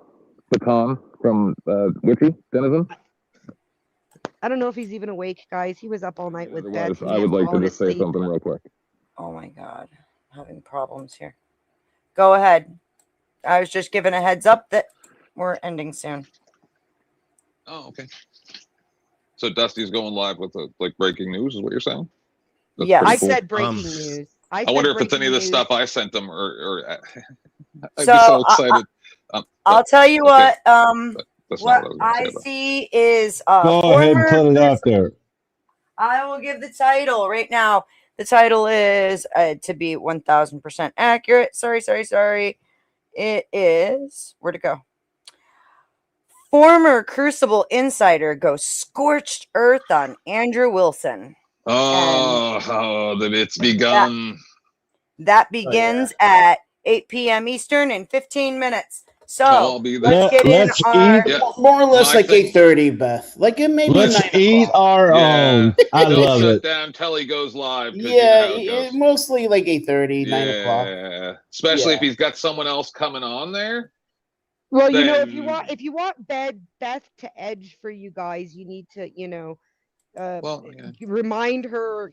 S10: baton from Witchy? Denizen?
S2: I don't know if he's even awake, guys. He was up all night with Beth.
S10: I would like to just say something real quick.
S1: Oh my God, I'm having problems here. Go ahead. I was just giving a heads up that we're ending soon.
S10: Oh, okay. So Dusty's going live with the breaking news, is what you're saying?
S2: Yeah, I said breaking news.
S10: I wonder if it's any of the stuff I sent them, or I'd be so excited.
S1: I'll tell you what.
S10: That's
S1: what
S10: not what I was
S1: I
S10: gonna say.
S1: see is
S12: Go ahead and put it out there.
S1: I will give the title right now. The title is to be 1000% accurate. Sorry. It is, where'd it go? Former Crucible insider goes scorched earth on Andrew Wilson.
S10: It's begun.
S1: That begins at 8 p.m. Eastern in 15 minutes. So
S10: I'll be there.
S1: let's get in
S12: Let's
S1: our
S12: eat.
S14: More or less
S10: My
S14: like
S10: thing-
S14: 8:30, Beth. Like it maybe
S12: Let's
S14: 9
S12: eat
S14: o'clock.
S12: our own. I
S10: Don't
S12: love
S10: shut
S12: it.
S10: down till he goes live. 'Cause
S14: Yeah,
S10: you know how it goes.
S14: mostly like 8:30, 9 o'clock.
S10: Yeah, especially if
S14: Yeah.
S10: he's got someone else coming on there.
S2: Well, you know,
S10: Then
S2: if you want Beth to edge for you guys, you need to, remind her,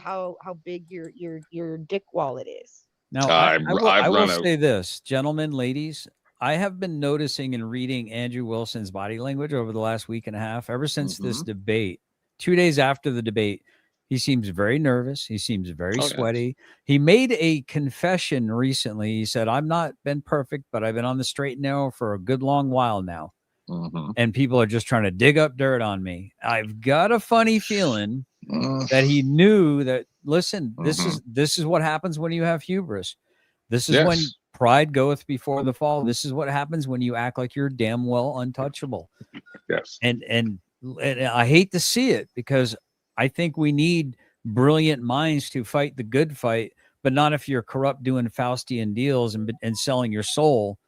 S2: how big your dick wallet is.
S11: Now, I will say this, gentlemen, ladies. I have been noticing and reading Andrew Wilson's body language over the last week and a half, ever since this debate. 2 days after the debate, he seems very nervous. He seems very sweaty. He made a confession recently. He said, "I've not been perfect, but I've been on the straight and narrow for a good long while now. And people are just trying to dig up dirt on me." I've got a funny feeling that he knew that, listen, this is what happens when you have hubris. This is when pride goeth before the fall. This is what happens when you act like you're damn well untouchable.
S10: Yes.
S11: And I hate to see it, because I think we need brilliant minds to fight the good fight, but not if you're corrupt doing Faustian deals and selling your soul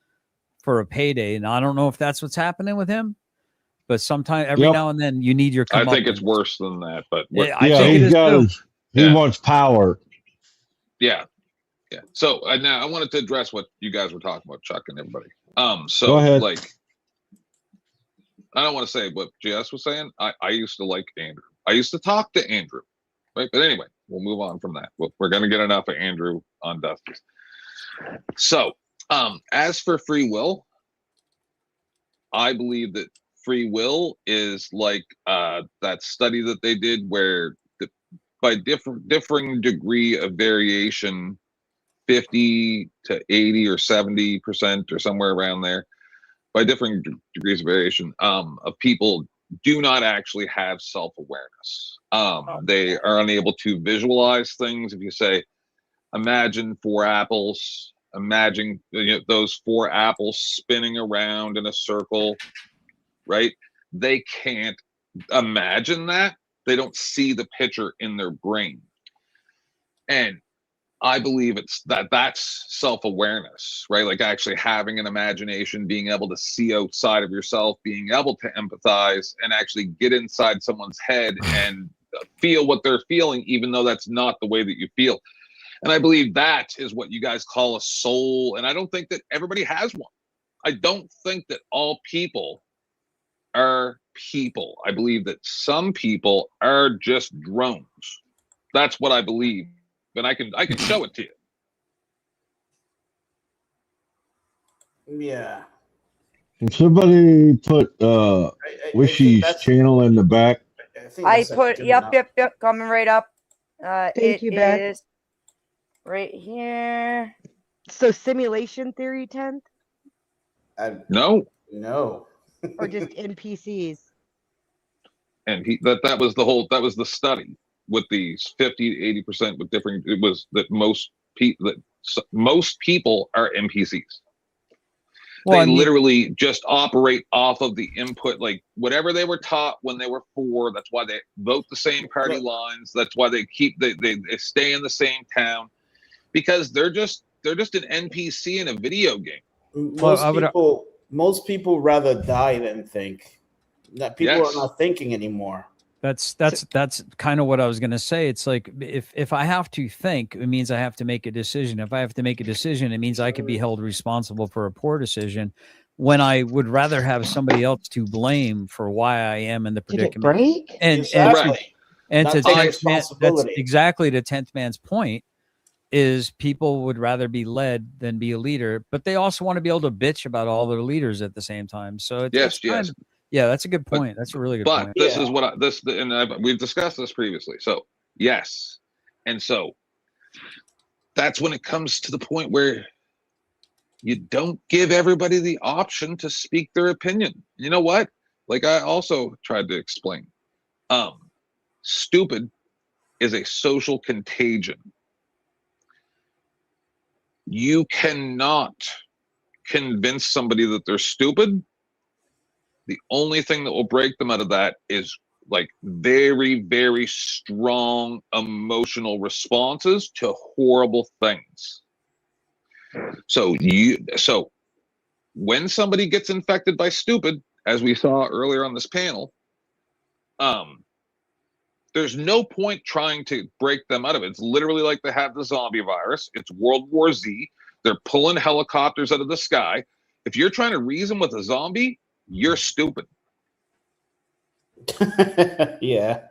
S11: for a payday. And I don't know if that's what's happening with him, but sometimes every now and then you need your
S10: I think
S11: comeuppance.
S10: it's worse than that, but
S11: I think it is too.
S12: He wants power.
S10: Yeah. So now I wanted to address what you guys were talking about, Chuck and everybody. So
S12: Go ahead.
S10: like, I don't want to say what JS was saying. I used to like Andrew. I used to talk to Andrew, right? But anyway, we'll move on from that. We're going to get enough of Andrew on Dusty's. So, as for free will, I believe that free will is like that study that they did where by differing degree of variation, 50 to 80 or 70% or somewhere around there, by different degrees of variation, of people do not actually have self-awareness. They are unable to visualize things. If you say, imagine 4 apples, imagine those 4 apples spinning around in a circle, right? They can't imagine that. They don't see the picture in their brain. And I believe that's self-awareness, right? Like actually having an imagination, being able to see outside of yourself, being able to empathize and actually get inside someone's head and feel what they're feeling, even though that's not the way that you feel. And I believe that is what you guys call a soul. And I don't think that everybody has one. I don't think that all people are people. I believe that some people are just drones. That's what I believe. And I can show it to you.
S14: Yeah.
S12: Can somebody put Wishy's channel in the back?
S1: I put, yep, coming right up.
S2: Thank you, Beth.
S1: Is right here.
S2: So simulation theory 10th?
S10: No.
S2: Or just NPCs?
S10: And that was the study with these 50 to 80% with different. It was that most people are NPCs. Well, they literally just operate off of the input, like whatever they were taught when they were 4. That's why they vote the same party lines. That's why they stay in the same town, because they're just an NPC in a video game.
S14: Most people rather die than think. That people are not thinking anymore.
S11: That's kind of what I was going to say. It's like, if I have to think, it means I have to make a decision. If I have to make a decision, it means I could be held responsible for a poor decision, when I would rather have somebody else to blame for why I am in the predicament.
S2: Did it break?
S11: And to 10th man, that's exactly to 10th man's point, is people would rather be led than be a leader, but they also want to be able to bitch about all their leaders at the same time. So it's kind of, yeah, that's a good point. That's a really good point.
S10: But this is what we've discussed this previously. So yes, and so that's when it comes to the point where you don't give everybody the option to speak their opinion. You know what? Like I also tried to explain, stupid is a social contagion. You cannot convince somebody that they're stupid. The only thing that will break them out of that is like very, very strong emotional responses to horrible things. So when somebody gets infected by stupid, as we saw earlier on this panel, there's no point trying to break them out of it. It's literally like they have the zombie virus. It's World War Z. They're pulling helicopters out of the sky. If you're trying to reason with a zombie, you're stupid.
S14: Yeah.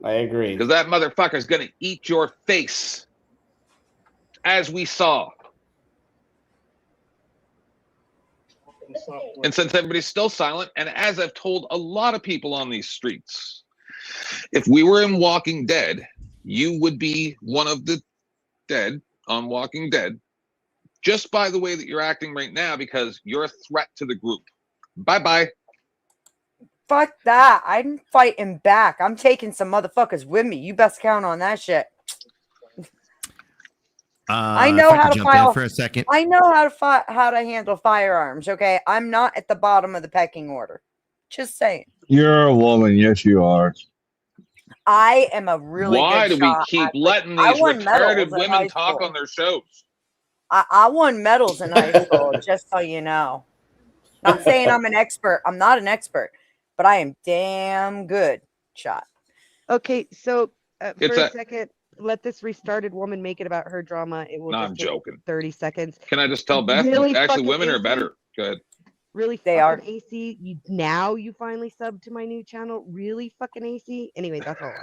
S14: I agree.
S10: Because that motherfucker's going to eat your face, as we saw. And since everybody's still silent, and as I've told a lot of people on these streets, if we were in Walking Dead, you would be one of the dead on Walking Dead, just by the way that you're acting right now, because you're a threat to the group. Bye-bye.
S1: Fuck that. I'm fighting back. I'm taking some motherfuckers with me. You best count on that shit. I know how to file
S8: for a second.
S1: I know how to handle firearms. Okay, I'm not at the bottom of the pecking order. Just saying.
S12: You're a woman. Yes, you are.
S1: I am a really
S10: Why
S1: good
S10: do we
S1: shot.
S10: keep letting
S1: I
S10: these
S1: won medals
S10: retarded
S1: in
S10: women
S1: high
S10: talk
S1: school.
S10: on their shows?
S1: I won medals in high school, just so you know. Not saying I'm an expert. I'm not an expert, but I am damn good shot.
S2: Okay, so for a second, let this restarted woman make it about her drama. It will
S10: No,
S2: just
S10: I'm
S2: take
S10: joking.
S2: 30 seconds.
S10: Can I just tell Beth?
S2: Really
S10: Actually,
S2: fucking
S10: women are
S2: AC?
S10: better. Go ahead.
S2: Really
S1: They
S2: fucking
S1: are.
S2: AC. You finally subbed to my new channel. Really fucking AC. Anyway, that's all.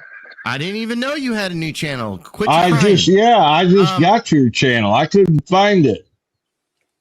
S8: I didn't even know you had a new channel. Quit
S12: I
S8: trying.
S12: just got your channel. I couldn't find it.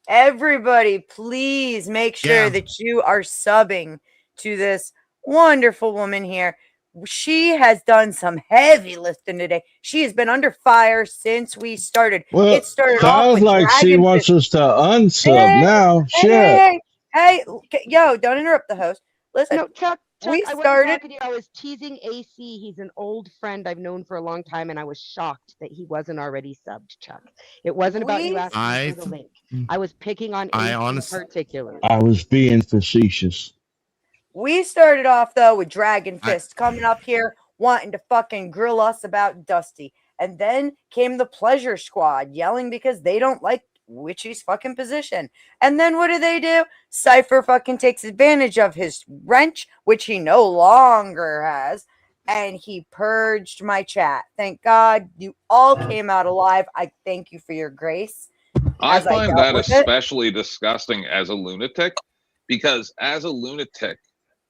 S1: Everybody, please make sure that you are subbing to this wonderful woman here. She has done some heavy lifting today. She has been under fire since we started.
S12: Well,
S1: It started off
S12: sounds
S1: with
S12: like she
S1: Dragon
S12: wants us to unsub
S1: Hey,
S12: now.
S1: hey,
S12: Shit.
S1: hey, yo, don't interrupt the host. Listen,
S2: No, Chuck,
S1: we
S2: I wasn't
S1: started.
S2: talking to you. I was teasing AC. He's an old friend I've known for a long time, and I was shocked that he wasn't already subbed, Chuck. It wasn't about you asking for the link. I was picking on AC in particular.
S12: I was being facetious.
S1: We started off though with Dragon Fist coming up here wanting to fucking grill us about Dusty. And then came the Pleasure Squad yelling because they don't like Witchy's fucking position. And then what do? Cypher fucking takes advantage of his wrench, which he no longer has, and he purged my chat. Thank God you all came out alive. I thank you for your grace.
S10: I find that especially disgusting as a lunatic, because as a lunatic,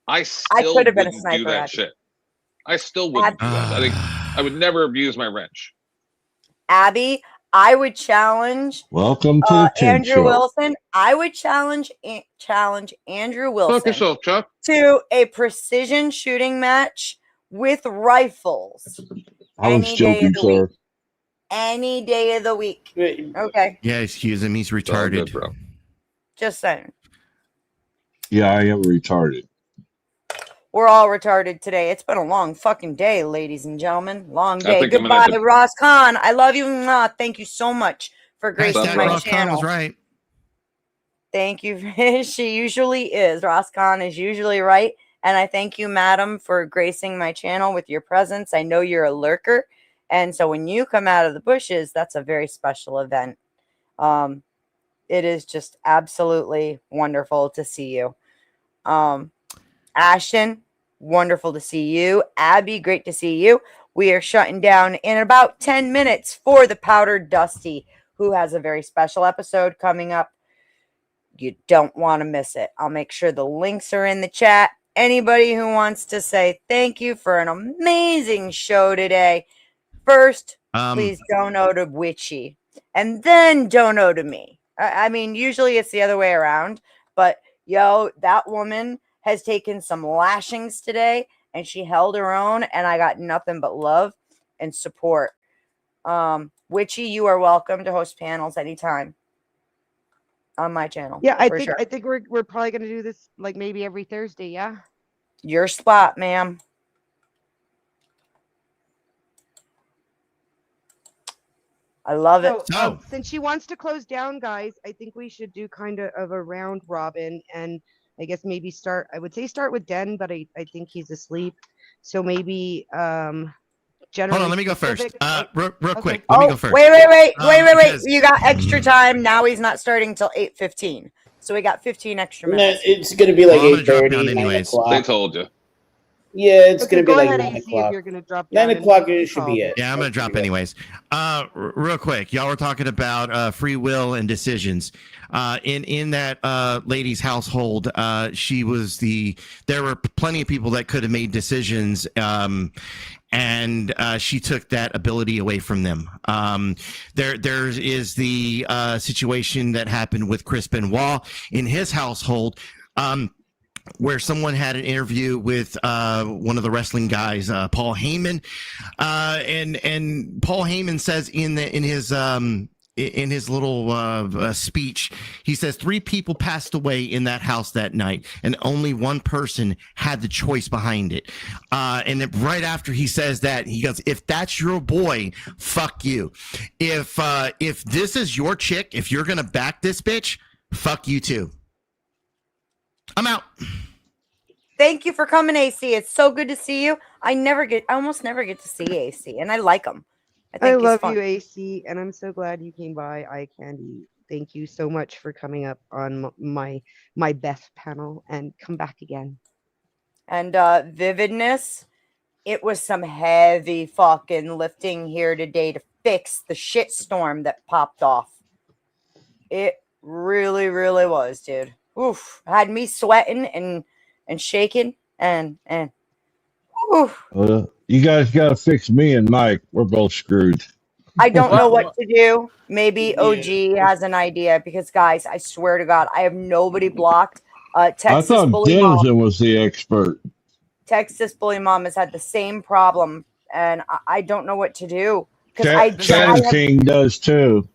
S10: I still
S1: could have been a
S10: wouldn't
S1: sniper,
S10: do that
S1: Abby.
S10: shit. I still wouldn't do that. I think I would never abuse my wrench.
S1: Abby, I would challenge
S12: Welcome to the Tim
S1: Andrew
S12: Show.
S1: Wilson. I would challenge Andrew Wilson
S10: Fuck yourself, Chuck.
S1: to a precision shooting match with rifles.
S12: I was joking, sir.
S1: Any day of the week. Okay.
S8: Yeah, excuse him. He's retarded.
S10: Good, bro.
S1: Just saying.
S12: Yeah, I am retarded.
S1: We're all retarded today. It's been a long fucking day, ladies and gentlemen. Long day.
S10: think I'm gonna
S1: Goodbye,
S10: have to-
S1: Ross Khan. I love you. Mwah. Thank you so much for gracing
S8: Hashtag
S1: my
S8: Ross Khan
S1: channel.
S8: was right.
S1: Thank you. She usually is. Ross Khan is usually right. And I thank you, madam, for gracing my channel with your presence. I know you're a lurker. And so when you come out of the bushes, that's a very special event. It is just absolutely wonderful to see you. Ashton, wonderful to see you. Abby, great to see you. We are shutting down in about 10 minutes for the Powdered Dusty, who has a very special episode coming up. You don't want to miss it. I'll make sure the links are in the chat. Anybody who wants to say thank you for an amazing show today, first, please dono to Witchy, and then dono to me. I mean, usually it's the other way around, but yo, that woman has taken some lashings today, and she held her own, and I got nothing but love and support. Witchy, you are welcome to host panels anytime on my channel.
S2: Yeah, I
S1: for
S2: think we're probably gonna do this like maybe every Thursday. Yeah.
S1: Your spot, ma'am. I love it.
S2: So, since she wants to close down, guys, I think we should do kind of a round robin, and I guess maybe start. I would say start with Den, but I think he's asleep. So maybe generally.
S8: Hold on, let me go first. Real quick,
S1: Oh,
S8: let me go first.
S1: wait.
S8: Because-
S1: You got extra time. Now he's not starting till 8:15. So we got 15 extra minutes.
S14: It's going to be like
S8: Well, I'm gonna drop
S14: 8:30,
S8: down
S14: 9
S8: anyways.
S14: o'clock.
S10: They told you.
S14: Yeah, it's going to be
S2: go
S14: like
S2: ahead,
S14: 9
S2: AC, if
S14: o'clock.
S2: you're gonna drop
S14: 9
S2: down,
S14: o'clock
S2: and
S14: should be
S2: call
S14: it.
S8: Yeah, I'm gonna drop anyways. Real quick, y'all were talking about free will and decisions. In that lady's household, she was there were plenty of people that could have made decisions, and she took that ability away from them. There is the situation that happened with Chris Benoit in his household. Where someone had an interview with one of the wrestling guys, Paul Heyman, and Paul Heyman says in his little speech, he says 3 people passed away in that house that night, and only one person had the choice behind it. And then right after he says that, he goes, "If that's your boy, fuck you. If this is your chick, if you're gonna back this bitch, fuck you too." I'm out.
S1: Thank you for coming, AC. It's so good to see you. I almost never get to see AC, and I like him. I think he's
S2: love
S1: fun.
S2: you, AC, and I'm so glad you came by. Eye Candy, thank you so much for coming up on my Beth panel, and come back again.
S1: And Vividness, it was some heavy fucking lifting here today to fix the shitstorm that popped off. It really, really was, dude. Oof, had me sweating and shaking and oof.
S12: You guys got to fix me and Mike. We're both screwed.
S1: I don't know what to do. Maybe OG has an idea because, guys, I swear to God, I have nobody blocked. Texas
S12: I thought
S1: Bully Mom.
S12: Denizen was the expert.
S1: Texas Bully Mom has had the same problem, and I don't know what to do
S12: Chatter King does too.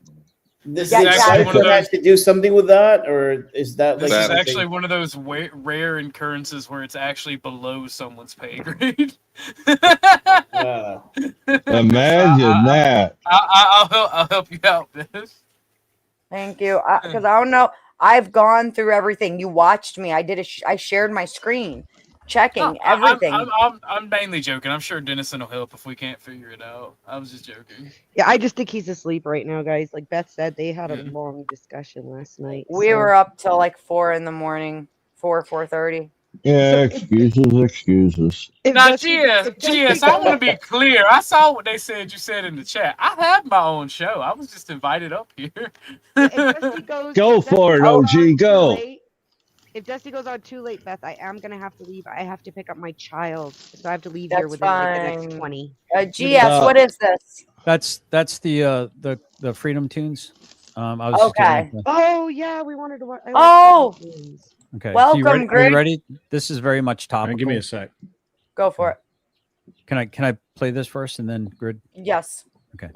S14: This
S1: Yeah,
S14: is
S1: exactly.
S14: Cypher has to do something with that, or is that like
S13: This is
S14: something-
S13: actually one of those rare occurrences where it's actually below someone's pay grade.
S12: Imagine that.
S13: I'll help you out, Biff.
S1: Thank you. Because I don't know. I've gone through everything. You watched me. I shared my screen, checking everything.
S13: I'm mainly joking. I'm sure Dennison will help if we can't figure it out. I was just joking.
S2: Yeah, I just think he's asleep right now, guys. Like Beth said, they had a long discussion last night.
S1: We were up till like 4 in the morning, 4:30.
S12: Yeah, excuses.
S13: Now, GS, I want to be clear. I saw what they said you said in the chat. I have my own show. I was just invited up here.
S12: Go for it, OG. Go.
S2: If Dusty goes on too late, Beth, I am gonna have to leave. I have to pick up my child, so I have to leave here
S1: That's
S2: within like the next
S1: fine.
S2: 20.
S1: GS, what is this?
S11: That's the Freedom Tunes. I was just
S1: Okay.
S11: getting into-
S2: Oh yeah, we wanted to watch.
S11: Okay.
S1: Welcome,
S11: so you
S1: Greg.
S11: ready? This is very much topical.
S16: Give me a sec.
S1: Go for it.
S11: Can I play this first and then Grid?
S1: Yes.
S11: Okay.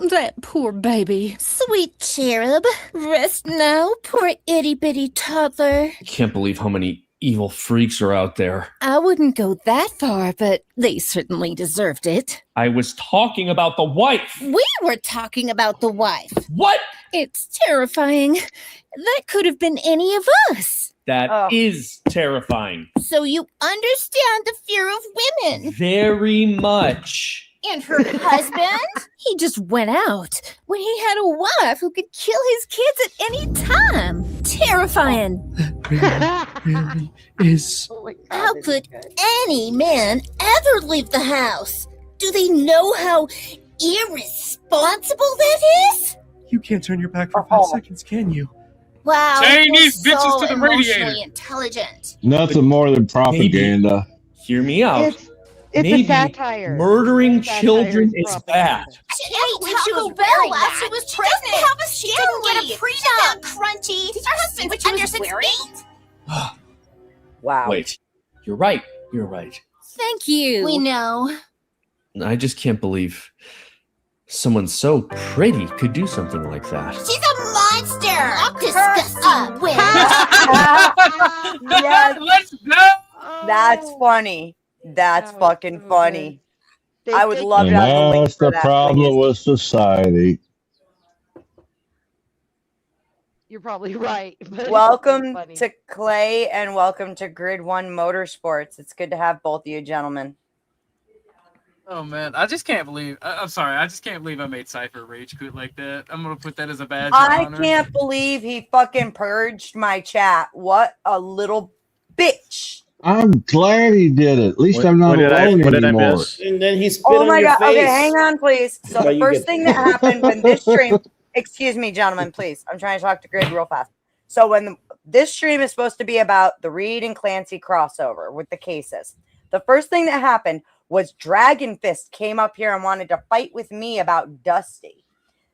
S17: That poor baby. Sweet cherub. Rest now, poor itty-bitty toddler.
S16: I can't believe how many evil freaks are out there.
S17: I wouldn't go that far, but they certainly deserved it.
S16: I was talking about the wife.
S17: We were talking about the wife.
S16: What?
S17: It's terrifying. That could have been any of us.
S16: That is terrifying.
S17: So you understand the fear of women.
S16: Very much.
S17: And her husband? He just went out when he had a wife who could kill his kids at any time. Terrifying.
S16: Really is.
S17: How could any man ever leave the house? Do they know how irresponsible that is?
S16: You can't turn your back for 5 seconds, can you?
S17: Wow,
S13: Chain
S17: you're
S13: these bitches
S17: so
S13: to the
S17: emotionally
S13: radiator.
S17: intelligent.
S12: Nothing more than propaganda.
S16: Hear me out.
S2: It's
S16: Maybe
S2: a satire.
S16: murdering
S2: Satire
S16: children
S2: is
S16: is bad.
S17: When she was wearing that, she was pregnant. She didn't get a prenup. Crunchy. Her husband was under 6 feet.
S1: Wow.
S16: Wait, you're right. You're right.
S17: Thank you. We know.
S16: I just can't believe someone so pretty could do something like that.
S17: She's a monster! Disgusting witch!
S1: Yes.
S13: Let's go.
S1: That's funny. That's fucking funny. I would love to
S12: And
S1: have the link
S12: that's
S1: for
S12: the
S1: that,
S12: problem
S1: please.
S12: with society.
S2: You're probably right. But it's so
S1: Welcome
S2: funny.
S1: to Clay and welcome to Grid One Motorsports. It's good to have both of you gentlemen.
S13: Oh man, I just can't believe. I'm sorry, I just can't believe I made Cypher rage quit like that. I'm gonna put that as a badge of
S1: I
S13: honor.
S1: can't believe he fucking purged my chat. What a little bitch.
S12: I'm glad he did it. At least
S18: What-
S12: I'm not
S18: what did I-
S12: alone
S18: what did I
S12: anymore.
S18: miss?
S14: And then he spit
S1: Oh
S14: on
S1: my
S14: your
S1: god.
S14: face.
S1: Okay, hang on, please. So
S14: Well,
S1: the
S14: you
S1: first
S14: get-
S1: thing that happened when this stream, excuse me, gentlemen, please. I'm trying to talk to Grid real fast. So when this stream is supposed to be about the Reed and Clancy crossover with the cases, the first thing that happened was Dragon Fist came up here and wanted to fight with me about Dusty.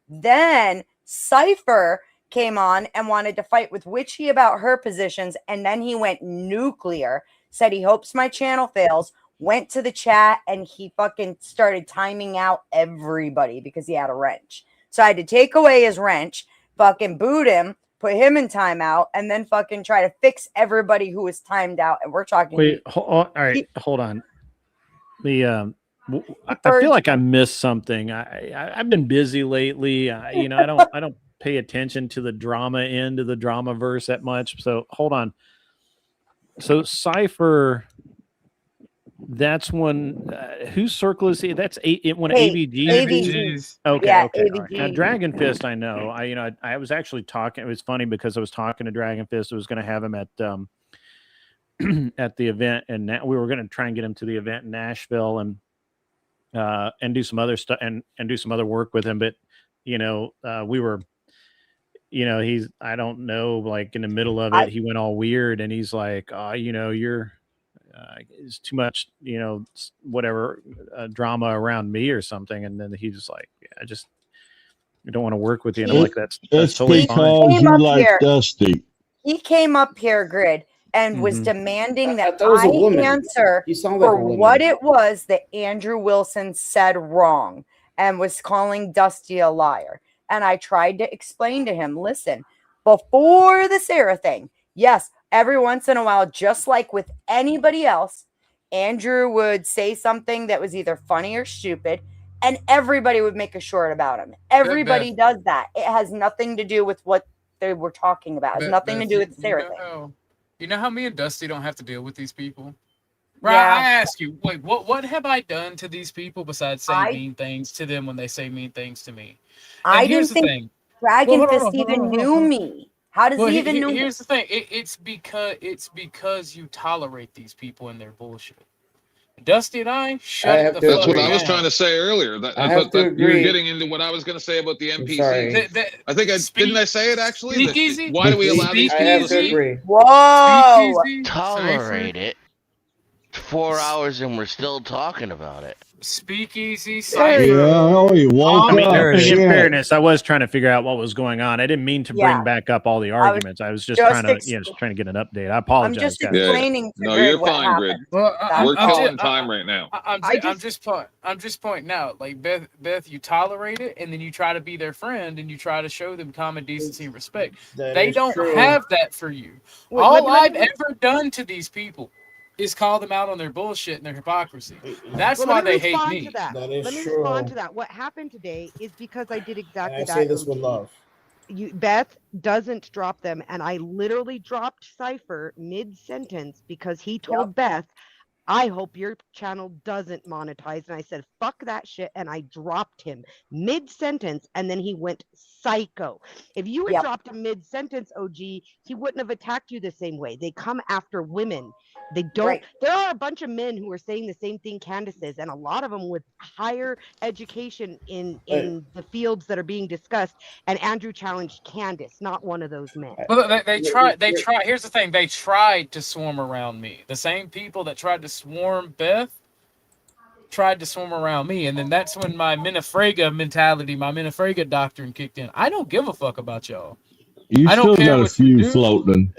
S1: Then Cypher came on and wanted to fight with Witchy about her positions, and then he went nuclear, said he hopes my channel fails, went to the chat, and he fucking started timing out everybody because he had a wrench. So I had to take away his wrench, fucking boot him, put him in timeout, and then fucking try to fix everybody who was timed out. And we're talking.
S18: Wait, all right, hold on. I feel like I missed something. I've been busy lately. I don't pay attention to the drama end of the drama verse that much. So hold on. So Cypher, that's when whose circle is he? That's when ABG.
S1: ABGs.
S18: Okay,
S1: Yeah,
S18: okay. All right.
S1: ABG.
S18: Now Dragon Fist, I know. I was actually talking. It was funny because I was talking to Dragon Fist. I was going to have him at at the event, and we were going to try and get him to the event in Nashville and do some other stuff and do some other work with him. But we were, he's, I don't know, like in the middle of it, he went all weird, and he's like, you're it's too much, whatever drama around me or something. And then he's just like, I don't want to work with you. And I'm like, that's totally fine.
S12: Because you like Dusty.
S1: He came up here, Grid, and was
S18: Mhm.
S1: demanding that
S14: that was a woman.
S1: I answer
S14: You sound like
S1: for
S14: a woman.
S1: what it was that Andrew Wilson said wrong and was calling Dusty a liar. And I tried to explain to him, listen, before the Sarah thing, yes, every once in a while, just like with anybody else, Andrew would say something that was either funny or stupid, and everybody would make a short about him. Everybody does that. It has nothing to do with what they were talking about. It has nothing to do with the Sarah thing.
S13: You know how me and Dusty don't have to deal with these people? Right.
S1: Yeah.
S13: I ask you, wait, what have I done to these people besides say mean things to them when they say mean things to me?
S1: I
S13: And here's
S1: didn't
S13: the
S1: think
S13: thing.
S1: Dragon
S13: Well, hold
S1: Fist
S13: on, hold on,
S1: even
S13: hold on,
S1: knew
S13: hold on.
S1: me. How does he even know me?
S13: Here's the thing. It's because you tolerate these people and their bullshit. Dusty and I shut the fuck
S10: That's what I was
S13: down.
S10: trying to say earlier.
S14: I have to
S10: You're
S14: agree.
S10: getting into what I was going to say about the
S14: sorry.
S10: NPCs. I think didn't I say it actually?
S13: Speak
S10: That-
S13: easy.
S10: Why do we allow these
S14: I
S10: people
S14: have
S10: to
S14: to
S10: speak?
S14: agree.
S1: Whoa!
S15: Tolerate it. 4 hours and we're still talking about it.
S13: Speakeasy,
S12: Yeah,
S13: Cypher.
S12: oh, you woke
S18: I mean,
S12: up.
S18: in
S12: Shit.
S18: fairness, I was trying to figure out what was going on. I didn't mean to bring
S1: Yeah.
S18: back up all the arguments. I was just trying to, just trying to get an update. I
S1: I'm
S18: apologize,
S1: just
S18: guys.
S1: explaining to
S10: No,
S1: Grid
S10: you're
S1: what
S10: fine, Grid.
S1: happened.
S13: Well,
S10: We're
S1: all.
S10: killing time right now.
S13: I'm just pointing out, like Beth, you tolerate it, and then you try to be their friend, and you try to show them common decency and respect.
S14: That
S13: They
S14: is
S13: don't
S14: true.
S13: have that for you.
S2: Wait,
S13: All
S2: let me-
S13: I've ever done to these people is call them out on their bullshit and their hypocrisy. That's
S2: Well,
S13: why
S2: let me
S13: they hate
S2: respond
S13: me.
S2: to that.
S14: That is
S2: Let me
S14: true.
S2: respond to that. What happened today is because I did exactly
S14: And I
S2: that.
S14: say this with
S2: OG.
S14: love.
S2: Beth doesn't drop them, and I literally dropped Cypher mid-sentence because he told Beth, I hope your channel doesn't monetize. And I said, fuck that shit. And I dropped him mid-sentence, and then he went psycho. If you had dropped him mid-sentence, OG, he wouldn't have attacked you the same way. They come after women. They don't.
S1: Right.
S2: There are a bunch of men who are saying the same thing Candace is, and a lot of them with higher education in the fields that are being discussed. And Andrew challenged Candace, not one of those men.
S13: Well, they tried. Here's the thing. They tried to swarm around me. The same people that tried to swarm Beth tried to swarm around me, and then that's when my Minifrega mentality, my Minifrega doctrine kicked in. I don't give a fuck about y'all.
S12: You
S13: I don't
S12: still
S13: care
S12: got a
S13: what you
S12: few
S13: do.
S12: floating.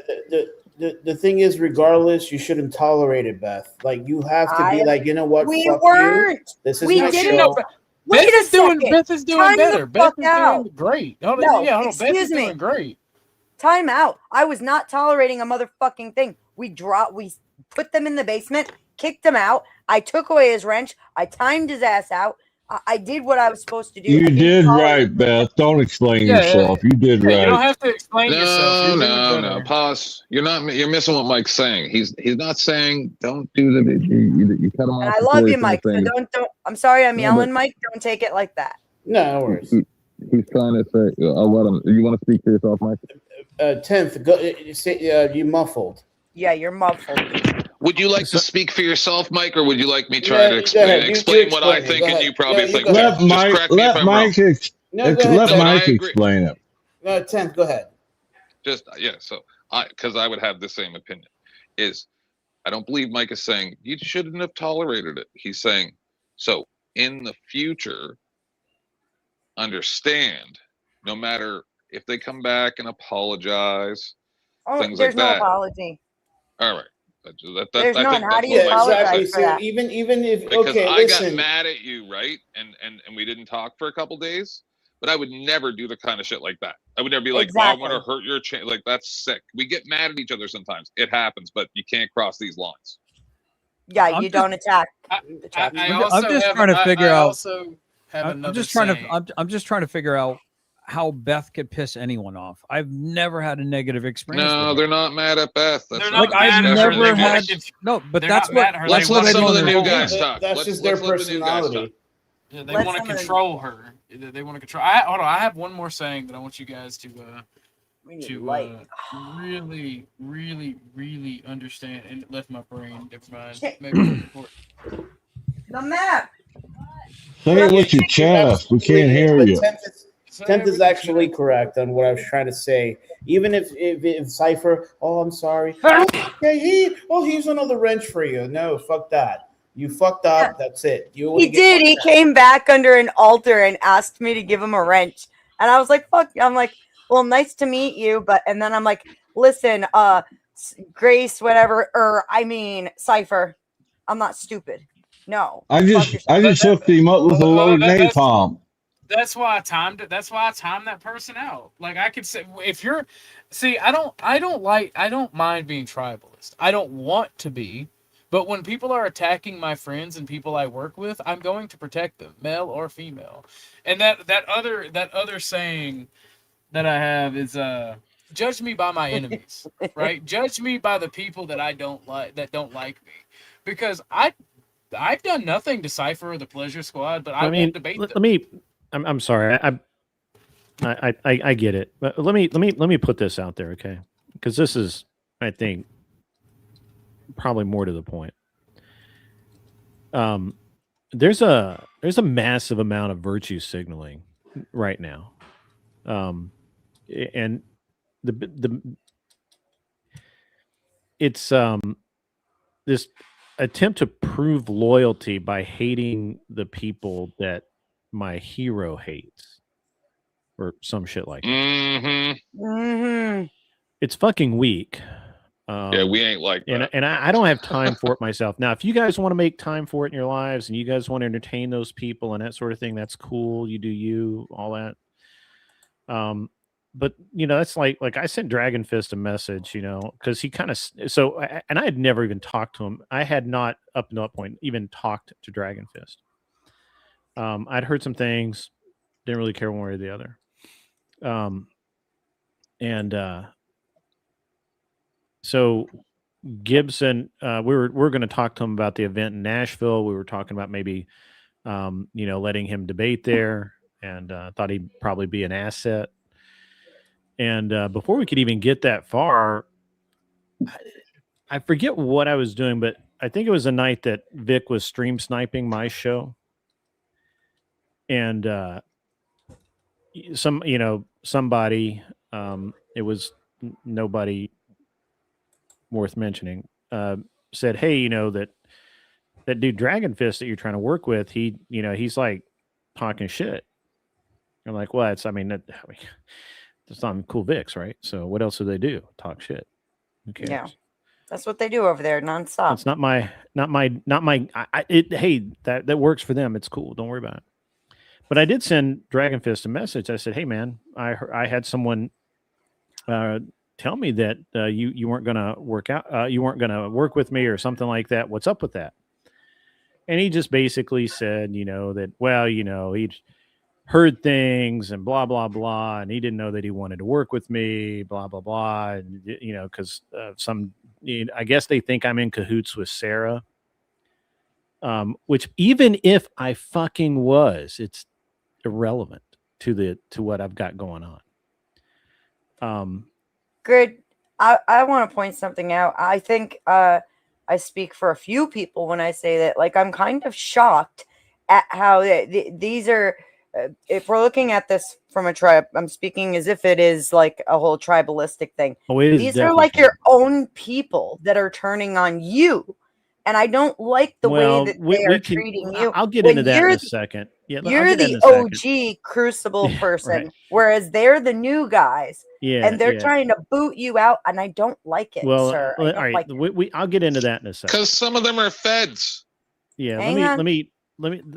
S14: The thing is, regardless, you shouldn't tolerate it, Beth. Like, you have to be like, you know what?
S1: We
S14: Fuck
S1: weren't.
S14: you. This is
S1: We
S14: my
S1: didn't.
S14: show.
S1: Wait a second.
S13: Beth is doing
S1: Time
S13: better.
S1: the
S13: Beth
S1: fuck
S13: is
S1: out.
S13: doing great. Hold
S1: No,
S13: on, Beth
S1: excuse
S13: is
S1: me.
S13: doing great.
S1: Time out. I was not tolerating a motherfucking thing. We put them in the basement, kicked him out. I took away his wrench. I timed his ass out. I did what I was supposed to do.
S12: You
S1: I didn't
S12: did
S1: tolerate
S12: right, Beth. Don't explain
S13: Yeah,
S12: yourself. You did
S13: you don't
S12: right.
S13: have to explain yourself. You're doing
S10: No.
S13: better.
S10: Pause. You're missing what Mike's saying. He's not saying don't do the. You cut him
S1: And
S10: off
S1: I
S10: before
S1: love
S10: he
S1: you,
S10: finished
S1: Mike. So
S10: saying.
S1: don't. I'm sorry, I'm
S10: No,
S1: yelling,
S10: but
S1: Mike. Don't take it like that.
S14: No, no worries.
S10: he's trying to say. I'll let him. You want to speak for yourself, Mike?
S14: 10th, go. You muffled.
S1: Yeah, you're muffled.
S10: Would you like to speak for yourself, Mike, or would you like me
S14: No,
S10: try to
S14: go
S10: explain,
S14: ahead.
S10: explain what I
S14: explain it.
S10: think
S14: Go
S10: and
S14: ahead.
S10: you probably
S14: No, you
S10: think
S14: go
S10: too?
S14: ahead.
S10: Just correct me if I'm wrong.
S14: No, go ahead,
S12: let
S14: 10th.
S12: Mike
S10: I agree.
S12: explain it.
S14: No, 10th, go ahead.
S10: Just so because I would have the same opinion. Is I don't believe Mike is saying you shouldn't have tolerated it. He's saying so in the future. Understand, no matter if they come back and apologize,
S1: Oh,
S10: things
S1: there's
S10: like
S1: no
S10: that.
S1: apology.
S10: All right.
S1: There's
S10: I
S1: none.
S10: think
S1: How
S10: that's
S1: do you
S10: what Mike's trying to
S14: exactly.
S10: say.
S1: for
S14: So
S1: that?
S14: even if
S10: Because
S14: okay,
S10: I got
S14: listen.
S10: mad at you, right? And we didn't talk for a couple days, but I would never do the kind of shit like that. I would never be like, oh, I want to hurt your like that's sick. We get mad at each other sometimes. It happens, but you can't cross these lines.
S1: Yeah, you don't attack.
S11: I'm just trying to figure out.
S13: I'm
S11: I'm just trying to figure out how Beth could piss anyone off. I've never had a negative experience.
S10: No,
S11: with
S10: they're
S11: her.
S10: not mad at Beth. That's
S11: Like I've never had no, but that's what.
S10: Let's let some of the new guys talk.
S14: That's just their personality.
S13: Yeah, they want to control her. They want to control. Hold on. I have one more saying that I want you guys to really, really, really understand. And it left my brain. Never mind. Maybe
S1: the map.
S12: Say it with your chest. We can't hear you.
S14: 10th is actually correct on what I was trying to say. Even if Cypher, oh, I'm sorry. Okay, he's another wrench for you. No, fuck that. You fucked up. That's it.
S1: He did. He came back under an altar and asked me to give him a wrench. And I was like, fuck. I'm like, well, nice to meet you. And then I'm like, listen, Grace, whatever, Cypher, I'm not stupid. No.
S12: I just hooked him up with a load of napalm.
S13: That's why I timed it. That's why I timed that person out. Like I could say, if you're, see, I don't mind being tribalist. I don't want to be, but when people are attacking my friends and people I work with, I'm going to protect them, male or female. And that other saying that I have is, judge me by my enemies, right? Judge me by the people that I don't like, that don't like me, because I've done nothing to Cypher or the Pleasure Squad, but I won't debate them.
S18: I'm sorry. I get it, but let me put this out there, okay? Because this is, I think, probably more to the point. There's a massive amount of virtue signaling right now, and it's this attempt to prove loyalty by hating the people that my hero hates or some shit like that. It's fucking weak.
S10: Yeah, we ain't like that.
S18: And I don't have time for it myself. Now, if you guys want to make time for it in your lives and you guys want to entertain those people and that sort of thing, that's cool. You do you, all that. But that's like I sent Dragon Fist a message, because he kind of and I had never even talked to him. I had not up to that point even talked to Dragon Fist. I'd heard some things, didn't really care one way or the other. So Gibson, we're going to talk to him about the event in Nashville. We were talking about maybe, letting him debate there, and thought he'd probably be an asset. And before we could even get that far, I forget what I was doing, but I think it was a night that Vic was stream sniping my show. And somebody, it was nobody worth mentioning, said, hey, that dude Dragon Fist that you're trying to work with, he's like talking shit. I'm like, well, it's not cool Vics, right? So what else do they do? Talk shit. Who cares?
S1: Yeah, that's what they do over there nonstop.
S18: It's not my. Hey, that works for them. It's cool. Don't worry about it. But I did send Dragon Fist a message. I said, "Hey, man, I had someone tell me that you weren't going to work out, you weren't going to work with me or something like that. What's up with that?" And he just basically said, that, well, he'd heard things and blah, blah, blah. And he didn't know that he wanted to work with me, blah, blah, blah. And, because I guess they think I'm in cahoots with Sarah. Which even if I fucking was, it's irrelevant to what I've got going on.
S1: Good. I want to point something out. I think I speak for a few people when I say that, like, I'm kind of shocked at how these are, if we're looking at this from a tribe, I'm speaking as if it is like a whole tribalistic thing.
S18: Oh, it is.
S1: These are like your own people that are turning on you. And I don't like the way that they are treating you.
S18: I'll get into that in a second. Yeah,
S1: you're the OG Crucible person,
S18: right.
S1: Whereas they're the new guys.
S18: Yeah,
S1: and they're trying to boot you out, and I don't like it, sir. I don't
S18: all right,
S1: like it.
S18: I'll get into that in a second.
S10: Because some of them are feds.
S18: Yeah, let me.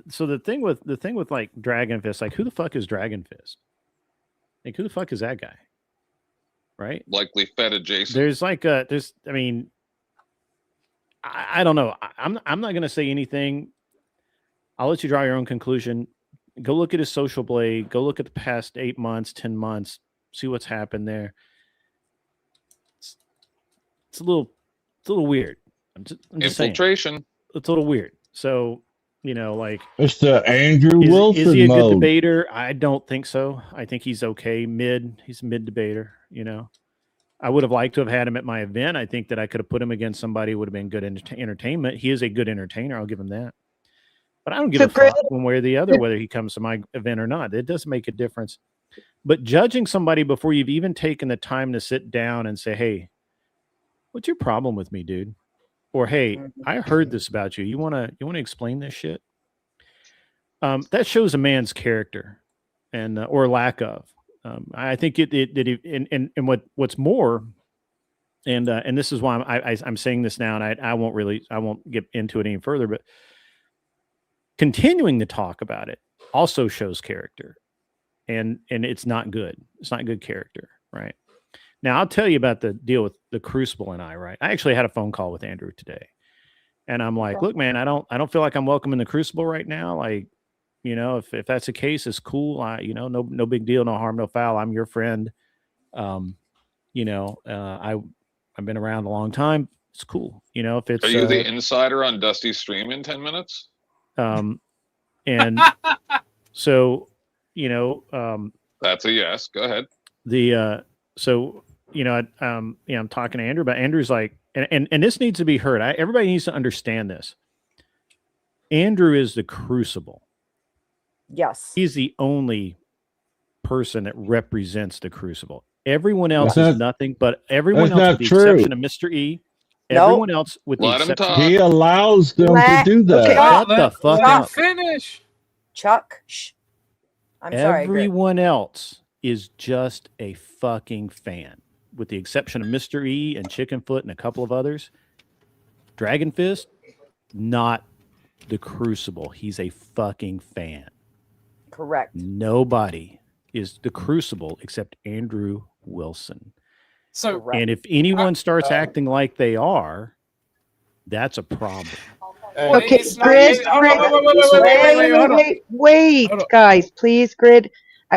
S18: So the thing with like Dragon Fist, like, who the fuck is Dragon Fist? Like, who the fuck is that guy? Right?
S10: Likely fed adjacent.
S18: There's like I mean, I don't know. I'm not going to say anything. I'll let you draw your own conclusion. Go look at his social blade. Go look at the past 8 months, 10 months. See what's happened there. It's a little weird. I'm just
S10: Infiltration.
S18: saying. It's a little weird. So, like,
S12: it's the Andrew Wilson
S18: Is he a
S12: mode.
S18: good debater? I don't think so. I think he's okay. He's a mid debater. I would have liked to have had him at my event. I think that I could have put him against somebody who would have been good entertainment. He is a good entertainer. I'll give him that. But I don't give a fuck one way or the other whether he comes to my event or not. It doesn't make a difference. But judging somebody before you've even taken the time to sit down and say, "Hey, what's your problem with me, dude?" Or, "Hey, I heard this about you. You wanna explain this shit?" That shows a man's character, and or lack of. I think what's more, and this is why I'm saying this now, and I won't get into it any further, but continuing to talk about it also shows character. And it's not good. It's not good character, right? Now, I'll tell you about the deal with the Crucible and I, right? I actually had a phone call with Andrew today. And I'm like, "Look, man, I don't feel like I'm welcome in the Crucible right now. Like, if that's the case, it's cool. No big deal, no harm, no foul. I'm your friend. I've been around a long time. It's cool. If it's
S10: Are you the insider on Dusty's stream in 10 minutes?
S18: And so,
S10: that's a yes. Go ahead.
S18: I'm talking to Andrew, but Andrew's like, and this needs to be heard. Everybody needs to understand this. Andrew is the Crucible.
S1: Yes.
S18: He's the only person that represents the Crucible. Everyone else is nothing, but everyone else, with the exception of Mr. E, everyone else with the exception.
S12: He allows them to do that.
S18: Shut the fuck up.
S13: Finish.
S1: Chuck. Shh. I'm sorry.
S18: Everyone else is just a fucking fan, with the exception of Mr. E and Chickenfoot and a couple of others. Dragon Fist, not the Crucible. He's a fucking fan.
S1: Correct.
S18: Nobody is the Crucible except Andrew Wilson.
S13: So,
S18: and if anyone starts acting like they are, that's a problem.
S2: Okay, wait, guys, please, Grid.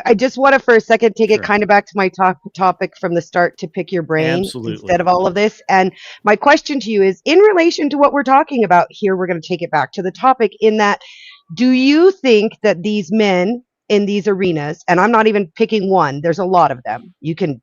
S2: I just want to for a second take it kind of back to my topic from the start to pick your brain instead of all of this. And my question to you is, in relation to what we're talking about here, we're going to take it back to the topic in that, do you think that these men in these arenas, and I'm not even picking one, there's a lot of them. You can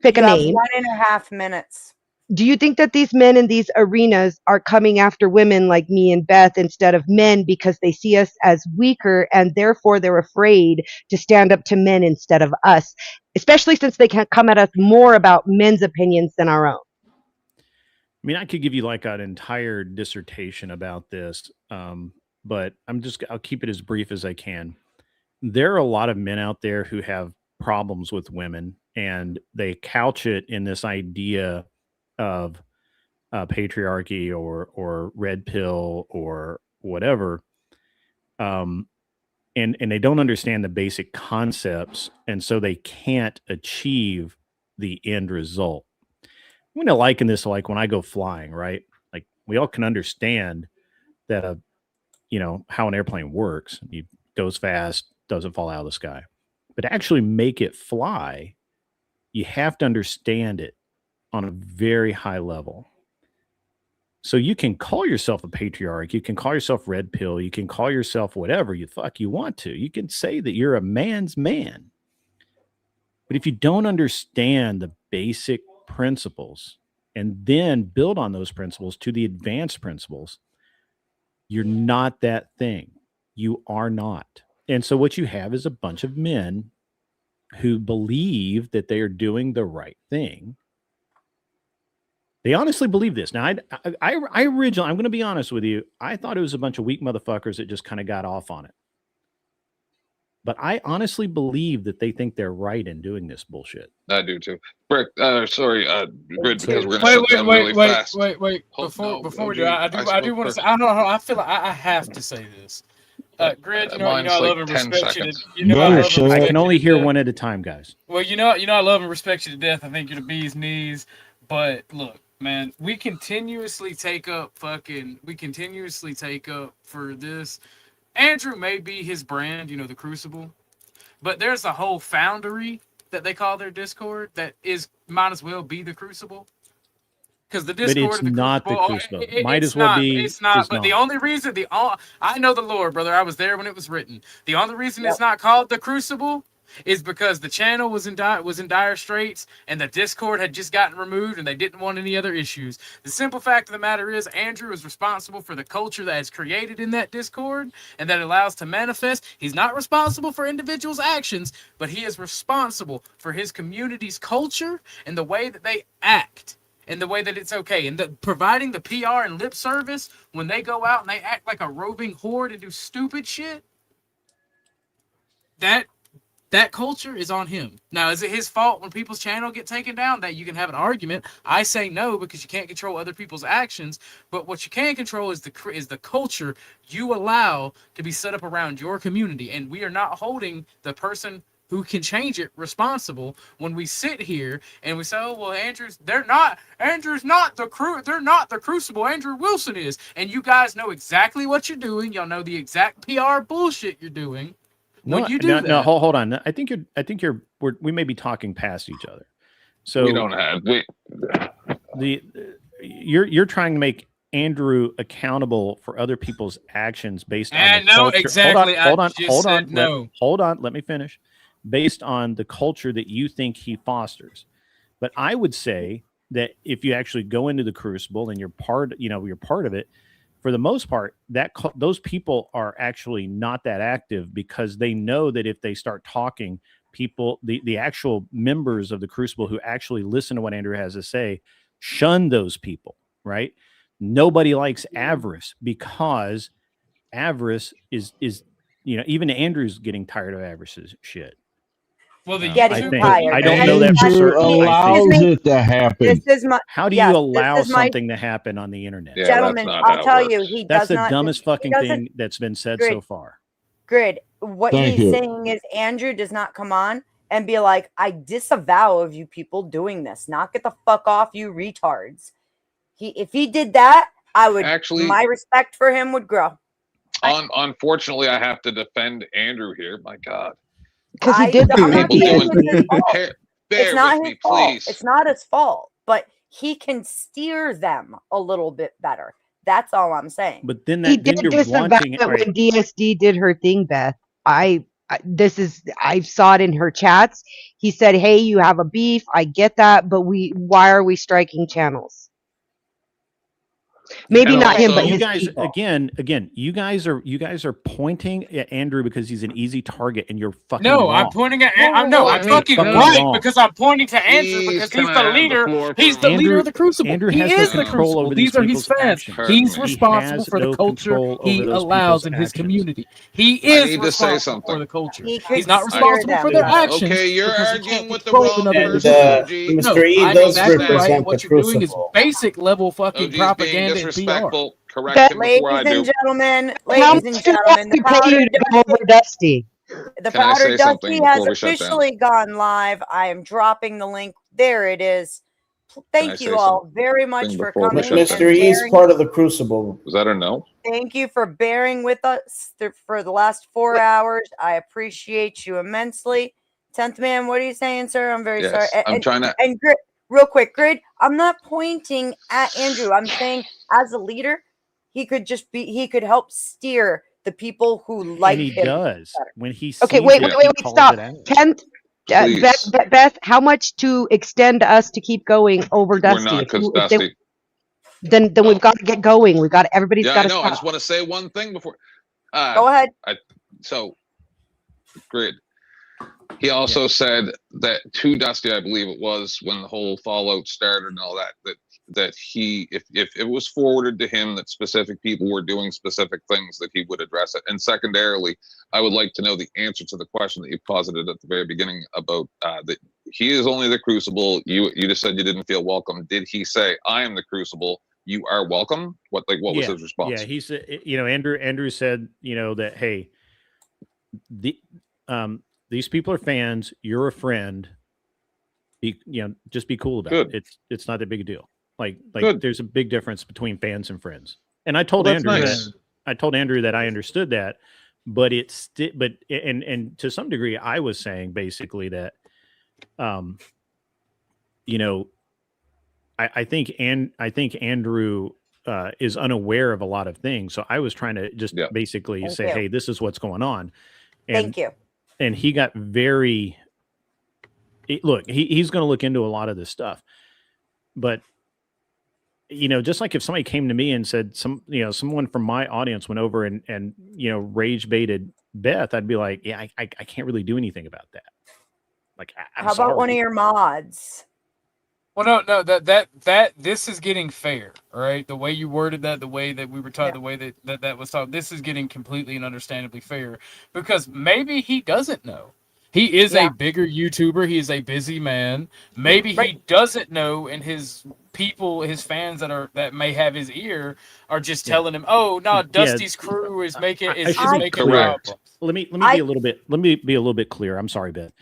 S2: pick a name.
S1: 1.5 minutes.
S2: Do you think that these men in these arenas are coming after women like me and Beth instead of men because they see us as weaker and therefore they're afraid to stand up to men instead of us, especially since they can come at us more about men's opinions than our own?
S18: I mean, I could give you like an entire dissertation about this, but I'll keep it as brief as I can. There are a lot of men out there who have problems with women, and they couch it in this idea of patriarchy or red pill or whatever. And and they don't understand the basic concepts, and so they can't achieve the end result. I'm going to liken this to like when I go flying, right? Like we all can understand that how an airplane works. It goes fast, doesn't fall out of the sky. But to actually make it fly, you have to understand it on a very high level. So you can call yourself a patriarch, you can call yourself red pill, you can call yourself whatever you want to. You can say that you're a man's man. But if you don't understand the basic principles and then build on those principles to the advanced principles, you're not that thing. You are not. And so what you have is a bunch of men who believe that they are doing the right thing. They honestly believe this. Now, I originally, I'm going to be honest with you, I thought it was a bunch of weak motherfuckers that just kind of got off on it. But I honestly believe that they think they're right in doing this bullshit.
S10: I do too. Brick, sorry, Grid, because we're going to shut down really fast.
S13: Wait. Before we do, I do want to say, I don't know. I feel like I have to say this. Grid, I love and respect you.
S18: I can only hear one at a time, guys.
S13: Well, I love and respect you to death. I think you're the bee's knees. But look, man, we continuously take up for this. Andrew may be his brand, the Crucible, but there's a whole foundry that they call their Discord that might as well be the Crucible. Because the Discord
S18: but it's not the Crucible. Might as well be.
S13: It's not. But the only reason, I know the lore, brother. I was there when it was written. The only reason it's not called the Crucible is because the channel was in dire straits and the Discord had just gotten removed and they didn't want any other issues. The simple fact of the matter is Andrew is responsible for the culture that is created in that Discord and that allows to manifest. He's not responsible for individuals' actions, but he is responsible for his community's culture and the way that they act and the way that it's okay. And providing the PR and lip service when they go out and they act like a roving horde and do stupid shit, that culture is on him. Now, is it his fault when people's channel get taken down? That you can have an argument. I say no, because you can't control other people's actions. But what you can control is the culture you allow to be set up around your community. And we are not holding the person who can change it responsible when we sit here and we say, oh, well, Andrew's not the Crucible. Andrew Wilson is. And you guys know exactly what you're doing. Y'all know the exact PR bullshit you're doing.
S18: No, hold on. I think we may be talking past each other. So
S10: we don't have
S18: you're trying to make Andrew accountable for other people's actions based on
S13: and
S18: the
S13: no,
S18: culture.
S13: exactly.
S18: Hold on. Let me finish. Based on the culture that you think he fosters. But I would say that if you actually go into the Crucible and you're part of it, for the most part, those people are actually not that active because they know that if they start talking, the actual members of the Crucible who actually listen to what Andrew has to say, shun those people, right? Nobody likes Avarice because Avarice is even Andrew's getting tired of Avarice's shit.
S1: Well, I
S18: don't know that for certain.
S12: Allows it to happen.
S18: How do you allow something to happen on the internet?
S1: Yeah, gentlemen, I'll tell you, he
S18: that's
S1: does not.
S18: The dumbest fucking thing that's been said so far.
S1: Grid. What he's saying is Andrew does not come on and be like, I disavow of you people doing this. Knock it the fuck off, you retards. If he did that, I would actually, my respect for him would grow.
S10: Unfortunately, I have to defend Andrew here. My God.
S2: Because he did
S1: it's not his fault. It's not his fault, but he can steer them a little bit better. That's all I'm saying.
S18: But then
S2: he did disavow that when DSD did her thing, Beth. I saw it in her chats. He said, "Hey, you have a beef. I get that, but why are we striking channels?" Maybe not him, but
S18: you
S2: his
S18: guys
S2: people.
S18: again. You guys are pointing at Andrew because he's an easy target, and you're fucking.
S13: No,
S18: wrong.
S13: I'm pointing at. I'm fucking right
S18: wrong.
S13: because I'm pointing to Andrew because he's the leader. He's the leader of the Crucible.
S18: Andrew
S13: he
S18: has
S13: is
S18: no
S13: the Crucible.
S18: over
S13: These are his fans. He's responsible for the culture he allows in his community. He is responsible for the culture. He's not responsible for their actions.
S10: Okay, you're arguing with the wrong person.
S14: Mr. E does represent
S13: what
S14: the
S13: you're doing is
S14: Crucible.
S13: basic level fucking propaganda and PR.
S10: correct him before I
S1: Ladies
S10: do.
S1: and gentlemen,
S2: How
S1: ladies
S2: much
S1: and
S2: do
S1: gentlemen, the
S2: Dusty pay you
S1: powder
S2: to go over Dusty?
S1: The
S10: Can I
S1: powder
S10: say something
S1: Dusty has
S10: before we shut down?
S1: officially gone live. I am dropping the link. There it is. Thank
S10: I
S1: you
S10: say
S1: all very much
S10: something
S1: for
S10: before we
S1: coming
S10: shut
S1: and
S10: down?
S14: Mr. E is
S1: bearing.
S14: part of the Crucible.
S10: Is that a no?
S1: Thank you for bearing with us for the last 4 hours. I appreciate you immensely. 10th man, what are you saying, sir? I'm very sorry.
S10: Yes, I'm trying to.
S1: And Grid, real quick, Grid, I'm not pointing at Andrew. I'm saying as a leader, he could help steer the people who like
S18: And he
S1: him
S18: does
S1: better.
S18: when he sees
S2: Okay, wait,
S18: it,
S2: wait,
S18: he
S2: wait,
S18: calls
S2: stop.
S18: it out.
S2: 10th,
S10: Please.
S2: Beth, how much to extend us to keep going over
S10: We're
S2: Dusty?
S10: not, because
S2: If they,
S10: Dusty.
S2: then we've got to get going. Everybody's
S10: Yeah,
S2: got
S10: I
S2: to
S10: know. I
S2: stop.
S10: just want to say one thing before.
S1: Go ahead.
S10: So, Grid. He also said that to Dusty, I believe it was, when the whole fallout started and all that he, if it was forwarded to him that specific people were doing specific things, that he would address it. And secondarily, I would like to know the answer to the question that you posited at the very beginning about that he is only the Crucible. You just said you didn't feel welcome. Did he say, "I am the Crucible, you are welcome"? What was his response?
S18: Yeah, he said, Andrew said, that, hey, these people are fans. You're a friend. Just be cool about it. It's not that big a deal. Like there's a big difference between fans and friends. And I told Andrew that I understood that, but and to some degree I was saying basically that, I think Andrew is unaware of a lot of things. So I was trying to just basically
S1: Thank
S18: say,
S1: you.
S18: hey, this is what's going on. And,
S1: Thank you.
S18: And he got very, look, he's going to look into a lot of this stuff, but just like if somebody came to me and said someone from my audience went over and rage baited Beth, I'd be like, yeah, I can't really do anything about that. Like,
S1: How about one of your mods?
S13: Well, no, that this is getting fair, all right? The way you worded that, the way that we were taught, the way that was taught, this is getting completely and understandably fair, because maybe he doesn't know. He is a bigger YouTuber. He is a busy man. Maybe he doesn't know, and his people, his fans that may have his ear, are just telling him, "Oh no, Dusty's crew is making making problems."
S18: Let me be a little bit. Let me be a little bit clear. I'm sorry, Beth.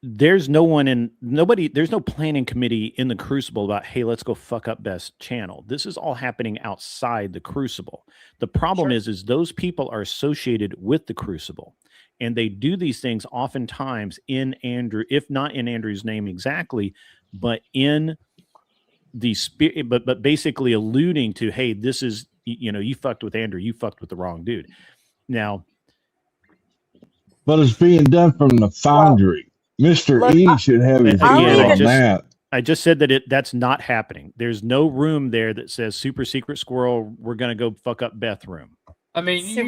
S18: There's no planning committee in the Crucible about, hey, let's go fuck up Beth's channel. This is all happening outside the Crucible. The problem is those people are associated with the Crucible, and they do these things oftentimes in Andrew, if not in Andrew's name exactly, but in the spirit, but basically alluding to, hey, this is, you fucked with Andrew, you fucked with the wrong dude. Now,
S12: but it's being done from the foundry. Mr. E should have his view on that.
S18: I just said that that's not happening. There's no room there that says super secret squirrel, we're going to go fuck up Beth room.
S13: I mean, no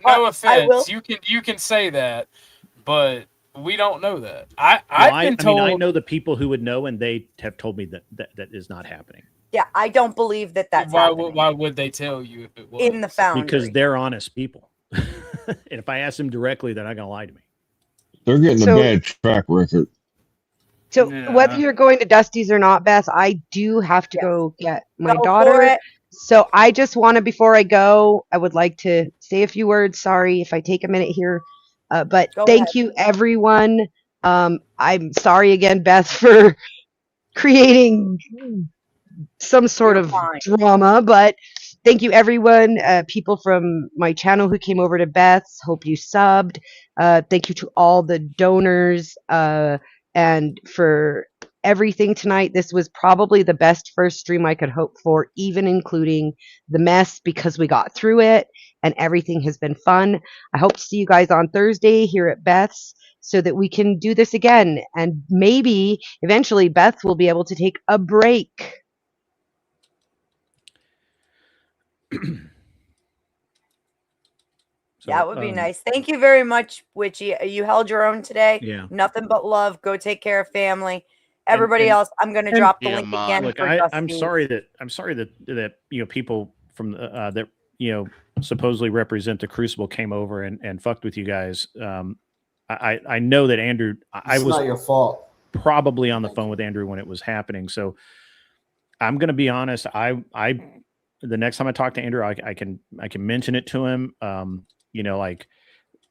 S13: offense. You can say that, but we don't know that. I've been told.
S18: I know the people who would know, and they have told me that is not happening.
S1: Yeah, I don't believe that's happening.
S13: Why would they tell you if it was?
S1: In the foundry.
S18: Because they're honest people. And if I ask them directly, they're not going to lie to me.
S12: They're getting a bad track record.
S2: So whether you're going to Dusty's or not, Beth, I do have to go get my daughter. So I just want to, before I go, I would like to say a few words. Sorry if I take a minute here, but thank you, everyone. I'm sorry again, Beth, for creating some sort of drama, but thank you, everyone. People from my channel who came over to Beth's. Hope you subbed. Thank you to all the donors and for everything tonight. This was probably the best first stream I could hope for, even including the mess, because we got through it and everything has been fun. I hope to see you guys on Thursday here at Beth's so that we can do this again. And maybe eventually Beth will be able to take a break.
S1: That would be nice. Thank you very much, Witchy. You held your own today.
S18: Yeah.
S1: Nothing but love. Go take care of family. Everybody else, I'm going to drop the link again.
S18: Look,
S1: for
S18: I'm sorry that people from that supposedly represent the Crucible came over and fucked with you guys. I know that Andrew.
S14: It's not your fault.
S18: probably on the phone with Andrew when it was happening. So I'm going to be honest. The next time I talk to Andrew, I can mention it to him. You know, like,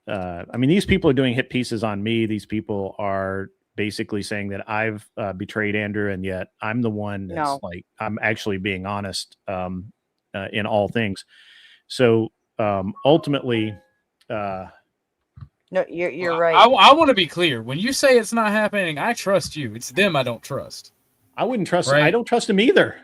S18: I mean, these people are doing hit pieces on me. These people are basically saying that I've betrayed Andrew, and yet I'm the one that's like, I'm actually being honest in all things. So ultimately,
S1: no, you're right.
S13: I want to be clear. When you say it's not happening, I trust you. It's them I don't trust.
S18: I wouldn't trust. Right? I don't trust him either.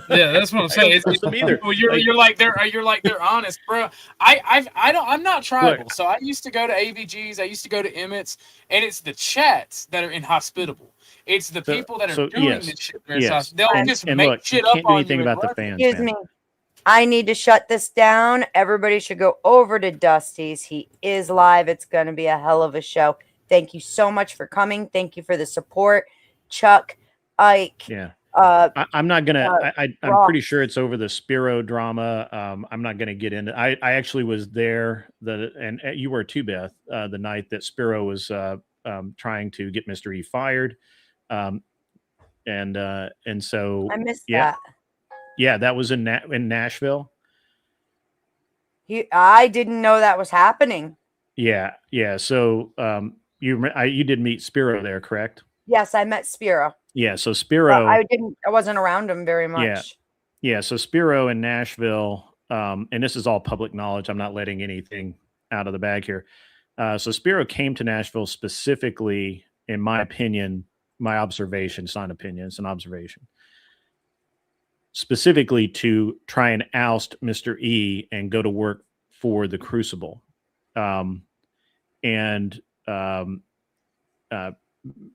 S13: Yeah, that's what I'm saying.
S18: Trust them either.
S13: You're like they're honest, bro. I'm not tribal, so I used to go to AVGs, I used to go to Emmett's, and it's the chats that are inhospitable. It's the people that are doing this shit. They'll just make shit up on you.
S18: About the fans.
S1: Excuse me. I need to shut this down. Everybody should go over to Dusty's. He is live. It's going to be a hell of a show. Thank you so much for coming. Thank you for the support, Chuck, Ike.
S18: Yeah. I'm not gonna. I'm pretty sure it's over the Spiro drama. I'm not gonna get into. I actually was there. And you were too, Beth. The night that Spiro was trying to get Mr. E fired, and so
S1: I missed that.
S18: Yeah, that was in Nashville.
S1: I didn't know that was happening.
S18: Yeah. So you did meet Spiro there, correct?
S1: Yes, I met Spiro.
S18: Yeah, so Spiro.
S1: I wasn't around him very much.
S18: Yeah. So Spiro in Nashville, and this is all public knowledge. I'm not letting anything out of the bag here. So Spiro came to Nashville specifically, in my opinion, my observation. It's not an opinion; it's an observation. Specifically to try and oust Mr. E and go to work for the Crucible,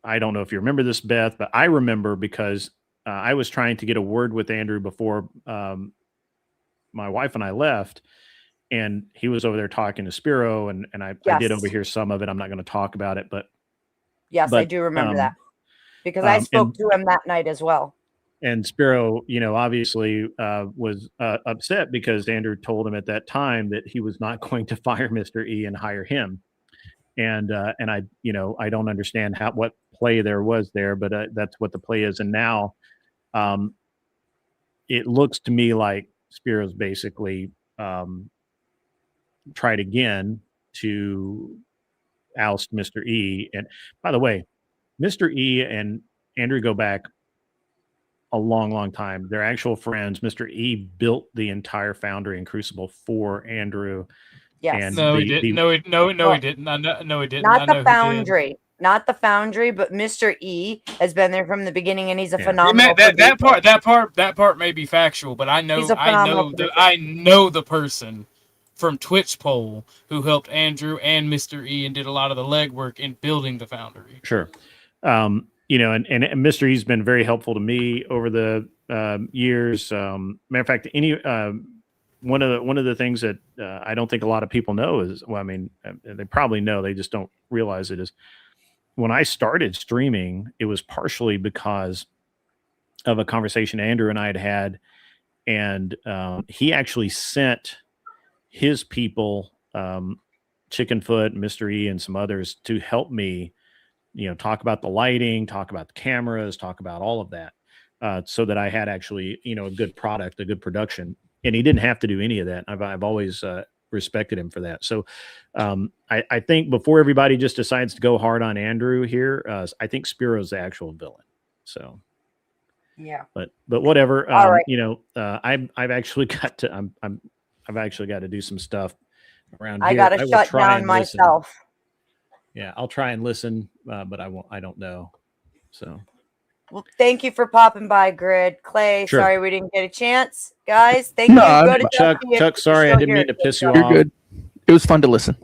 S18: I don't know if you remember this, Beth, but I remember because I was trying to get a word with Andrew before my wife and I left, and he was over there talking to Spiro, and I did overhear some of it. I'm not going to talk about it, but
S1: I do remember that because I spoke to him that night as well.
S18: And Spiro, obviously was upset because Andrew told him at that time that he was not going to fire Mr. E and hire him. And I don't understand what play there was there, but that's what the play is. And now it looks to me like Spiro's basically tried again to oust Mr. E. And by the way, Mr. E and Andrew go back a long, long time. They're actual friends. Mr. E built the entire Foundry and Crucible for Andrew.
S1: Yes.
S18: And
S13: no, he didn't. No, he didn't. No, he didn't.
S1: Not the Foundry. Not the Foundry, but Mr. E has been there from the beginning, and he's a phenomenal.
S13: That part may be factual, but I know the person from Twitch Poll who helped Andrew and Mr. E and did a lot of the legwork in building the Foundry.
S18: Sure. And Mr. E's been very helpful to me over the years. Matter of fact, one of the things that I don't think a lot of people know is, they probably know, they just don't realize it, is when I started streaming, it was partially because of a conversation Andrew and I had, and he actually sent his people, Chickenfoot, Mr. E, and some others, to help me, talk about the lighting, talk about the cameras, talk about all of that, so that I had actually, a good product, a good production. And he didn't have to do any of that. I've always respected him for that. So I think before everybody just decides to go hard on Andrew here, I think Spiro's the actual villain. So
S1: yeah.
S18: But whatever.
S1: All right.
S18: I've actually got to I've actually got to do some stuff around here.
S1: I got to shut down myself.
S18: Yeah, I'll try and listen, but I don't know. So.
S1: Well, thank you for popping by, Grid. Clay,
S18: Sure.
S1: Sorry we didn't get a chance. Guys, thank you. Go to
S19: Chuck,
S18: sorry I didn't mean to piss you off.
S19: You're good. It was fun to listen.